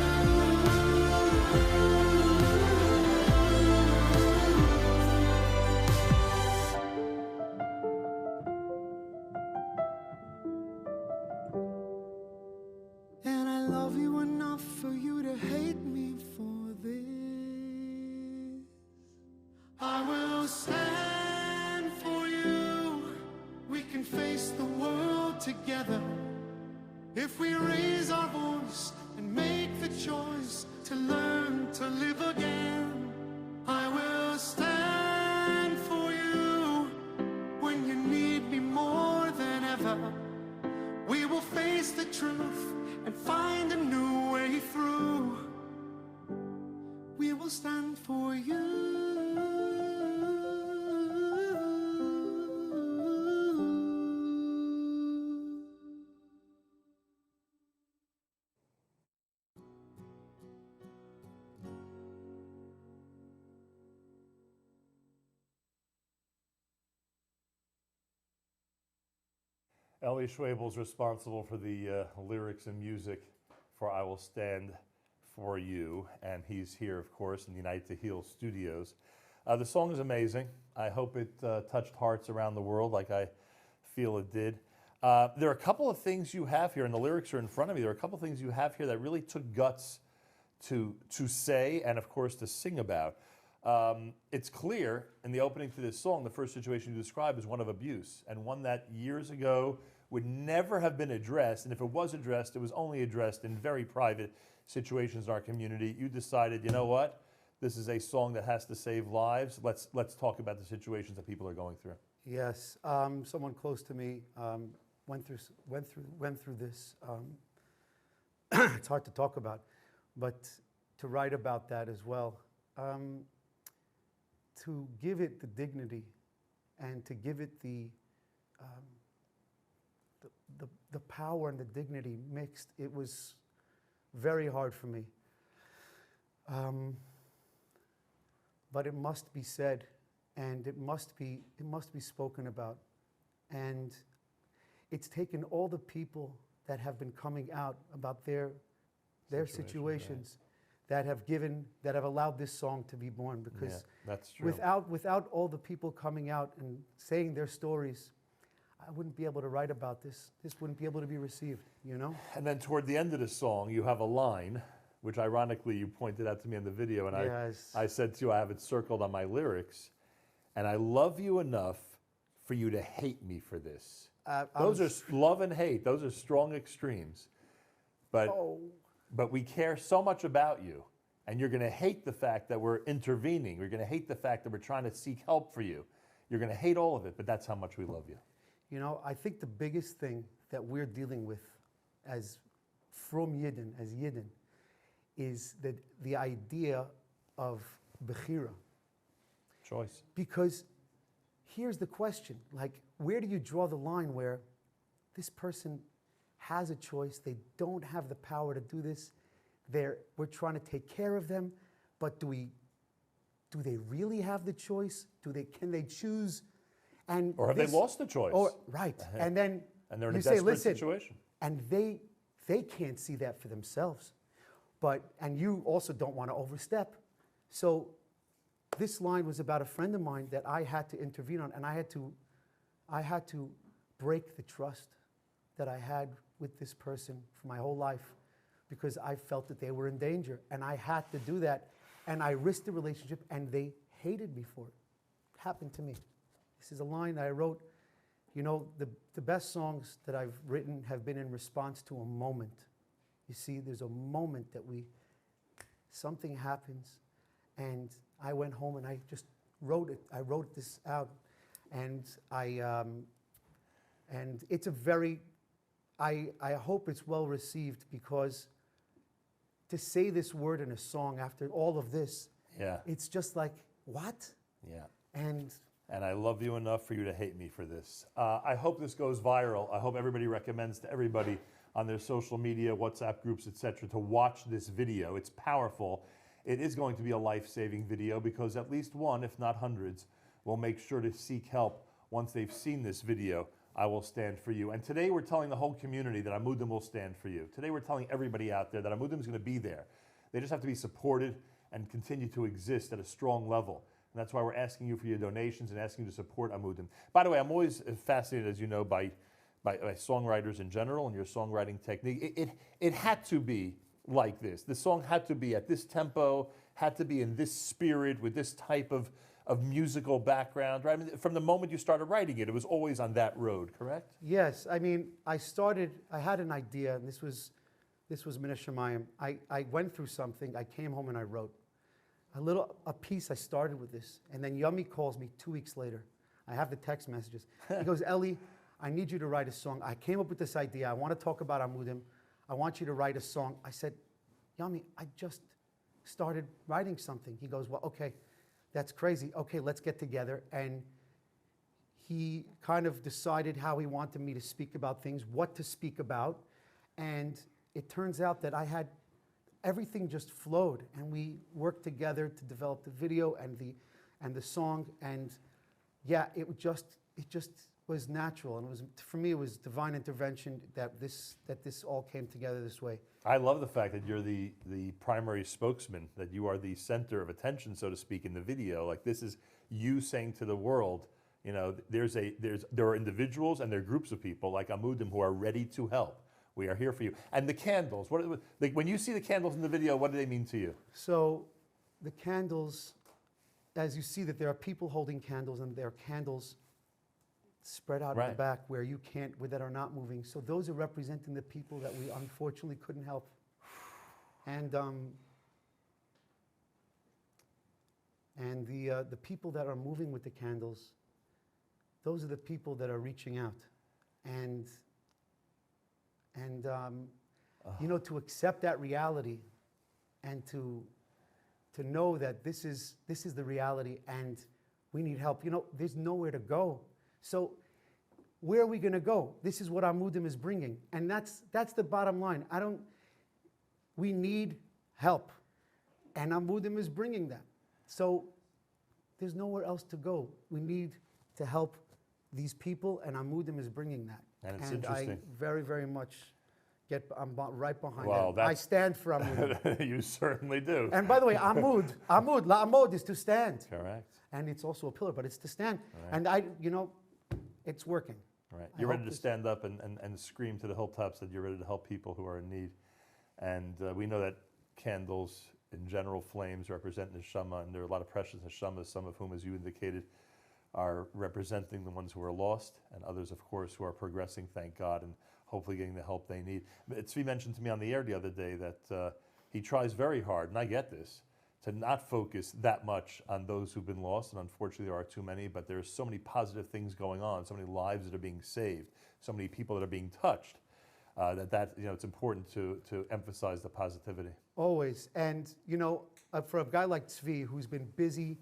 And I love you enough for you to hate me for this. I will stand for you. We can face the world together if we raise our voice and make the choice to learn to live again. I will stand for you when you need me more than ever. We will face the truth and find a new way through. We will stand for you. Ellie Schwabel's responsible for the lyrics and music for I Will Stand For You, and he's here, of course, in the Unite to Heal studios. The song is amazing. I hope it touched hearts around the world like I feel it did. There are a couple of things you have here, and the lyrics are in front of me. There are a couple of things you have here that really took guts to say and, of course, to sing about. It's clear in the opening to this song, the first situation you describe is one of abuse, and one that years ago would never have been addressed, and if it was addressed, it was only addressed in very private situations in our community. You decided, you know what, this is a song that has to save lives. Let's talk about the situations that people are going through. Yes, someone close to me went through this. It's hard to talk about, but to write about that as well. To give it the dignity and to give it the power and the dignity mixed, it was very hard for me. But it must be said, and it must be spoken about. And it's taken all the people that have been coming out about their situations, right, that have allowed this song to be born, because that's true. Without all the people coming out and saying their stories, I wouldn't be able to write about this. This wouldn't be able to be received, you know? And then toward the end of the song, you have a line, which ironically you pointed out to me in the video, and yes. I said to you, I have it circled on my lyrics, and I love you enough for you to hate me for this. Those are love and hate. Those are strong extremes. But we care so much about you, and you're going to hate the fact that we're intervening. You're going to hate the fact that we're trying to seek help for you. You're going to hate all of it, but that's how much we love you. You know, I think the biggest thing that we're dealing with as from Yidden, as Yidden, is that the idea of Bechira. Choice. Because here's the question, like, where do you draw the line where this person has a choice, they don't have the power to do this, we're trying to take care of them, but do they really have the choice? Can they choose? Or have they lost the choice? Right, and then and they're in you a say, desperate listen, situation. And they can't see that for themselves. And you also don't want to overstep. So this line was about a friend of mine that I had to intervene on, and I had to break the trust that I had with this person for my whole life, because I felt that they were in danger, and I had to do that, and I risked the relationship, and they hated me for it. It happened to me. This is a line I wrote. You know, the best songs that I've written have been in response to a moment. You see, there's a moment that something happens, and I went home and I just wrote it. I wrote this out, and and it's a very, I hope it's well received, because to say this word in a song after all of this, it's just like, what? Yeah. And I love you enough for you to hate me for this. I hope this goes viral. I hope everybody recommends to everybody on their social media, WhatsApp groups, etc., to watch this video. It's powerful. It is going to be a life-saving video, because at least one, if not hundreds, will make sure to seek help once they've seen this video. I will stand for you. And today we're telling the whole community that Amudim will stand for you. Today we're telling everybody out there that Amudim is going to be there. They just have to be supported and continue to exist at a strong level. And that's why we're asking you for your donations and asking you to support Amudim. By the way, I'm always fascinated, as you know, by songwriters in general and your songwriting technique. It had to be like this. The song had to be at this tempo, had to be in this spirit, with this type of musical background, right? I mean, from the moment you started writing it, it was always on that road, correct? Yes, I mean, I had an idea, and this was Min Hashamayim. I went through something, I came home and I wrote. A piece I started with this, and then Yummy calls me 2 weeks later. I have the text messages. He goes, Ellie, I need you to write a song. I came up with this idea. I want to talk about Amudim. I want you to write a song. I said, Yummy, I just started writing something. He goes, well, okay, that's crazy. Okay, let's get together. And he kind of decided how he wanted me to speak about things, what to speak about. And it turns out that everything just flowed, and we worked together to develop the video and the song, and yeah, it just was natural, and it was, for me, it was divine intervention that this all came together this way. I love the fact that you're the primary spokesman, that you are the center of attention, so to speak, in the video. Like, this is you saying to the world, you know, there are individuals and there are groups of people like Amudim who are ready to help. We are here for you. And the candles, like, when you see the candles in the video, what do they mean to you? So the candles, as you see that there are people holding candles, and there are candles spread out in the back where you can't, that are not moving. So those are representing the people that we unfortunately couldn't help. And the people that are moving with the candles, those are the people that are reaching out. And you know, to accept that reality and to know that this is the reality and we need help. You know, there's nowhere to go. So where are we going to go? This is what Amudim is bringing. And that's the bottom line. We need help. And Amudim is bringing that. So there's nowhere else to go. We need to help these people, and Amudim is bringing that. And it's interesting. I very, very much I'm right behind Well, it. I stand for Amudim. You certainly do. And by the way, La'amud is to stand. Correct. And it's also a pillar, but it's to stand. Right. And you know, it's working. Right. You're ready to stand up and scream to the hilltops that you're ready to help people who are in need. And we know that candles, in general, flames represent neshama, and there are a lot of precious neshamas, some of whom, as you indicated, are representing the ones who are lost, and others, of course, who are progressing, thank God, and hopefully getting the help they need. Tzvi mentioned to me on the air the other day that he tries very hard, and I get this, to not focus that much on those who've been lost, and unfortunately there are too many, but there's so many positive things going on, so many lives that are being saved, so many people that are being touched, that you know, it's important to emphasize the positivity. Always. And you know, for a guy like Tzvi, who's been busy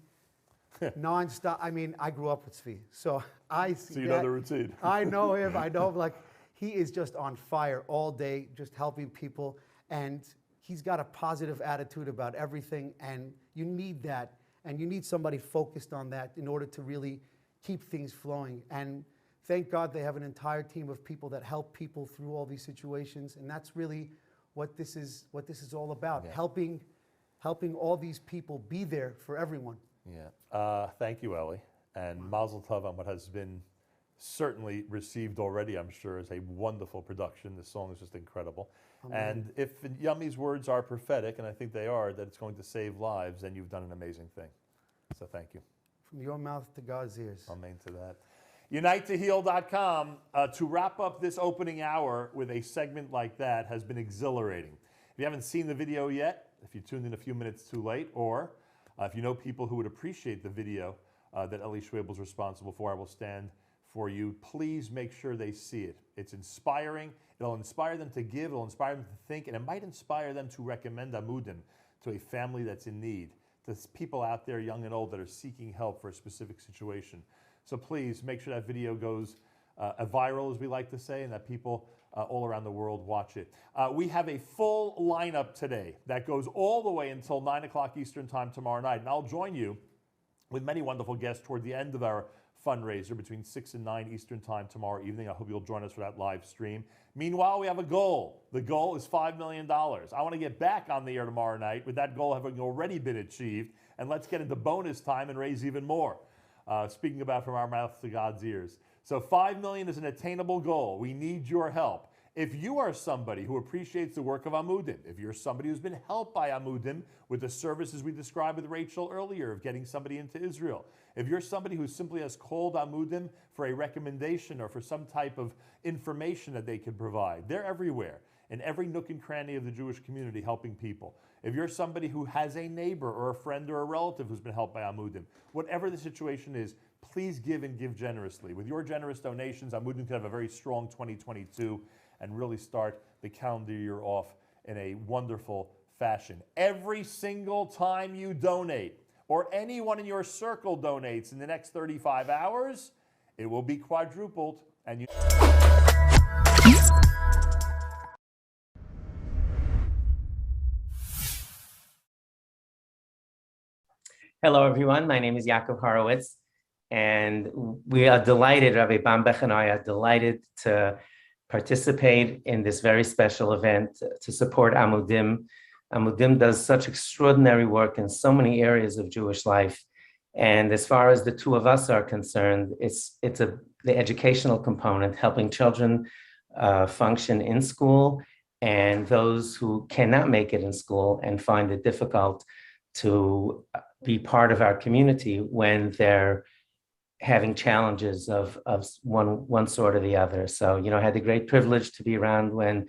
nonstop, I mean, I grew up with Tzvi, so I see So you know the routine. I know him, I know him, like, he is just on fire all day, just helping people, and he's got a positive attitude about everything, and you need that, and you need somebody focused on that in order to really keep things flowing. And thank God they have an entire team of people that help people through all these situations, and that's really what this is all about, helping all these people be there for everyone. Yeah. Thank you, Ellie, and Mazel Tov on what has been certainly received already, I'm sure, as a wonderful production. The song is just incredible. Amen. And if Yummy's words are prophetic, and I think they are, that it's going to save lives, then you've done an amazing thing. So thank you. From your mouth to God's ears. Amen to that. UniteToHeal.com, to wrap up this opening hour with a segment like that has been exhilarating. If you haven't seen the video yet, if you tuned in a few minutes too late, or if you know people who would appreciate the video that Eli Schwebel is responsible for, I will stand for you. Please make sure they see it. It's inspiring. It'll inspire them to give. It'll inspire them to think. And it might inspire them to recommend Amudim to a family that's in need, to people out there, young and old, that are seeking help for a specific situation. So please make sure that video goes viral, as we like to say, and that people all around the world watch it. We have a full lineup today that goes all the way until 9 o'clock Eastern Time tomorrow night. And I'll join you with many wonderful guests toward the end of our fundraiser between 6 and 9 Eastern Time tomorrow evening. I hope you'll join us for that live stream. Meanwhile, we have a goal. The goal is $5 million. I want to get back on the air tomorrow night with that goal having already been achieved. And let's get into bonus time and raise even more. Speaking about from our mouth to God's ears. So $5 million is an attainable goal. We need your help. If you are somebody who appreciates the work of Amudim, if you're somebody who's been helped by Amudim with the services we described with Rachel earlier of getting somebody into Israel, if you're somebody who simply has called Amudim for a recommendation or for some type of information that they can provide, they're everywhere, in every nook and cranny of the Jewish community helping people. If you're somebody who has a neighbor or a friend or a relative who's been helped by Amudim, whatever the situation is, please give and give generously. With your generous donations, Amudim can have a very strong 2022 and really start the calendar year off in a wonderful fashion. Every single time you donate, or anyone in your circle donates in the next 35 hours, it will be quadrupled. And you. Hello, everyone. My name is Yaakov Horowitz. And we are delighted, Rabbi Bambach and I are delighted to participate in this very special event to support Amudim. Amudim does such extraordinary work in so many areas of Jewish life. And as far as the two of us are concerned, it's the educational component, helping children function in school, and those who cannot make it in school and find it difficult to be part of our community when they're having challenges of one sort or the other. So, I had the great privilege to be around when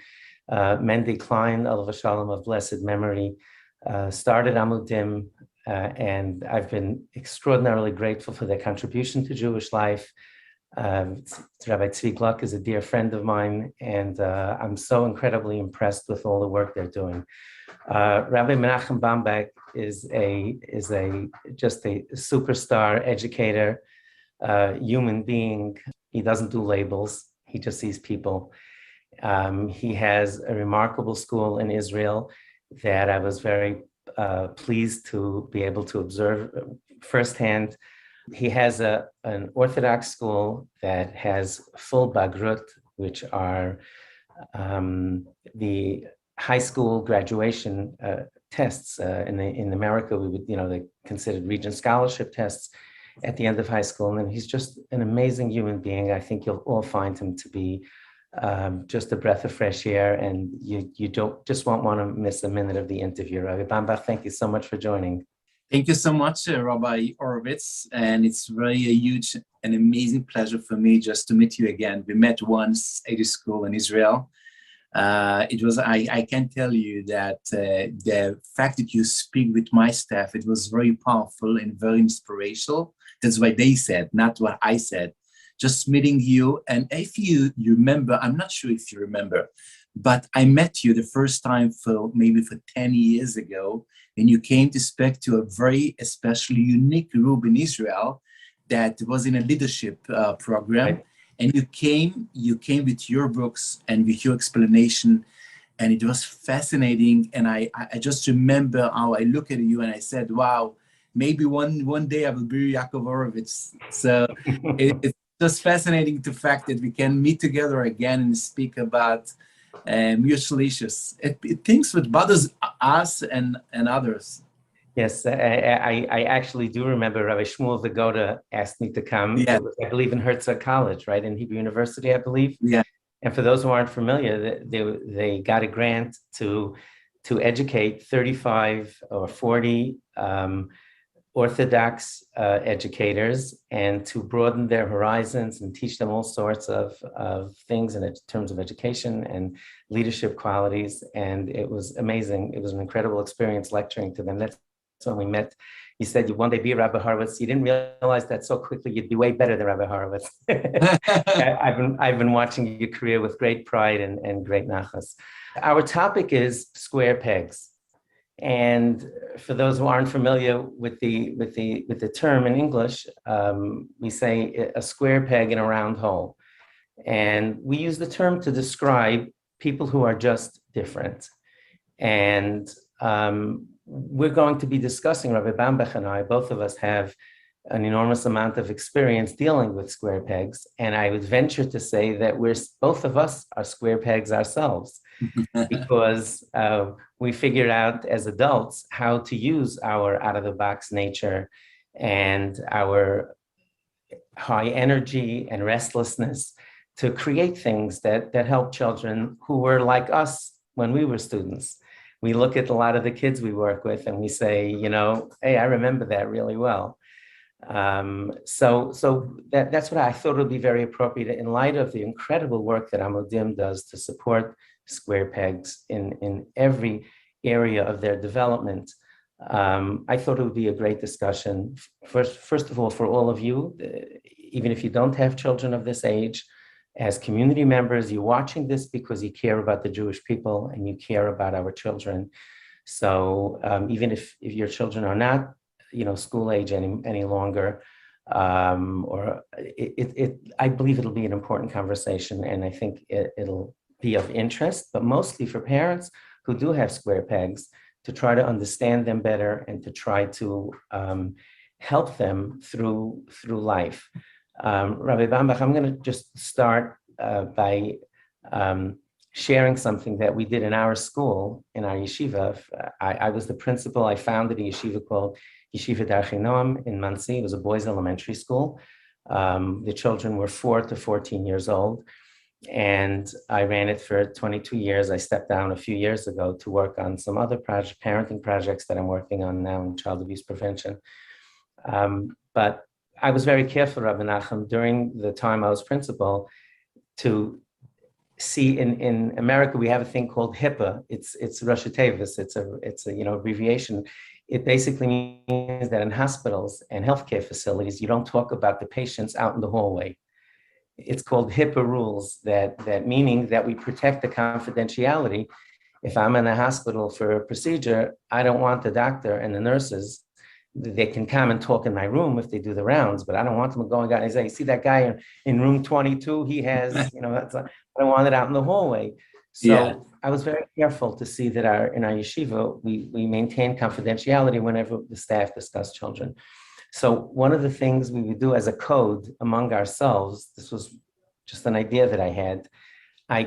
Mendy Klein, Olav Shalom of blessed memory, started Amudim, and I've been extraordinarily grateful for their contribution to Jewish life. Rabbi Tzvi Gluck is a dear friend of mine, and I'm so incredibly impressed with all the work they're doing. Rabbi Menachem Bambach is just a superstar educator, human being. He doesn't do labels. He just sees people. He has a remarkable school in Israel that I was very pleased to be able to observe firsthand. He has an Orthodox school that has full bagrut, which are the high school graduation tests. In America, we would, they considered Regent scholarship tests at the end of high school. And he's just an amazing human being. I think you'll all find him to be just a breath of fresh air, and you won't want to miss a minute of the interview. Rabbi Bambach, thank you so much for joining. Thank you so much, Rabbi Orovitz, and it's really a huge and amazing pleasure for me just to meet you again. We met once at a school in Israel. I can tell you that the fact that you speak with my staff, it was very powerful and very inspirational. That's what they said, not what I said. Just meeting you, and if you remember, I'm not sure if you remember, but I met you the first time maybe 10 years ago, and you came to speak to a very especially unique group in Israel that was in a leadership program. Right. And you came with your books and with your explanation, and it was fascinating. And I just remember how I look at you and I said, wow, maybe one day I will be Yaakov Orovitz. So it's just fascinating the fact that we can meet together again and speak about mutual issues. Things that bothers us and others. Yes, I actually do remember Rabbi Shmuel Vagoda asked me to come. Yeah. It was, I believe, in Herzog College, right, in Hebrew University, I believe. Yeah. And for those who aren't familiar, they got a grant to educate 35 or 40 Orthodox educators, and to broaden their horizons and teach them all sorts of things in terms of education and leadership qualities. And it was amazing. It was an incredible experience lecturing to them. That's when we met. You said you one day be Rabbi Horowitz. You didn't realize that so quickly you'd be way better than Rabbi Horowitz. I've been watching your career with great pride and great nachas. Our topic is square pegs. And for those who aren't familiar with the term in English, we say a square peg in a round hole. And we use the term to describe people who are just different. And we're going to be discussing, Rabbi Bambach and I, both of us have an enormous amount of experience dealing with square pegs. And I would venture to say that both of us are square pegs ourselves, because we figured out as adults how to use our out-of-the-box nature and our high energy and restlessness to create things that help children who were like us when we were students. We look at a lot of the kids we work with and we say, hey, I remember that really well. So that's what I thought would be very appropriate in light of the incredible work that Amudim does to support square pegs in every area of their development. I thought it would be a great discussion. First of all, for all of you, even if you don't have children of this age, as community members, you're watching this because you care about the Jewish people and you care about our children. So even if your children are not, school age any longer, I believe it'll be an important conversation, and I think it'll be of interest, but mostly for parents who do have square pegs, to try to understand them better and to try to help them through life. Rabbi Bambach, I'm going to just start by sharing something that we did in our school, in our yeshiva. I was the principal. I founded a yeshiva called Yeshiva Darchei Noam in Monsey. It was a boys' elementary school. The children were 4 to 14 years old. And I ran it for 22 years. I stepped down a few years ago to work on some other parenting projects that I'm working on now in child abuse prevention. But I was very careful, Rabbi Nachum, during the time I was principal, to see in America, we have a thing called HIPAA. It's Rashi Tevis. It's a abbreviation. It basically means that in hospitals and healthcare facilities, you don't talk about the patients out in the hallway. It's called HIPAA rules, that meaning that we protect the confidentiality. If I'm in a hospital for a procedure, I don't want the doctor and the nurses. They can come and talk in my room if they do the rounds, but I don't want them going out and say, you see that guy in room 22, he has, I don't want it out in the hallway. So I was very careful to see that in our yeshiva, we maintain confidentiality whenever the staff discuss children. So one of the things we would do as a code among ourselves, this was just an idea that I had, I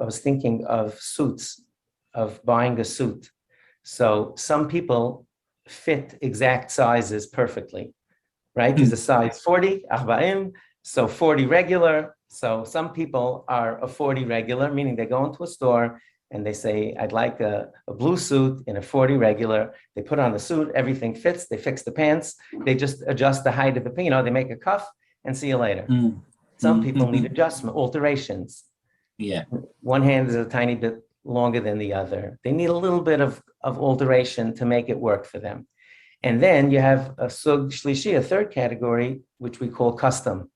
was thinking of suits, of buying a suit. So some people fit exact sizes perfectly, right? There's a size 40, 40, so 40 regular. So some people are a 40 regular, meaning they go into a store and they say, I'd like a blue suit in a 40 regular. They put on the suit, everything fits, they fix the pants, they just adjust the height of the pin, they make a cuff and see you later. Some people need adjustment, alterations. Yeah. One hand is a tiny bit longer than the other. They need a little bit of alteration to make it work for them. And then you have a sug shlishi, a third category, which we call custom.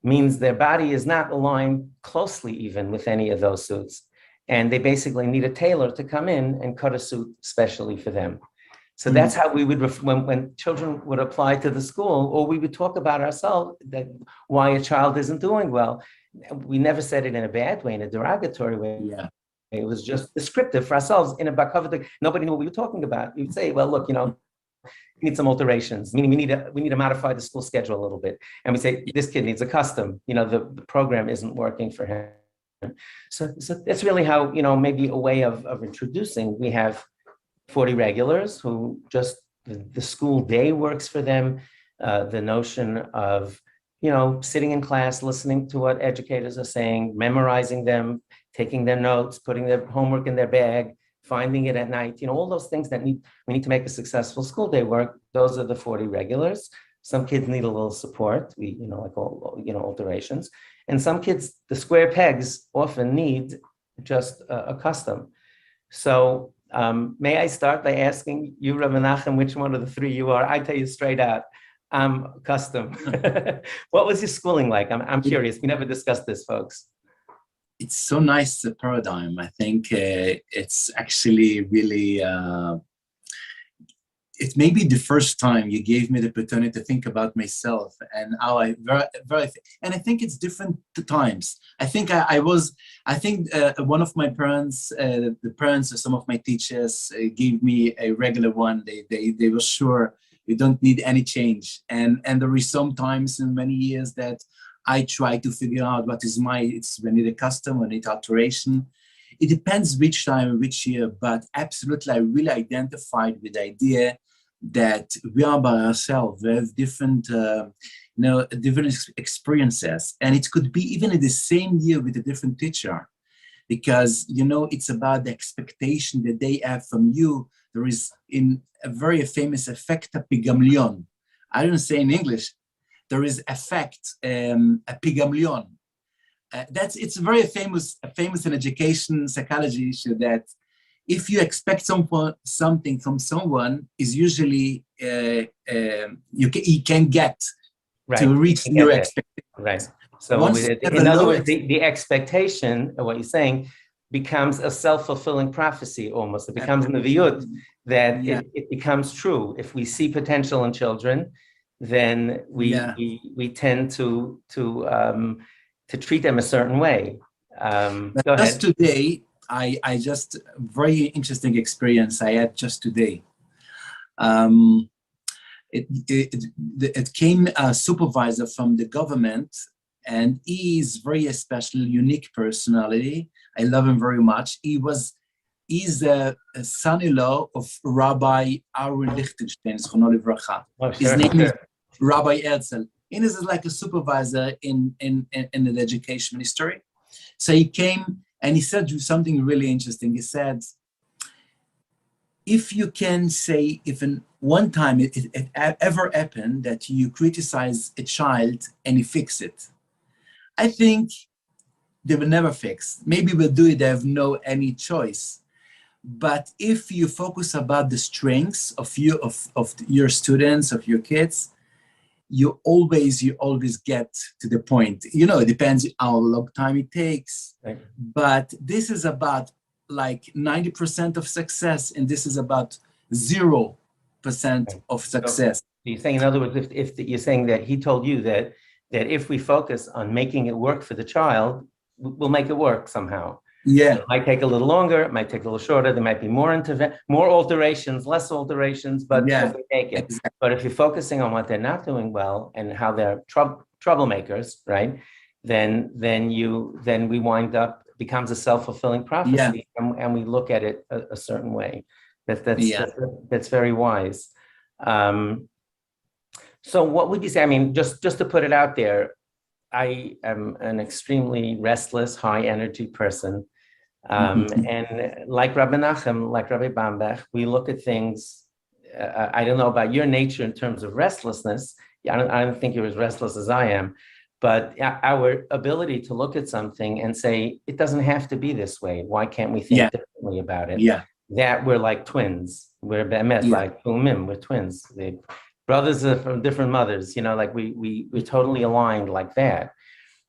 Means their body is not aligned closely even with any of those suits. And they basically need a tailor to come in and cut a suit specially for them. So that's how we would, when children would apply to the school, or we would talk about ourselves, that why a child isn't doing well. We never said it in a bad way, in a derogatory way. Yeah. It was just descriptive for ourselves in a bakavah. Nobody knew what we were talking about. You'd say, well, look, we need some alterations, meaning we need to modify the school schedule a little bit. And we say, this kid needs a custom, the program isn't working for him. So that's really how, maybe a way of introducing. We have 40 regulars who just, the school day works for them. The notion of, sitting in class, listening to what educators are saying, memorizing them, taking their notes, putting their homework in their bag, finding it at night, all those things that we need to make a successful school day work. Those are the 40 regulars. Some kids need a little support, alterations. And some kids, the square pegs often need just a custom. So may I start by asking you, Rabbi Nachum, which one of the three you are? I tell you straight out, I'm custom. What was your schooling like? I'm curious. We never discussed this, folks. It's so nice, the paradigm. I think it's actually really, it may be the first time you gave me the opportunity to think about myself and how and I think it's different times. I think one of my parents, the parents of some of my teachers gave me a regular one. They were sure you don't need any change. And there is sometimes in many years that I try to figure out what is we need a custom, we need alteration. It depends which time, which year, but absolutely I really identified with the idea that we are by ourselves. We have different, different experiences. And it could be even in the same year with a different teacher, because, it's about the expectation that they have from you. There is in a very famous effect, a pigamlion. I don't say in English. There is effect, a pigamlion. It's very famous in education psychology issue that if you expect something from someone, is usually you can get to reach your expectation. Right. So in other words, the expectation of what you're saying becomes a self-fulfilling prophecy almost. It becomes neviyut, that it becomes true. If we see potential in children, then we tend to treat them a certain way. Go ahead. Just today, I just very interesting experience I had just today. it came a supervisor from the government, and he is very special, unique personality. I love him very much. He's a son-in-law of Rabbi Aaron Lichtenstein, Zchrono Livracha. His name is Rabbi Herzl. And this is like a supervisor in the education ministry. So he came and he said something really interesting. He said, if you can say, if in one time it ever happened that you criticize a child and you fix it, I think they will never fix. Maybe we'll do it, they have no any choice. But if you focus about the strengths of your students, of your kids, you always get to the point. You know, it depends how long time it takes. Right. But this is about like 90% of success, and this is about 0% of success. So you're saying, in other words, if you're saying that he told you that if we focus on making it work for the child, we'll make it work somehow. Yeah. It might take a little longer, it might take a little shorter, there might be more alterations, less alterations, but we take it. Exactly. But if you're focusing on what they're not doing well and how they're troublemakers, right? Then we wind up, becomes a self-fulfilling prophecy, and we look at it a certain way. That's very wise. So what would you say? I mean, just to put it out there, I am an extremely restless, high energy person. And like Rabbi Nachum, like Rabbi Bambach, we look at things, I don't know about your nature in terms of restlessness. I don't think you're as restless as I am, but our ability to look at something and say, it doesn't have to be this way. Why can't we think differently about it? Yeah. That we're like twins. We're like Umim, we're twins. The brothers are from different mothers, you know, like we're totally aligned like that.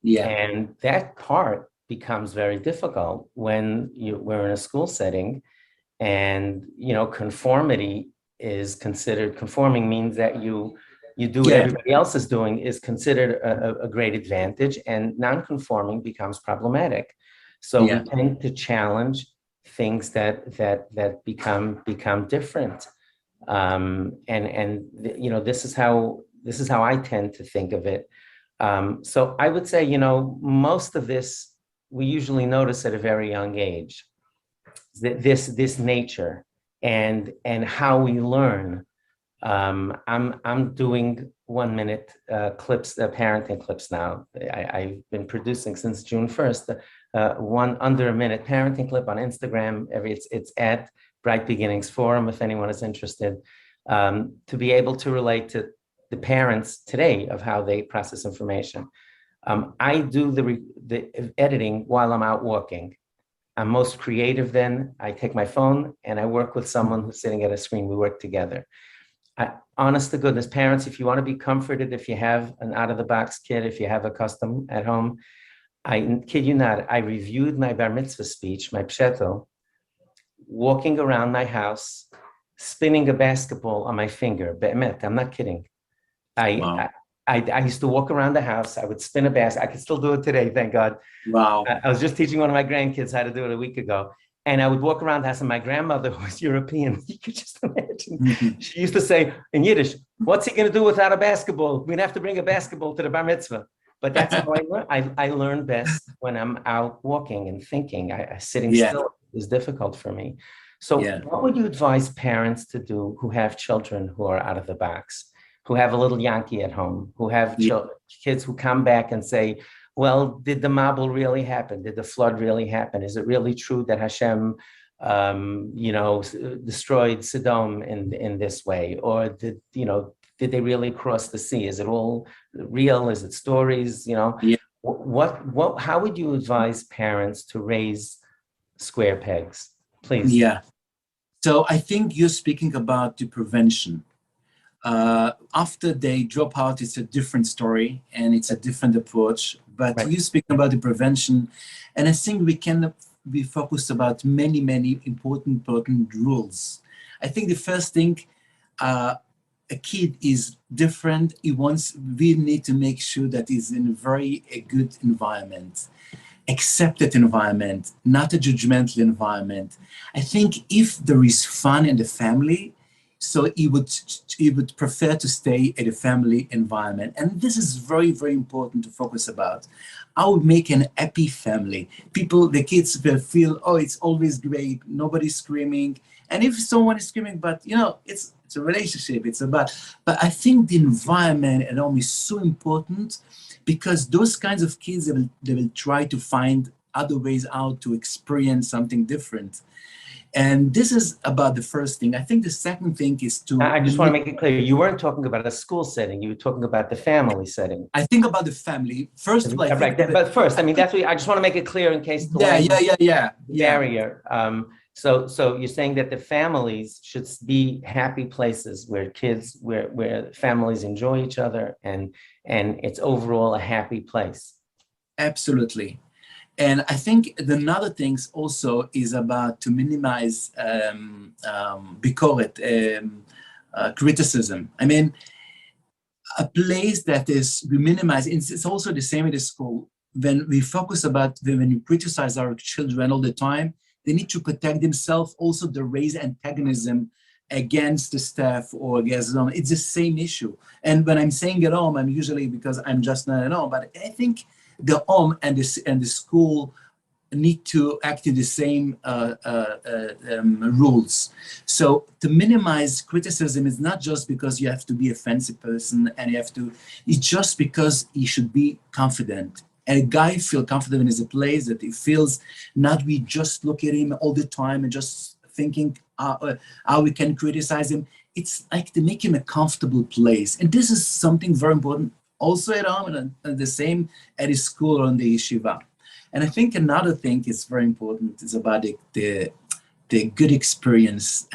Yeah. And that part becomes very difficult when we're in a school setting, and you know, conformity is considered. Conforming means that you do what everybody else is doing is considered a great advantage, and non-conforming becomes problematic. So we tend to challenge things that become different, and you know, this is how I tend to think of it. So I would say, you know, most of this we usually notice at a very young age, this nature and how we learn. I'm doing 1 minute clips, parenting clips now. I've been producing since June 1st, one under a minute parenting clip on Instagram. It's at Bright Beginnings Forum if anyone is interested, to be able to relate to the parents today of how they process information. I do the editing while I'm out walking. I'm most creative then. I take my phone and I work with someone who's sitting at a screen. We work together. Honest to goodness, parents, if you want to be comforted, if you have an out-of-the-box kid, if you have a custom at home, I kid you not, I reviewed my bar mitzvah speech, my psheto, walking around my house, spinning a basketball on my finger. Be'emet, I'm not kidding. I used to walk around the house. I would spin a basket. I can still do it today, thank God. Wow. I was just teaching one of my grandkids how to do it a week ago. And I would walk around the house, and my grandmother, who was European, you could just imagine, she used to say in Yiddish, what's he going to do without a basketball? We'd have to bring a basketball to the bar mitzvah. But that's how I learn. I learn best when I'm out walking and thinking. Sitting still is difficult for me. So what would you advise parents to do who have children who are out of the box, who have a little Yankee at home, who have kids who come back and say, well, did the Mabul really happen? Did the flood really happen? Is it really true that Hashem, destroyed Sodom in this way? Or did they really cross the sea? Is it all real? Is it stories? How would you advise parents to raise square pegs? Please. Yeah. So I think you're speaking about the prevention. After they drop out, it's a different story and it's a different approach. But you speak about the prevention, and I think we can be focused about many, many important rules. I think the first thing, a kid is different. We need to make sure that he's in a good environment, accepted environment, not a judgmental environment. I think if there is fun in the family, So he would prefer to stay at a family environment. And this is very, very important to focus about. How we make an happy family. The kids will feel, oh, it's always great, nobody's screaming. And if someone is screaming, but it's a relationship, but I think the environment at home is so important, because those kinds of kids, they will try to find other ways out to experience something different. And this is about the first thing. I think the second thing is to... I just want to make it clear, you weren't talking about a school setting, you were talking about the family setting. I think about the family. First of all, but first, I mean, that's what I just want to make it clear in case the barrier. So you're saying that the families should be happy places where families enjoy each other, and it's overall a happy place. Absolutely. And I think another thing also is about to minimize criticism. I mean, a place that we minimize, it's also the same in the school. When we focus when you criticize our children all the time, they need to protect themselves. Also, they raise antagonism against the staff or against them. It's the same issue. And when I'm saying at home, I'm usually, because I'm just not at home, but I think the home and the school need to act in the same rules. So to minimize criticism is not just because you have to be a fancy person and it's just because you should be confident. And a guy feels confident in his place, that he feels not we just look at him all the time and just thinking how we can criticize him. It's like to make him a comfortable place. And this is something very important also at home, and the same at his school or in the yeshiva. And I think another thing is very important is about the good experience,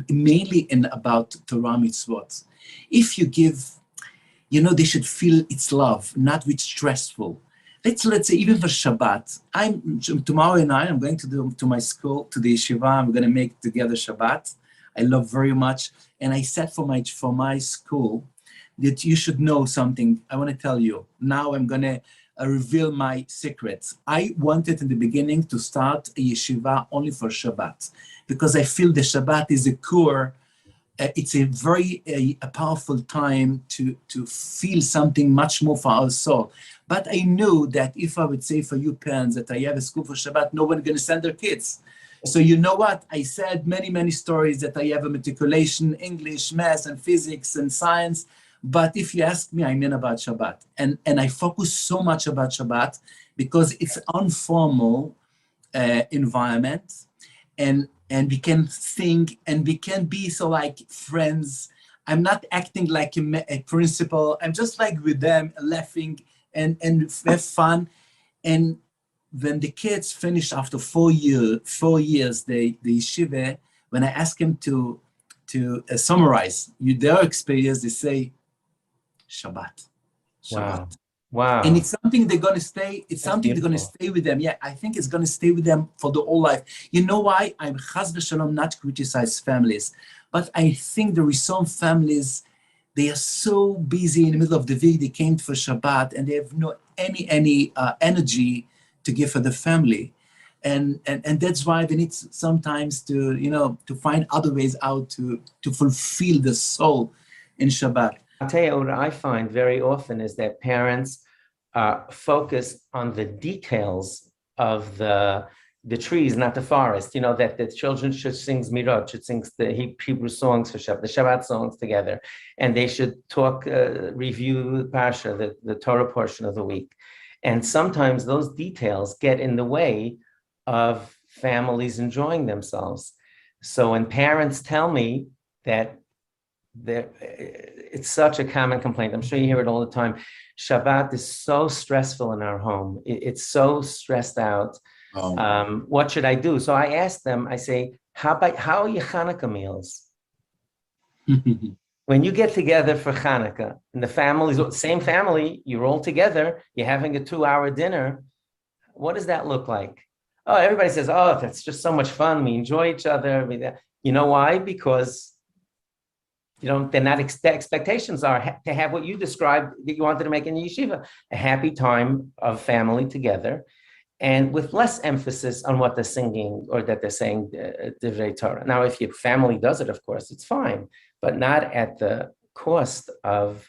mainly about Torah mitzvot. If you give, they should feel it's love, not with stressful. Let's say even for Shabbat, tomorrow night I'm going to my school, to the yeshiva. I'm going to make together Shabbat. I love very much, and I said for my school that you should know something. I want to tell you. Now I'm going to reveal my secrets. I wanted in the beginning to start a yeshiva only for Shabbat, because I feel the Shabbat is a core. It's a very a powerful time to feel something much more for our soul. But I knew that if I would say for you parents that I have a school for Shabbat, no one's going to send their kids. So you know what? I said many, many stories that I have a matriculation, English, math, and physics, and science. But if you ask me, I mean about Shabbat. And I focus so much about Shabbat because it's informal environment. And we can think and we can be so like friends. I'm not acting like a principal. I'm just like with them, laughing and have fun. And when the kids finish after 4 years, the yeshiva, when I ask them to summarize their experience, they say, Shabbat. Wow. And it's something they're going to stay. It's something they're going to stay with them. Yeah, I think it's going to stay with them for the whole life. You know why? I'm chas v'shalom not criticize families, but I think there is some families, they are so busy in the middle of the week, they came for Shabbat and they have no any energy to give for the family. And that's why we need sometimes to find other ways out to fulfill the soul in Shabbat. I'll tell you what I find very often is that parents focus on the details of the trees, not the forest. That the children should sing Zmirot, should sing the Hebrew songs for Shabbat, the Shabbat songs together, and they should review the Parsha, the Torah portion of the week. And sometimes those details get in the way of families enjoying themselves. So when parents tell me that it's such a common complaint, I'm sure you hear it all the time, Shabbat is so stressful in our home. It's so stressed out. What should I do? So I ask them, I say, how are your Hanukkah meals? When you get together for Hanukkah, and the families, same family, you're all together, you're having a 2-hour dinner, what does that look like? Oh, everybody says, oh, that's just so much fun. We enjoy each other. You know why? Because they're not, the expectations are to have what you described that you wanted to make in the yeshiva, a happy time of family together, and with less emphasis on what they're singing or that they're saying Divrei Torah. Now, if your family does it, of course, it's fine. but not at the cost of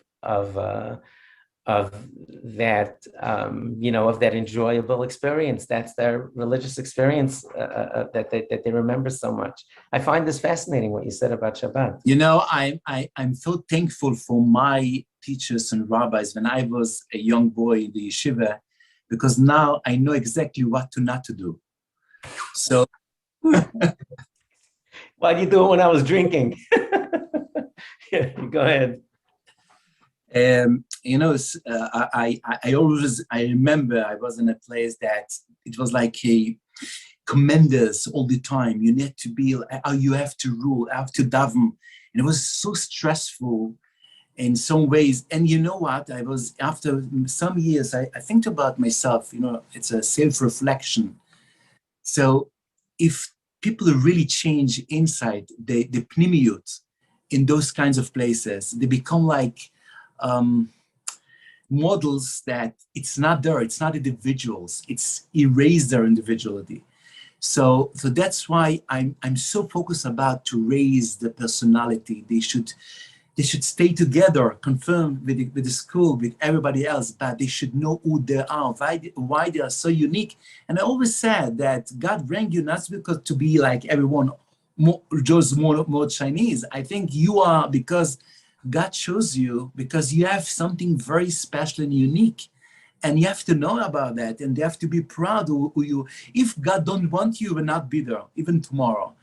that, of that enjoyable experience. That's their religious experience that they remember so much. I find this fascinating, what you said about Shabbat. I'm so thankful for my teachers and rabbis when I was a young boy in the yeshiva, because now I know exactly what not to do. So. Why'd you do it when I was drinking? Yeah, go ahead. I remember I was in a place that it was like a commanders all the time. You need to be, you have to rule, have to daven. And it was so stressful in some ways. And you know what? I was, after some years, I think about myself, it's a self-reflection. So if people really change inside the pnimiut in those kinds of places, they become like models that it's not there, it's not individuals, it's erased their individuality. So that's why I'm so focused about to raise the personality. They should stay together, confirm with the school, with everybody else, but they should know who they are, why they are so unique. And I always said that God bring you not because to be like everyone, more Chinese. I think you are because God chose you, because you have something very special and unique. And you have to know about that, and you have to be proud of who you. If God don't want you, you will not be there, even tomorrow.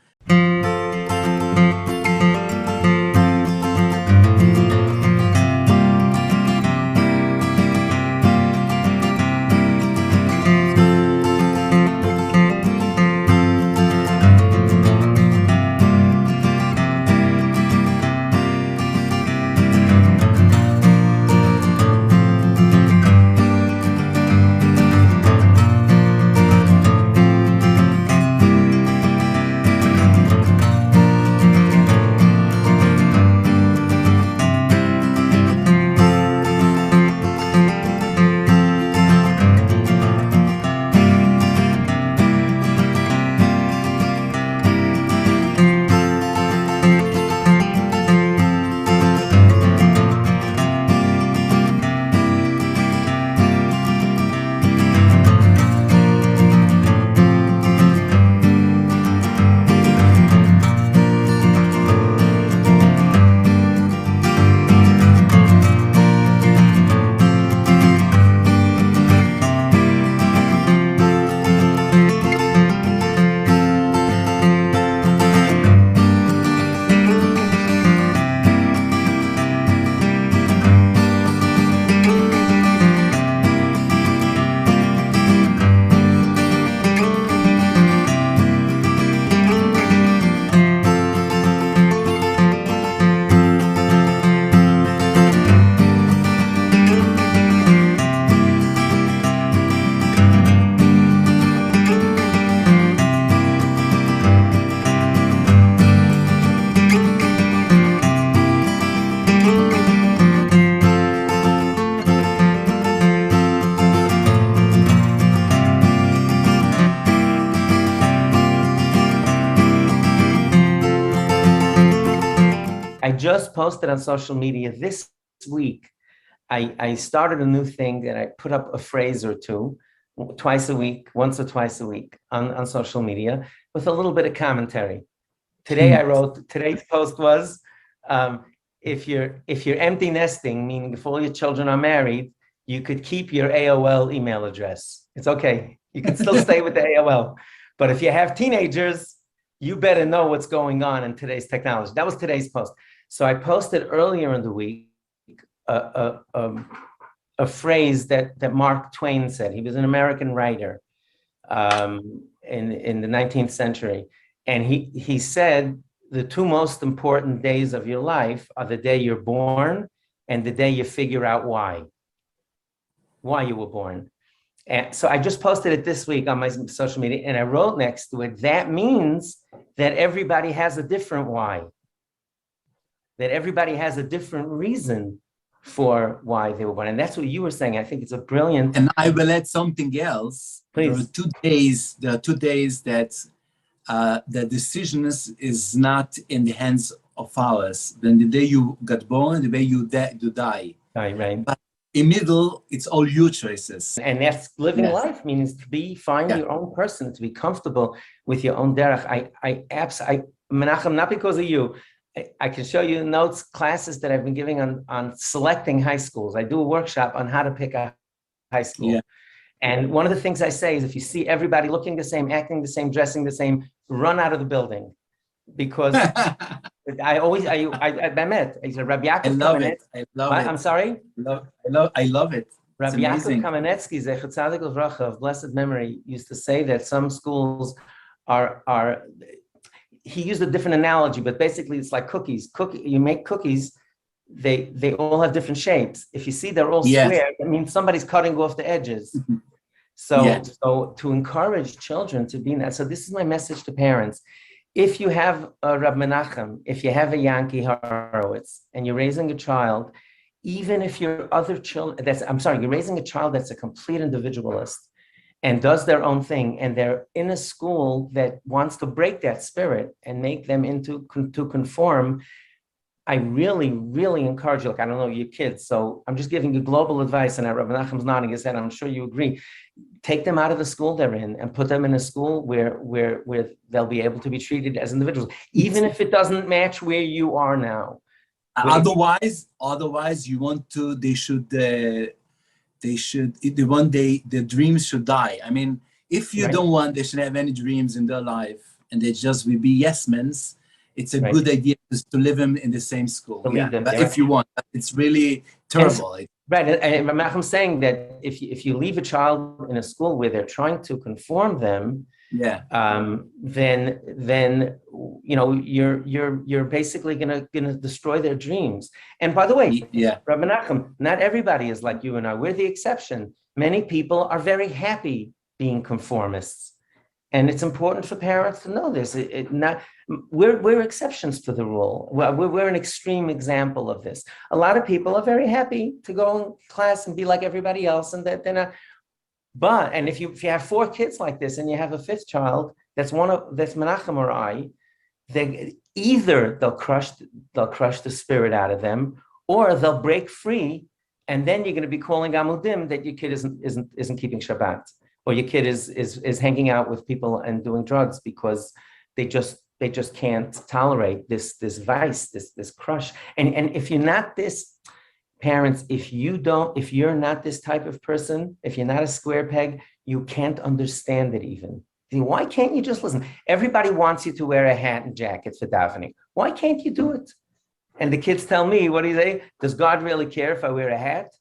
I just posted on social media this week. I started a new thing that I put up a phrase or two twice a week, once or twice a week on social media with a little bit of commentary. Today I wrote, today's post was, if you're empty nesting, meaning if all your children are married, you could keep your AOL email address. It's okay. You can still stay with the AOL. But if you have teenagers, you better know what's going on in today's technology. That was today's post. So I posted earlier in the week a phrase that Mark Twain said. He was an American writer in the 19th century. And he said, the two most important days of your life are the day you're born and the day you figure out why you were born. And so I just posted it this week on my social media, and I wrote next to it, that means that everybody has a different why. That everybody has a different reason for why they were born. And that's what you were saying. I think it's a brilliant. And I will add something else. Please. There are 2 days that the decision is not in the hands of ours. Then the day you got born, the day you die. Right. But in middle, it's all your choices. And that's living Yes. life means to find your own person, to be comfortable with your own derech. Menachem, not because of you. I can show you notes, classes that I've been giving on selecting high schools. I do a workshop on how to pick a high school. Yeah. And one of the things I say is if you see everybody looking the same, acting the same, dressing the same, run out of the building. Because I met Rabbi Yaakov. I love it. I love it. I'm sorry? I love it. Rabbi Yaakov Kamenetsky, Zecher Tzadik Livracha, of blessed memory, used to say that some schools are. He used a different analogy, but basically it's like cookies. You make cookies, they all have different shapes. If you see they're all square, that means somebody's cutting off the edges. So to encourage children to be in that. So this is my message to parents. If you have a Rab Menachem, if you have a Yankee Horowitz, and you're raising a child, even if your other children, you're raising a child that's a complete individualist and does their own thing, and they're in a school that wants to break that spirit and make them to conform, I really, really encourage you. Like, I don't know your kids, so I'm just giving you global advice, and Rabbi Menachem's nodding his head. I'm sure you agree. Take them out of the school they're in and put them in a school where they'll be able to be treated as individuals, even if it doesn't match where you are now. Otherwise, the dreams should die. I mean, if you don't want, they should have any dreams in their life, and they just will be yes men's. It's a good idea to live them in the same school. But if you want, it's really terrible. Right, and Menachem's saying that if you leave a child in a school where they're trying to conform them, then you're basically gonna destroy their dreams. And by the way, Rabbi Menachem, not everybody is like you and I. We're the exception. Many people are very happy being conformists, and it's important for parents to know this. We're exceptions to the rule. We're an extreme example of this. A lot of people are very happy to go in class and be like everybody else, and that they're not. And if you have 4 kids like this, and you have a 5th child, that's Menachem or I, either they'll crush the spirit out of them, or they'll break free, and then you're going to be calling Amudim that your kid isn't keeping Shabbat, or your kid is hanging out with people and doing drugs because they just can't tolerate this vice, this crush. And if you're not this, parents, if you're not this type of person, if you're not a square peg, you can't understand it even. Why can't you just listen? Everybody wants you to wear a hat and jacket for davening. Why can't you do it? And the kids tell me, what do you say? Does God really care if I wear a hat?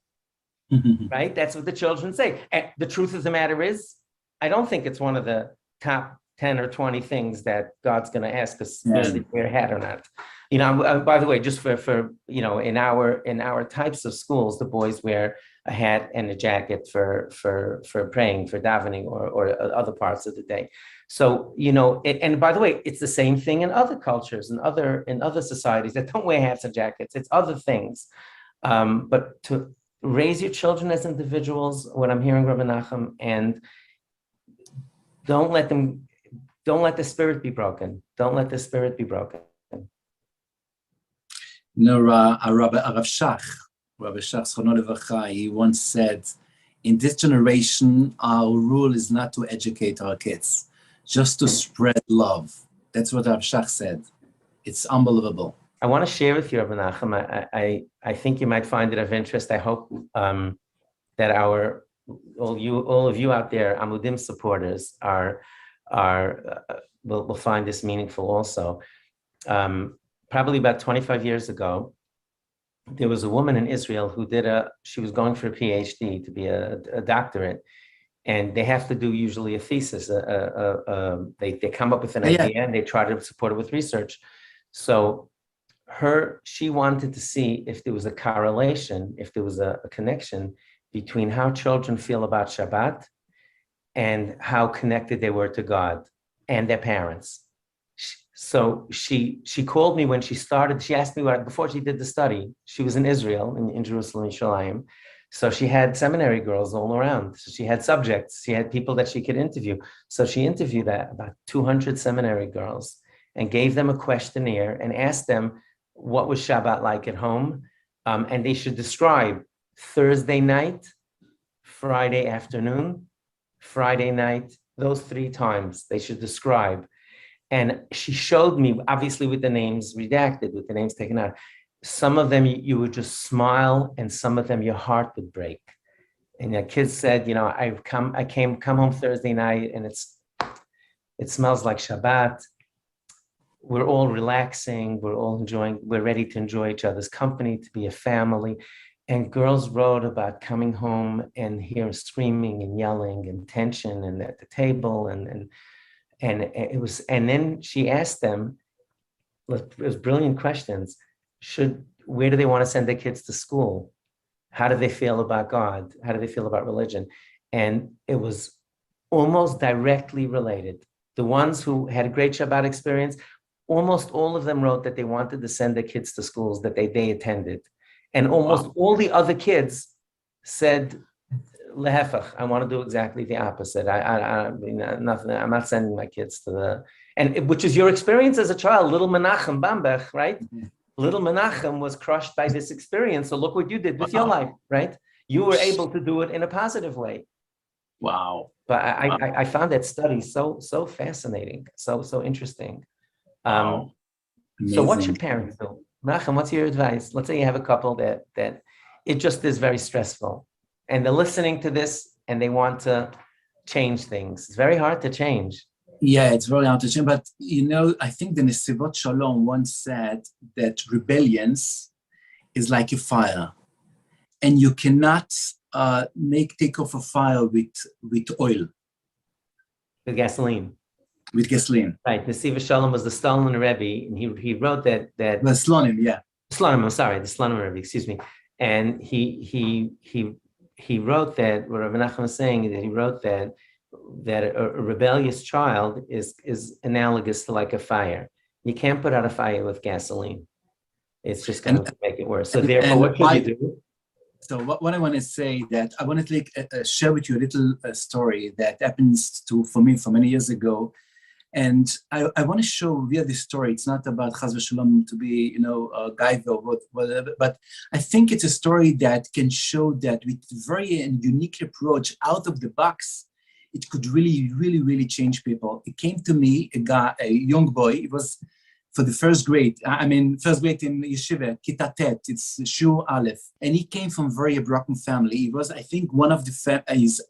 Right? That's what the children say. And the truth of the matter is, I don't think it's one of the top 10 or 20 things that God's going to ask us whether they wear a hat or not. By the way, just for in our types of schools, the boys wear a hat and a jacket for praying, for davening, or other parts of the day. So, and by the way, it's the same thing in other cultures and other societies that don't wear hats and jackets. It's other things. But to raise your children as individuals, what I'm hearing, Rabbi Menachem, and don't let the spirit be broken. Don't let the spirit be broken. Rabbi Shach, Zchrono Livracha, he once said, in this generation, our rule is not to educate our kids, just to spread love. That's what Rabbi Shach said. It's unbelievable. I want to share with you, Rabbi Menachem, I think you might find it of interest. I hope that all of you out there, Amudim supporters, will find this meaningful also. Probably about 25 years ago, there was a woman in Israel who she was going for a PhD to be a doctorate, and they have to do usually a thesis. They come up with an idea and they try to support it with research. So she wanted to see if there was a correlation, if there was a connection between how children feel about Shabbat and how connected they were to God and their parents. So she called me when she started. She asked me before she did the study. She was in Israel, in Jerusalem, Yerushalayim. So she had seminary girls all around. So she had subjects. She had people that she could interview. So she interviewed about 200 seminary girls. and gave them a questionnaire and asked them what was Shabbat like at home, and they should describe Thursday night, Friday afternoon, Friday night, those 3 times they should describe. And she showed me, obviously with the names redacted, with the names taken out, some of them you would just smile, and some of them your heart would break. And the kids said, you know, I come home Thursday night and it smells like Shabbat. We're all relaxing, we're all enjoying, we're ready to enjoy each other's company, to be a family. And girls wrote about coming home and hearing screaming and yelling and tension and at the table and it was, and then she asked them, it was brilliant questions. Where do they want to send their kids to school? How do they feel about God? How do they feel about religion? And it was almost directly related. The ones who had a great Shabbat experience, almost all of them wrote that they wanted to send their kids to schools that they attended. And almost all the other kids said, lehefach, I want to do exactly the opposite. Nothing. I'm not sending my kids to which is your experience as a child. Little Menachem Bambach, right? Mm-hmm. Little Menachem was crushed by this experience. So look what you did with your life, right? You were able to do it in a positive way. Wow. But I found that study so fascinating, so interesting. Wow. So what should parents do? Menachem, what's your advice? Let's say you have a couple that it just is very stressful, and they're listening to this and they want to change things. It's very hard to change. Yeah, it's very hard to change. But, you know, I think the Nesivot Shalom once said that rebellions is like a fire. And you cannot take off a fire with oil. With gasoline. With gasoline. Right. Nesivot Shalom was the Stalin Rebbe, and he wrote that the Slonim, yeah. Slonim, I'm sorry, the Slonim Rebbe, excuse me. And he wrote that, what Rav Menachem was saying, that he wrote that a rebellious child is analogous to like a fire. You can't put out a fire with gasoline. It's just going to make it worse. So therefore, what should you do? So what I want to say that I want to share with you a little story that happens for me for many years ago. And I want to show via this story, it's not about Chaz v'Shalom to be, you know, a guy or whatever, but I think it's a story that can show that with very unique approach out of the box, it could really, really, really change people. It came to me, a young boy, it was for the first grade in yeshiva, Kita Tet, it's Shur Aleph. And he came from a very broken family. He was, I think, one of his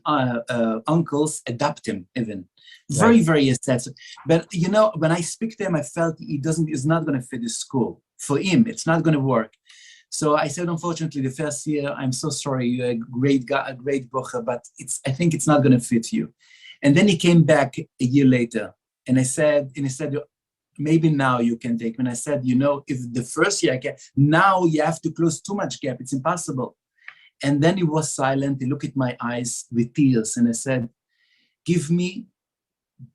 uncles adopt him even. Very, very aesthetic. But, you know, when I speak to him, I felt he's not going to fit the school. For him, it's not going to work. So I said, unfortunately, the first year, I'm so sorry, you're a great guy, a great bocher, but I think it's not going to fit you. And then he came back a year later, and he said, maybe now you can take me. And I said, you know, if the first year I can, now you have to close too much gap. It's impossible. And then he was silent. He looked at my eyes with tears, and I said, give me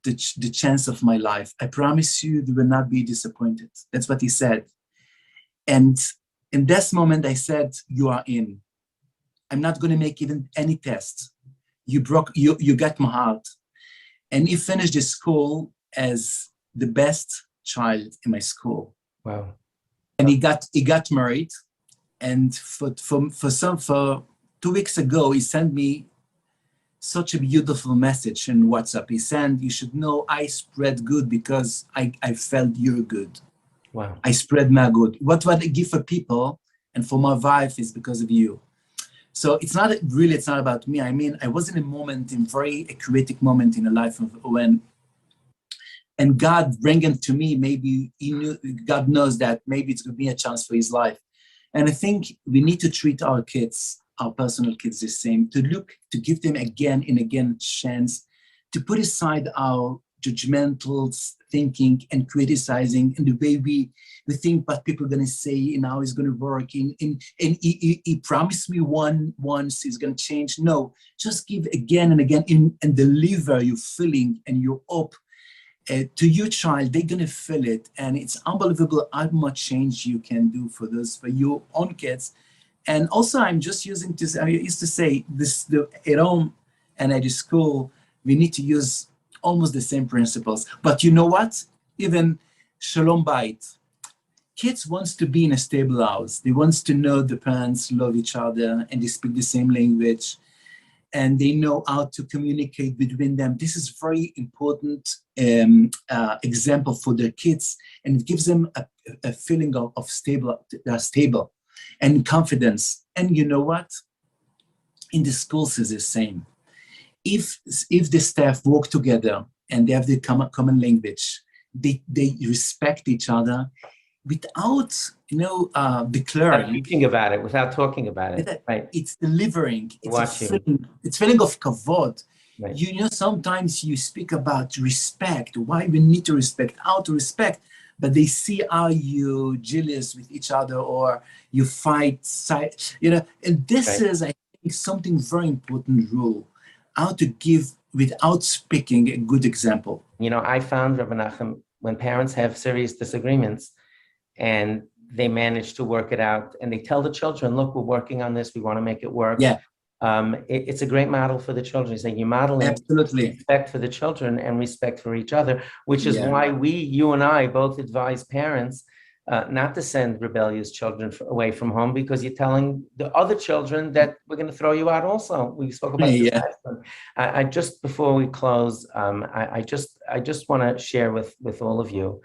the chance of my life. I promise you will not be disappointed. That's what he said. And in this moment, I said, you are in. I'm not going to make even any test. You got my heart. And he finished the school as the best child in my school. Wow. And he got married. And for 2 weeks ago, he sent me such a beautiful message in WhatsApp. He said, you should know I spread good because I felt you're good. Wow. I spread my good. What I give for people and for my wife is because of you. So it's not about me. I mean, I was in a moment, in very critic moment in the life of when, and God bring him to me. Maybe God knows that maybe it's going to be a chance for his life. And I think we need to treat our kids, our personal kids, the same, to give them again and again a chance to put aside our judgmental thinking and criticizing and the way we think what people are going to say and how it's going to work. And he promised me once he's going to change. No, just give again and again and deliver your feeling and your hope to your child. They're going to feel it. And it's unbelievable how much change you can do for your own kids. And also I'm just using this, I used to say this at home and at the school, we need to use almost the same principles. But you know what? even Shalom Bait. Kids wants to be in a stable house. They wants to know the parents love each other and they speak the same language and they know how to communicate between them. This is very important example for their kids, and it gives them a feeling of stable, they're stable and confidence. And you know what? In the schools is the same. If the staff work together and they have the common language, they respect each other without declaring. Without thinking about it, without talking about it. Right. It's delivering. Watching. It's feeling of kavod. Right. You know, sometimes you speak about respect, why we need to respect, how to respect, but they see how you jealous with each other or you fight, and this is, I think, something very important rule, how to give without speaking a good example. You know, I found, Rabbi Nachum, when parents have serious disagreements and they manage to work it out and they tell the children, look, we're working on this, we want to make it work. Yeah. It's a great model for the children. It's like you're modeling respect for the children and respect for each other, which is why you and I both advise parents not to send rebellious children away from home, because you're telling the other children that we're going to throw you out also. We spoke about this last time. I just, before we close, I just want to share with all of you,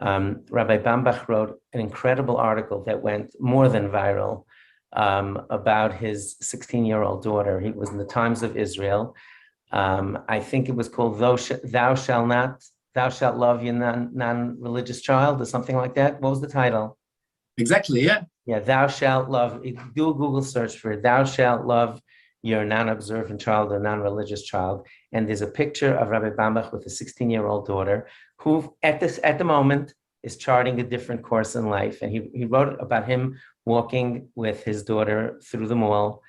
Rabbi Bambach wrote an incredible article that went more than viral about his 16-year-old daughter. He was in the Times of Israel. I think it was called Thou Shalt Love Your Non-Religious Child, or something like that. What was the title? Exactly, yeah. Yeah, Thou Shalt Love, do a Google search for it, Thou Shalt Love Your Non-Observant Child or Non-Religious Child. And there's a picture of Rabbi Bambach with a 16-year-old daughter who at the moment is charting a different course in life. And he wrote about him walking with his daughter through the mall,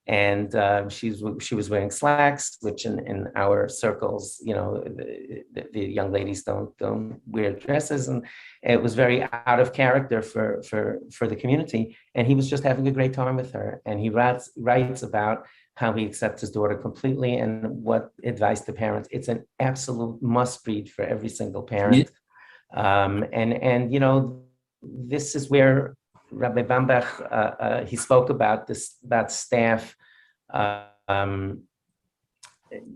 and she was wearing slacks, which in our circles, you know, the young ladies don't wear dresses, and it was very out of character for the community. And he was just having a great time with her. And he writes about how he accepts his daughter completely and what advice to parents. It's an absolute must read for every single parent. And you know, this is where Rabbi Bambach, he spoke about staff,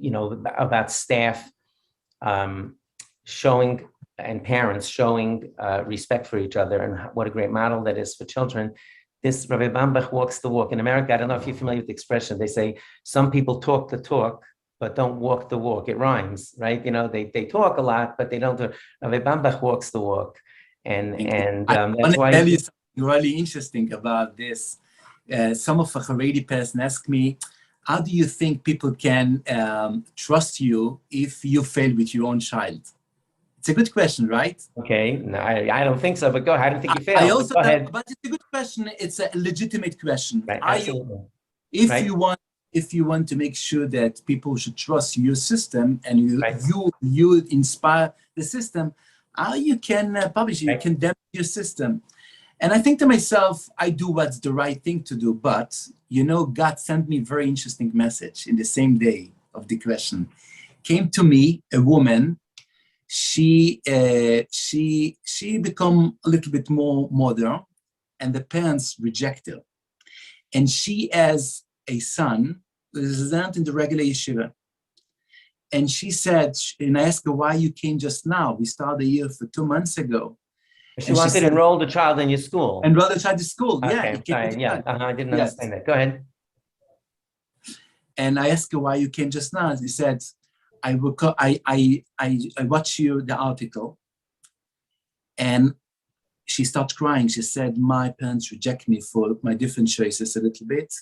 you know, about staff showing, and parents showing respect for each other, and what a great model that is for children. This Rabbi Bambach walks the walk. In America, I don't know if you're familiar with the expression, they say some people talk the talk, but don't walk the walk. It rhymes, right? You know, they talk a lot, but they don't do. Rabbi Bambach walks the walk. And that's why— tell you something really interesting about this. Some of the Haredi person asked me, how do you think people can trust you if you fail with your own child? It's a good question, right? Okay, no, I don't think so, but go ahead. I don't think you failed. I also, go ahead. But it's a good question. It's a legitimate question. Right, absolutely. If you want to make sure that people should trust your system and you inspire the system, how you can publish it, you can damage your system. And I think to myself, I do what's the right thing to do. But, you know, God sent me a very interesting message in the same day of the question. Came to me, a woman, she become a little bit more modern, and the parents reject her. And she has a son who is not in the regular yeshiva. And she said, and I asked her, why you came just now? We started a year for 2 months ago. She wanted to enroll the child in your school. Enroll the child in school, okay, I didn't understand that. Go ahead. And I asked her why you came just now. She said, I watched the article, and she started crying. She said, my parents reject me for my different choices a little bit.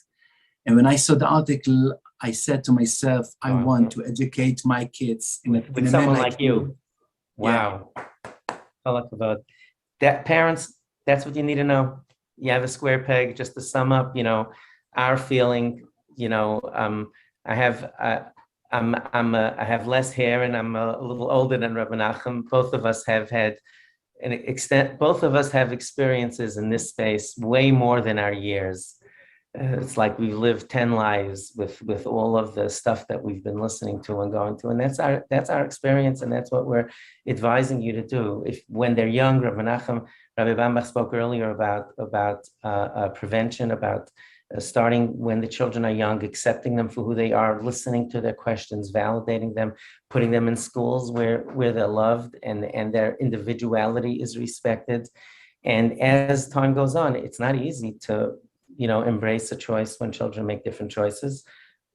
And when I saw the article, I said to myself, I want to educate my kids with someone like you. Wow. Yeah. That parents, that's what you need to know. You have a square peg. Just to sum up, you know, our feeling. You know, I have less hair, and I'm a little older than Rabbi Nachum. Both of us have had both of us have experiences in this space way more than our years. it's like we've lived 10 lives with all of the stuff that we've been listening to and going through. And that's our experience, and that's what we're advising you to do. If when they're young, Rabbi Bambach spoke earlier about prevention, about starting when the children are young, accepting them for who they are, listening to their questions, validating them, putting them in schools where they're loved and their individuality is respected. And as time goes on, it's not easy to, embrace a choice when children make different choices.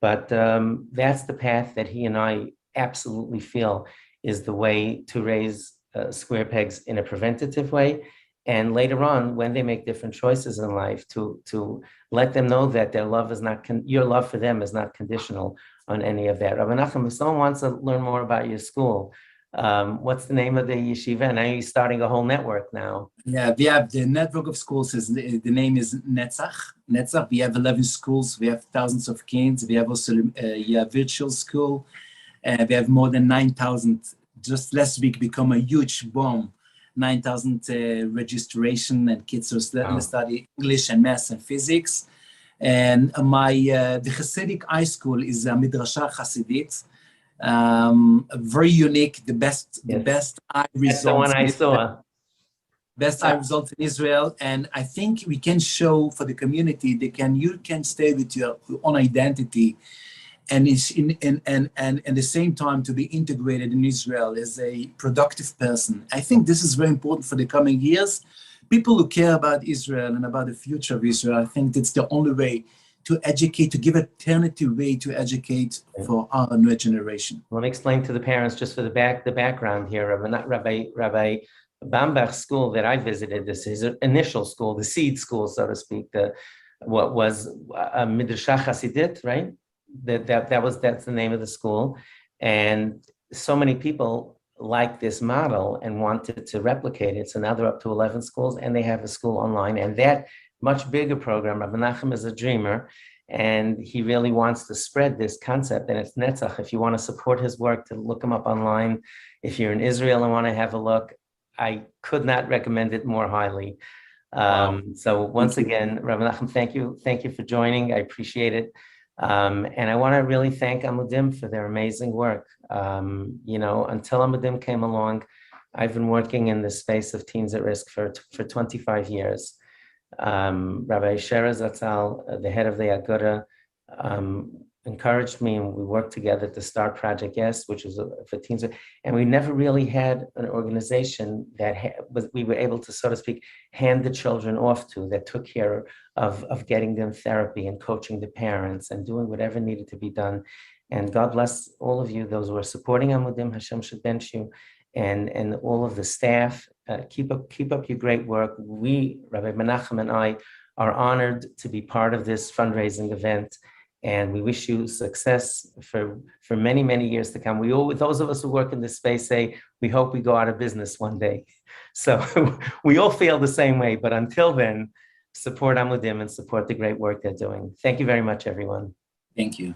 But that's the path that he and I absolutely feel is the way to raise square pegs in a preventative way. And later on, when they make different choices in life, to let them know that their love is not, your love for them is not conditional on any of that. Rabbi Nachum, if someone wants to learn more about your school, what's the name of the yeshiva? And I know you're starting a whole network now. Yeah, we have the network of schools. The name is Netzach. Netzach. We have 11 schools. We have thousands of kids. We have also a virtual school. We have more than 9,000. Just last week become a huge bomb. 9,000 registration, and kids are study English and math and physics. And the Hasidic high school is a Midrasha Hasidit. Very unique, the best eye results. That's the one I saw. Best eye results in Israel, and I think we can show for the community you can stay with your own identity, and it's and at the same time to be integrated in Israel as a productive person. I think this is very important for the coming years. People who care about Israel and about the future of Israel, I think that's the only way to educate, to give alternative way to educate for our new generation. Let me explain to the parents just for the background here. Rabbi Bambach's school that I visited, this is his initial school, the seed school, so to speak, what was a Midrasha Hasidit, right? That's the name of the school. And so many people liked this model and wanted to replicate it. So now they're up to 11 schools and they have a school online. And that much bigger program, Rabbi Nachum is a dreamer, and he really wants to spread this concept, and it's Netzach. If you want to support his work, to look him up online. If you're in Israel and want to have a look, I could not recommend it more highly. So once again, Rabbi Nachum, thank you for joining. I appreciate it. And I want to really thank Amudim for their amazing work. Until Amudim came along, I've been working in the space of teens at risk for 25 years. Rabbi Shera Zatzal, the head of the Aguda, encouraged me, and we worked together to start Project Yes, which was for teens. And we never really had an organization that we were able to, so to speak, hand the children off to, that took care of getting them therapy and coaching the parents and doing whatever needed to be done. And God bless all of you, those who are supporting Amudim. Hashem should bench you, and all of the staff. Keep up your great work. We, Rabbi Menachem and I, are honored to be part of this fundraising event, and we wish you success for many, many years to come. Those of us who work in this space say, we hope we go out of business one day. So we all feel the same way, but until then, support Amudim and support the great work they're doing. Thank you very much, everyone. Thank you.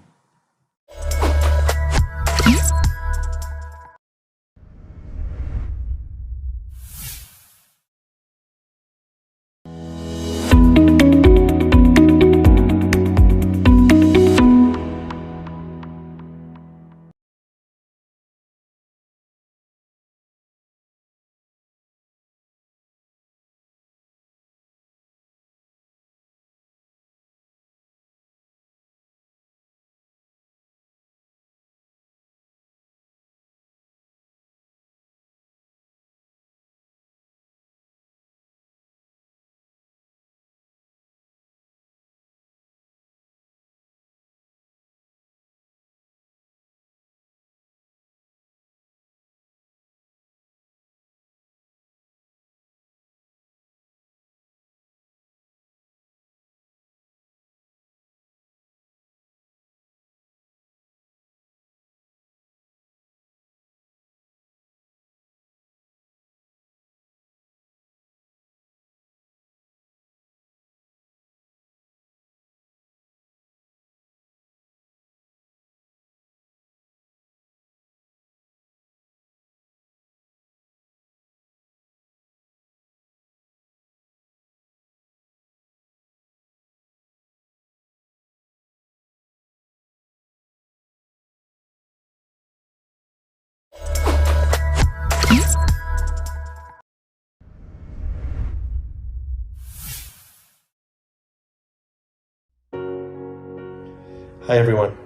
Hi everyone.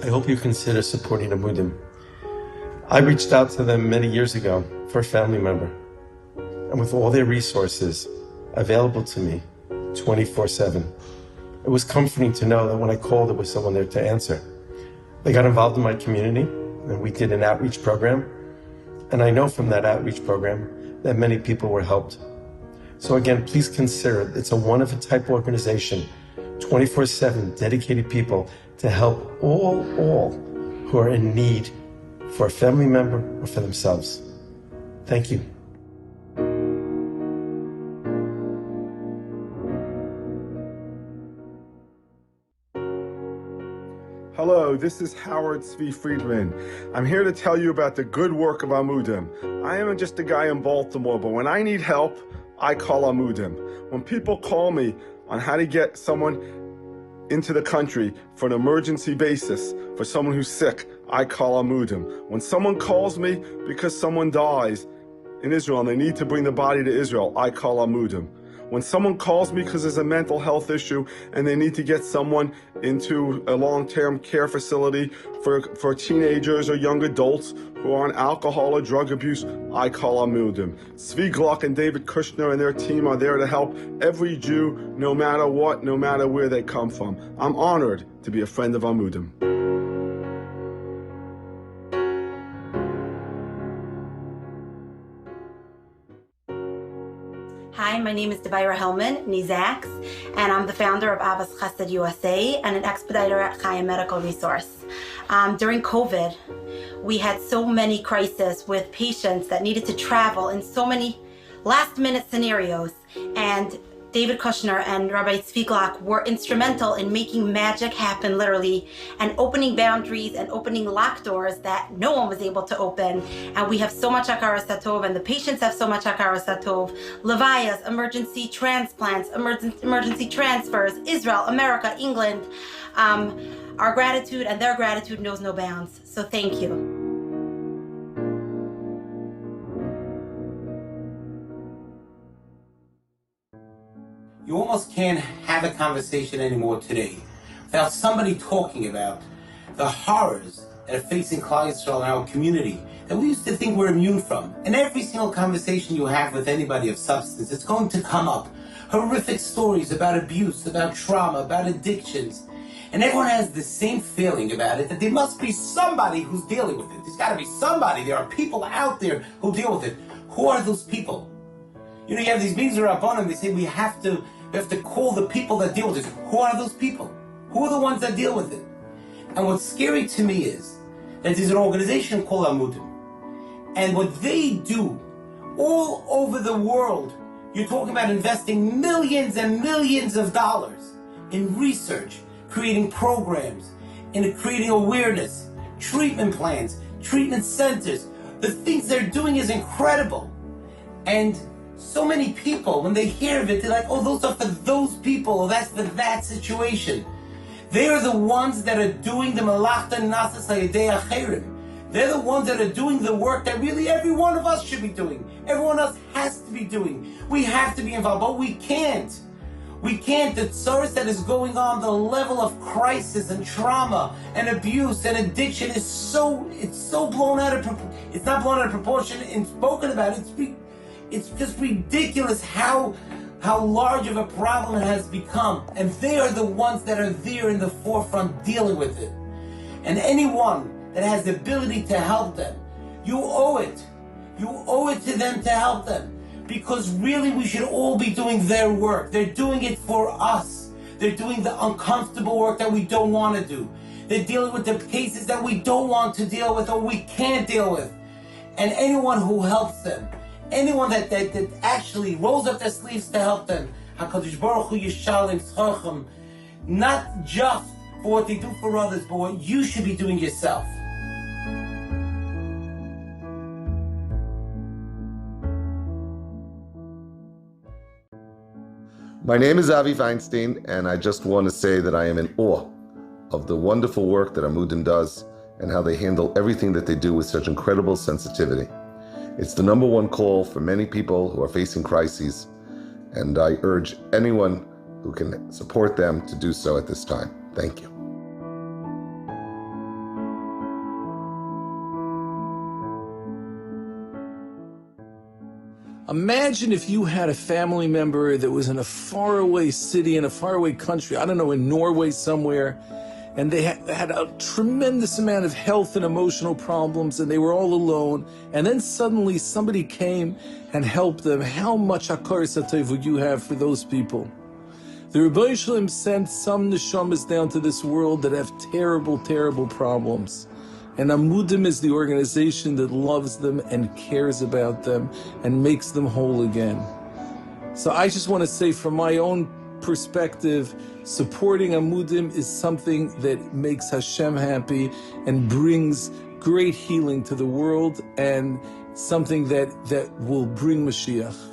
I hope you consider supporting Amudim. I reached out to them many years ago for a family member, and with all their resources available to me 24/7, it was comforting to know that when I called, there was someone there to answer. They got involved in my community, and we did an outreach program, and I know from that outreach program that many people were helped. So again, please consider it. It's a one-of-a-type organization, 24/7 dedicated people to help all who are in need for a family member or for themselves. Thank you. Hello, this is Howard Zvi Friedman. I'm here to tell you about the good work of Amudim. I am just a guy in Baltimore, but when I need help, I call Amudim. When people call me on how to get someone into the country for an emergency basis, for someone who's sick, I call Amudim. When someone calls me because someone dies in Israel and they need to bring the body to Israel, I call Amudim. When someone calls me because there's a mental health issue and they need to get someone into a long-term care facility for teenagers or young adults who are on alcohol or drug abuse, I call Amudim. Zvi Gluck and David Kushner and their team are there to help every Jew, no matter what, no matter where they come from. I'm honored to be a friend of Amudim. Hi, my name is Debaira Hellman, Nizax, and I'm the founder of Abbas Chesed USA and an expediter at Chaya Medical Resource. During COVID, we had so many crises with patients that needed to travel in so many last-minute scenarios, and David Kushner and Rabbi Zvi Gluck were instrumental in making magic happen, literally, and opening boundaries and opening locked doors that no one was able to open. And we have so much Hakaras Hatov, and the patients have so much Hakaras Hatov. Levayas, emergency transplants, emergency transfers, Israel, America, England. Our gratitude and their gratitude knows no bounds. So thank you. You almost can't have a conversation anymore today without somebody talking about the horrors that are facing Klal Yisrael in our community that we used to think we're immune from. And every single conversation you have with anybody of substance, it's going to come up. Horrific stories about abuse, about trauma, about addictions. And everyone has the same feeling about it, that there must be somebody who's dealing with it. There's got to be somebody. There are people out there who deal with it. Who are those people? You know, you have these meetings around Rabbanim, they say we have to call the people that deal with this. Who are those people? Who are the ones that deal with it? And what's scary to me is that there's an organization called Amudim. And what they do all over the world, you're talking about investing millions and millions of dollars in research, creating programs, in creating awareness, treatment plans, treatment centers. The things they're doing is incredible. And so many people, when they hear of it, they're like, oh, those are for those people, or that's for that situation. They are the ones that are doing the malachta nasas hayedei acherim. They're the ones that are doing the work that really every one of us should be doing. Everyone else has to be doing. We have to be involved, but we can't. We can't. The tsuris that is going on, the level of crisis and trauma and abuse and addiction is so blown out of proportion. It's not blown out of proportion and spoken about. It's just ridiculous how large of a problem it has become. And they are the ones that are there in the forefront dealing with it. And anyone that has the ability to help them, you owe it. You owe it to them to help them. Because really we should all be doing their work. They're doing it for us. They're doing the uncomfortable work that we don't want to do. They're dealing with the cases that we don't want to deal with or we can't deal with. And anyone who helps them, anyone that actually rolls up their sleeves to help them, HaKadosh Baruch Hu Yishalem Tzchochem, not just for what they do for others, but what you should be doing yourself. My name is Avi Feinstein, and I just want to say that I am in awe of the wonderful work that Amudim does and how they handle everything that they do with such incredible sensitivity. It's the number one call for many people who are facing crises, and I urge anyone who can support them to do so at this time. Thank you. Imagine if you had a family member that was in a faraway city, in a faraway country, I don't know, in Norway somewhere, and they had a tremendous amount of health and emotional problems, and they were all alone, and then suddenly somebody came and helped them. How much hakaras hatov would you have for those people? The Rebbeinu Shalom sent some neshamas down to this world that have terrible, terrible problems. And Amudim is the organization that loves them and cares about them and makes them whole again. So I just want to say, from my own perspective, supporting Amudim is something that makes Hashem happy and brings great healing to the world, and something that will bring Mashiach.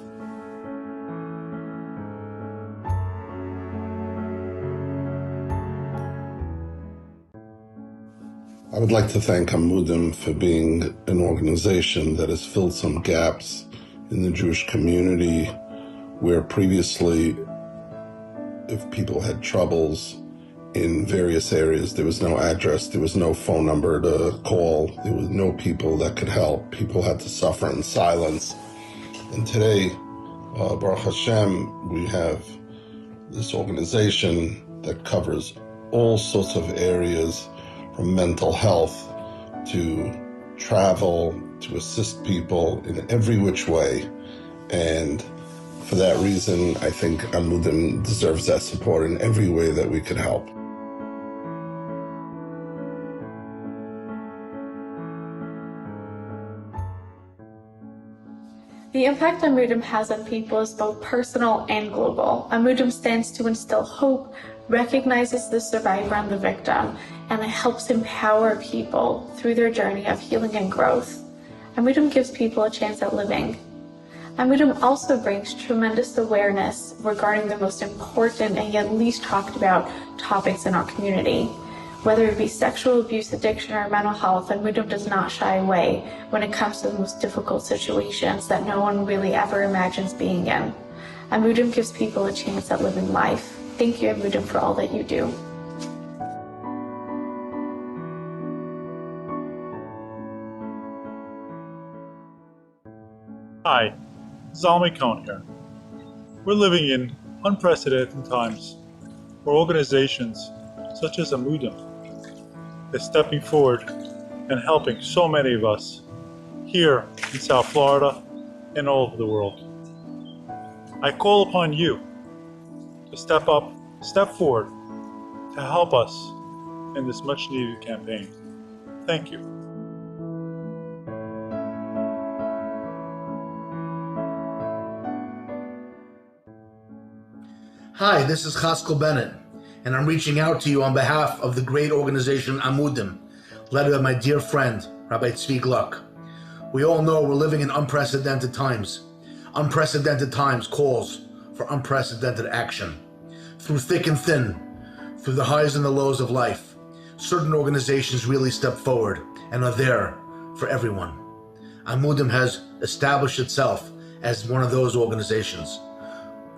I would like to thank Amudim for being an organization that has filled some gaps in the Jewish community where previously, if people had troubles in various areas, there was no address, there was no phone number to call, there was no people that could help. People had to suffer in silence. And today, Baruch Hashem, we have this organization that covers all sorts of areas, from mental health to travel, to assist people in every which way. And for that reason, I think Amudim deserves that support in every way that we could help. The impact Amudim has on people is both personal and global. Amudim stands to instill hope, recognizes the survivor and the victim, and it helps empower people through their journey of healing and growth. Amudim gives people a chance at living. Amudim also brings tremendous awareness regarding the most important and yet least talked about topics in our community. Whether it be sexual abuse, addiction, or mental health, Amudim does not shy away when it comes to the most difficult situations that no one really ever imagines being in. Amudim gives people a chance at living life. Thank you, Amudim, for all that you do. Hi, Zalmi Cohn here. We're living in unprecedented times where organizations such as Amudim is stepping forward and helping so many of us here in South Florida and all over the world. I call upon you to step up, step forward to help us in this much needed campaign. Thank you. Hi, this is Chaskel Bennett, and I'm reaching out to you on behalf of the great organization Amudim, led by my dear friend, Rabbi Tzvi Gluck. We all know we're living in unprecedented times. Unprecedented times calls for unprecedented action. Through thick and thin, through the highs and the lows of life, certain organizations really step forward and are there for everyone. Amudim has established itself as one of those organizations.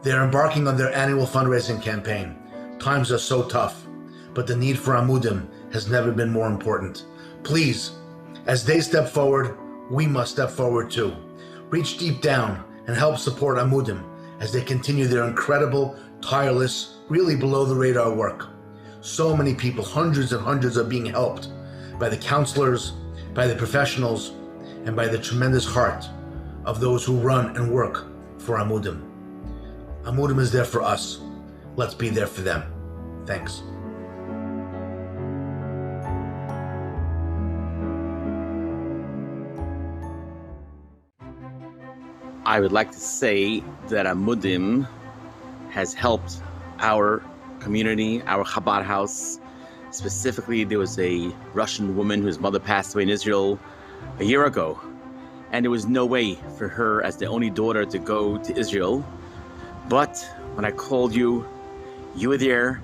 They're embarking on their annual fundraising campaign. Times are so tough, but the need for Amudim has never been more important. Please, as they step forward, we must step forward too. Reach deep down and help support Amudim as they continue their incredible, tireless, really below the radar work. So many people, hundreds and hundreds, are being helped by the counselors, by the professionals, and by the tremendous heart of those who run and work for Amudim. Amudim is there for us. Let's be there for them. Thanks. I would like to say that Amudim has helped our community, our Chabad house. Specifically, there was a Russian woman whose mother passed away in Israel a year ago, and there was no way for her as the only daughter to go to Israel. But when I called you, you were there.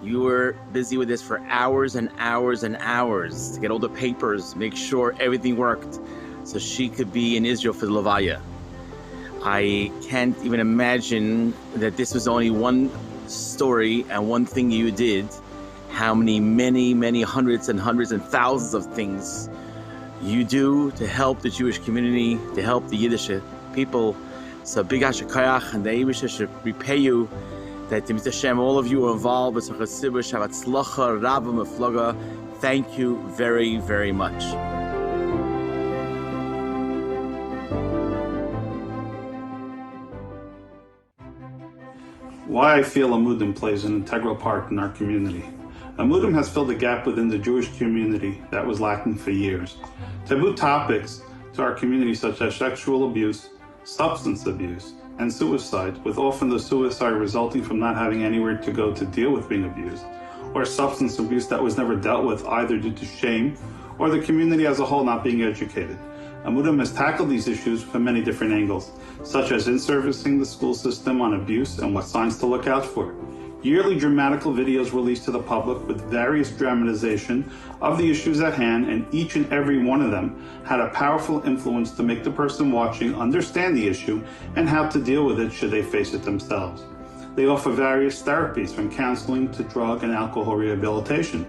You were busy with this for hours and hours and hours to get all the papers, make sure everything worked so she could be in Israel for the Levaya. I can't even imagine that this was only one story and one thing you did, how many hundreds and hundreds and thousands of things you do to help the Jewish community, to help the Yiddish people, So big hashakayach, and the Eibusha should repay you. That Mr. Hashem, all of you are involved with Chasibush, Havatzlacha, Rabba, Meflaga. Thank you very, very much. Why I feel Amudim plays an integral part in our community. Amudim has filled a gap within the Jewish community that was lacking for years. Taboo topics to our community such as sexual abuse, substance abuse, and suicide, with often the suicide resulting from not having anywhere to go to deal with being abused, or substance abuse that was never dealt with either due to shame or the community as a whole not being educated. Amudim has tackled these issues from many different angles, such as in-servicing the school system on abuse and what signs to look out for. Yearly dramatical videos released to the public with various dramatization of the issues at hand, and each and every one of them had a powerful influence to make the person watching understand the issue and how to deal with it should they face it themselves. They offer various therapies from counseling to drug and alcohol rehabilitation.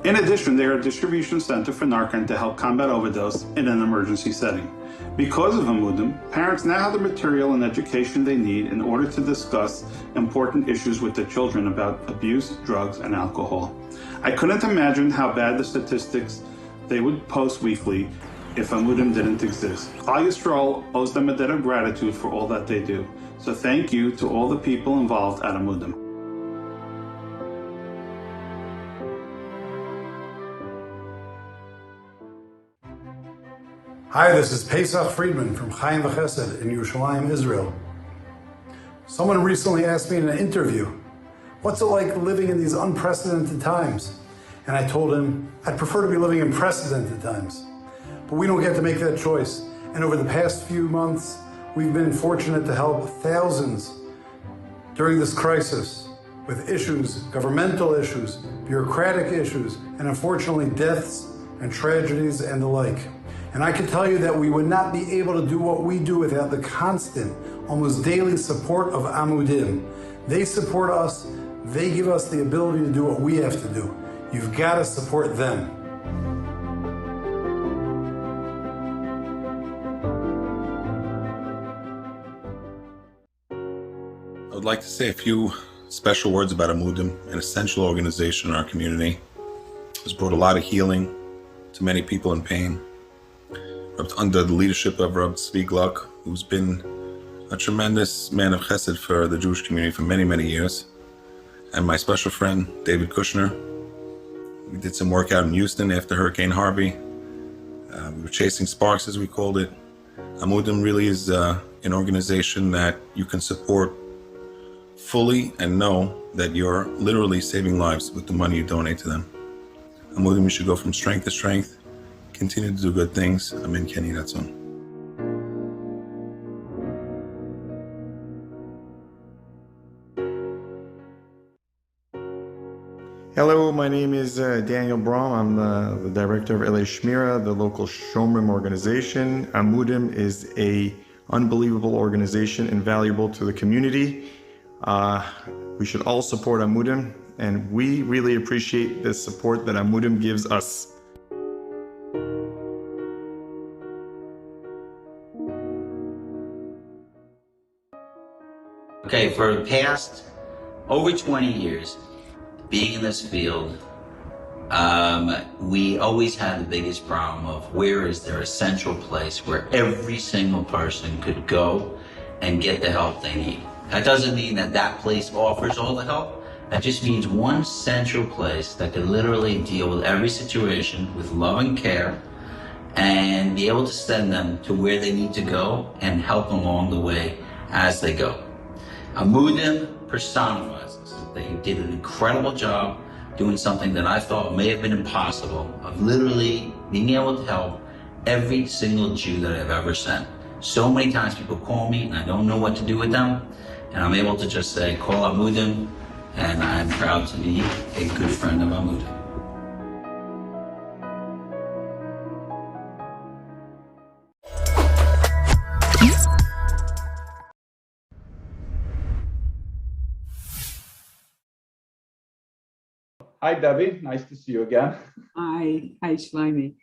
In addition, they are a distribution center for Narcan to help combat overdose in an emergency setting. Because of Amudim, parents now have the material and education they need in order to discuss important issues with their children about abuse, drugs, and alcohol. I couldn't imagine how bad the statistics they would post weekly if Amudim didn't exist. Klal Yisrael owes them a debt of gratitude for all that they do. So thank you to all the people involved at Amudim. Hi, this is Pesach Friedman from Chaim V'Chesed in Yerushalayim, Israel. Someone recently asked me in an interview, what's it like living in these unprecedented times? And I told him, I'd prefer to be living in precedented times. But we don't get to make that choice. And over the past few months, we've been fortunate to help thousands during this crisis with issues, governmental issues, bureaucratic issues, and unfortunately deaths and tragedies and the like. And I can tell you that we would not be able to do what we do without the constant, almost daily support of Amudim. They support us. They give us the ability to do what we have to do. You've got to support them. I would like to say a few special words about Amudim, an essential organization in our community. It has brought a lot of healing to many people in pain. Under the leadership of Rabbi Tzvi Gluck, who's been a tremendous man of chesed for the Jewish community for many, many years. And my special friend, David Kushner. We did some work out in Houston after Hurricane Harvey. We were chasing sparks, as we called it. Amudim really is an organization that you can support fully and know that you're literally saving lives with the money you donate to them. Amudim, you should go from strength to strength. Continue to do good things. Amen. Kenny Ratzon. Hello, my name is Daniel Braum. I'm the director of LA Shmira, the local Shomrim organization. Amudim is a unbelievable organization, invaluable to the community. We should all support Amudim, and we really appreciate the support that Amudim gives us. Okay, for the past over 20 years, being in this field, we always had the biggest problem of where is there a central place where every single person could go and get the help they need. That doesn't mean that that place offers all the help. That just means one central place that can literally deal with every situation with love and care and be able to send them to where they need to go and help them along the way as they go. Amudim personifies this. They did an incredible job doing something that I thought may have been impossible, of literally being able to help every single Jew that I've ever sent. So many times people call me and I don't know what to do with them, and I'm able to just say, call Amudim, and I'm proud to be a good friend of Amudim. Hi, Debbie. Nice to see you again. Hi, Shlomi.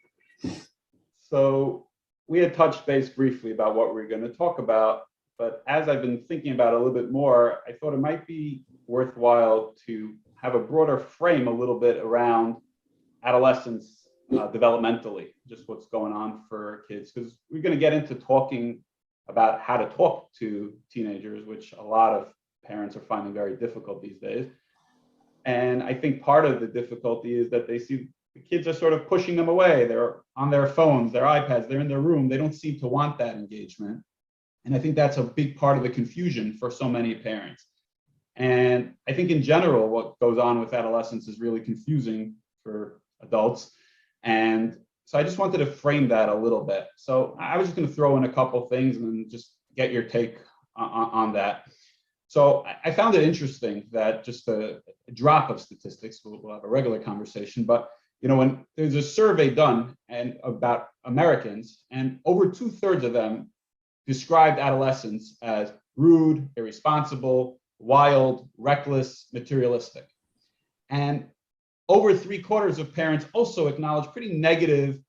So we had touched base briefly about what we were going to talk about, but as I've been thinking about it a little bit more, I thought it might be worthwhile to have a broader frame a little bit around adolescence developmentally, just what's going on for kids, because we're going to get into talking about how to talk to teenagers, which a lot of parents are finding very difficult these days. And I think part of the difficulty is that they see the kids are sort of pushing them away. They're on their phones, their iPads, they're in their room. They don't seem to want that engagement. And I think that's a big part of the confusion for so many parents. And I think in general, what goes on with adolescence is really confusing for adults. And so I just wanted to frame that a little bit. So I was just going to throw in a couple things and then just get your take on that. So I found it interesting that just a drop of statistics, we'll have a regular conversation, but when there's a survey done and about Americans, and over 2/3 of them described adolescence as rude, irresponsible, wild, reckless, materialistic. And over 3/4 of parents also acknowledge pretty negative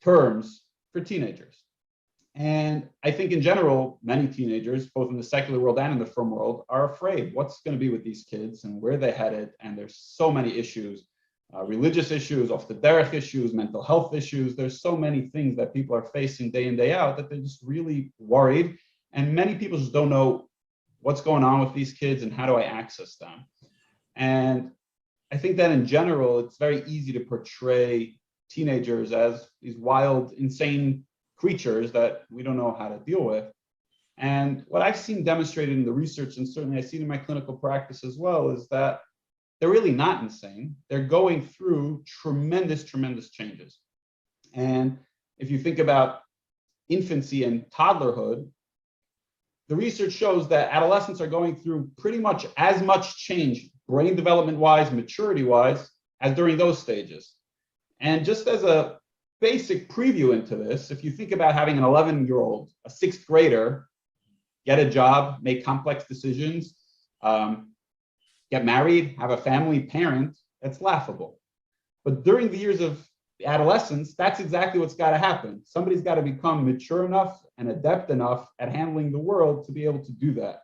terms for teenagers. And I think in general, many teenagers, both in the secular world and in the frum world, are afraid what's going to be with these kids and where they're headed. And there's so many issues, religious issues, off the derech issues, mental health issues. There's so many things that people are facing day in, day out that they're just really worried. And many people just don't know what's going on with these kids and how do I access them. And I think that in general, it's very easy to portray teenagers as these wild, insane creatures that we don't know how to deal with. And what I've seen demonstrated in the research, and certainly I've seen in my clinical practice as well, is that they're really not insane. They're going through tremendous, tremendous changes. And if you think about infancy and toddlerhood, the research shows that adolescents are going through pretty much as much change, brain development-wise, maturity-wise, as during those stages. And just as a basic preview into this, if you think about having an 11-year-old, a 6th grader, get a job, make complex decisions, get married, have a family, parent, that's laughable. But during the years of adolescence, that's exactly what's got to happen. Somebody's got to become mature enough and adept enough at handling the world to be able to do that.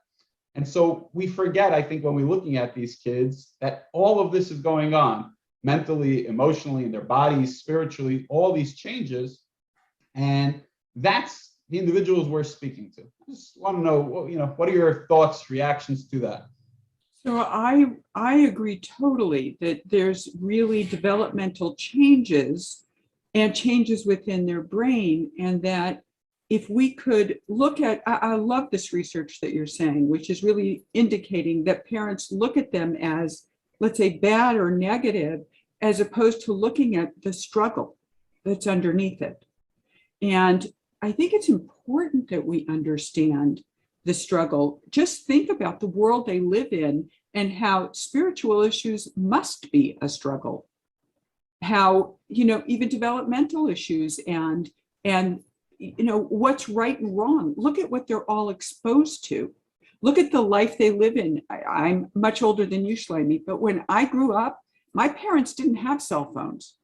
And so we forget, I think, when we're looking at these kids, that all of this is going on mentally, emotionally, in their bodies, spiritually, all these changes. And that's the individuals we're speaking to. I just want to know, what are your thoughts, reactions to that? So I agree totally that there's really developmental changes and changes within their brain, and that if we could look at, I love this research that you're saying, which is really indicating that parents look at them as, let's say, bad or negative, as opposed to looking at the struggle that's underneath it. And I think it's important that we understand the struggle. Just think about the world they live in and how spiritual issues must be a struggle. How, even developmental issues and what's right and wrong. Look at what they're all exposed to. Look at the life they live in. I'm much older than you, Shlomi, but when I grew up, my parents didn't have cell phones.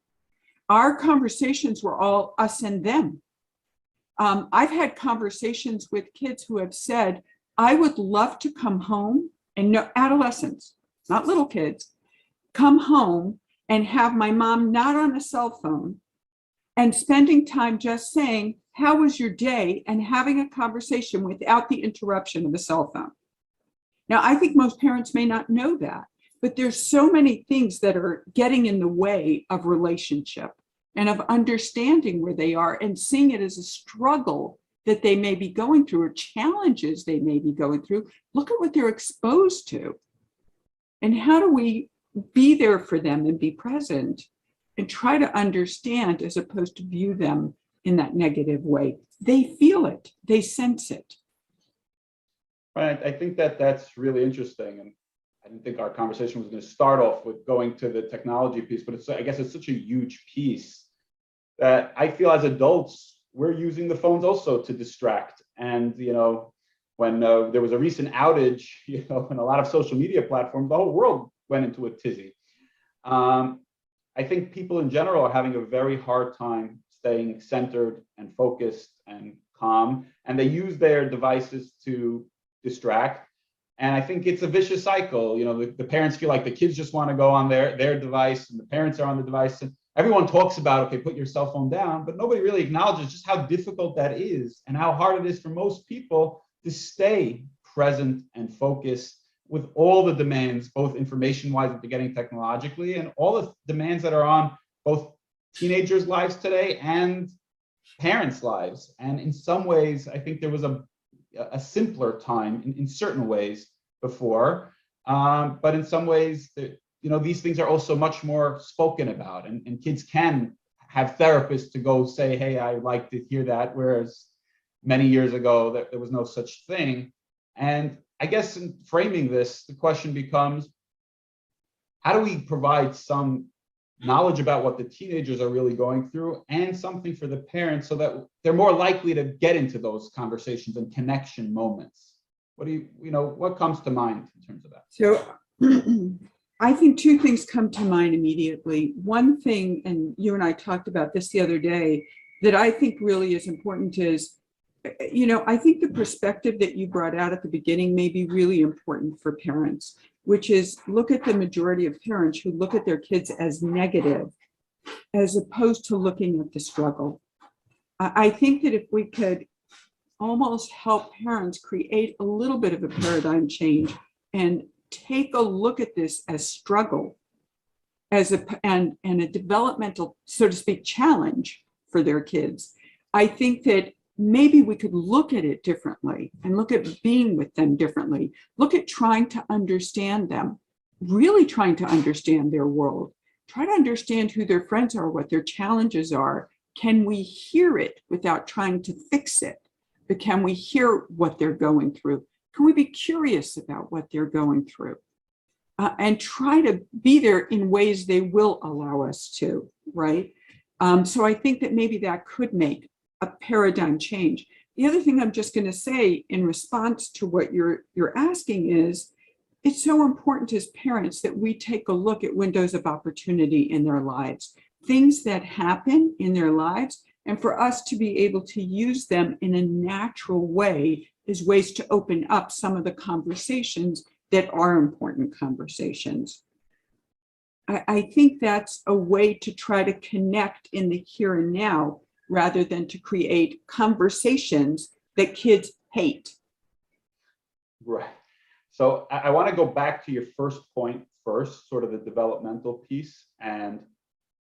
Our conversations were all us and them. I've had conversations with kids who have said, I would love to come home, and no, adolescents, not little kids, come home and have my mom not on a cell phone and spending time just saying, how was your day? And having a conversation without the interruption of a cell phone. Now, I think most parents may not know that, but there's so many things that are getting in the way of relationship and of understanding where they are and seeing it as a struggle that they may be going through or challenges they may be going through. Look at what they're exposed to. And how do we be there for them and be present and try to understand as opposed to view them in that negative way? They feel it, they sense it. Right, I think that's really interesting. And I didn't think our conversation was going to start off with going to the technology piece, but I guess it's such a huge piece that I feel as adults, we're using the phones also to distract. And, when there was a recent outage, in a lot of social media platforms, the whole world went into a tizzy. I think people in general are having a very hard time staying centered and focused and calm, and they use their devices to distract. And I think it's a vicious cycle. You know, the parents feel like the kids just want to go on their device, and the parents are on the device. And everyone talks about, okay, put your cell phone down, but nobody really acknowledges just how difficult that is and how hard it is for most people to stay present and focused with all the demands, both information-wise that they're getting technologically, and all the demands that are on both teenagers' lives today and parents' lives. And in some ways, I think there was a simpler time in certain ways before, but in some ways, these things are also much more spoken about, and kids can have therapists to go say, hey, I like to hear that, whereas many years ago, there was no such thing. And I guess in framing this, the question becomes, how do we provide some knowledge about what the teenagers are really going through and something for the parents so that they're more likely to get into those conversations and connection moments? What comes to mind in terms of that? So I think two things come to mind immediately. One thing, and you and I talked about this the other day, that I think really is important is, I think the perspective that you brought out at the beginning may be really important for parents, which is look at the majority of parents who look at their kids as negative, as opposed to looking at the struggle. I think that if we could almost help parents create a little bit of a paradigm change and take a look at this as struggle, and a developmental, so to speak, challenge for their kids, I think that maybe we could look at it differently and look at being with them differently, look at trying to understand them, really trying to understand their world, try to understand who their friends are, what their challenges are. Can we hear it without trying to fix it? But can we hear what they're going through? Can we be curious about what they're going through? And try to be there in ways they will allow us to, right? So I think that maybe that could make a paradigm change. The other thing I'm just going to say in response to what you're asking is, it's so important as parents that we take a look at windows of opportunity in their lives, things that happen in their lives, and for us to be able to use them in a natural way as ways to open up some of the conversations that are important conversations. I think that's a way to try to connect in the here and now, rather than to create conversations that kids hate. Right. So I want to go back to your first point first, sort of the developmental piece. And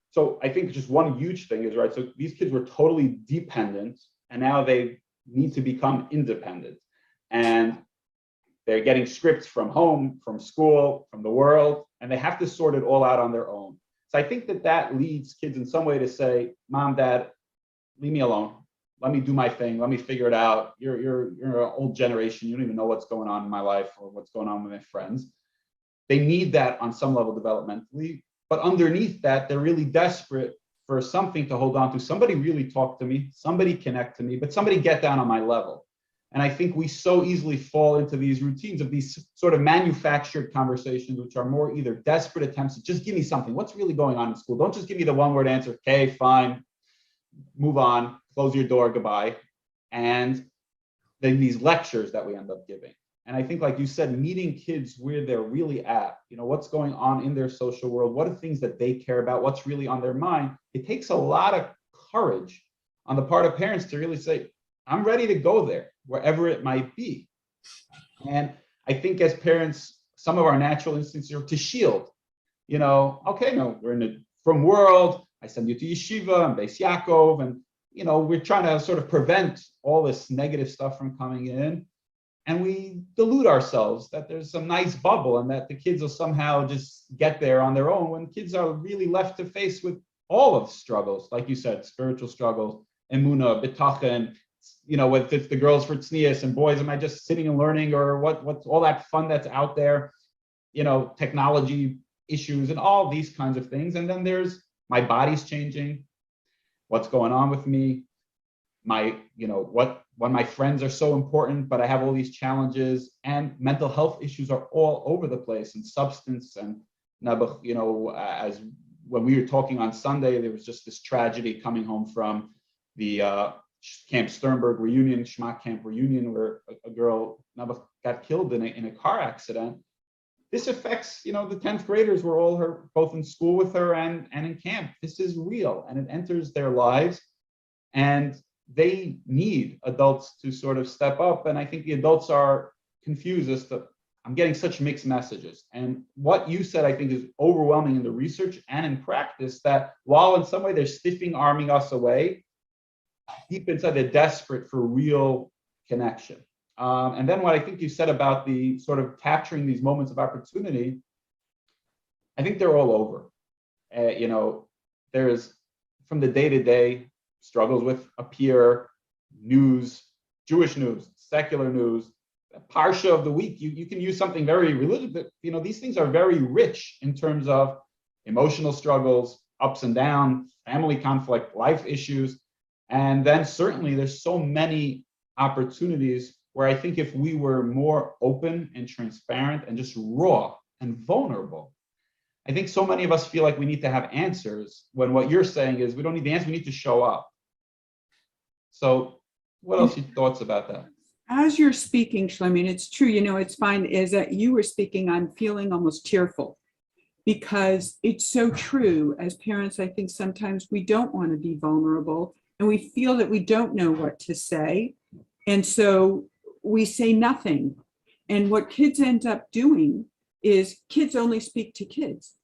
so I think just one huge thing is, right, so these kids were totally dependent, and now they need to become independent. And they're getting scripts from home, from school, from the world, and they have to sort it all out on their own. So I think that leads kids in some way to say, Mom, Dad, leave me alone. Let me do my thing. Let me figure it out. You're an old generation. You don't even know what's going on in my life or what's going on with my friends. They need that on some level developmentally, but underneath that, they're really desperate for something to hold on to. Somebody really talk to me, somebody connect to me, but somebody get down on my level. And I think we so easily fall into these routines of these sort of manufactured conversations, which are more either desperate attempts to just give me something. What's really going on in school? Don't just give me the one-word answer. Okay, fine. Move on, close your door, goodbye. And then these lectures that we end up giving. And I think, like you said, meeting kids where they're really at, what's going on in their social world, what are things that they care about, what's really on their mind. It takes a lot of courage on the part of parents to really say, I'm ready to go there, wherever it might be. And I think as parents, some of our natural instincts are to shield, okay, no, we're in a from world, I send you to yeshiva and Beis Yaakov, and we're trying to sort of prevent all this negative stuff from coming in, and we delude ourselves that there's some nice bubble and that the kids will somehow just get there on their own, when kids are really left to face with all of the struggles, like you said, spiritual struggles, emunah, bitachon, whether it's the girls for tznius and boys, am I just sitting and learning, or what's all that fun that's out there, technology issues and all these kinds of things. And then there's my body's changing, what's going on with me, when my friends are so important, but I have all these challenges, and mental health issues are all over the place, and substance, and as when we were talking on Sunday, there was just this tragedy coming home from the Camp Sternberg reunion, Schmack Camp reunion, where a girl got killed in a car accident. This affects, the 10th graders were all both in school with her and in camp. This is real, and it enters their lives, and they need adults to sort of step up. And I think the adults are confused as to, I'm getting such mixed messages. And what you said, I think, is overwhelming in the research and in practice, that while in some way they're stiffing arming us away, deep inside they're desperate for real connection. And then what I think you said about the sort of capturing these moments of opportunity, I think they're all over. There's from the day-to-day struggles with a peer, news, Jewish news, secular news, Parsha of the week. You can use something very religious, but these things are very rich in terms of emotional struggles, ups and downs, family conflict, life issues. And then certainly there's so many opportunities where I think if we were more open and transparent and just raw and vulnerable, I think so many of us feel like we need to have answers, when what you're saying is we don't need the answer, we need to show up. So what else are your thoughts about that? As you're speaking, Shlomi, it's true, it's fine, is that you were speaking, I'm feeling almost tearful, because it's so true. As parents, I think sometimes we don't want to be vulnerable, and we feel that we don't know what to say. And so we say nothing. And what kids end up doing is kids only speak to kids.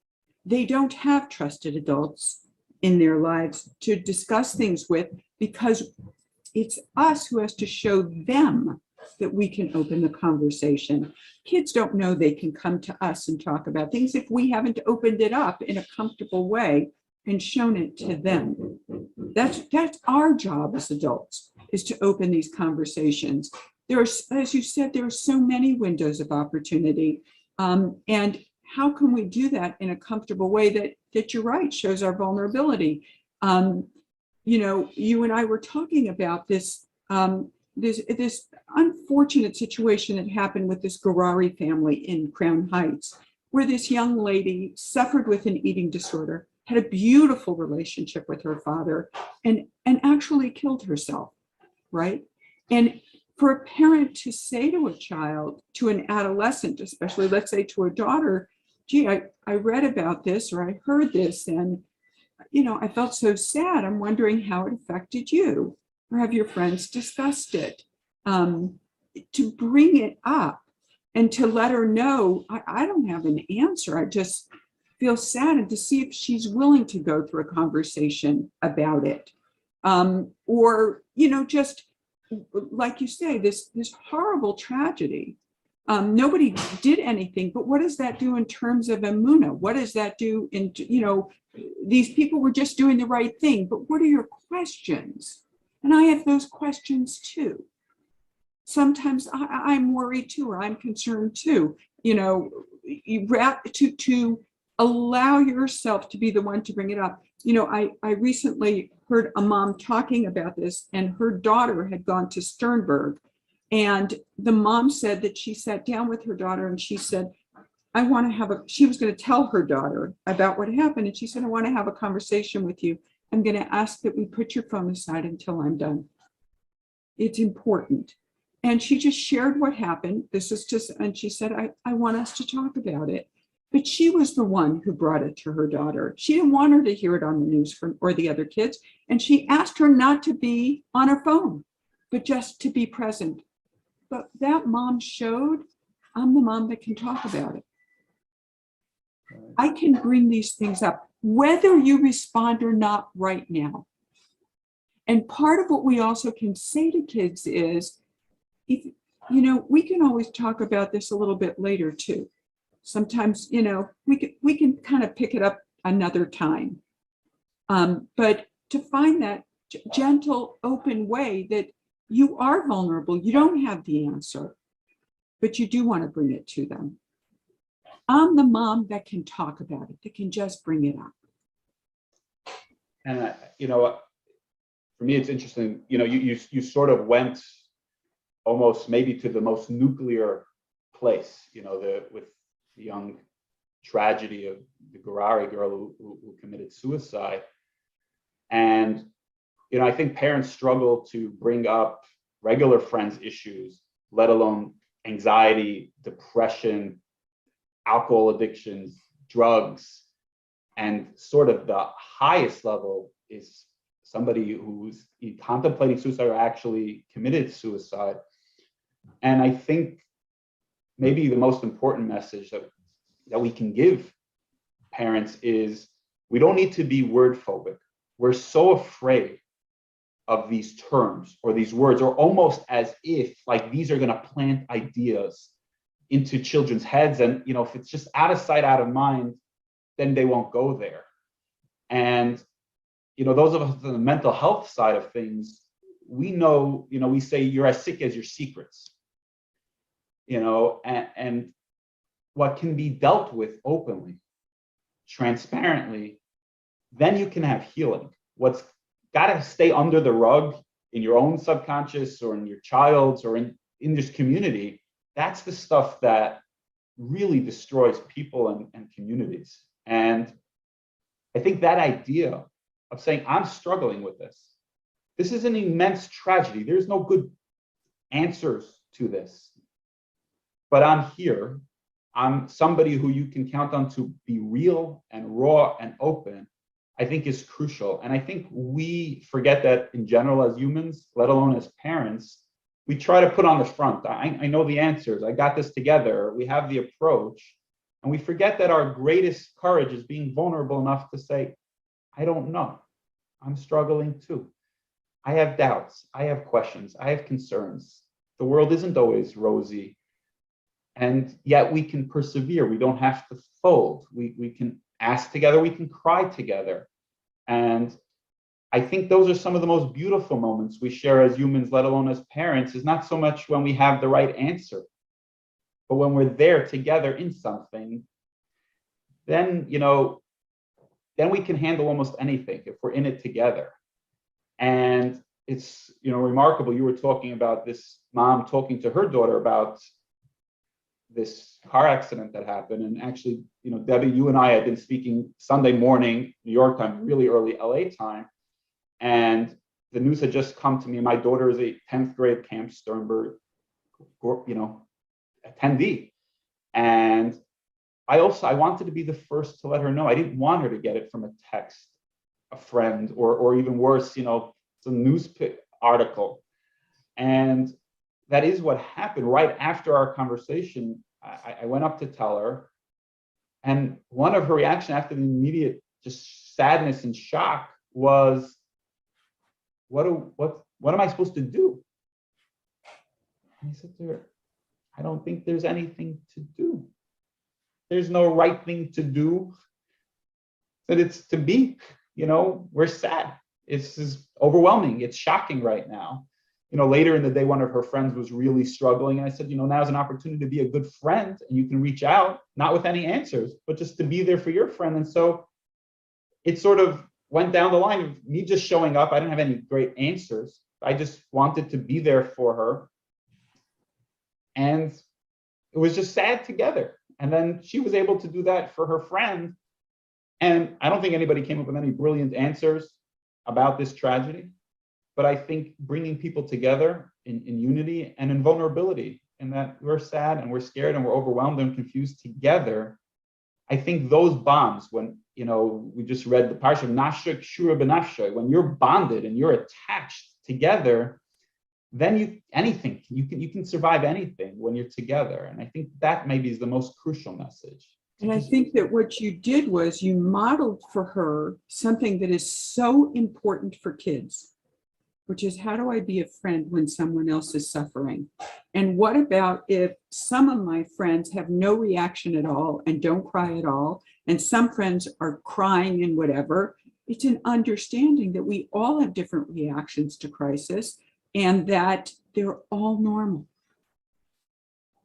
They don't have trusted adults in their lives to discuss things with, because it's us who has to show them that we can open the conversation. Kids don't know they can come to us and talk about things if we haven't opened it up in a comfortable way and shown it to them. That's our job as adults, is to open these conversations. There are, as you said, there are so many windows of opportunity. And how can we do that in a comfortable way that you're right, shows our vulnerability? You and I were talking about this, this unfortunate situation that happened with this Garari family in Crown Heights, where this young lady suffered with an eating disorder, had a beautiful relationship with her father, and actually killed herself, right? And for a parent to say to a child, to an adolescent, especially, let's say to a daughter, gee, I read about this, or I heard this, and I felt so sad. I'm wondering how it affected you, or have your friends discussed it? To bring it up and to let her know, I don't have an answer. I just feel sad, and to see if she's willing to go through a conversation about it. Or, just like you say, this horrible tragedy. Nobody did anything, but what does that do in terms of Emunah? What does that do in, these people were just doing the right thing, but what are your questions? And I have those questions too. Sometimes I'm worried too, or I'm concerned too. To allow yourself to be the one to bring it up. I recently heard a mom talking about this, and her daughter had gone to Sternberg, and the mom said that she sat down with her daughter and she said, she was going to tell her daughter about what happened. And she said, I want to have a conversation with you. I'm going to ask that we put your phone aside until I'm done. It's important. And she just shared what happened. And she said, I want us to talk about it. But she was the one who brought it to her daughter. She didn't want her to hear it on the news or the other kids. And she asked her not to be on her phone, but just to be present. But that mom showed, I'm the mom that can talk about it. I can bring these things up, whether you respond or not right now. And part of what we also can say to kids is, if we can always talk about this a little bit later too. Sometimes, we can kind of pick it up another time. But to find that gentle, open way that you are vulnerable, you don't have the answer, but you do want to bring it to them. I'm the mom that can talk about it, that can just bring it up. And for me, it's interesting. You sort of went almost maybe to the most nuclear place. With the young tragedy of the Garari girl who committed suicide, and I think parents struggle to bring up regular friends' issues, let alone anxiety, depression, alcohol addictions, drugs, and sort of the highest level is somebody who's contemplating suicide or actually committed suicide. And I think maybe the most important message that we can give parents is we don't need to be word phobic. We're so afraid of these terms or these words, or almost as if like these are going to plant ideas into children's heads. And, if it's just out of sight, out of mind, then they won't go there. And, those of us on the mental health side of things, we know, we say you're as sick as your secrets, and what can be dealt with openly, transparently, then you can have healing. What's got to stay under the rug in your own subconscious or in your child's or in this community, that's the stuff that really destroys people and communities. And I think that idea of saying, I'm struggling with this. This is an immense tragedy. There's no good answers to this. But I'm here. I'm somebody who you can count on to be real and raw and open, I think is crucial. And I think we forget that in general as humans, let alone as parents, we try to put on the front. I know the answers. I got this together. We have the approach. And we forget that our greatest courage is being vulnerable enough to say, I don't know. I'm struggling too. I have doubts. I have questions. I have concerns. The world isn't always rosy. And yet we can persevere. We don't have to fold. We can ask together. We can cry together. And I think those are some of the most beautiful moments we share as humans, let alone as parents, is not so much when we have the right answer, but when we're there together in something, then, then we can handle almost anything if we're in it together. And it's, remarkable. You were talking about this mom talking to her daughter about this car accident that happened. And actually, Debbie, you and I had been speaking Sunday morning, New York time, really early LA time. And the news had just come to me. My daughter is a 10th grade Camp Sternberg, attendee. And I wanted to be the first to let her know. I didn't want her to get it from a text, a friend, or even worse, some news article. And that is what happened. Right after our conversation, I went up to tell her. And one of her reactions after the immediate just sadness and shock was, what am I supposed to do? And I said to her, I don't think there's anything to do. There's no right thing to do. But it's to be, we're sad. It's overwhelming. It's shocking right now. Later in the day, one of her friends was really struggling. And I said, now's an opportunity to be a good friend, and you can reach out, not with any answers, but just to be there for your friend. And so it sort of went down the line of me just showing up. I didn't have any great answers. I just wanted to be there for her. And it was just sad together. And then she was able to do that for her friend. And I don't think anybody came up with any brilliant answers about this tragedy. But I think bringing people together in unity and in vulnerability, and that we're sad and we're scared and we're overwhelmed and confused together, I think those bonds, when, we just read the parsha of Nashik Shura B'Nafshay, when you're bonded and you're attached together, then you can survive anything when you're together. And I think that maybe is the most crucial message. And I think that what you did was you modeled for her something that is so important for kids, which is, how do I be a friend when someone else is suffering? And what about if some of my friends have no reaction at all and don't cry at all, and some friends are crying and whatever? It's an understanding that we all have different reactions to crisis and that they're all normal.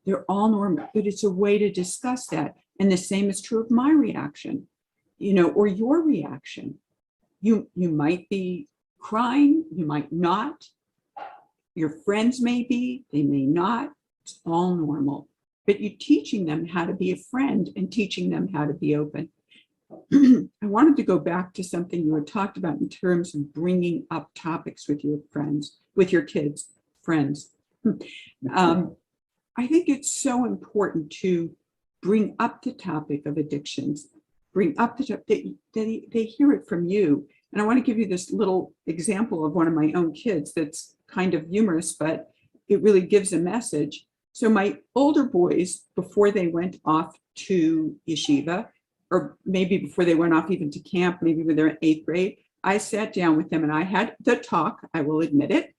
They're all normal, but it's a way to discuss that. And the same is true of my reaction, or your reaction. You might be crying, you might not. Your friends may be, they may not. It's all normal. But you're teaching them how to be a friend and teaching them how to be open. I wanted to go back to something you had talked about in terms of bringing up topics with your friends, with your kids, friends. I think it's so important to bring up the topic of addictions, bring up the topic, they hear it from you. And I want to give you this little example of one of my own kids that's kind of humorous, but it really gives a message. So my older boys, before they went off to yeshiva, or maybe before they went off even to camp, maybe when they're in 8th grade, I sat down with them and I had the talk, I will admit it,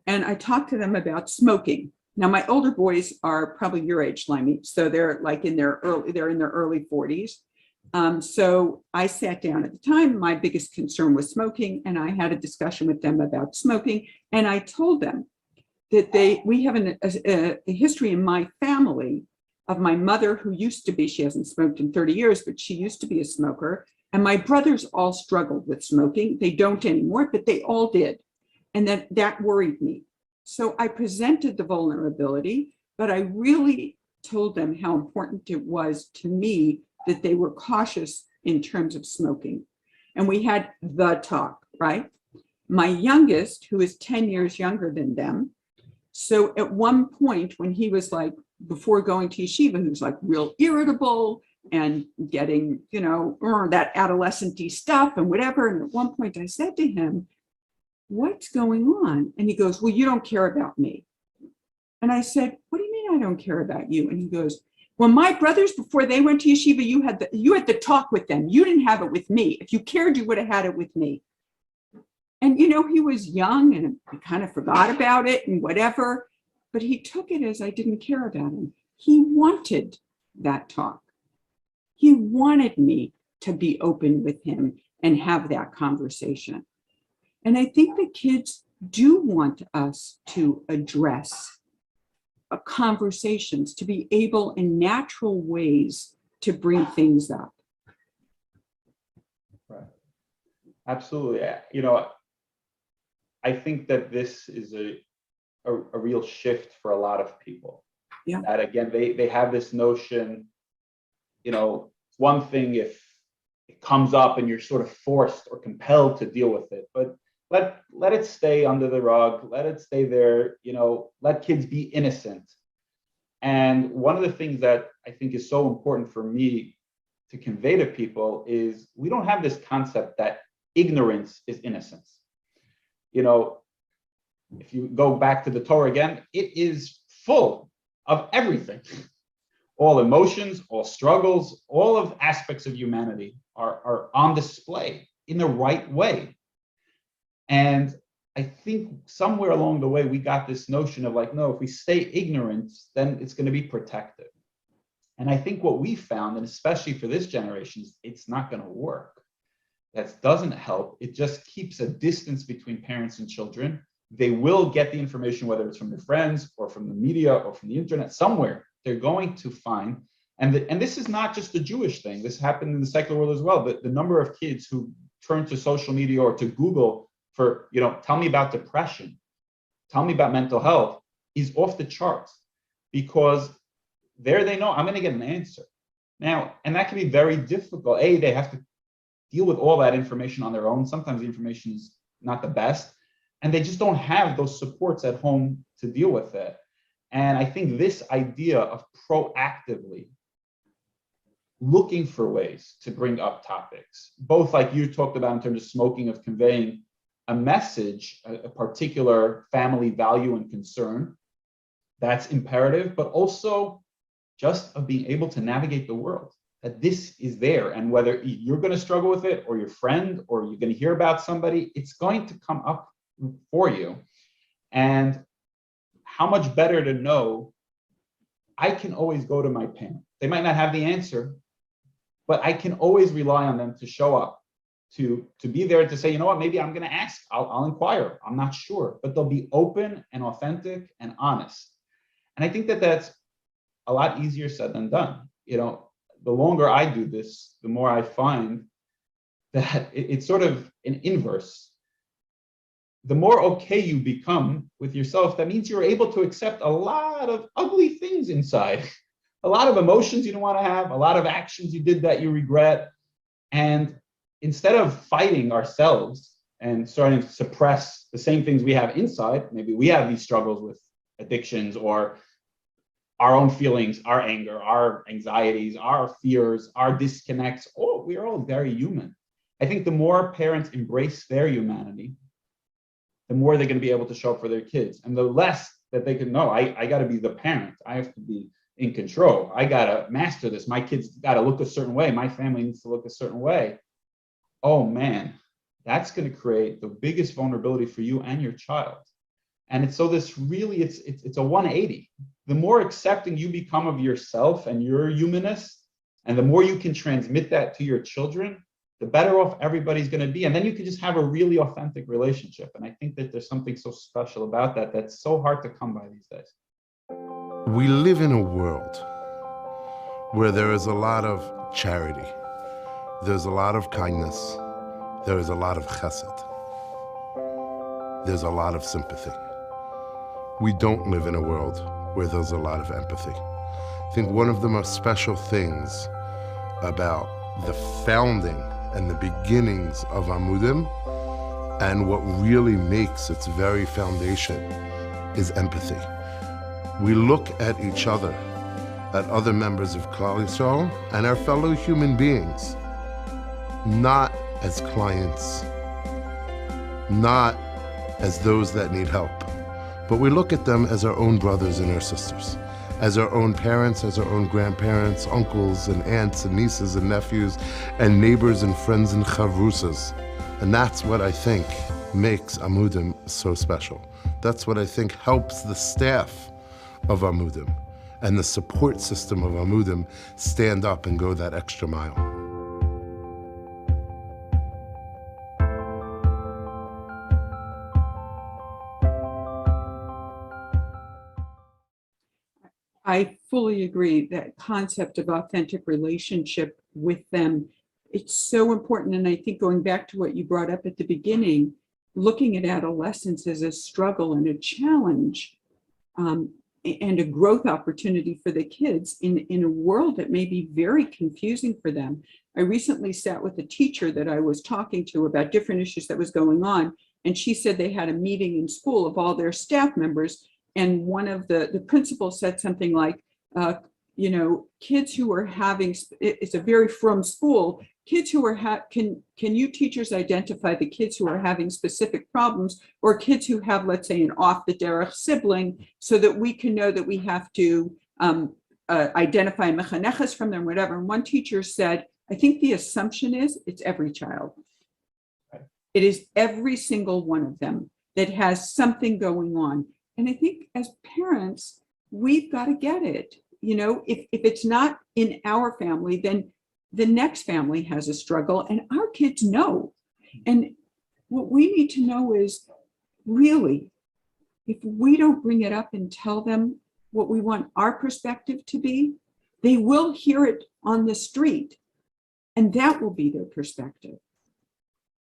and I talked to them about smoking. Now, my older boys are probably your age, Limey, so they're like in their early 40s. So I sat down at the time, my biggest concern was smoking, and I had a discussion with them about smoking, and I told them that we have a history in my family of my mother, who used to be, she hasn't smoked in 30 years, but she used to be a smoker. And my brothers all struggled with smoking. They don't anymore, but they all did. And that worried me. So I presented the vulnerability, but I really told them how important it was to me that they were cautious in terms of smoking. And we had the talk, right? My youngest, who is 10 years younger than them, so at one point when he was like, before going to yeshiva, he was like real irritable and getting, that adolescent-y stuff and whatever. And at one point I said to him, what's going on? And he goes, well, you don't care about me. And I said, what do you mean I don't care about you? And he goes, well, my brothers, before they went to yeshiva, you had the talk with them. You didn't have it with me. If you cared, you would have had it with me. And, he was young and he kind of forgot about it and whatever, but he took it as I didn't care about him. He wanted that talk. He wanted me to be open with him and have that conversation. And I think the kids do want us to address conversations, to be able in natural ways to bring things up. Right. Absolutely. I think that this is a real shift for a lot of people. Yeah. That again, they have this notion, it's one thing if it comes up and you're sort of forced or compelled to deal with it, but let it stay under the rug, let it stay there, let kids be innocent. And one of the things that I think is so important for me to convey to people is we don't have this concept that ignorance is innocence. If you go back to the Torah again, it is full of everything. All emotions, all struggles, all of aspects of humanity are on display in the right way. And I think somewhere along the way, we got this notion of like, no, if we stay ignorant, then it's going to be protective. And I think what we found, and especially for this generation, is it's not going to work. That doesn't help. It just keeps a distance between parents and children. They will get the information, whether it's from their friends or from the media or from the internet, somewhere they're going to find. And this is not just a Jewish thing. This happened in the secular world as well. But the number of kids who turn to social media or to Google for, tell me about depression, tell me about mental health, is off the charts, because there they know I'm going to get an answer. Now, and that can be very difficult. They have to deal with all that information on their own. Sometimes the information is not the best, and they just don't have those supports at home to deal with it. And I think this idea of proactively looking for ways to bring up topics, both like you talked about in terms of smoking, of conveying a message, a particular family value and concern, that's imperative, but also just of being able to navigate the world, that this is there. And whether you're going to struggle with it or your friend, or you're going to hear about somebody, it's going to come up for you. And how much better to know I can always go to my parent. They might not have the answer, but I can always rely on them to show up, to be there, to say, you know what, maybe I'm going to ask, I'll inquire, I'm not sure, but they'll be open and authentic and honest. And I think that that's a lot easier said than done. The longer I do this, the more I find that it's sort of an inverse. The more okay you become with yourself, that means you're able to accept a lot of ugly things inside, a lot of emotions you don't want to have, a lot of actions you did that you regret. And instead of fighting ourselves and starting to suppress the same things we have inside, maybe we have these struggles with addictions or our own feelings, our anger, our anxieties, our fears, our disconnects. Oh, we're all very human. I think the more parents embrace their humanity, the more they're going to be able to show up for their kids. And the less that they can know, I got to be the parent. I have to be in control. I got to master this. My kids got to look a certain way. My family needs to look a certain way. Oh man, that's going to create the biggest vulnerability for you and your child. And it's so this really, it's a 180. The more accepting you become of yourself and your humanness, and the more you can transmit that to your children, the better off everybody's going to be. And then you can just have a really authentic relationship. And I think that there's something so special about that that's so hard to come by these days. We live in a world where there is a lot of charity, there's a lot of kindness, there is a lot of chesed, there's a lot of sympathy. We don't live in a world where there's a lot of empathy. I think one of the most special things about the founding and the beginnings of Amudim, and what really makes its very foundation, is empathy. We look at each other, at other members of Klal Yisrael, and our fellow human beings, not as clients, not as those that need help, but we look at them as our own brothers and our sisters, as our own parents, as our own grandparents, uncles and aunts and nieces and nephews, and neighbors and friends and chavrusas. And that's what I think makes Amudim so special. That's what I think helps the staff of Amudim and the support system of Amudim stand up and go that extra mile. I fully agree that concept of authentic relationship with them, it's so important. And I think going back to what you brought up at the beginning, looking at adolescence as a struggle and a challenge and a growth opportunity for the kids in a world that may be very confusing for them. I recently sat with a teacher that I was talking to about different issues that was going on. And she said they had a meeting in school of all their staff members. And one of the principals said something like, kids who are having, it's a very frum school, kids who are, can you teachers identify the kids who are having specific problems or kids who have, let's say, an off the derech sibling so that we can know that we have to identify mechaneches from them, whatever. And one teacher said, I think the assumption is it's every child. It is every single one of them that has something going on. And I think as parents, we've got to get it. If it's not in our family, then the next family has a struggle and our kids know. And what we need to know is really, if we don't bring it up and tell them what we want our perspective to be, they will hear it on the street and that will be their perspective.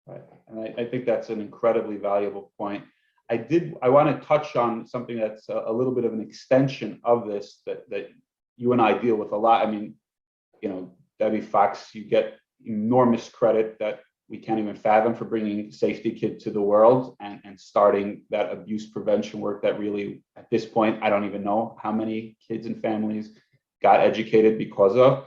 Right. And I think that's an incredibly valuable point. I want to touch on something that's a little bit of an extension of this that you and I deal with a lot. I mean, Debbie Fox, you get enormous credit that we can't even fathom for bringing Safety Kid to the world and starting that abuse prevention work that really, at this point, I don't even know how many kids and families got educated because of.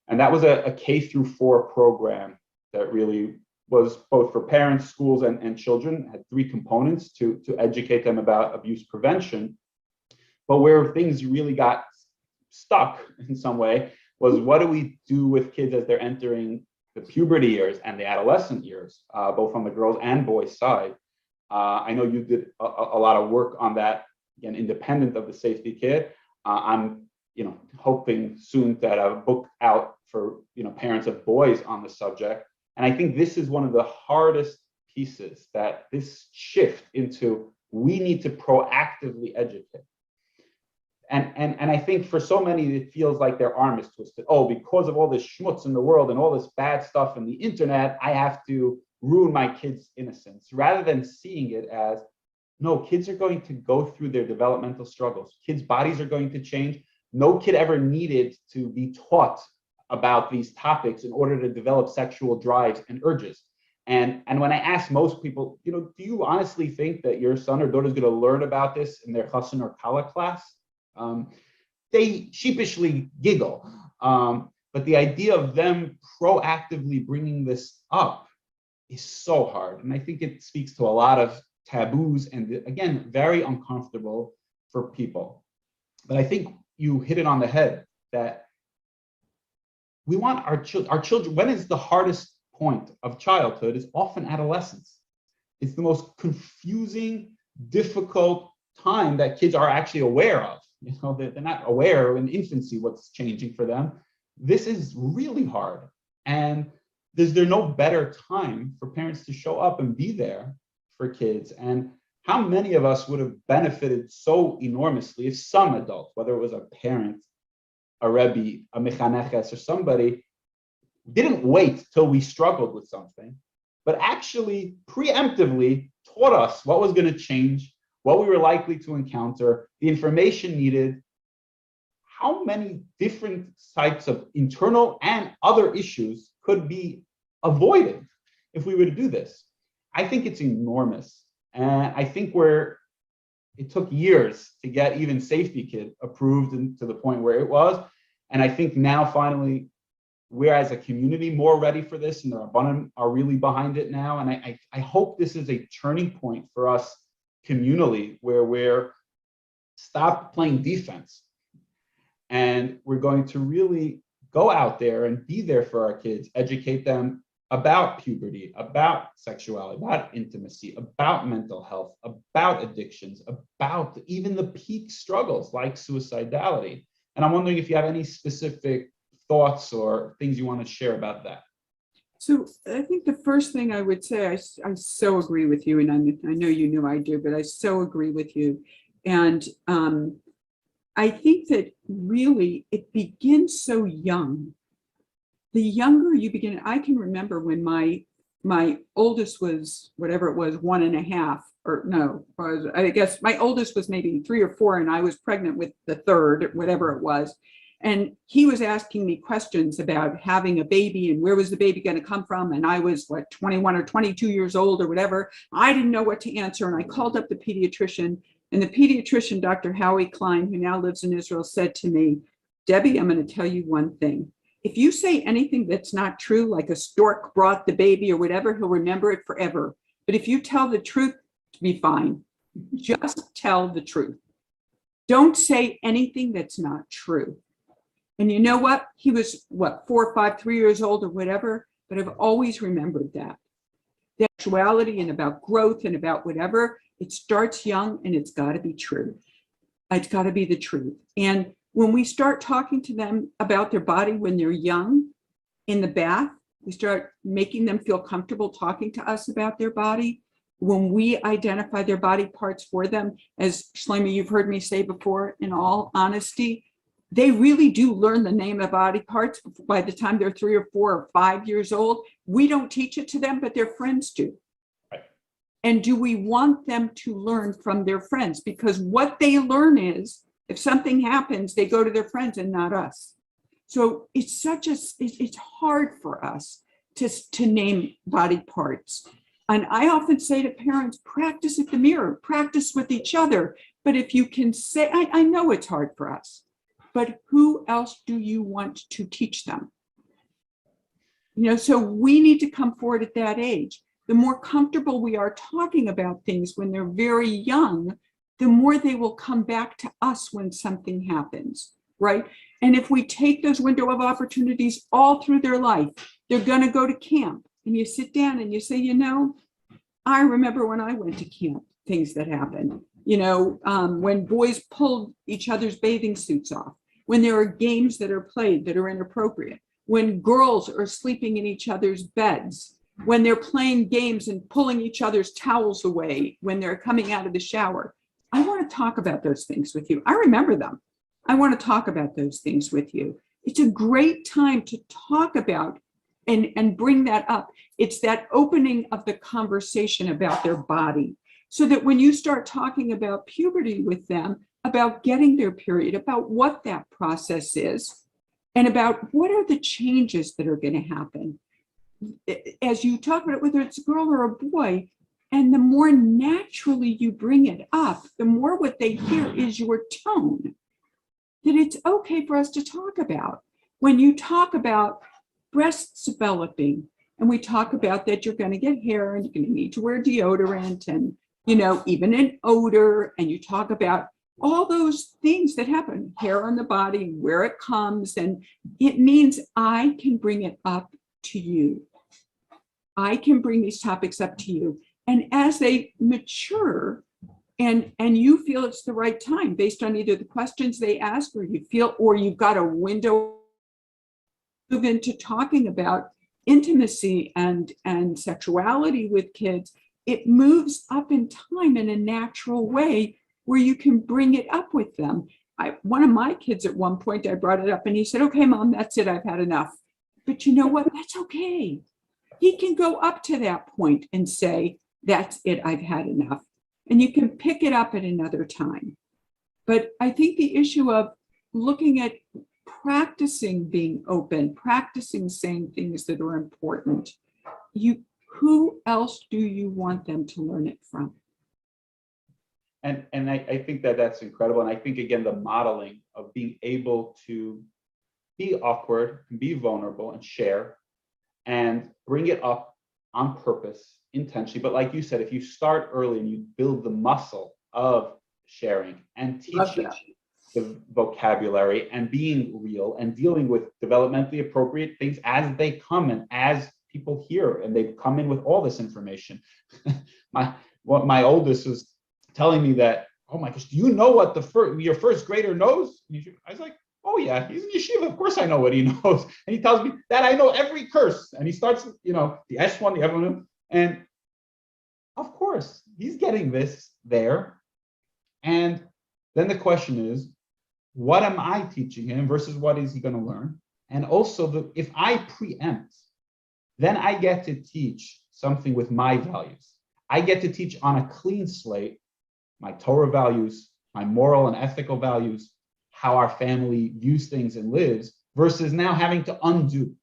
And that was a K-4 program that really was both for parents, schools, and children, had 3 components to educate them about abuse prevention. But where things really got stuck in some way was, what do we do with kids as they're entering the puberty years and the adolescent years, both on the girls and boys side? I know you did a lot of work on that, again, independent of the Safety Kid. I'm hoping soon to have a book out for parents of boys on the subject. And I think this is one of the hardest pieces, that this shift into, we need to proactively educate. And I think for so many, it feels like their arm is twisted. Oh, because of all this schmutz in the world and all this bad stuff in the internet, I have to ruin my kids' innocence, rather than seeing it as, no, kids are going to go through their developmental struggles. Kids' bodies are going to change. No kid ever needed to be taught about these topics in order to develop sexual drives and urges. And when I ask most people, do you honestly think that your son or daughter is going to learn about this in their chassan or kala class? They sheepishly giggle. But the idea of them proactively bringing this up is so hard. And I think it speaks to a lot of taboos and, again, very uncomfortable for people. But I think you hit it on the head that we want our children, when is the hardest point of childhood is often adolescence. It's the most confusing, difficult time that kids are actually aware of. They're not aware in infancy what's changing for them. This is really hard. And is there no better time for parents to show up and be there for kids? And how many of us would have benefited so enormously if some adult, whether it was a parent, a rebbe, a mechaneches, or somebody, didn't wait till we struggled with something, but actually preemptively taught us what was going to change, what we were likely to encounter, the information needed, how many different types of internal and other issues could be avoided if we were to do this. I think it's enormous. And I think it took years to get even Safety Kit approved and to the point where it was. And I think now finally, we're as a community more ready for this, and the Rabbanim are really behind it now. And I hope this is a turning point for us communally, where we're stop playing defense and we're going to really go out there and be there for our kids, educate them about puberty, about sexuality, about intimacy, about mental health, about addictions, about even the peak struggles like suicidality. And I'm wondering if you have any specific thoughts or things you want to share about that. So I think the first thing I would say, I so agree with you, and I know you know I do, but I so agree with you. And I think that really it begins so young. The younger you begin, I can remember when my oldest was, whatever it was, 1.5, or no, I guess my oldest was maybe 3 or 4, and I was pregnant with the third, whatever it was. And he was asking me questions about having a baby and where was the baby going to come from. And I was 21 or 22 years old or whatever. I didn't know what to answer. And I called up the pediatrician, and the pediatrician, Dr. Howie Klein, who now lives in Israel, said to me, "Debbie, I'm going to tell you one thing. If you say anything that's not true, like a stork brought the baby or whatever, he'll remember it forever. But if you tell the truth, be fine. Just tell the truth. Don't say anything that's not true." And you know what? He was 4, 5, 3 years old or whatever, but I've always remembered that. The sexuality and about growth and about whatever, it starts young, and it's got to be true. It's got to be the truth. And when we start talking to them about their body when they're young in the bath, we start making them feel comfortable talking to us about their body. When we identify their body parts for them, as Shlomo, you've heard me say before, in all honesty, they really do learn the name of body parts by the time they're 3 or 4 or 5 years old. We don't teach it to them, but their friends do. Right. And do we want them to learn from their friends? Because what they learn is, if something happens, they go to their friends and not us. So it's hard for us to name body parts. And I often say to parents, practice at the mirror, practice with each other. But if you can say, I know it's hard for us, but who else do you want to teach them? So we need to come forward at that age. The more comfortable we are talking about things when they're very young, the more they will come back to us when something happens, right? And if we take those window of opportunities all through their life, they're going to go to camp, and you sit down and you say, I remember when I went to camp, things that happened, when boys pulled each other's bathing suits off, when there are games that are played that are inappropriate, when girls are sleeping in each other's beds, when they're playing games and pulling each other's towels away, when they're coming out of the shower. I want to talk about those things with you. I remember them. I want to talk about those things with you. It's a great time to talk about and bring that up. It's that opening of the conversation about their body, so that when you start talking about puberty with them, about getting their period, about what that process is, and about what are the changes that are going to happen. As you talk about it, whether it's a girl or a boy, and the more naturally you bring it up, the more what they hear is your tone, that it's okay for us to talk about. When you talk about breasts developing, and we talk about that you're going to get hair and you're going to need to wear deodorant and, you know, even an odor, and you talk about all those things that happen, hair on the body, where it comes, and it means I can bring it up to you. I can bring these topics up to you. And as they mature and you feel it's the right time based on either the questions they ask or you feel, or you've got a window move into talking about intimacy and sexuality with kids, it moves up in time in a natural way where you can bring it up with them. One of my kids at one point, I brought it up and he said, okay, Mom, that's it. I've had enough. But you know what? That's okay. He can go up to that point and say, that's it, I've had enough. And you can pick it up at another time. But I think the issue of looking at practicing being open, practicing saying things that are important, who else do you want them to learn it from? And I think that that's incredible. And I think, again, the modeling of being able to be awkward and be vulnerable and share and bring it up on purpose, intentionally. But like you said, if you start early and you build the muscle of sharing and teaching the vocabulary and being real and dealing with developmentally appropriate things as they come and as people hear, and they come in with all this information. My oldest was telling me that, oh my gosh, do you know what your first grader knows? I was like, oh yeah, he's in yeshiva. Of course I know what he knows. And he tells me that I know every curse. And he starts, you know, the S one, the other one. And of course, he's getting this there. And then the question is, what am I teaching him versus what is he going to learn? And also, if I preempt, then I get to teach something with my values. I get to teach on a clean slate my Torah values, my moral and ethical values, how our family views things and lives, versus now having to undo.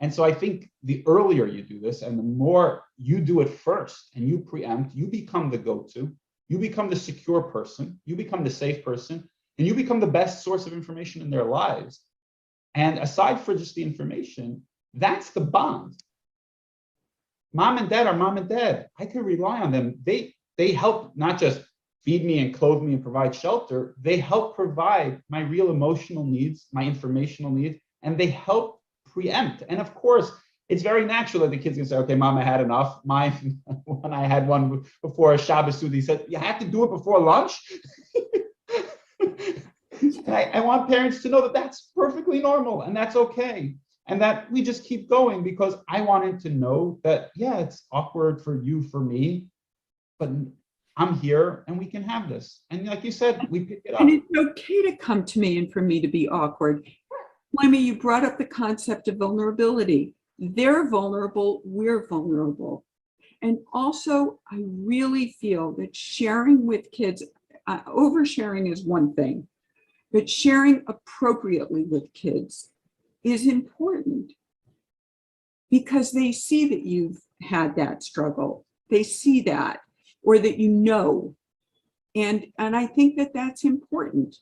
And so I think the earlier you do this and the more you do it first and you preempt, you become the go-to, you become the secure person, you become the safe person, and you become the best source of information in their lives. And aside for just the information, that's the bond. Mom and dad are mom and dad. I can rely on them. They help not just feed me and clothe me and provide shelter, they help provide my real emotional needs, my informational needs, and they help preempt. And of course, it's very natural that the kids can say, okay, Mom, I had enough. When I had one before a Shabbos, he said, you had to do it before lunch? And I want parents to know that that's perfectly normal and that's okay. And that we just keep going, because I wanted to know that, yeah, it's awkward for you, for me, but I'm here and we can have this. And like you said, we pick it up. And it's okay to come to me and for me to be awkward. Laimi, you brought up the concept of vulnerability. They're vulnerable, we're vulnerable. And also, I really feel that sharing with kids, oversharing is one thing, but sharing appropriately with kids is important because they see that you've had that struggle. They see that, or that you know. And I think that that's important.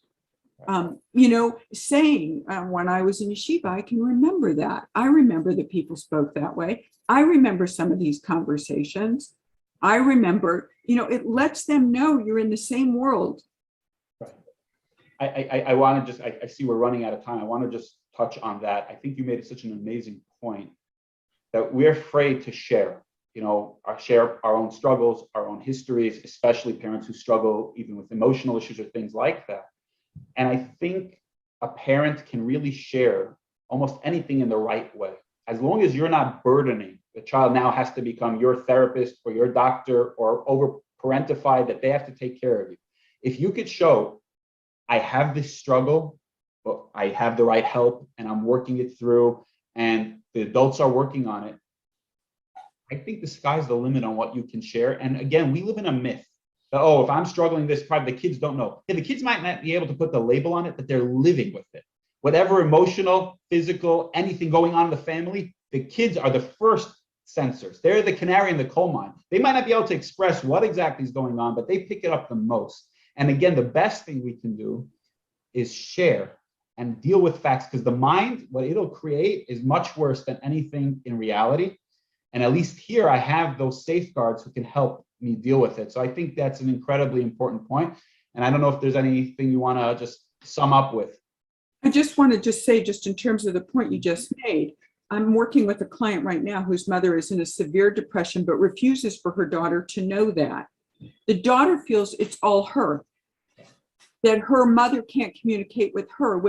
You know, saying when I was in yeshiva, I can remember that. I remember that people spoke that way. I remember some of these conversations. I remember, you know, it lets them know you're in the same world. Right. I want to just, I see we're running out of time. I want to just touch on that. I think you made such an amazing point that we're afraid to share, you know, share our own struggles, our own histories, especially parents who struggle even with emotional issues or things like that. And I think a parent can really share almost anything in the right way, as long as you're not burdening the child now has to become your therapist or your doctor or over parentified that they have to take care of you. If you could show, I have this struggle, but I have the right help and I'm working it through and the adults are working on it, I think the sky's the limit on what you can share. And again, we live in a myth that, oh, if I'm struggling this, probably the kids don't know. Yeah, the kids might not be able to put the label on it, but they're living with it. whatever emotional, physical, anything going on in the family, the kids are the first sensors. They're the canary in the coal mine. They might not be able to express what exactly is going on, but they pick it up the most. And again, the best thing we can do is share and deal with facts, because the mind, what it'll create is much worse than anything in reality. And at least here I have those safeguards who can help me deal with it. So I think that's an incredibly important point. And I don't know if there's anything you want to just sum up with. I just want to just say, just in terms of the point you just made, I'm working with a client right now whose mother is in a severe depression, but refuses for her daughter to know that. The daughter feels it's all her, that her mother can't communicate with her.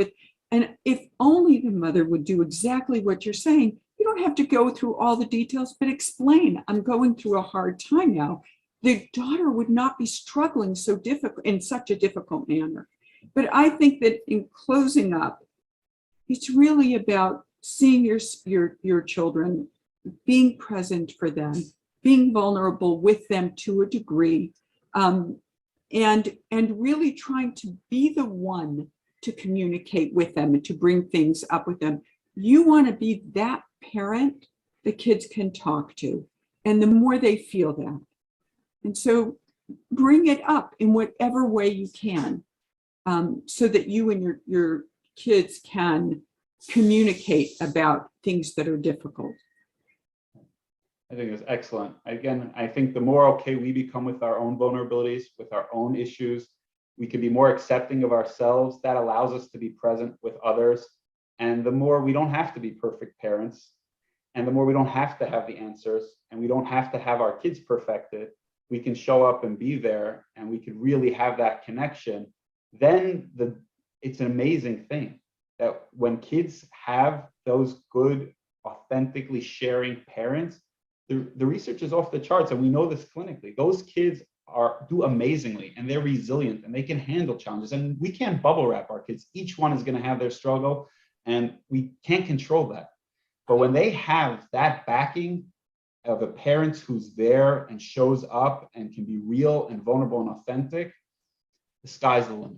And if only the mother would do exactly what you're saying, you don't have to go through all the details, but explain, I'm going through a hard time now. The daughter would not be struggling so difficult in such a difficult manner. But I think that in closing up, it's really about seeing your children, being present for them, being vulnerable with them to a degree, and really trying to be the one to communicate with them and to bring things up with them. You want to be that parent the kids can talk to, and the more they feel that. And so bring it up in whatever way you can, so that you and your kids can communicate about things that are difficult. I think it's excellent. Again, I think the more okay we become with our own vulnerabilities, with our own issues, we can be more accepting of ourselves. That allows us to be present with others. And the more we don't have to be perfect parents, and the more we don't have to have the answers, and we don't have to have our kids perfected, we can show up and be there, and we can really have that connection. Then it's an amazing thing that when kids have those good, authentically sharing parents, the research is off the charts, and we know this clinically. Those kids do amazingly, and they're resilient, and they can handle challenges. And we can't bubble wrap our kids. Each one is going to have their struggle, and we can't control that. But when they have that backing of a parent who's there and shows up and can be real and vulnerable and authentic, the sky's the limit.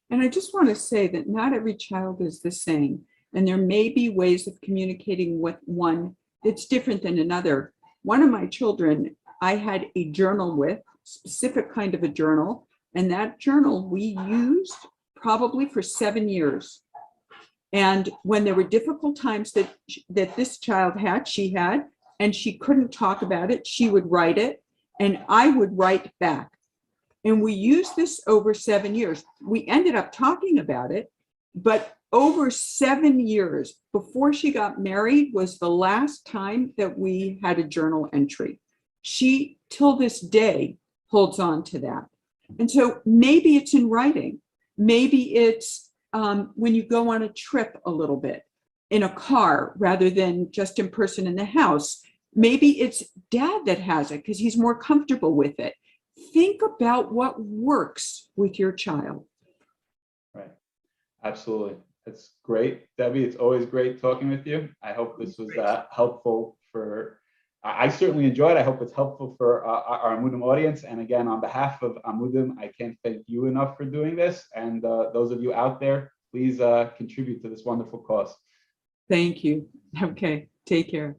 And I just want to say that not every child is the same, and there may be ways of communicating with one that's different than another. One of my children, I had a journal with, specific kind of a journal, and that journal we used probably for 7 years. And when there were difficult times that this child had, she had, and she couldn't talk about it, she would write it, and I would write back. And we used this over 7 years. We ended up talking about it, but over 7 years before she got married was the last time that we had a journal entry. She, till this day, holds on to that. And so maybe it's in writing. Maybe it's when you go on a trip a little bit in a car rather than just in person in the house. Maybe it's dad that has it because he's more comfortable with it. Think about what works with your child. Right. Absolutely. That's great. Debbie, it's always great talking with you. I hope this was helpful for, I certainly enjoyed it. I hope it's helpful for our Amudim audience. And again, on behalf of Amudim, I can't thank you enough for doing this. And those of you out there, please contribute to this wonderful cause. Thank you. Okay. Take care.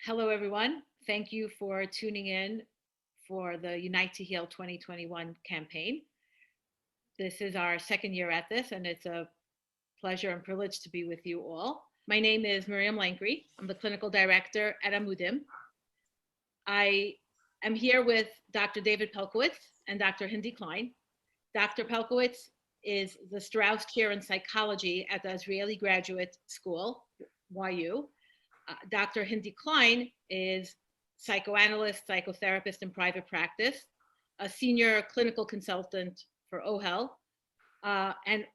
Hello, everyone. Thank you for tuning in for the Unite to Heal 2021 campaign. This is our second year at this, and it's a pleasure and privilege to be with you all. My name is Miriam Lankry. I'm the clinical director at Amudim. I am here with Dr. David Pelkowitz and Dr. Hindi Klein. Dr. Pelkowitz is the Strauss Chair in Psychology at the Israeli Graduate School, YU. Dr. Hindi Klein is psychoanalyst, psychotherapist in private practice, a senior clinical consultant for OHEL, and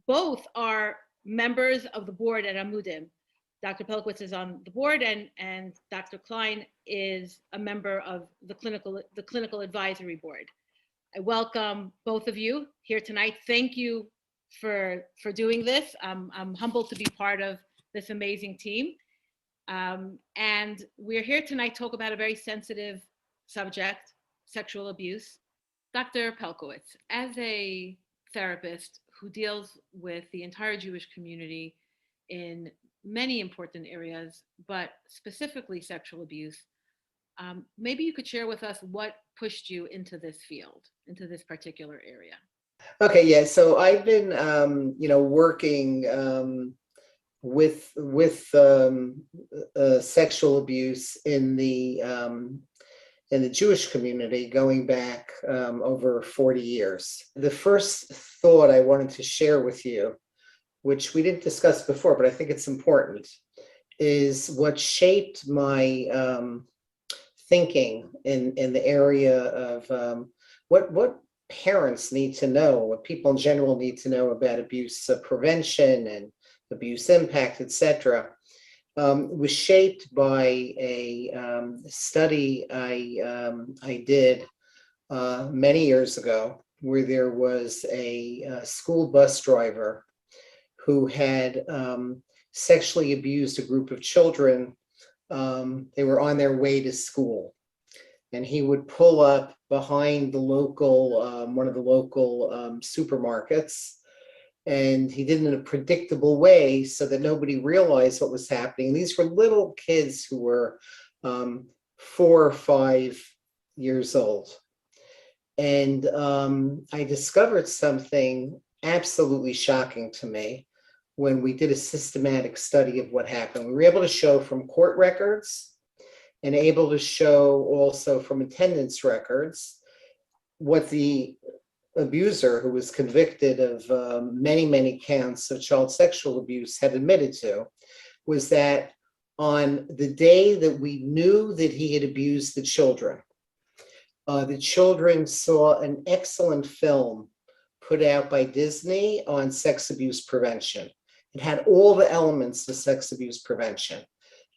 both are members of the board at Amudim. Dr. Pelkowitz is on the board, and Dr. Klein is a member of the clinical advisory board. I welcome both of you here tonight. Thank you for doing this. I'm humbled to be part of this amazing team. And we're here tonight to talk about a very sensitive subject, sexual abuse. Dr. Pelkowitz, as a therapist who deals with the entire Jewish community in many important areas, but specifically sexual abuse, maybe you could share with us what pushed you into this field, into this particular area. Okay, yeah. So I've been, working with sexual abuse in the Jewish community going back over 40 years. The first thought I wanted to share with you, which we didn't discuss before, but I think it's important, is what shaped my thinking in the area of what parents need to know, what people in general need to know about abuse prevention and abuse impact, etc., was shaped by a study I did many years ago, where there was a school bus driver who had sexually abused a group of children. They were on their way to school, and he would pull up behind the local, one of the local supermarkets, and he did it in a predictable way so that nobody realized what was happening. These were little kids who were 4 or 5 years old. And I discovered something absolutely shocking to me when we did a systematic study of what happened. We were able to show from court records and able to show also from attendance records what the abuser, who was convicted of many counts of child sexual abuse, had admitted to, was that on the day that we knew that he had abused the children saw an excellent film put out by Disney on sex abuse prevention. It had all the elements of sex abuse prevention,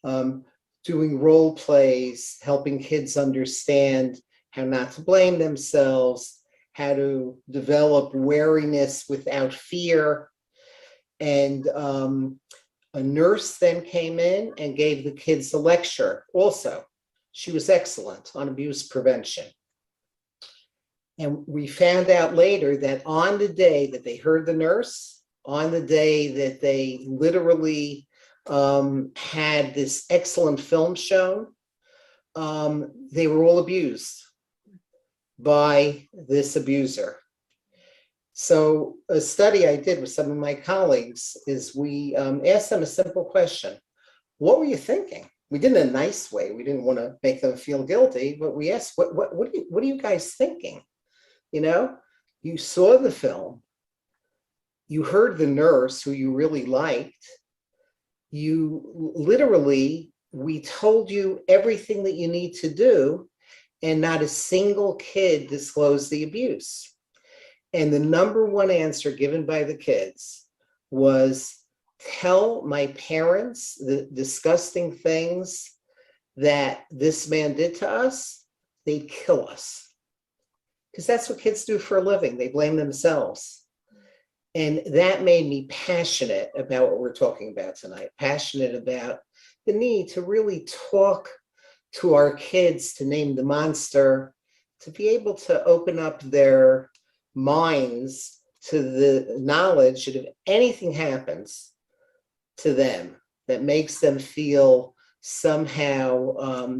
doing role plays, helping kids understand how not to blame themselves, how to develop wariness without fear. And a nurse then came in and gave the kids a lecture also. She was excellent on abuse prevention. And we found out later that on the day that they heard the nurse, on the day that they literally had this excellent film shown, they were all abused by this abuser. So a study I did with some of my colleagues is we asked them a simple question. What were you thinking? We did it in a nice way. We didn't want to make them feel guilty, but we asked, what are you guys thinking? You know, you saw the film, you heard the nurse who you really liked, you literally, we told you everything that you need to do, and not a single kid disclosed the abuse. And the number one answer given by the kids was, tell my parents the disgusting things that this man did to us, they'd kill us. Because that's what kids do for a living. They blame themselves. And that made me passionate about what we're talking about tonight, passionate about the need to really talk to our kids, to name the monster, to be able to open up their minds to the knowledge that if anything happens to them that makes them feel somehow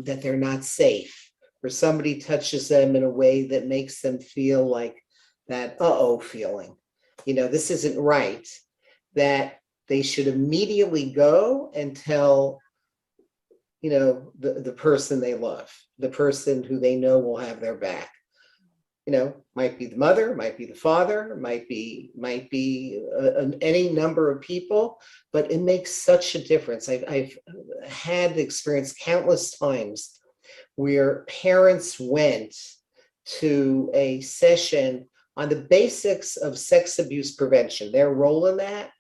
that they're not safe, or somebody touches them in a way that makes them feel like that uh-oh feeling, this isn't right, that they should immediately go and tell, the person they love, the person who they know will have their back. Might be the mother, might be the father, might be any number of people, but it makes such a difference. I've had experience countless times where parents went to a session on the basics of sex abuse prevention, their role in that.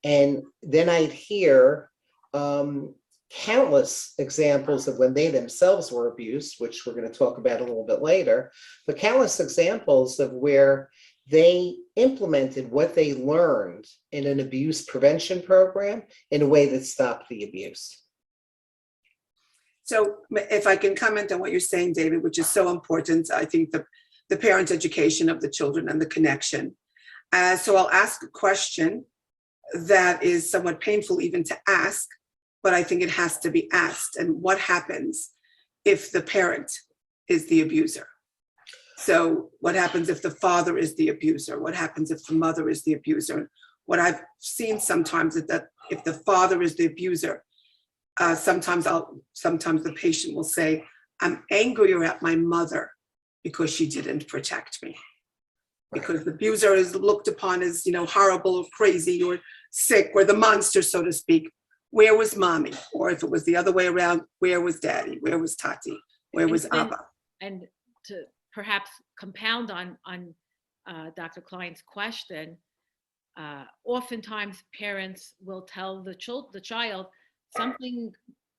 And then I'd hear countless examples of when they themselves were abused, which we're going to talk about a little bit later, but countless examples of where they implemented what they learned in an abuse prevention program in a way that stopped the abuse. So if I can comment on what you're saying, David, which is so important, I think the parent education of the children and the connection. So I'll ask a question that is somewhat painful even to ask, but I think it has to be asked. And what happens if the parent is the abuser? So what happens if the father is the abuser? What happens if the mother is the abuser? What I've seen sometimes is that if the father is the abuser, sometimes the patient will say, I'm angrier at my mother because she didn't protect me. Because the abuser is looked upon as, horrible or crazy or sick or the monster, so to speak. Where was mommy? Or if it was the other way around, where was daddy? Where was Tati? Where was Abba? And to perhaps compound on Dr. Klein's question, oftentimes parents will tell the child, something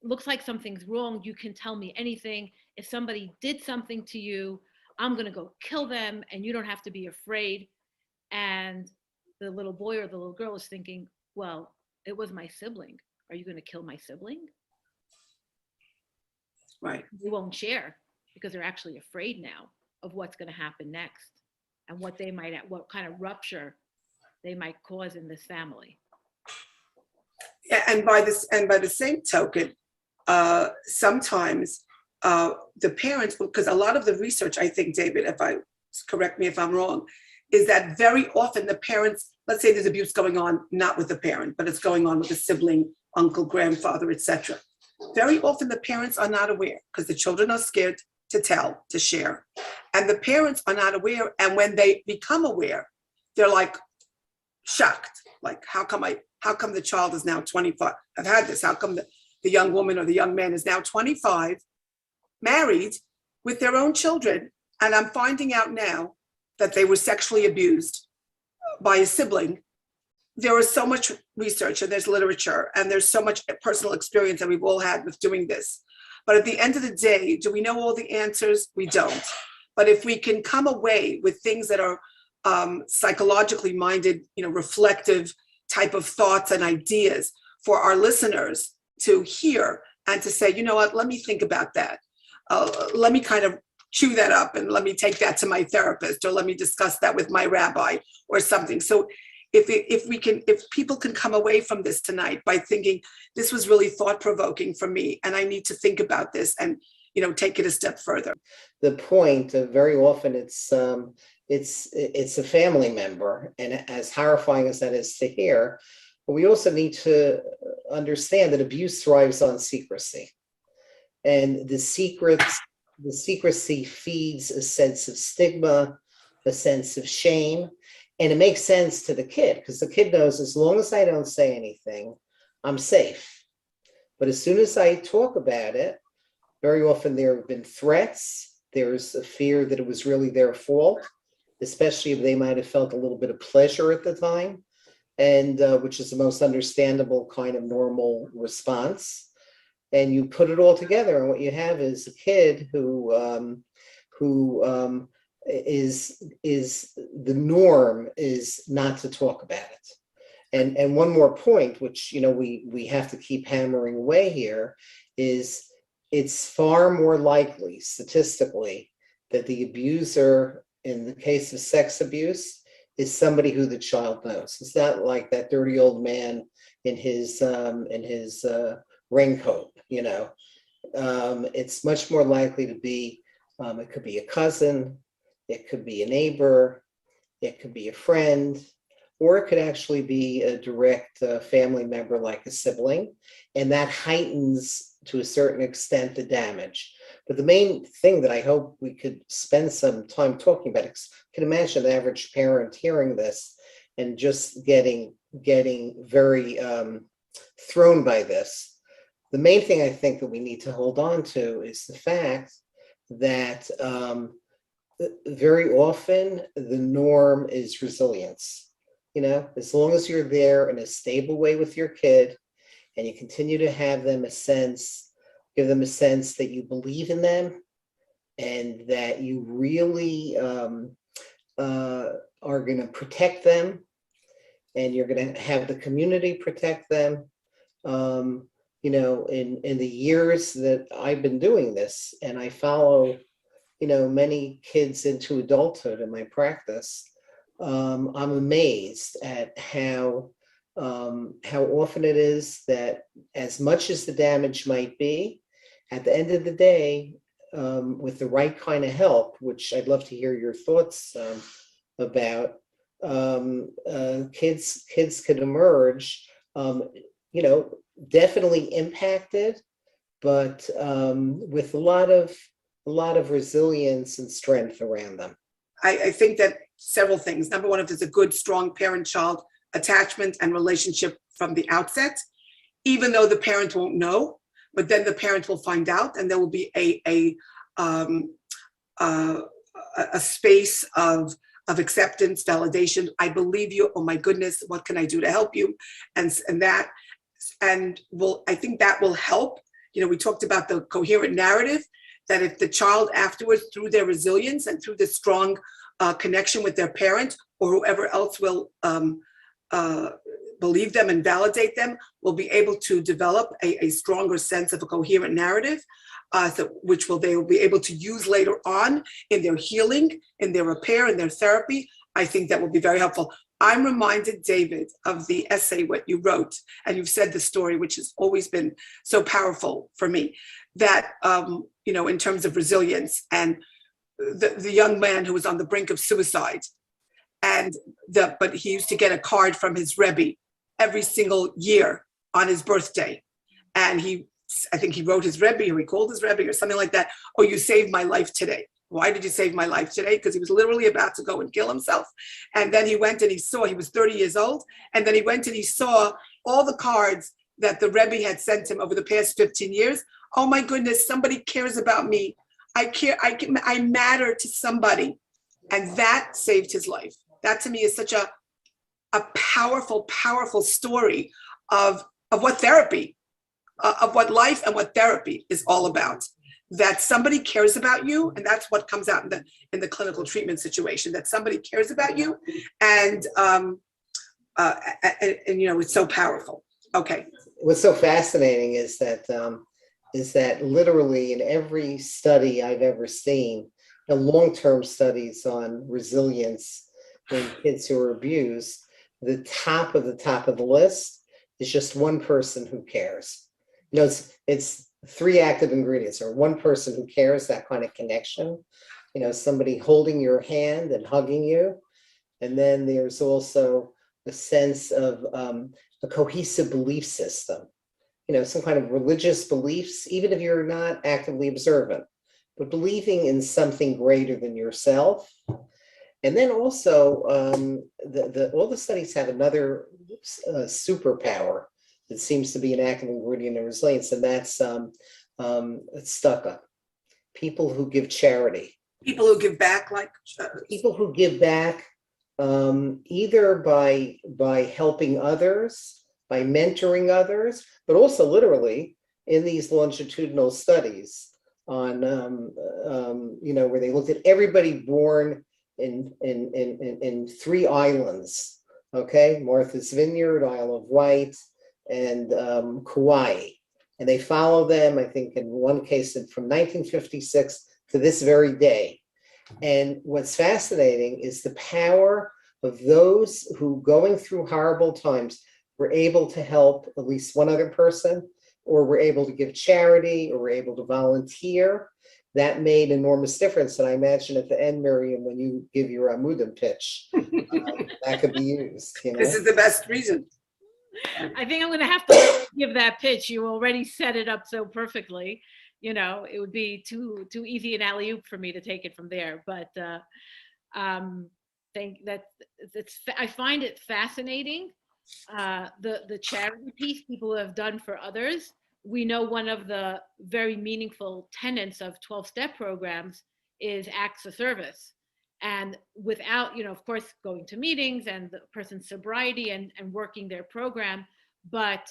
looks like something's wrong. You can tell me anything. If somebody did something to you, I'm going to go kill them and you don't have to be afraid. And the little boy or the little girl is thinking, well, it was my sibling. Are you going to kill my sibling? Right. They won't share because they're actually afraid now of what's going to happen next and what kind of rupture they might cause in this family. Yeah, and by the same token, sometimes the parents, because a lot of the research, I think, David, correct me if I'm wrong, is that very often the parents, let's say there's abuse going on, not with the parent, but it's going on with a sibling, uncle, grandfather, etc. Very often the parents are not aware because the children are scared to tell, to share. And the parents are not aware. And when they become aware, they're like shocked. Like, how come the child is now 25? I've had this. How come the young woman or the young man is now 25, married with their own children? And I'm finding out now that they were sexually abused by a sibling. There is so much research and there's literature and there's so much personal experience that we've all had with doing this. But at the end of the day, do we know all the answers? We don't. But if we can come away with things that are psychologically minded, reflective type of thoughts and ideas for our listeners to hear and to say, you know what, let me think about that. Let me kind of chew that up and let me take that to my therapist or let me discuss that with my rabbi or something. So if people can come away from this tonight by thinking this was really thought-provoking for me and I need to think about this and take it a step further. The point of very often it's a family member, and as horrifying as that is to hear, but we also need to understand that abuse thrives on secrecy, and the secrecy feeds a sense of stigma, a sense of shame. And it makes sense to the kid because the kid knows as long as I don't say anything, I'm safe. But as soon as I talk about it, very often there have been threats. There's a fear that it was really their fault, especially if they might have felt a little bit of pleasure at the time, and which is the most understandable kind of normal response. And you put it all together, and what you have is a kid who is the norm is not to talk about it. And one more point, which we have to keep hammering away here, is it's far more likely statistically that the abuser in the case of sex abuse is somebody who the child knows. It's not like that dirty old man in his raincoat, it's much more likely to be, it could be a cousin, it could be a neighbor, it could be a friend, or it could actually be a direct family member like a sibling, and that heightens to a certain extent the damage. But the main thing that I hope we could spend some time talking about, is you can imagine the average parent hearing this and just getting very thrown by this. The main thing I think that we need to hold on to is the fact that very often the norm is resilience. As long as you're there in a stable way with your kid and you continue to have them give them a sense that you believe in them and that you really are going to protect them and you're going to have the community protect them. In the years that I've been doing this, and I follow, many kids into adulthood in my practice, I'm amazed at how often it is that, as much as the damage might be, at the end of the day, with the right kind of help, which I'd love to hear your thoughts about, kids could emerge, definitely impacted, but with a lot of resilience and strength around them. I think that several things. Number one, if there's a good, strong parent-child attachment and relationship from the outset, even though the parent won't know, but then the parent will find out, and there will be a space of acceptance, validation. I believe you. Oh my goodness, what can I do to help you? I think that will help. We talked about the coherent narrative, that if the child afterwards, through their resilience and through the strong connection with their parent or whoever else will believe them and validate them, will be able to develop a stronger sense of a coherent narrative, which they will be able to use later on in their healing, in their repair, in their therapy. I think that will be very helpful. I'm reminded, David, of the essay, what you wrote, and you've said the story, which has always been so powerful for me, that, in terms of resilience, and the young man who was on the brink of suicide, but he used to get a card from his Rebbe every single year on his birthday. And I think he wrote his Rebbe, or he called his Rebbe or something like that. Oh, you saved my life today. Why did you save my life today? Because he was literally about to go and kill himself. And then he went and he was 30 years old. And then he went and he saw all the cards that the Rebbe had sent him over the past 15 years. Oh my goodness, somebody cares about me. I matter to somebody. And that saved his life. That to me is such a powerful, powerful story of what therapy, of what life and what therapy is all about. That somebody cares about you, and that's what comes out in the clinical treatment situation, that somebody cares about you, and it's so powerful. Okay. What's so fascinating is that literally in every study I've ever seen, the long-term studies on resilience in kids who are abused, the top of the list is just one person who cares. It's three active ingredients, or one person who cares, that kind of connection, somebody holding your hand and hugging you. And then there's also a sense of a cohesive belief system, some kind of religious beliefs, even if you're not actively observant, but believing in something greater than yourself. And then also, all the studies have another superpower that seems to be an active ingredient in resilience, and that's tzedakah. People who give charity. People who give back, people who give back, either by helping others, by mentoring others, but also literally in these longitudinal studies on, where they looked at everybody born in three islands, okay? Martha's Vineyard, Isle of Wight, and Kauai. And they follow them, I think in one case from 1956 to this very day. And what's fascinating is the power of those who, going through horrible times, were able to help at least one other person or were able to give charity, or were able to volunteer, that made enormous difference. And I imagine at the end, Miriam, when you give your Amudim pitch, that could be used. You know? This is the best reason. I think I'm going to have to give that pitch. You already set it up so perfectly. You know, it would be too easy an alley-oop for me to take it from there. But I find it fascinating. The charity piece people have done for others. We know one of the very meaningful tenets of 12-step programs is acts of service. And without, you know, of course, going to meetings and the person's sobriety and working their program, but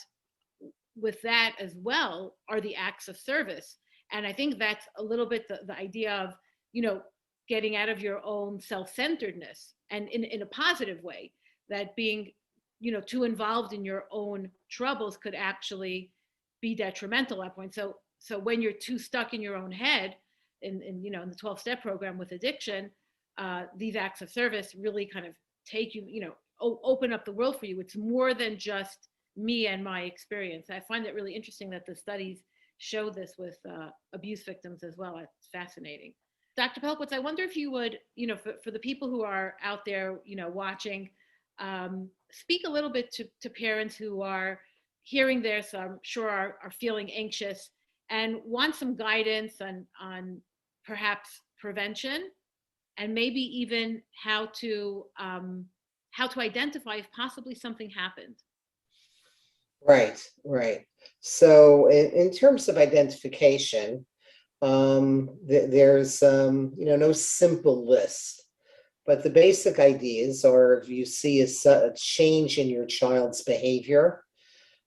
with that as well are the acts of service. And I think that's a little bit the idea of, you know, getting out of your own self-centeredness, and in a positive way, that being, you know, too involved in your own troubles could actually be detrimental at that point. So when you're too stuck in your own head, in you know, in the 12-step program with addiction, these acts of service really kind of take you, you know, open up the world for you. It's more than just me and my experience. I find it really interesting that the studies show this with abuse victims as well. It's fascinating. Dr. Pelkowitz, I wonder if you would, you know, for the people who are out there, you know, watching, speak a little bit to parents who are hearing this, I'm sure are feeling anxious and want some guidance on perhaps prevention, and maybe even how to identify if possibly something happened. Right. So in terms of identification, there's you know, no simple list, but the basic ideas are, if you see a change in your child's behavior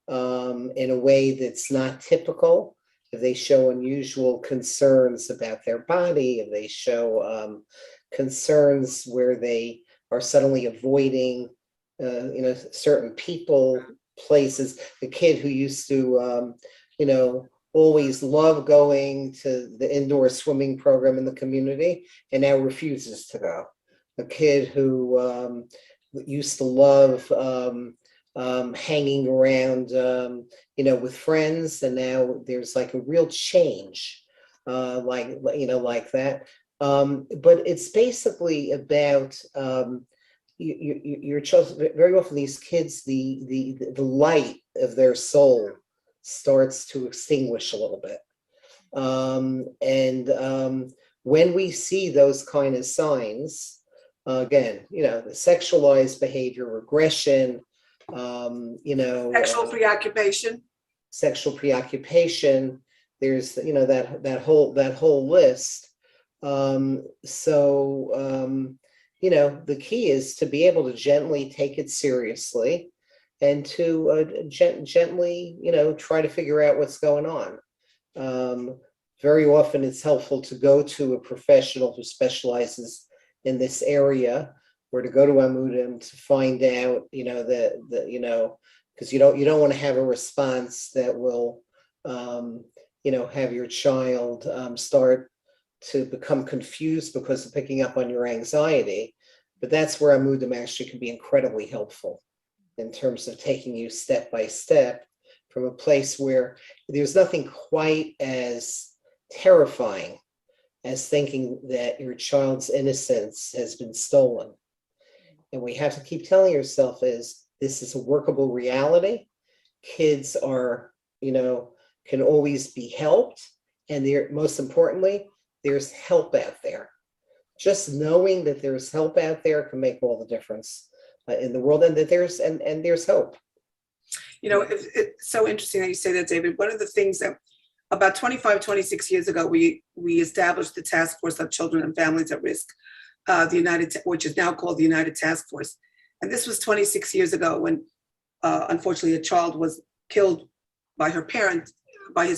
in a way that's not typical, if they show unusual concerns about their body, if they show concerns where they are suddenly avoiding you know, certain people, places, the kid who used to you know, always love going to the indoor swimming program in the community and now refuses to go. A kid who used to love hanging around, you know, with friends, and now there's like a real change, like, you know, like that. But it's basically about your children. Very often these kids, the light of their soul starts to extinguish a little bit. When we see those kind of signs, again, you know, the sexualized behavior, regression, you know, Sexual preoccupation. There's, you know, that whole list. You know, the key is to be able to gently take it seriously and to gently, you know, try to figure out what's going on. Very often it's helpful to go to a professional who specializes in this area, or to go to Amudim to find out, you know, you know, because you don't want to have a response that will, you know, have your child start to become confused because of picking up on your anxiety. But that's where Amudim actually can be incredibly helpful in terms of taking you step by step from a place where there's nothing quite as terrifying as thinking that your child's innocence has been stolen. And we have to keep telling yourself this is a workable reality. Kids are, you know, can always be helped. And most importantly, there's help out there. Just knowing that there's help out there can make all the difference in the world, and that there's hope. You know, it's so interesting that you say that, David. One of the things that about 25, 26 years ago, we established the Task Force on Children and Families at Risk, which is now called the United Task Force. And this was 26 years ago when, unfortunately, a child was killed by his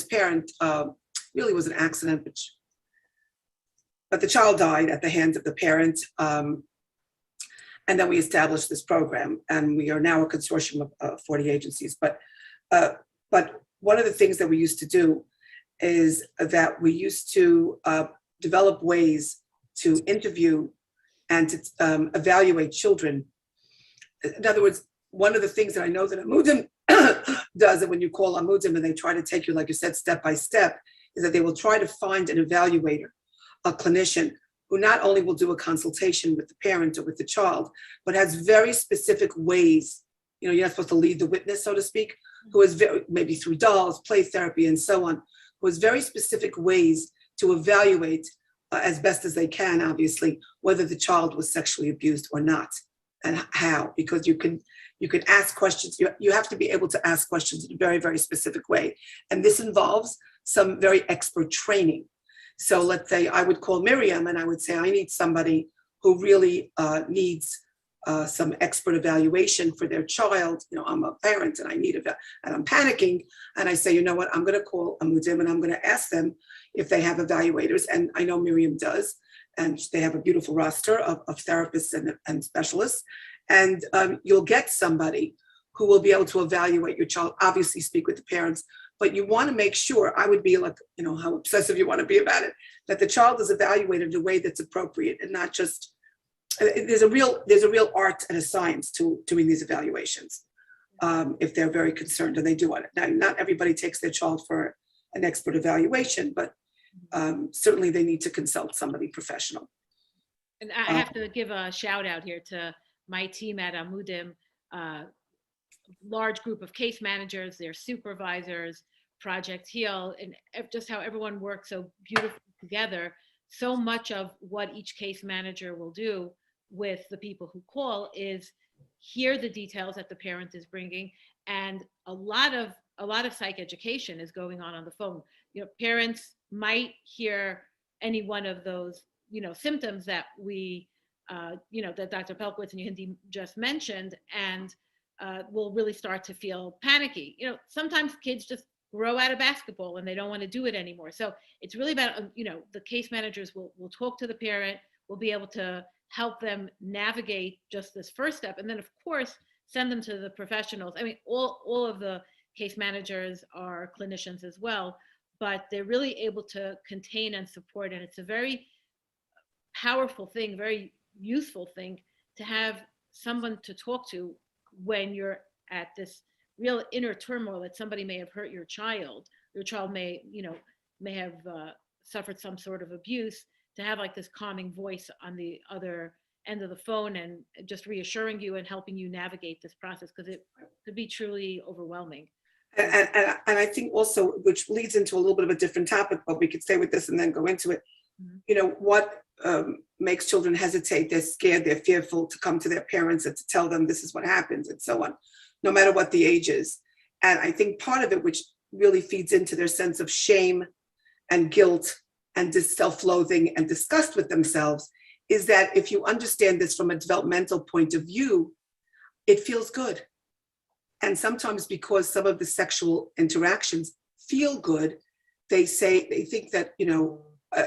parent. Really was an accident, but the child died at the hands of the parent. And then we established this program, and we are now a consortium of 40 agencies. But one of the things that we used to do is that we used to develop ways to interview and to evaluate children. In other words, one of the things that I know that Amudim does, and when you call Amudim and they try to take you, like you said, step by step, is that they will try to find an evaluator, a clinician, who not only will do a consultation with the parent or with the child, but has very specific ways. You're not supposed to lead the witness, so to speak, who is very, maybe through dolls, play therapy, and so on, who has very specific ways to evaluate as best as they can, obviously, whether the child was sexually abused or not, and how, because you can ask questions. You have to be able to ask questions in a very, very specific way. And this involves some very expert training. So let's say I would call Miriam and I would say, I need somebody who really needs some expert evaluation for their child. I'm a parent and I need and I'm panicking. And I say, you know what, I'm going to call Amudim and I'm going to ask them if they have evaluators. And I know Miriam does. And they have a beautiful roster of therapists and specialists. And you'll get somebody who will be able to evaluate your child, obviously speak with the parents, but you want to make sure, I would be like, how obsessive you want to be about it, that the child is evaluated in a way that's appropriate and not just, there's a real art and a science to doing these evaluations if they're very concerned and they do want it. Now, not everybody takes their child for an expert evaluation, but certainly they need to consult somebody professional. And I have to give a shout out here to my team at Amudim, large group of case managers, their supervisors, Project Heal, and just how everyone works so beautifully together. So much of what each case manager will do with the people who call is hear the details that the parent is bringing, and a lot of psych education is going on the phone. Parents might hear any one of those symptoms that we that Dr. Pelkowitz and Hindi just mentioned, and will really start to feel panicky. Sometimes kids just grow out of basketball and they don't want to do it anymore. So it's really about, the case managers will talk to the parent, will be able to help them navigate just this first step. And then of course, send them to the professionals. I mean, all of the case managers are clinicians as well, but they're really able to contain and support. And it's a very powerful thing, very useful thing to have someone to talk to when you're at this real inner turmoil that somebody may have hurt your child may have suffered some sort of abuse, to have like this calming voice on the other end of the phone and just reassuring you and helping you navigate this process, because it could be truly overwhelming. And I think also, which leads into a little bit of a different topic, but we could stay with this and then go into it. Mm-hmm. What makes children hesitate? They're scared, they're fearful to come to their parents and to tell them this is what happens and so on, no matter what the age is. And I think part of it, which really feeds into their sense of shame and guilt and self-loathing and disgust with themselves, is that if you understand this from a developmental point of view, it feels good. And sometimes because some of the sexual interactions feel good, they think that,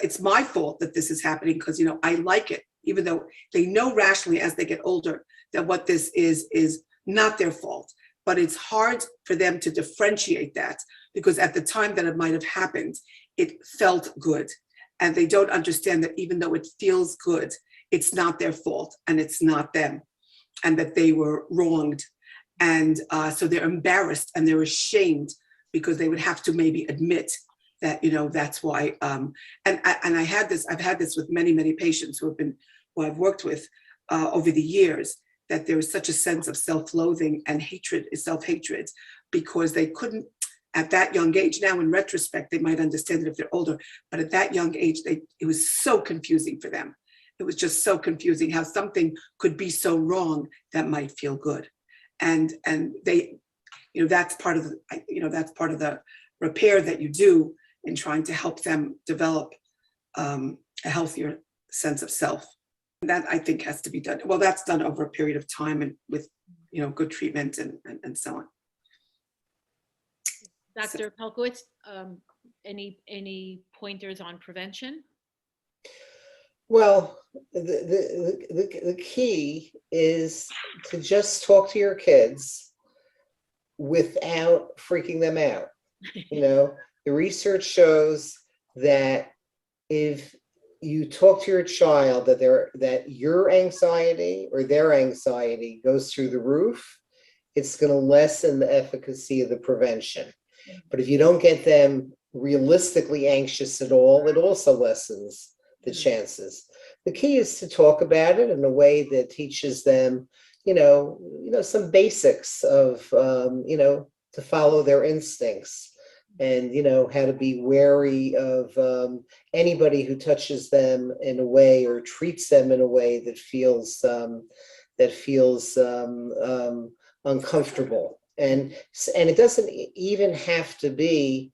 it's my fault that this is happening because, I like it, even though they know rationally as they get older that what this is not their fault. But it's hard for them to differentiate that, because at the time that it might have happened, it felt good. And they don't understand that even though it feels good, it's not their fault and it's not them, and that they were wronged. And so they're embarrassed and they're ashamed, because they would have to maybe admit that, that's why. And I've had this with many, many patients who I've worked with over the years, that there is such a sense of self-loathing and self-hatred, because they couldn't, at that young age. Now in retrospect, they might understand it if they're older, but at that young age, it was so confusing for them. It was just so confusing how something could be so wrong that might feel good. And they, that's part of the repair that you do in trying to help them develop a healthier sense of self. And that, I think, has to be done. Well, that's done over a period of time and with, good treatment and so on. Dr. Pelkowitz, any pointers on prevention? Well, the key is to just talk to your kids without freaking them out. The research shows that if you talk to your child that your anxiety or their anxiety goes through the roof, it's going to lessen the efficacy of the prevention. But if you don't get them realistically anxious at all, it also lessens the chances. The key is to talk about it in a way that teaches them, some basics of, to follow their instincts, and how to be wary of anybody who touches them in a way or treats them in a way that feels uncomfortable. And it doesn't even have to be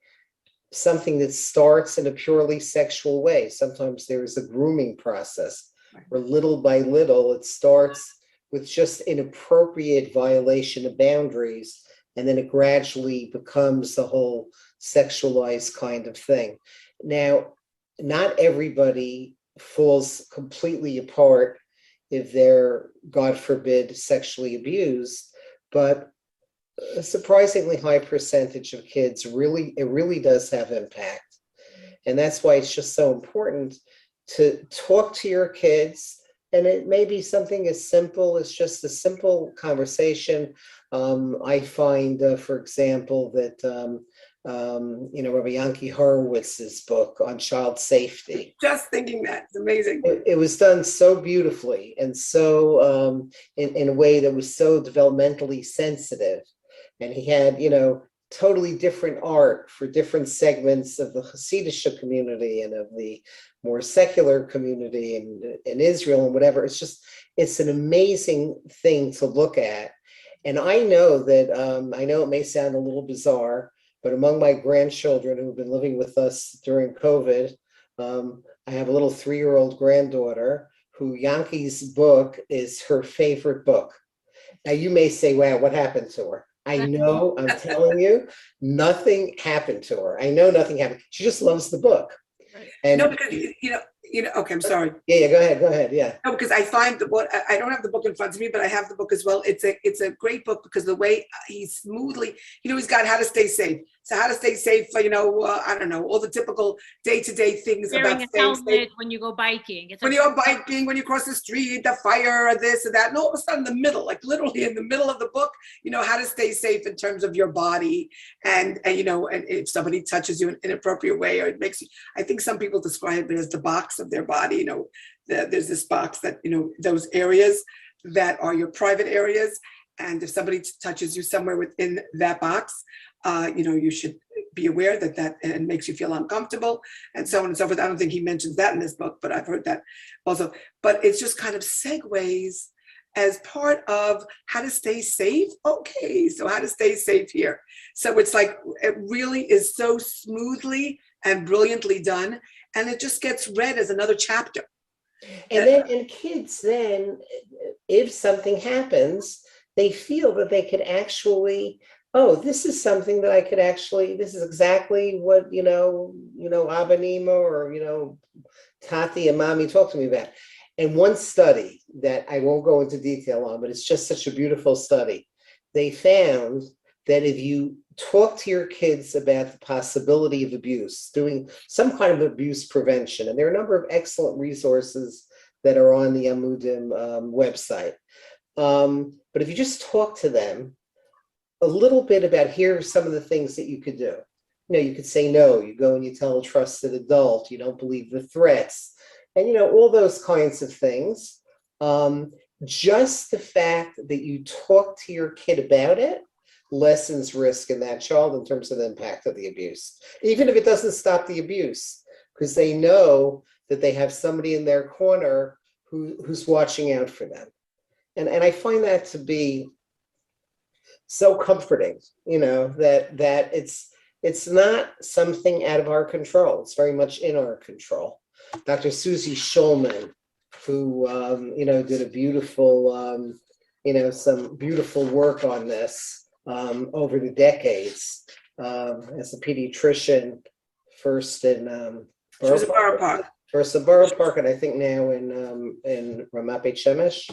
something that starts in a purely sexual way. Sometimes there is a grooming process where little by little it starts with just inappropriate violation of boundaries, and then it gradually becomes the whole sexualized kind of thing. Now, not everybody falls completely apart if they're, God forbid, sexually abused, but a surprisingly high percentage of kids it really does have impact. And that's why it's just so important to talk to your kids. And it may be something as simple as just a simple conversation. I find, for example, that Rabbi Yanki Horowitz's book on child safety. Just thinking that, it's amazing. It was done so beautifully and so in a way that was so developmentally sensitive. And he had, totally different art for different segments of the Hasidic community and of the more secular community in Israel and whatever. It's an amazing thing to look at. And I know that, I know it may sound a little bizarre, but among my grandchildren who've been living with us during COVID, I have a little 3-year-old granddaughter who Yanki's book is her favorite book. Now you may say, wow, what happened to her? I know, I'm telling you, nothing happened to her. I know nothing happened. She just loves the book. And no, because okay, I'm sorry. Yeah, go ahead. Yeah. No, because I find I don't have the book in front of me, but I have the book as well. It's a great book because the way he smoothly, he's got how to stay safe. So how to stay safe for, I don't know, all the typical day-to-day things Wearing about a helmet when you go biking. When you're biking, when you cross the street, the fire, or this or that. And all of a sudden in the middle, like literally in the middle of the book, how to stay safe in terms of your body. And if somebody touches you in an inappropriate way, or it makes you, I think some people describe it as the box of their body. There's this box that, those areas that are your private areas. And if somebody touches you somewhere within that box, you should be aware that and makes you feel uncomfortable, and so on and so forth. I don't think he mentions that in this book, but I've heard that also. But it's just kind of segues as part of how to stay safe. Okay, so how to stay safe here. So it's like, it really is so smoothly and brilliantly done. And it just gets read as another chapter. And kids then, if something happens, they feel that they could actually, this is something that I could actually, this is exactly what, Abba Nima or, Tati and Mommy talked to me about. And one study that I won't go into detail on, but it's just such a beautiful study. They found that if you talk to your kids about the possibility of abuse, doing some kind of abuse prevention, and there are a number of excellent resources that are on the Amudim website. But if you just talk to them a little bit about, here are some of the things that you could do. You could say no, you go and you tell a trusted adult, you don't believe the threats, and all those kinds of things. Just the fact that you talk to your kid about it lessens risk in that child in terms of the impact of the abuse, even if it doesn't stop the abuse, because they know that they have somebody in their corner who's watching out for them. And I find that to be so comforting, that it's not something out of our control. It's very much in our control. Dr. Susie Schulman, who, did a beautiful, some beautiful work on this over the decades as a pediatrician, first in Borough Park. First in Borough Park, and I think now in Ramat Beit Shemesh,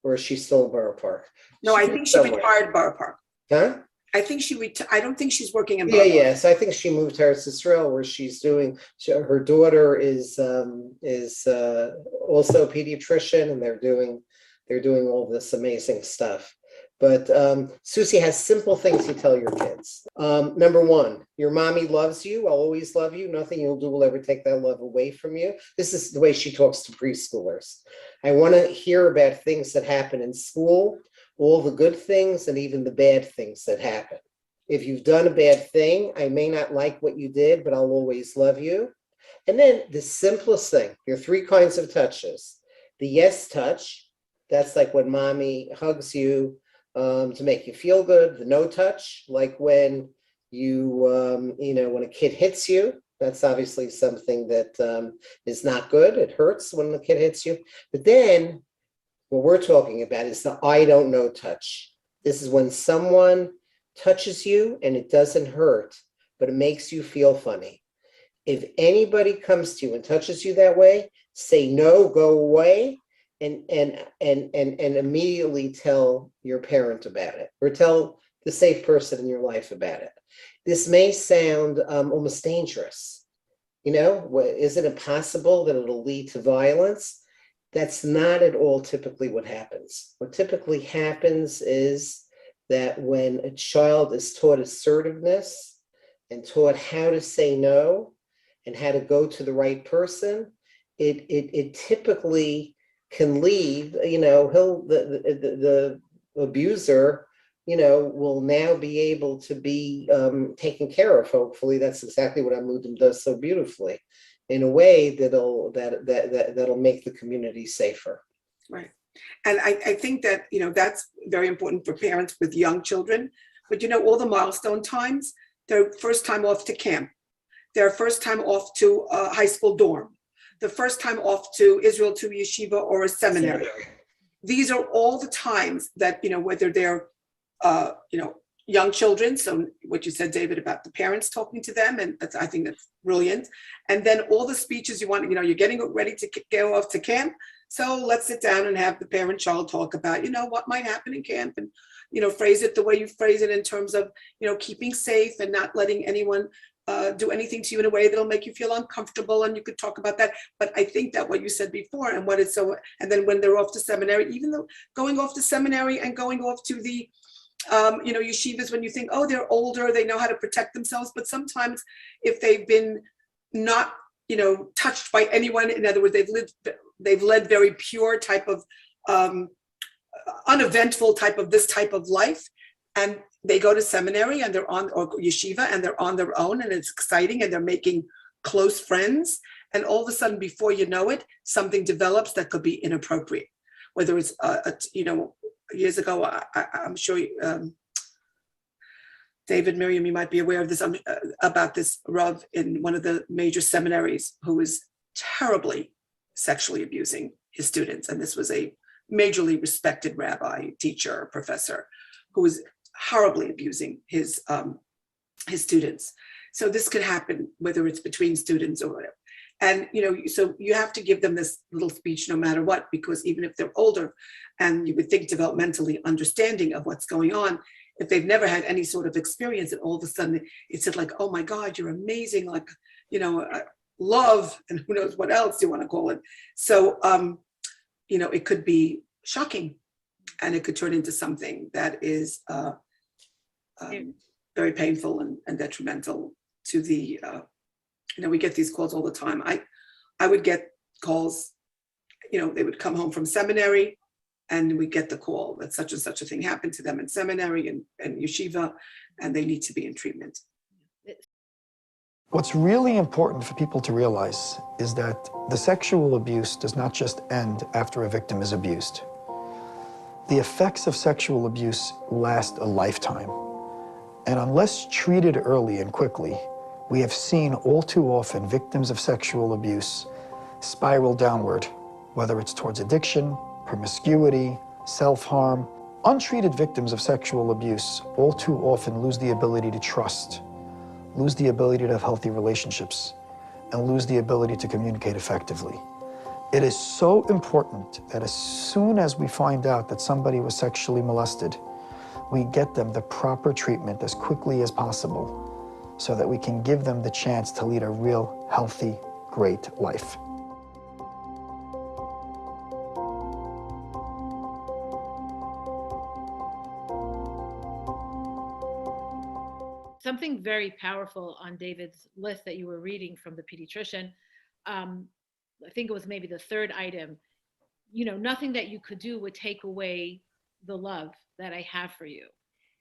or is she still in Borough Park? No, I think she retired Borough Park. Huh? I think I don't think she's working in Borough Park. Yeah. So I think she moved to Eretz Yisrael, where she's doing. Her daughter is also a pediatrician, and they're doing all this amazing stuff. But Susie has simple things to tell your kids. Number one, your mommy loves you, I'll always love you. Nothing you'll do will ever take that love away from you. This is the way she talks to preschoolers. I want to hear about things that happen in school, all the good things and even the bad things that happen. If you've done a bad thing, I may not like what you did, but I'll always love you. And then the simplest thing, there are three kinds of touches. The yes touch, that's like when mommy hugs you to make you feel good. The no touch, like when you, when a kid hits you, that's obviously something that is not good. It hurts when the kid hits you. But then what we're talking about is the I don't know touch. This is when someone touches you and it doesn't hurt, but it makes you feel funny. If anybody comes to you and touches you that way, say no, go away, and immediately tell your parent about it, or tell the safe person in your life about it. This may sound almost dangerous. Isn't it possible that it'll lead to violence? That's not at all typically what happens. What typically happens is that when a child is taught assertiveness and taught how to say no and how to go to the right person, it typically can leave, the abuser, will now be able to be taken care of. Hopefully, that's exactly what Amudim does so beautifully, in a way that'll make the community safer. Right. And I think that, that's very important for parents with young children. But, all the milestone times, their first time off to camp, their first time off to a high school dorm, the first time off to Israel, to yeshiva or a seminary. These are all the times that, whether they're, young children. So what you said, David, about the parents talking to them, and I think that's brilliant. And then all the speeches you want, you're getting ready to go off to camp. So let's sit down and have the parent-child talk about, what might happen in camp, and, phrase it the way you phrase it in terms of, keeping safe and not letting anyone do anything to you in a way that'll make you feel uncomfortable, and you could talk about that. But I think that what you said before, and what it's so, and then when they're off to seminary, even though going off to seminary and going off to the yeshivas, when you think, oh, they're older, they know how to protect themselves, but sometimes if they've been not, touched by anyone, in other words, they've led very pure type of uneventful type of this type of life, and they go to seminary and they're on, or yeshiva, and they're on their own, and it's exciting, and they're making close friends, and all of a sudden, before you know it, something develops that could be inappropriate. Whether it's years ago, I'm sure David, Miriam, you might be aware of this, about this Rav in one of the major seminaries who was terribly sexually abusing his students, and this was a majorly respected rabbi, teacher, professor, who was horribly abusing his students. So this could happen whether it's between students or whatever. And, so you have to give them this little speech no matter what, because even if they're older and you would think developmentally understanding of what's going on, if they've never had any sort of experience, and all of a sudden it's like, oh my God, you're amazing, like, love, and who knows what else you want to call it. So, it could be shocking, and it could turn into something that is very painful and detrimental to the, we get these calls all the time. I would get calls, they would come home from seminary, and we get the call that such and such a thing happened to them in seminary and yeshiva, and they need to be in treatment. What's really important for people to realize is that the sexual abuse does not just end after a victim is abused. The effects of sexual abuse last a lifetime. And unless treated early and quickly, we have seen all too often victims of sexual abuse spiral downward, whether it's towards addiction, promiscuity, self-harm. Untreated victims of sexual abuse all too often lose the ability to trust, lose the ability to have healthy relationships, and lose the ability to communicate effectively. It is so important that as soon as we find out that somebody was sexually molested, we get them the proper treatment as quickly as possible so that we can give them the chance to lead a real, healthy, great life. very powerful on David's list that you were reading from the pediatrician. I think it was maybe the third item. Nothing that you could do would take away the love that I have for you.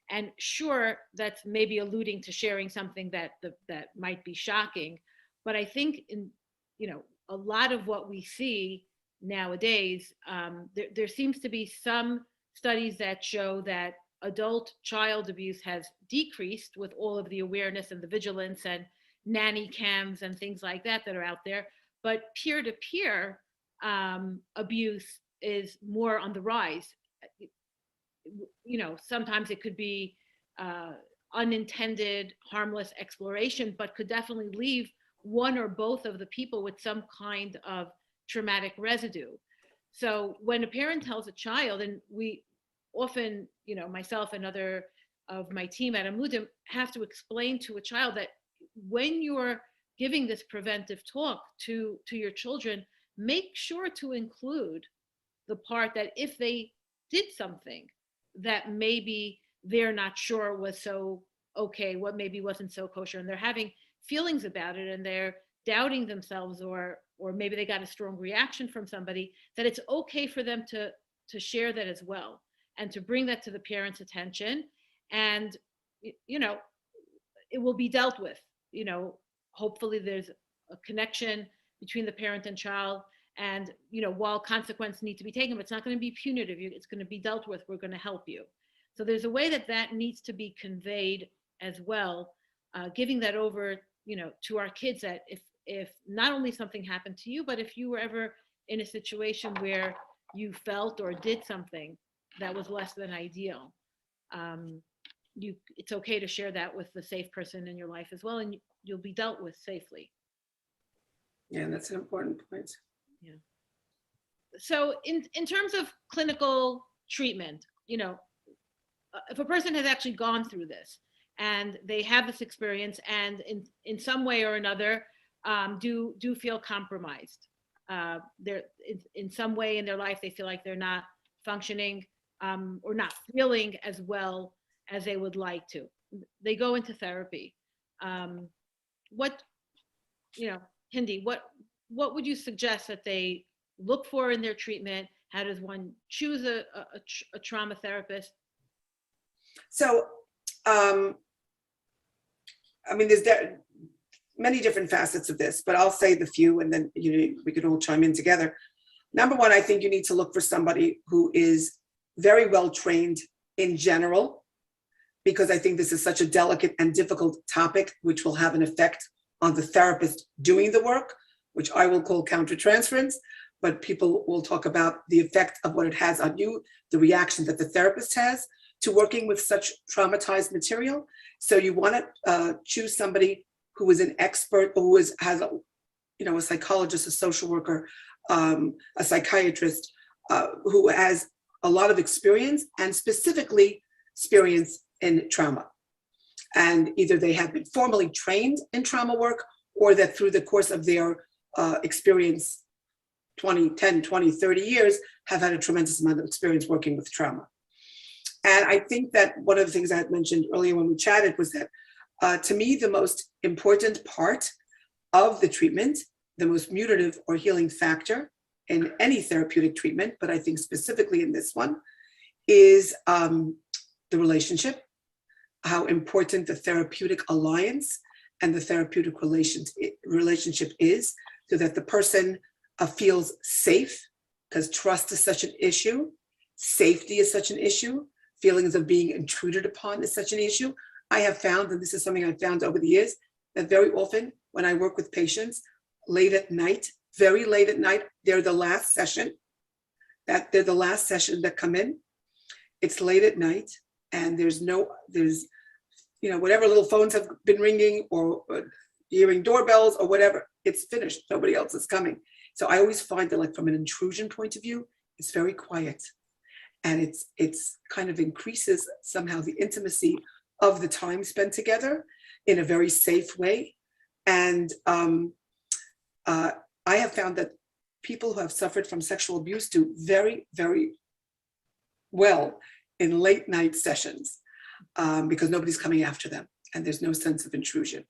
And sure, that's maybe alluding to sharing something that might be shocking, but I think a lot of what we see nowadays, there seems to be some studies that show that adult child abuse has decreased with all of the awareness and the vigilance and nanny cams and things like that are out there. But peer-to-peer abuse is more on the rise. Sometimes it could be unintended, harmless exploration, but could definitely leave one or both of the people with some kind of traumatic residue. So when a parent tells a child, and we often, myself and other of my team at Amudim have to explain to a child that when you're giving this preventive talk to your children, make sure to include the part that if they did something that maybe they're not sure was so okay, what maybe wasn't so kosher, and they're having feelings about it and they're doubting themselves, or maybe they got a strong reaction from somebody, that it's okay for them to share that as well and to bring that to the parents' attention. And it will be dealt with. Hopefully there's a connection between the parent and child, and while consequences need to be taken, but it's not going to be punitive, it's going to be dealt with. We're going to help you. So there's a way that needs to be conveyed as well, giving that over to our kids, that if not only something happened to you, but if you were ever in a situation where you felt or did something that was less than ideal, it's okay to share that with the safe person in your life as well, and you'll be dealt with safely. Yeah, that's an important point. Yeah. So in terms of clinical treatment, if a person has actually gone through this and they have this experience and in some way or another do feel compromised, they're in some way in their life they feel like they're not functioning or not feeling as well as they would like to, they go into therapy. Hindi, what would you suggest that they look for in their treatment? How does one choose a trauma therapist? So, there's many different facets of this, but I'll say the few, and then we can all chime in together. Number one, I think you need to look for somebody who is very well trained in general, because I think this is such a delicate and difficult topic, which will have an effect on the therapist doing the work, which I will call countertransference, but people will talk about the effect of what it has on you, the reaction that the therapist has to working with such traumatized material. So you want to choose somebody who is an expert, or who has a psychologist, a social worker, a psychiatrist, who has a lot of experience, and specifically experience in trauma. And either they have been formally trained in trauma work, or that through the course of their experience, 10, 20, 30 years, have had a tremendous amount of experience working with trauma. And I think that one of the things I had mentioned earlier when we chatted was that to me, the most important part of the treatment, the most mutative or healing factor in any therapeutic treatment, but I think specifically in this one, is the relationship, how important the therapeutic alliance and the therapeutic relationship is, so that the person feels safe, because trust is such an issue, safety is such an issue, feelings of being intruded upon is such an issue. I have found, and this is something I've found over the years, that very often when I work with patients late at night, very late at night, they're the last session that come in. It's late at night, and there's whatever little phones have been ringing, or hearing doorbells or whatever, it's finished. Nobody else is coming. So I always find that, like, from an intrusion point of view, it's very quiet. And it's kind of increases somehow the intimacy of the time spent together in a very safe way. And I have found that people who have suffered from sexual abuse do very, very well in late night sessions, because nobody's coming after them. and there's no sense of intrusion.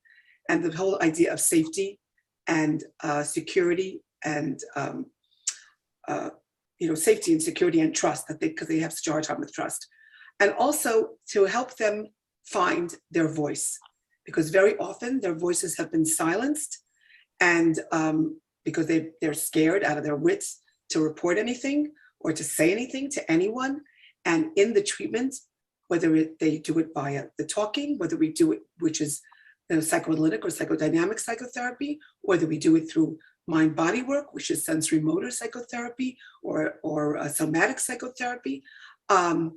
And the whole idea of safety and security and safety and security and trust, that because they have such a hard time with trust. And also to help them find their voice, because very often their voices have been silenced, and because they're scared out of their wits to report anything or to say anything to anyone. And in the treatment, whether they do it via the talking, whether we do it, which is psychoanalytic or psychodynamic psychotherapy, whether we do it through mind-body work, which is sensory motor psychotherapy or somatic psychotherapy, or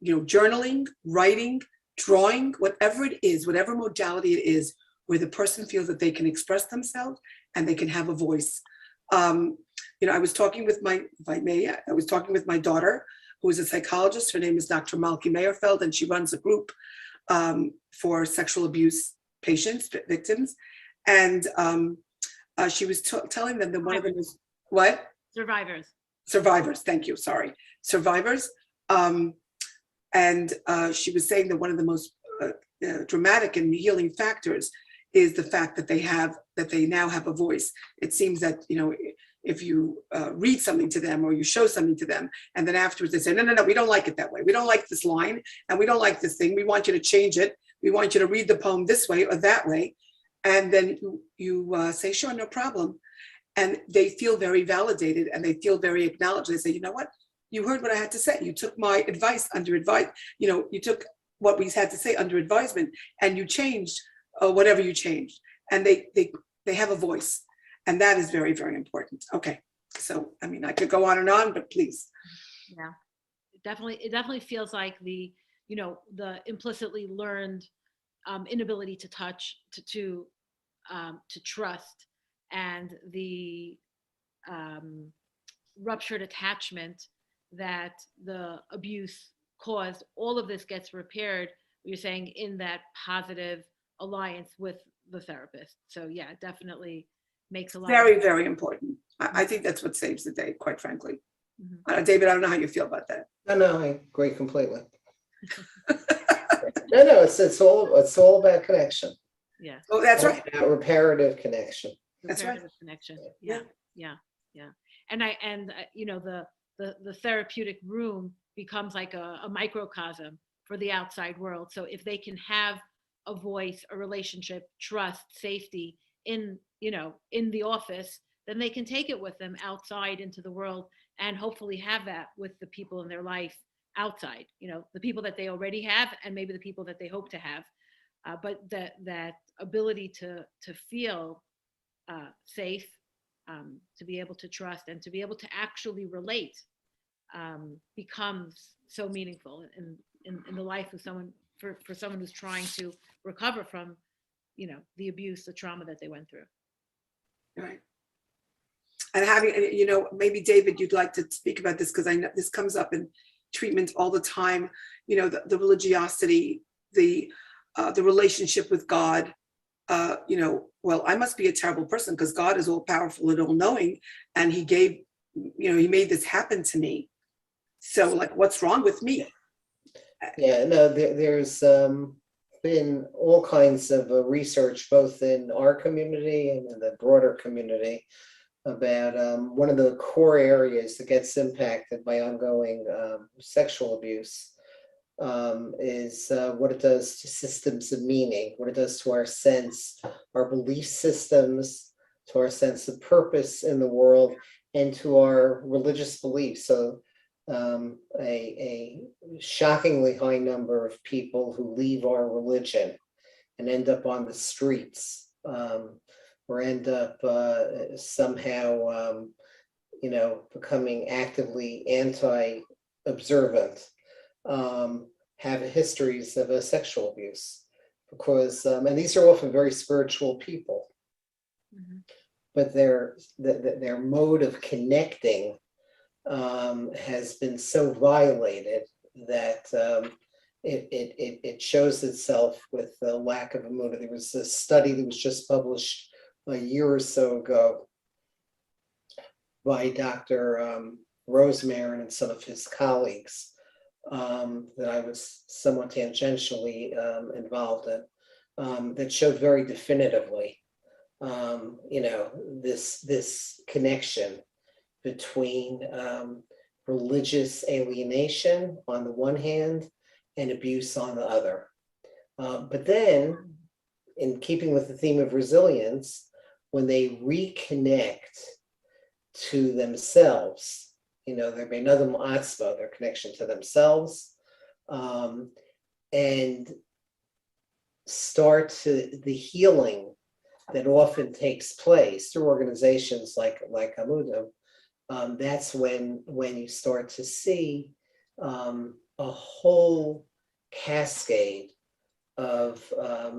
journaling, writing, drawing, whatever it is, whatever modality it is, where the person feels that they can express themselves and they can have a voice. I was talking with my daughter, who is a psychologist. Her name is Dr. Malki Meyerfeld, and she runs a group for sexual abuse patients, victims. And she was telling them that one of them is, what? Survivors, thank you, sorry. Survivors. And she was saying that one of the most dramatic and healing factors is the fact that they now have a voice. It seems that, if you read something to them or you show something to them, and then afterwards they say, no, we don't like it that way. We don't like this line, and we don't like this thing. We want you to change it. We want you to read the poem this way or that way. And then you say, sure, no problem. And they feel very validated and they feel very acknowledged. They say, you know what? You heard what I had to say. You took my advice under advice. You took what we had to say under advisement, and you changed whatever you changed. And they have a voice, and that is very, very important. Okay, so I could go on and on, but please. Yeah, it definitely feels like the implicitly learned inability to touch, to trust, and the ruptured attachment that the abuse caused. All of this gets repaired, you're saying, in that positive alliance with the therapist. So yeah, definitely makes a lot very, very important. I think that's what saves the day, quite frankly. Mm-hmm. David, I don't know how you feel about that. No, I agree completely. No, it's all about connection. Yeah. Oh, that's right. About reparative connection. That's right. Connection. Yeah. And the therapeutic room becomes like a microcosm for the outside world. So if they can have a voice, a relationship, trust, safety in the office, then they can take it with them outside into the world, and hopefully have that with the people in their life outside, the people that they already have, and maybe the people that they hope to have. But that ability to feel safe, to be able to trust, and to be able to actually relate becomes so meaningful in the life of someone, for someone who's trying to recover from the abuse, the trauma that they went through. Right. And having, maybe David, you'd like to speak about this, because I know this comes up in treatment all the time, the religiosity, the relationship with God. Well, I must be a terrible person because God is all powerful and all knowing, and he gave, he made this happen to me. So what's wrong with me? Yeah, no, there's been all kinds of research, both in our community and in the broader community, about one of the core areas that gets impacted by ongoing sexual abuse is what it does to systems of meaning, what it does to our sense, our belief systems, to our sense of purpose in the world, and to our religious beliefs. So a shockingly high number of people who leave our religion and end up on the streets, or end up somehow, becoming actively anti-observant, have histories of sexual abuse, because, and these are often very spiritual people, but their mode of connecting has been so violated that it shows itself with the lack of emotion. There was a study that was just published a year or so ago by Dr. Rosemarin and some of his colleagues that I was somewhat tangentially involved in, that showed very definitively, this connection between religious alienation on the one hand and abuse on the other. But then, in keeping with the theme of resilience, when they reconnect to themselves, there may another ma'atzva, their connection to themselves, and start to the healing that often takes place through organizations like Amudim. That's when you start to see a whole cascade of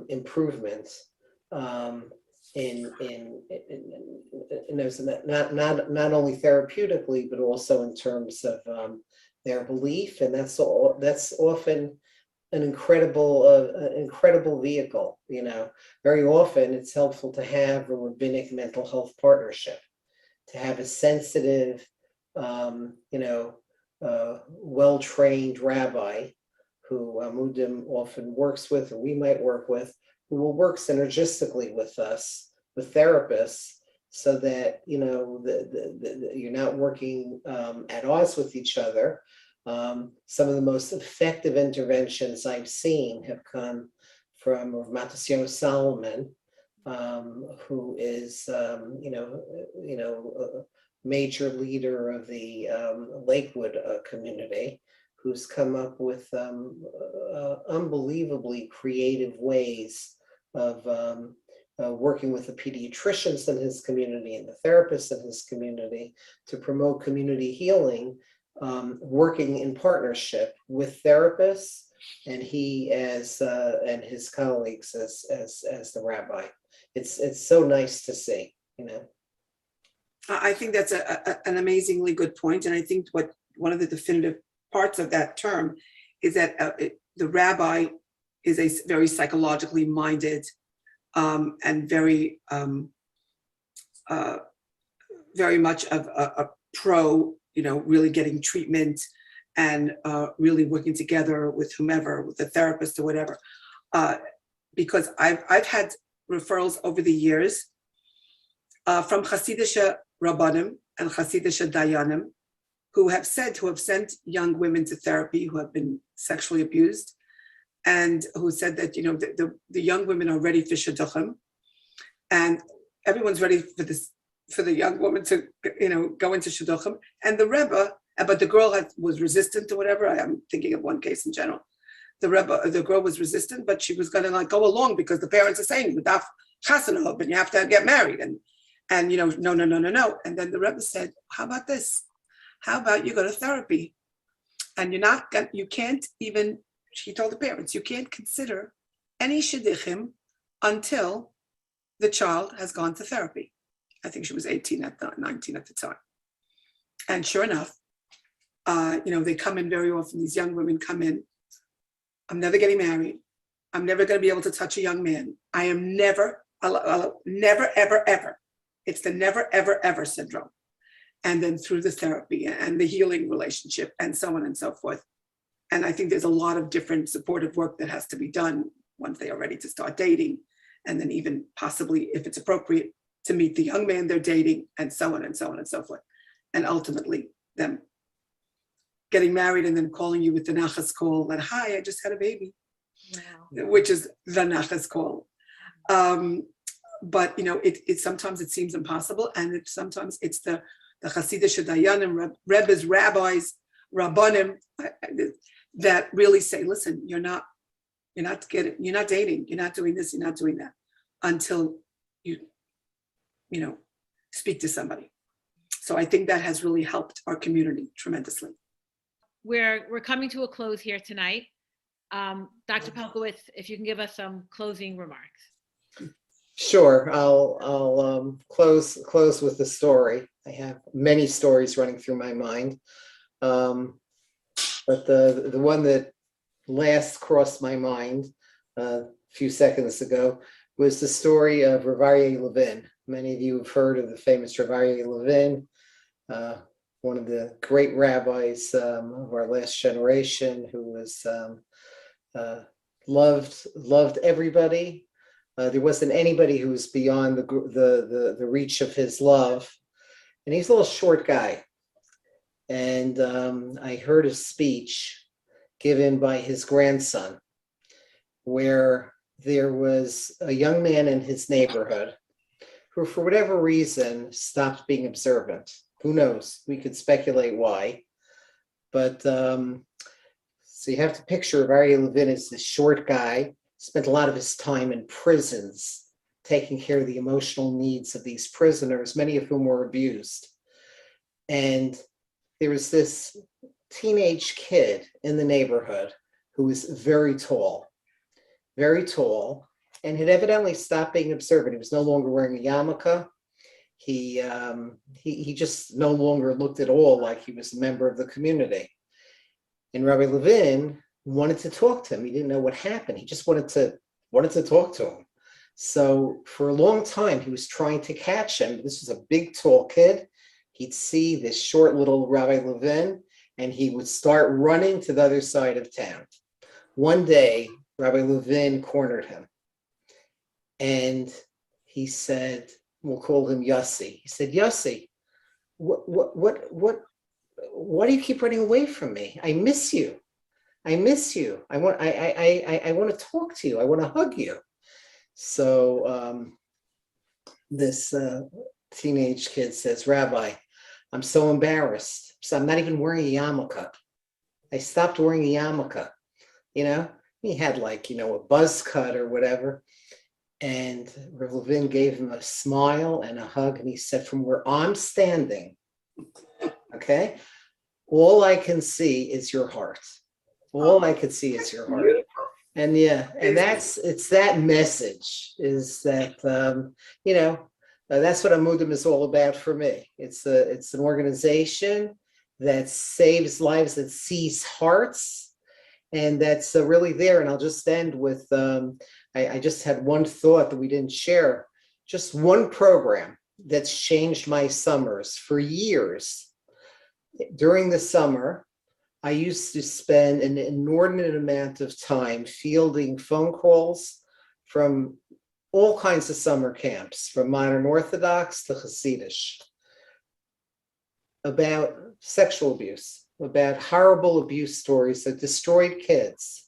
improvements in not only therapeutically but also in terms of their belief, and that's often an incredible vehicle. Very often it's helpful to have a rabbinic mental health partnership, to have a sensitive, well-trained rabbi who Amudim often works with, or we might work with, who will work synergistically with us, with therapists, so that you're not working at odds with each other. Some of the most effective interventions I've seen have come from Rav Matisyahu Solomon, who is a major leader of the Lakewood community, who's come up with unbelievably creative ways of working with the pediatricians in his community and the therapists in his community to promote community healing, working in partnership with therapists and he as and his colleagues as the rabbi. It's so nice to see, I think that's an amazingly good point, and I think one of the definitive parts of that term is that the rabbi is a very psychologically minded and very much of a pro, really getting treatment and really working together with whomever, with a therapist or whatever. Because I've had referrals over the years from Hasidische Rabbanim and Hasidische Dayanim who have sent young women to therapy who have been sexually abused, and who said that the young women are ready for shidduchim, and everyone's ready for the young woman to go into shidduchim, and the Rebbe, but the girl was resistant or whatever. I'm thinking of one case in general. The girl was resistant, but she was going to go along because the parents are saying without chasanah and you have to get married, and no. And then the Rebbe said, how about this? How about you go to therapy? And you can't even, she told the parents, you can't consider any shidduchim until the child has gone to therapy. I think she was 19 at the time. And sure enough, they come in very often, these young women come in. I'm never getting married. I'm never going to be able to touch a young man. I am never, ever, ever. It's the never, ever, ever syndrome. And then through the therapy and the healing relationship and so on and so forth. And I think there's a lot of different supportive work that has to be done once they are ready to start dating. And then even possibly, if it's appropriate, to meet the young man they're dating, and so on and so on and so forth. And ultimately them getting married and then calling you with the nachas call that, hi, I just had a baby. Wow. Which is the nachas call. But it sometimes it seems impossible, and sometimes it's the Hasidic Dayanim, Rebbe's, rabbis, Rabbanim that really say, listen, you're not dating, you're not doing this, you're not doing that until you speak to somebody. So I think that has really helped our community tremendously. We're coming to a close here tonight. Dr. Pelkowitz, if you can give us some closing remarks. Sure, I'll close with a story. I have many stories running through my mind, but the one that last crossed my mind a few seconds ago was the story of Rav Aryeh Levin. Many of you have heard of the famous Rav Aryeh Levin, one of the great rabbis of our last generation, who was loved everybody. There wasn't anybody who was beyond the reach of his love. And he's a little short guy. And I heard a speech given by his grandson, where there was a young man in his neighborhood who, for whatever reason, stopped being observant. Who knows? We could speculate why. But so you have to picture Barry Levin as this short guy, spent a lot of his time in prisons, taking care of the emotional needs of these prisoners, many of whom were abused. And there was this teenage kid in the neighborhood who was very tall, and had evidently stopped being observant. He was no longer wearing a yarmulke. He just no longer looked at all like he was a member of the community. And Rabbi Levin wanted to talk to him. He didn't know what happened. He just wanted to talk to him. So for a long time, he was trying to catch him. This was a big, tall kid. He'd see this short little Rabbi Levin, and he would start running to the other side of town. One day, Rabbi Levin cornered him, and he said, we'll call him Yossi. He said, Yossi, why do you keep running away from me? I miss you. I want to talk to you. I want to hug you. So this teenage kid says, Rabbi, I'm so embarrassed. So I'm not even wearing a yarmulke. I stopped wearing a yarmulke. He had a buzz cut or whatever. And Rav Levin gave him a smile and a hug. And he said, from where I'm standing, okay, all I can see is your heart. All I could see is your heart. And it's that message is that, that's what Amudim is all about for me. It's an organization that saves lives, that sees hearts, and that's really there. And I'll just end with, I just had one thought that we didn't share, just one program that's changed my summers for years. During the summer, I used to spend an inordinate amount of time fielding phone calls from all kinds of summer camps, from modern Orthodox to Hasidish, about sexual abuse, about horrible abuse stories that destroyed kids.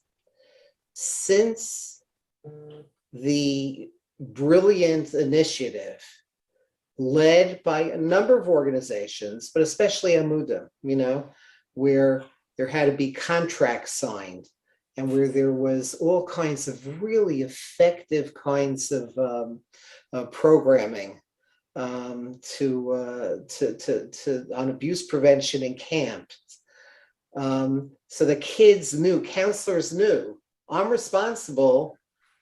Since the brilliant initiative led by a number of organizations, but especially Amudim, where there had to be contracts signed, and where there was all kinds of really effective kinds of programming on abuse prevention in camps. So the kids knew, counselors knew, I'm responsible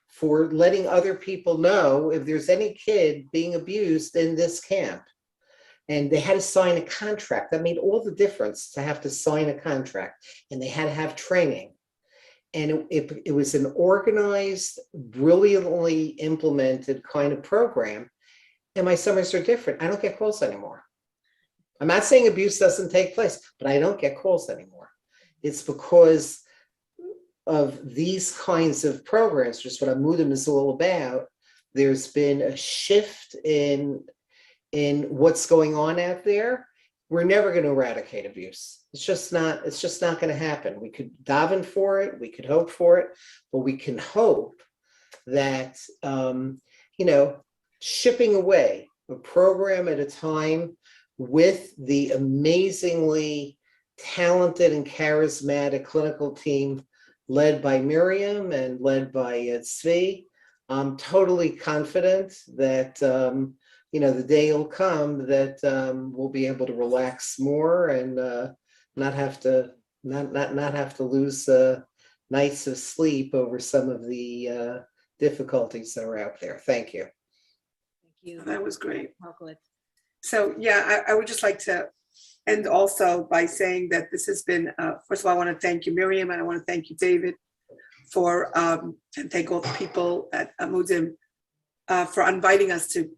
for letting other people know if there's any kid being abused in this camp. And they had to sign a contract. That made all the difference, to have to sign a contract. And they had to have training. And it was an organized, brilliantly implemented kind of program. And my summers are different. I don't get calls anymore. I'm not saying abuse doesn't take place, but I don't get calls anymore. It's because of these kinds of programs, just what Amudim is all about. There's been a shift in what's going on out there. We're never going to eradicate abuse. It's just not going to happen. We could daven for it, we could hope for it, but we can hope that, shipping away a program at a time with the amazingly talented and charismatic clinical team led by Miriam and led by Tzvi, I'm totally confident that, the day will come that we'll be able to relax more and not have to lose nights of sleep over some of the difficulties that are out there. Thank you. Thank you. That was great. So I would just like to end also by saying that this has been, first of all, I want to thank you, Miriam, and I want to thank you, David, and thank all the people at Amudim for inviting us to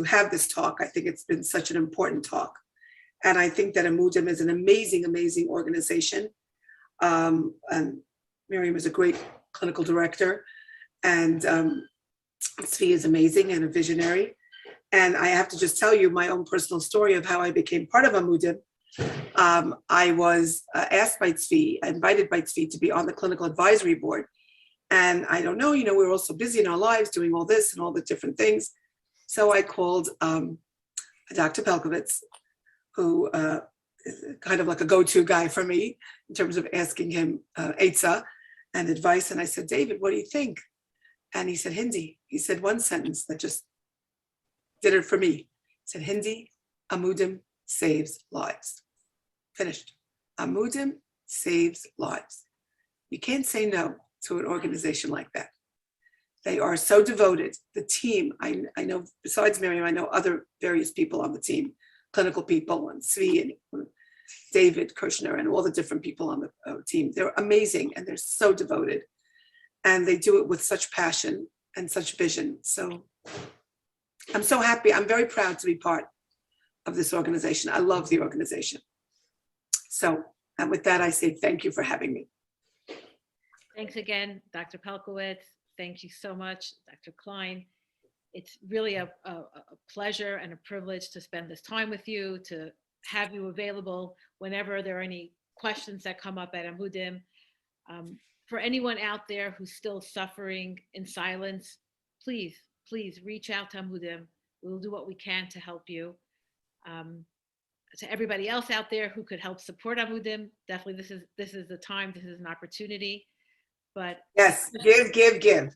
have this talk. I think it's been such an important talk. And I think that Amudim is an amazing, amazing organization. And Miriam is a great clinical director, and Svi is amazing and a visionary. And I have to just tell you my own personal story of how I became part of Amudim. I was asked by Tzvi, invited by Tzvi to be on the clinical advisory board. And I don't know, we were all so busy in our lives doing all this and all the different things. So I called Dr. Pelkovitz, who is kind of like a go-to guy for me in terms of asking him Eitzah and advice. And I said, David, what do you think? And he said, Hindi. He said one sentence that just did it for me. He said, Hindi, Amudim saves lives. Finished. Amudim saves lives. You can't say no to an organization like that. They are so devoted. The team, I know, besides Miriam, I know other various people on the team, clinical people, and Svi and David Kirshner and all the different people on the team. They're amazing and they're so devoted. And they do it with such passion and such vision. So I'm so happy. I'm very proud to be part of this organization. I love the organization. So, and with that, I say thank you for having me. Thanks again, Dr. Pelkowitz. Thank you so much, Dr. Klein. It's really a pleasure and a privilege to spend this time with you, to have you available whenever there are any questions that come up at Amudim. For anyone out there who's still suffering in silence, please reach out to Amudim. We'll do what we can to help you. To everybody else out there who could help support Amudim, definitely this is the time, this is an opportunity. But yes, give.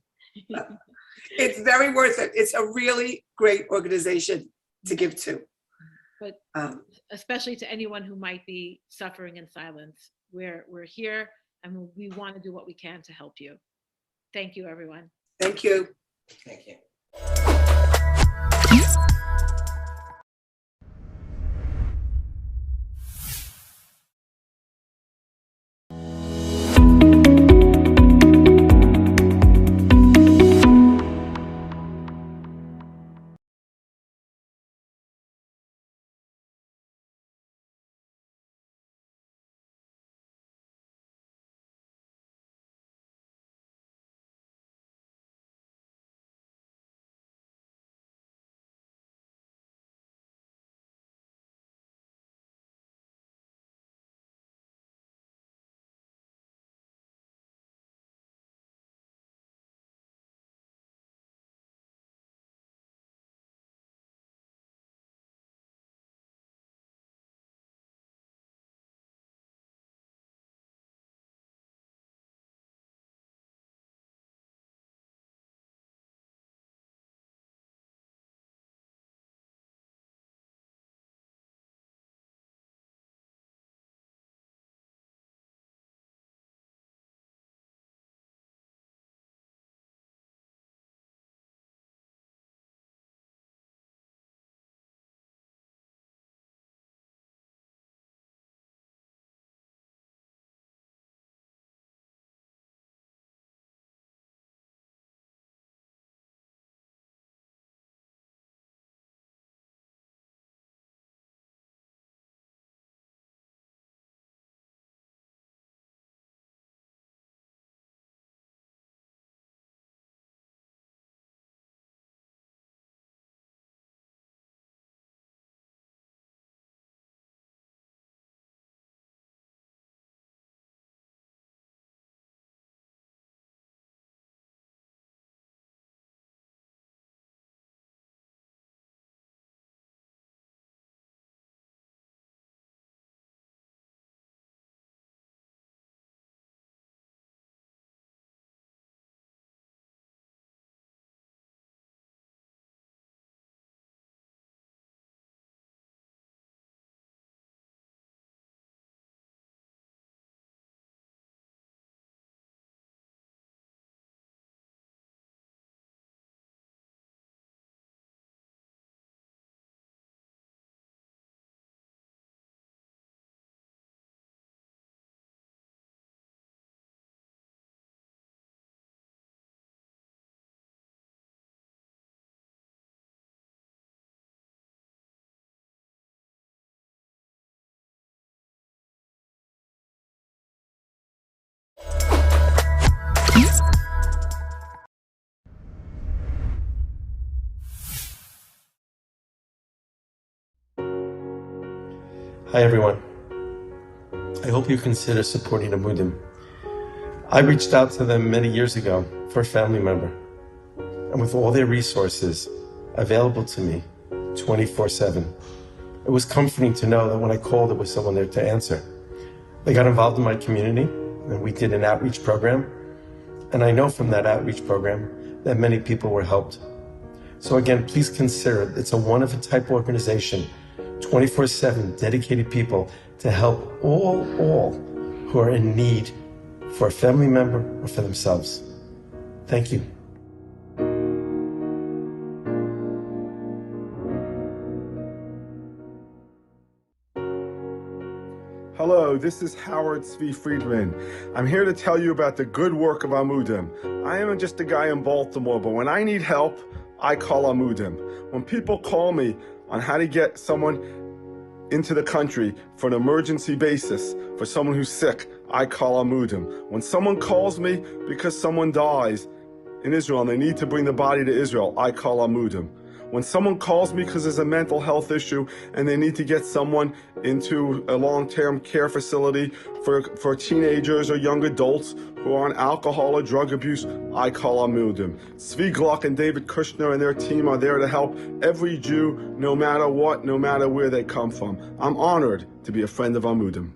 It's very worth it. It's a really great organization to give to. But especially to anyone who might be suffering in silence, we're here and we want to do what we can to help you. Thank you, everyone. Thank you. Thank you. Hi everyone. I hope you consider supporting Amudim. I reached out to them many years ago for a family member, and with all their resources available to me 24/7, it was comforting to know that when I called, there was someone there to answer. They got involved in my community, and we did an outreach program, and I know from that outreach program that many people were helped. So again, please consider it. It's a one-of-a-type organization, 24/7 dedicated people to help all who are in need for a family member or for themselves. Thank you. Hello, this is Howard Tzvi Friedman. I'm here to tell you about the good work of Amudim. I am just a guy in Baltimore, but when I need help, I call Amudim. When people call me on how to get someone into the country for an emergency basis, for someone who's sick, I call Amudim. When someone calls me because someone dies in Israel and they need to bring the body to Israel, I call Amudim. When someone calls me because there's a mental health issue and they need to get someone into a long-term care facility for teenagers or young adults who are on alcohol or drug abuse, I call Amudim. Tzvi Gluck and David Kushner and their team are there to help every Jew, no matter what, no matter where they come from. I'm honored to be a friend of Amudim.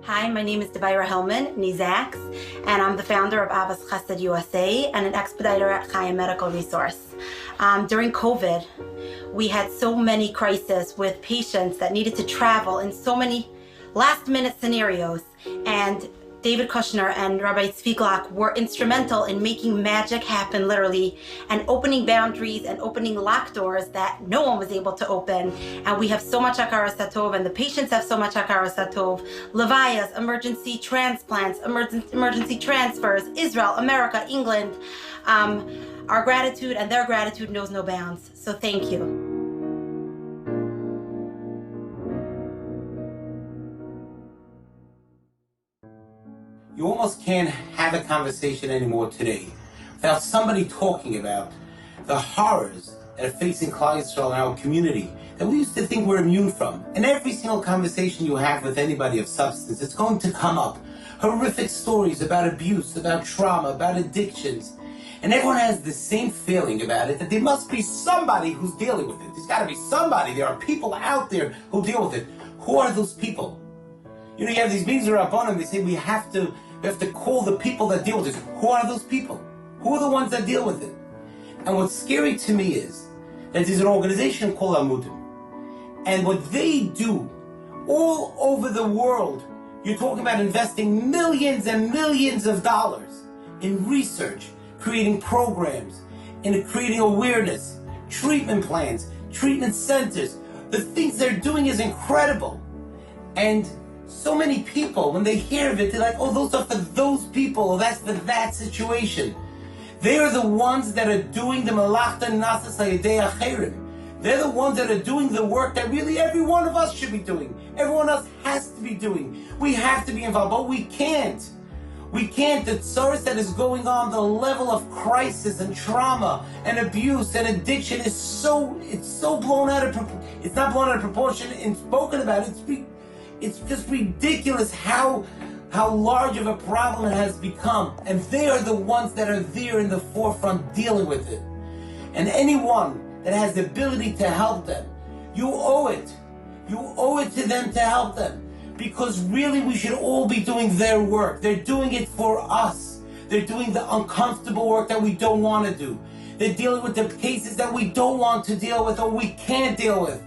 Hi, my name is Devaira Hellman, Nizax, and I'm the founder of Avas Chesed USA and an expediter at Chaya Medical Resource. During COVID, we had so many crises with patients that needed to travel in so many last-minute scenarios, and David Kushner and Rabbi Tzvi Gluck were instrumental in making magic happen, literally, and opening boundaries and opening locked doors that no one was able to open. And we have so much Hakaras Hatov, and the patients have so much Hakaras Hatov. Levayas, emergency transplants, emergency transfers, Israel, America, England. Our gratitude and their gratitude knows no bounds. So thank you. You almost can't have a conversation anymore today without somebody talking about the horrors that are facing Klal Yisrael in our community that we used to think we're immune from. And every single conversation you have with anybody of substance, it's going to come up. Horrific stories about abuse, about trauma, about addictions. And everyone has the same feeling about it, that there must be somebody who's dealing with it. There's got to be somebody. There are people out there who deal with it. Who are those people? You know, you have these meetings around Rabbanim, they say we have to call the people that deal with this. Who are those people? Who are the ones that deal with it? And what's scary to me is that there's an organization called Amudim. And what they do all over the world, you're talking about investing millions and millions of dollars in research, creating programs, in creating awareness, treatment plans, treatment centers. The things they're doing is incredible. And so many people, when they hear of it, they're like, oh, those are for those people, or that's for that situation. They are the ones that are doing the malachta nasas hayedei acherim. They're the ones that are doing the work that really every one of us should be doing. Everyone else has to be doing. We have to be involved, but we can't. We can't. The tzoros that is going on, the level of crisis and trauma and abuse and addiction is so blown out of proportion. It's not blown out of proportion and spoken about. It's just ridiculous how large of a problem it has become. And they are the ones that are there in the forefront dealing with it. And anyone that has the ability to help them, you owe it. You owe it to them to help them. Because really we should all be doing their work. They're doing it for us. They're doing the uncomfortable work that we don't want to do. They're dealing with the cases that we don't want to deal with or we can't deal with.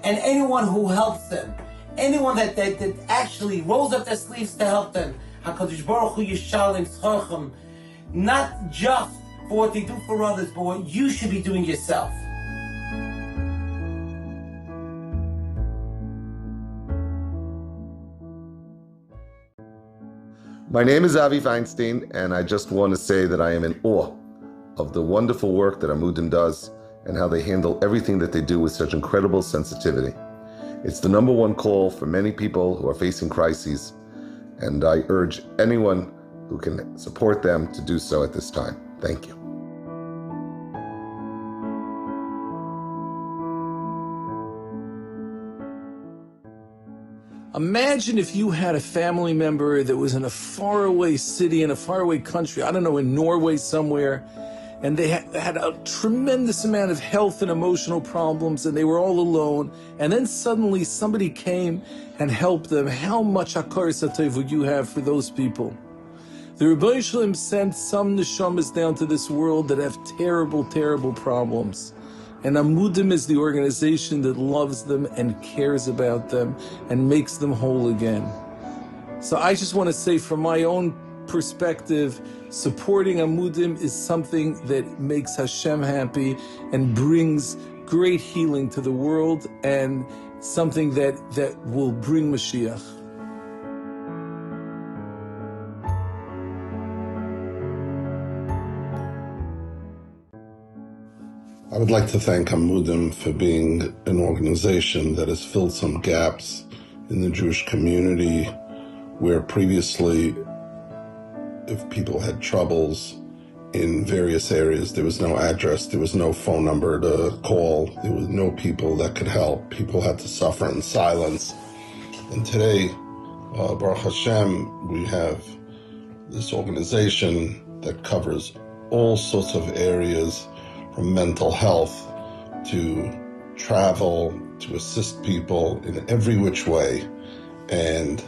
And anyone who helps them, anyone that actually rolls up their sleeves to help them, HaKadosh Baruch Hu Yishalem Tzchochem, not just for what they do for others, but what you should be doing yourself. My name is Avi Feinstein, and I just want to say that I am in awe of the wonderful work that Amudim does and how they handle everything that they do with such incredible sensitivity. It's the number one call for many people who are facing crises, and I urge anyone who can support them to do so at this time. Thank you. Imagine if you had a family member that was in a faraway city, in a faraway country, I don't know, in Norway somewhere, and they had a tremendous amount of health and emotional problems, and they were all alone, and then suddenly somebody came and helped them. How much hakaras hatov would you have for those people? The Rebbeinu Shalom sent some neshamas down to this world that have terrible, terrible problems. And Amudim is the organization that loves them and cares about them and makes them whole again. So I just want to say, from my own perspective, supporting Amudim is something that makes Hashem happy and brings great healing to the world, and something that will bring Mashiach. I would like to thank Amudim for being an organization that has filled some gaps in the Jewish community where previously, if people had troubles in various areas, there was no address, there was no phone number to call, there was no people that could help. People had to suffer in silence. And today, Baruch Hashem, we have this organization that covers all sorts of areas, from mental health to travel, to assist people in every which way. And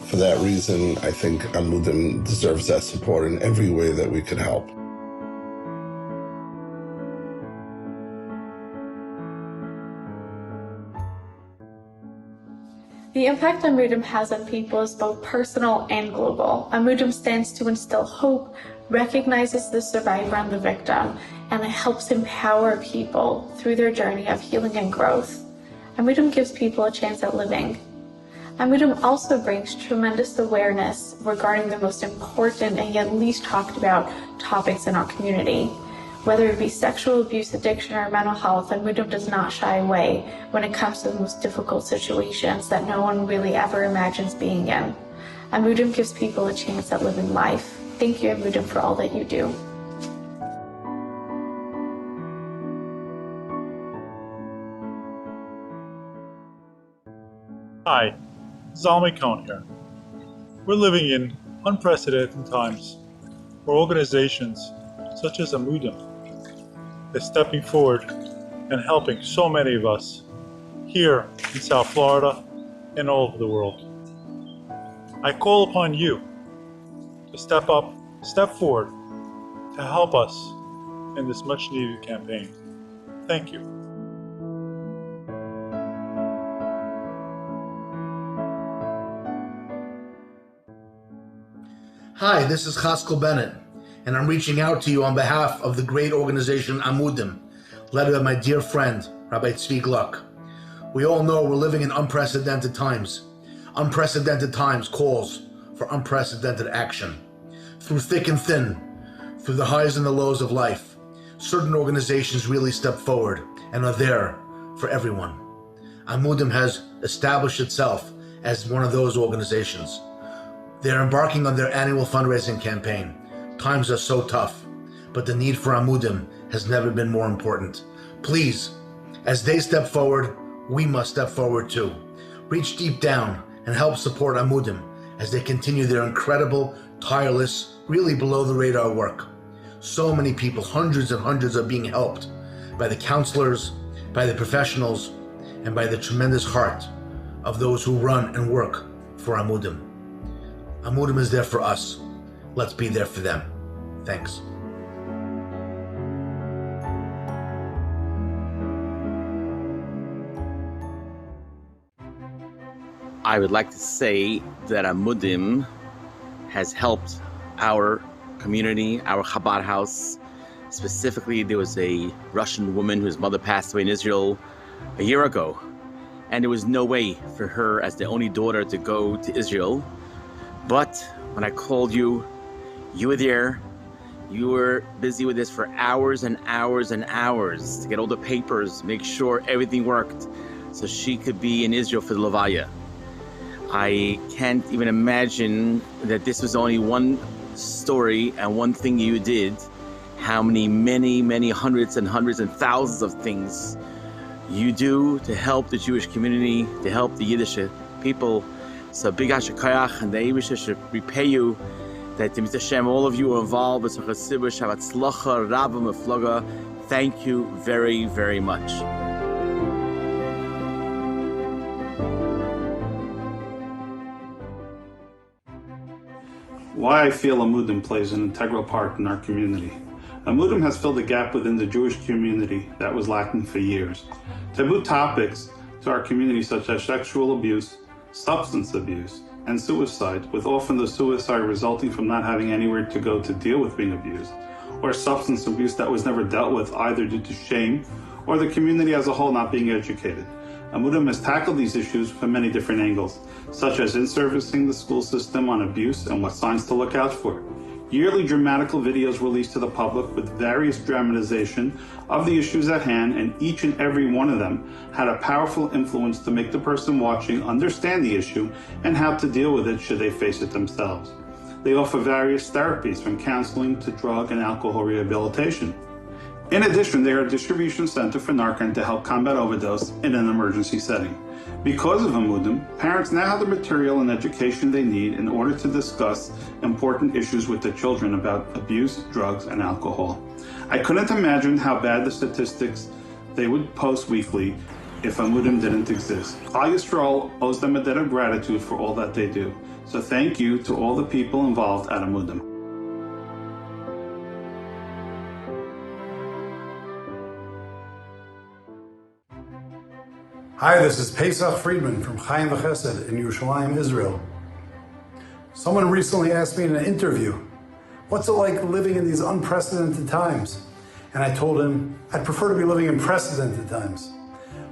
for that reason, I think Amudim deserves that support in every way that we could help. The impact Amudim has on people is both personal and global. Amudim stands to instill hope, recognizes the survivor and the victim, and it helps empower people through their journey of healing and growth. Amudim gives people a chance at living. Amudim also brings tremendous awareness regarding the most important and yet least talked about topics in our community. Whether it be sexual abuse, addiction, or mental health, Amudim does not shy away when it comes to the most difficult situations that no one really ever imagines being in. Amudim gives people a chance at living life. Thank you, Amudim, for all that you do. Hi, Zalmi Cohn here. We're living in unprecedented times where organizations such as Amudim is stepping forward and helping so many of us here in South Florida and all over the world. I call upon you to step up, step forward to help us in this much needed campaign. Thank you. Hi, this is Chaskel Bennett, and I'm reaching out to you on behalf of the great organization Amudim, led by my dear friend, Rabbi Tzvi Gluck. We all know we're living in unprecedented times. Unprecedented times calls for unprecedented action. Through thick and thin, through the highs and the lows of life, certain organizations really step forward and are there for everyone. Amudim has established itself as one of those organizations. They're embarking on their annual fundraising campaign. Times are so tough, but the need for Amudim has never been more important. Please, as they step forward, we must step forward too. Reach deep down and help support Amudim as they continue their incredible, tireless, really below the radar work. So many people, hundreds and hundreds, are being helped by the counselors, by the professionals, and by the tremendous heart of those who run and work for Amudim. Amudim is there for us. Let's be there for them. Thanks. I would like to say that Amudim has helped our community, our Chabad house. Specifically, there was a Russian woman whose mother passed away in Israel a year ago, and there was no way for her as the only daughter to go to Israel. But when I called you, you were there. You were busy with this for hours and hours and hours to get all the papers, make sure everything worked so she could be in Israel for the Levaya. I can't even imagine that this was only one story and one thing you did, how many hundreds and hundreds and thousands of things you do to help the Jewish community, to help the Yiddish people, So big hashakayach, and the Eibusha should repay you. That Hashem, all of you are involved. Thank you very, very much. Why I feel Amudim plays an integral part in our community. Amudim has filled a gap within the Jewish community that was lacking for years. Taboo topics to our community such as sexual abuse, substance abuse, and suicide, with often the suicide resulting from not having anywhere to go to deal with being abused, or substance abuse that was never dealt with either due to shame or the community as a whole not being educated. Amudim has tackled these issues from many different angles, such as in-servicing the school system on abuse and what signs to look out for. Yearly dramatical videos released to the public with various dramatization of the issues at hand, and each and every one of them had a powerful influence to make the person watching understand the issue and how to deal with it should they face it themselves. They offer various therapies from counseling to drug and alcohol rehabilitation. In addition, they are a distribution center for Narcan to help combat overdose in an emergency setting. Because of Amudim, parents now have the material and education they need in order to discuss important issues with their children about abuse, drugs, and alcohol. I couldn't imagine how bad the statistics they would post weekly if Amudim didn't exist. Klal Yisrael owes them a debt of gratitude for all that they do. So thank you to all the people involved at Amudim. Hi, this is Pesach Friedman from Chaim V'Chesed in Yerushalayim, Israel. Someone recently asked me in an interview, what's it like living in these unprecedented times? And I told him, I'd prefer to be living in precedented times.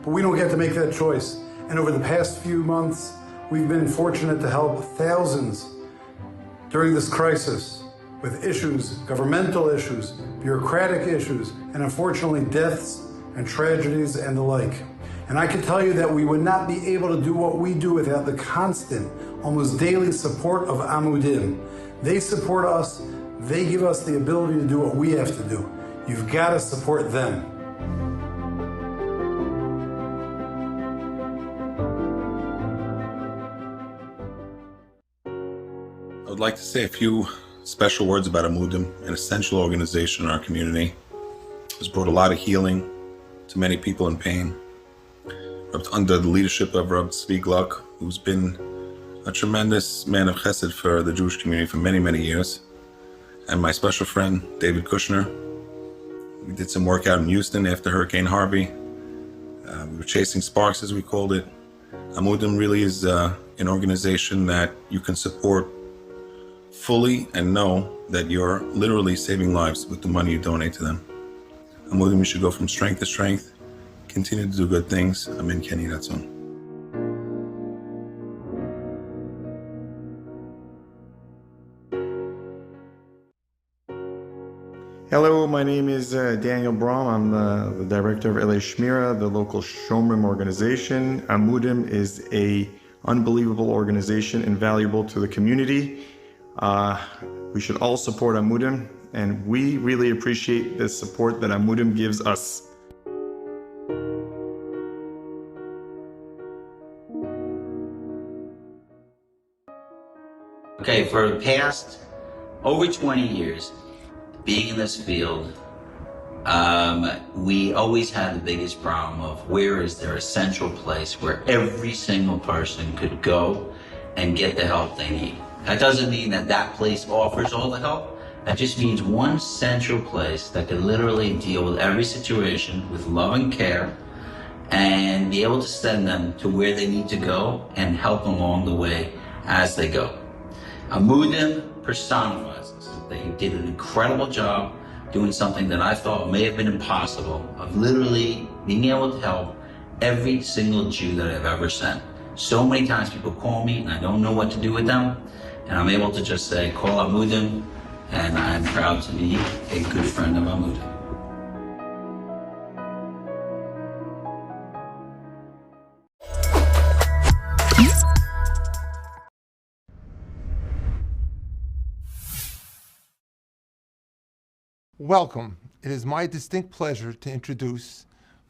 But we don't get to make that choice. And over the past few months, we've been fortunate to help thousands during this crisis with issues, governmental issues, bureaucratic issues, and unfortunately deaths and tragedies and the like. And I can tell you that we would not be able to do what we do without the constant, almost daily support of Amudim. They support us. They give us the ability to do what we have to do. You've got to support them. I would like to say a few special words about Amudim, an essential organization in our community. It has brought a lot of healing to many people in pain. Under the leadership of Rabbi Tzvi Gluck, who's been a tremendous man of chesed for the Jewish community for many, many years. And my special friend, David Kushner. We did some work out in Houston after Hurricane Harvey. We were chasing sparks, as we called it. Amudim really is an organization that you can support fully and know that you're literally saving lives with the money you donate to them. Amudim, you should go from strength to strength. Continue to do good things. Amen. Kenny, that's on. Hello, my name is Daniel Brom. I'm the director of Elei Shmira, the local Shomrim organization. Amudim is a unbelievable organization, invaluable to the community. We should all support Amudim, and we really appreciate the support that Amudim gives us. Okay, for the past over 20 years, being in this field, we always had the biggest problem of where is there a central place where every single person could go and get the help they need. That doesn't mean that that place offers all the help. That just means one central place that can literally deal with every situation with love and care and be able to send them to where they need to go and help them along the way as they go. Amudim personifies this. They did an incredible job doing something that I thought may have been impossible, of literally being able to help every single Jew that I've ever sent. So many times people call me and I don't know what to do with them, and I'm able to just say, call Amudim, and I'm proud to be a good friend of Amudim. Welcome. It is my distinct pleasure to introduce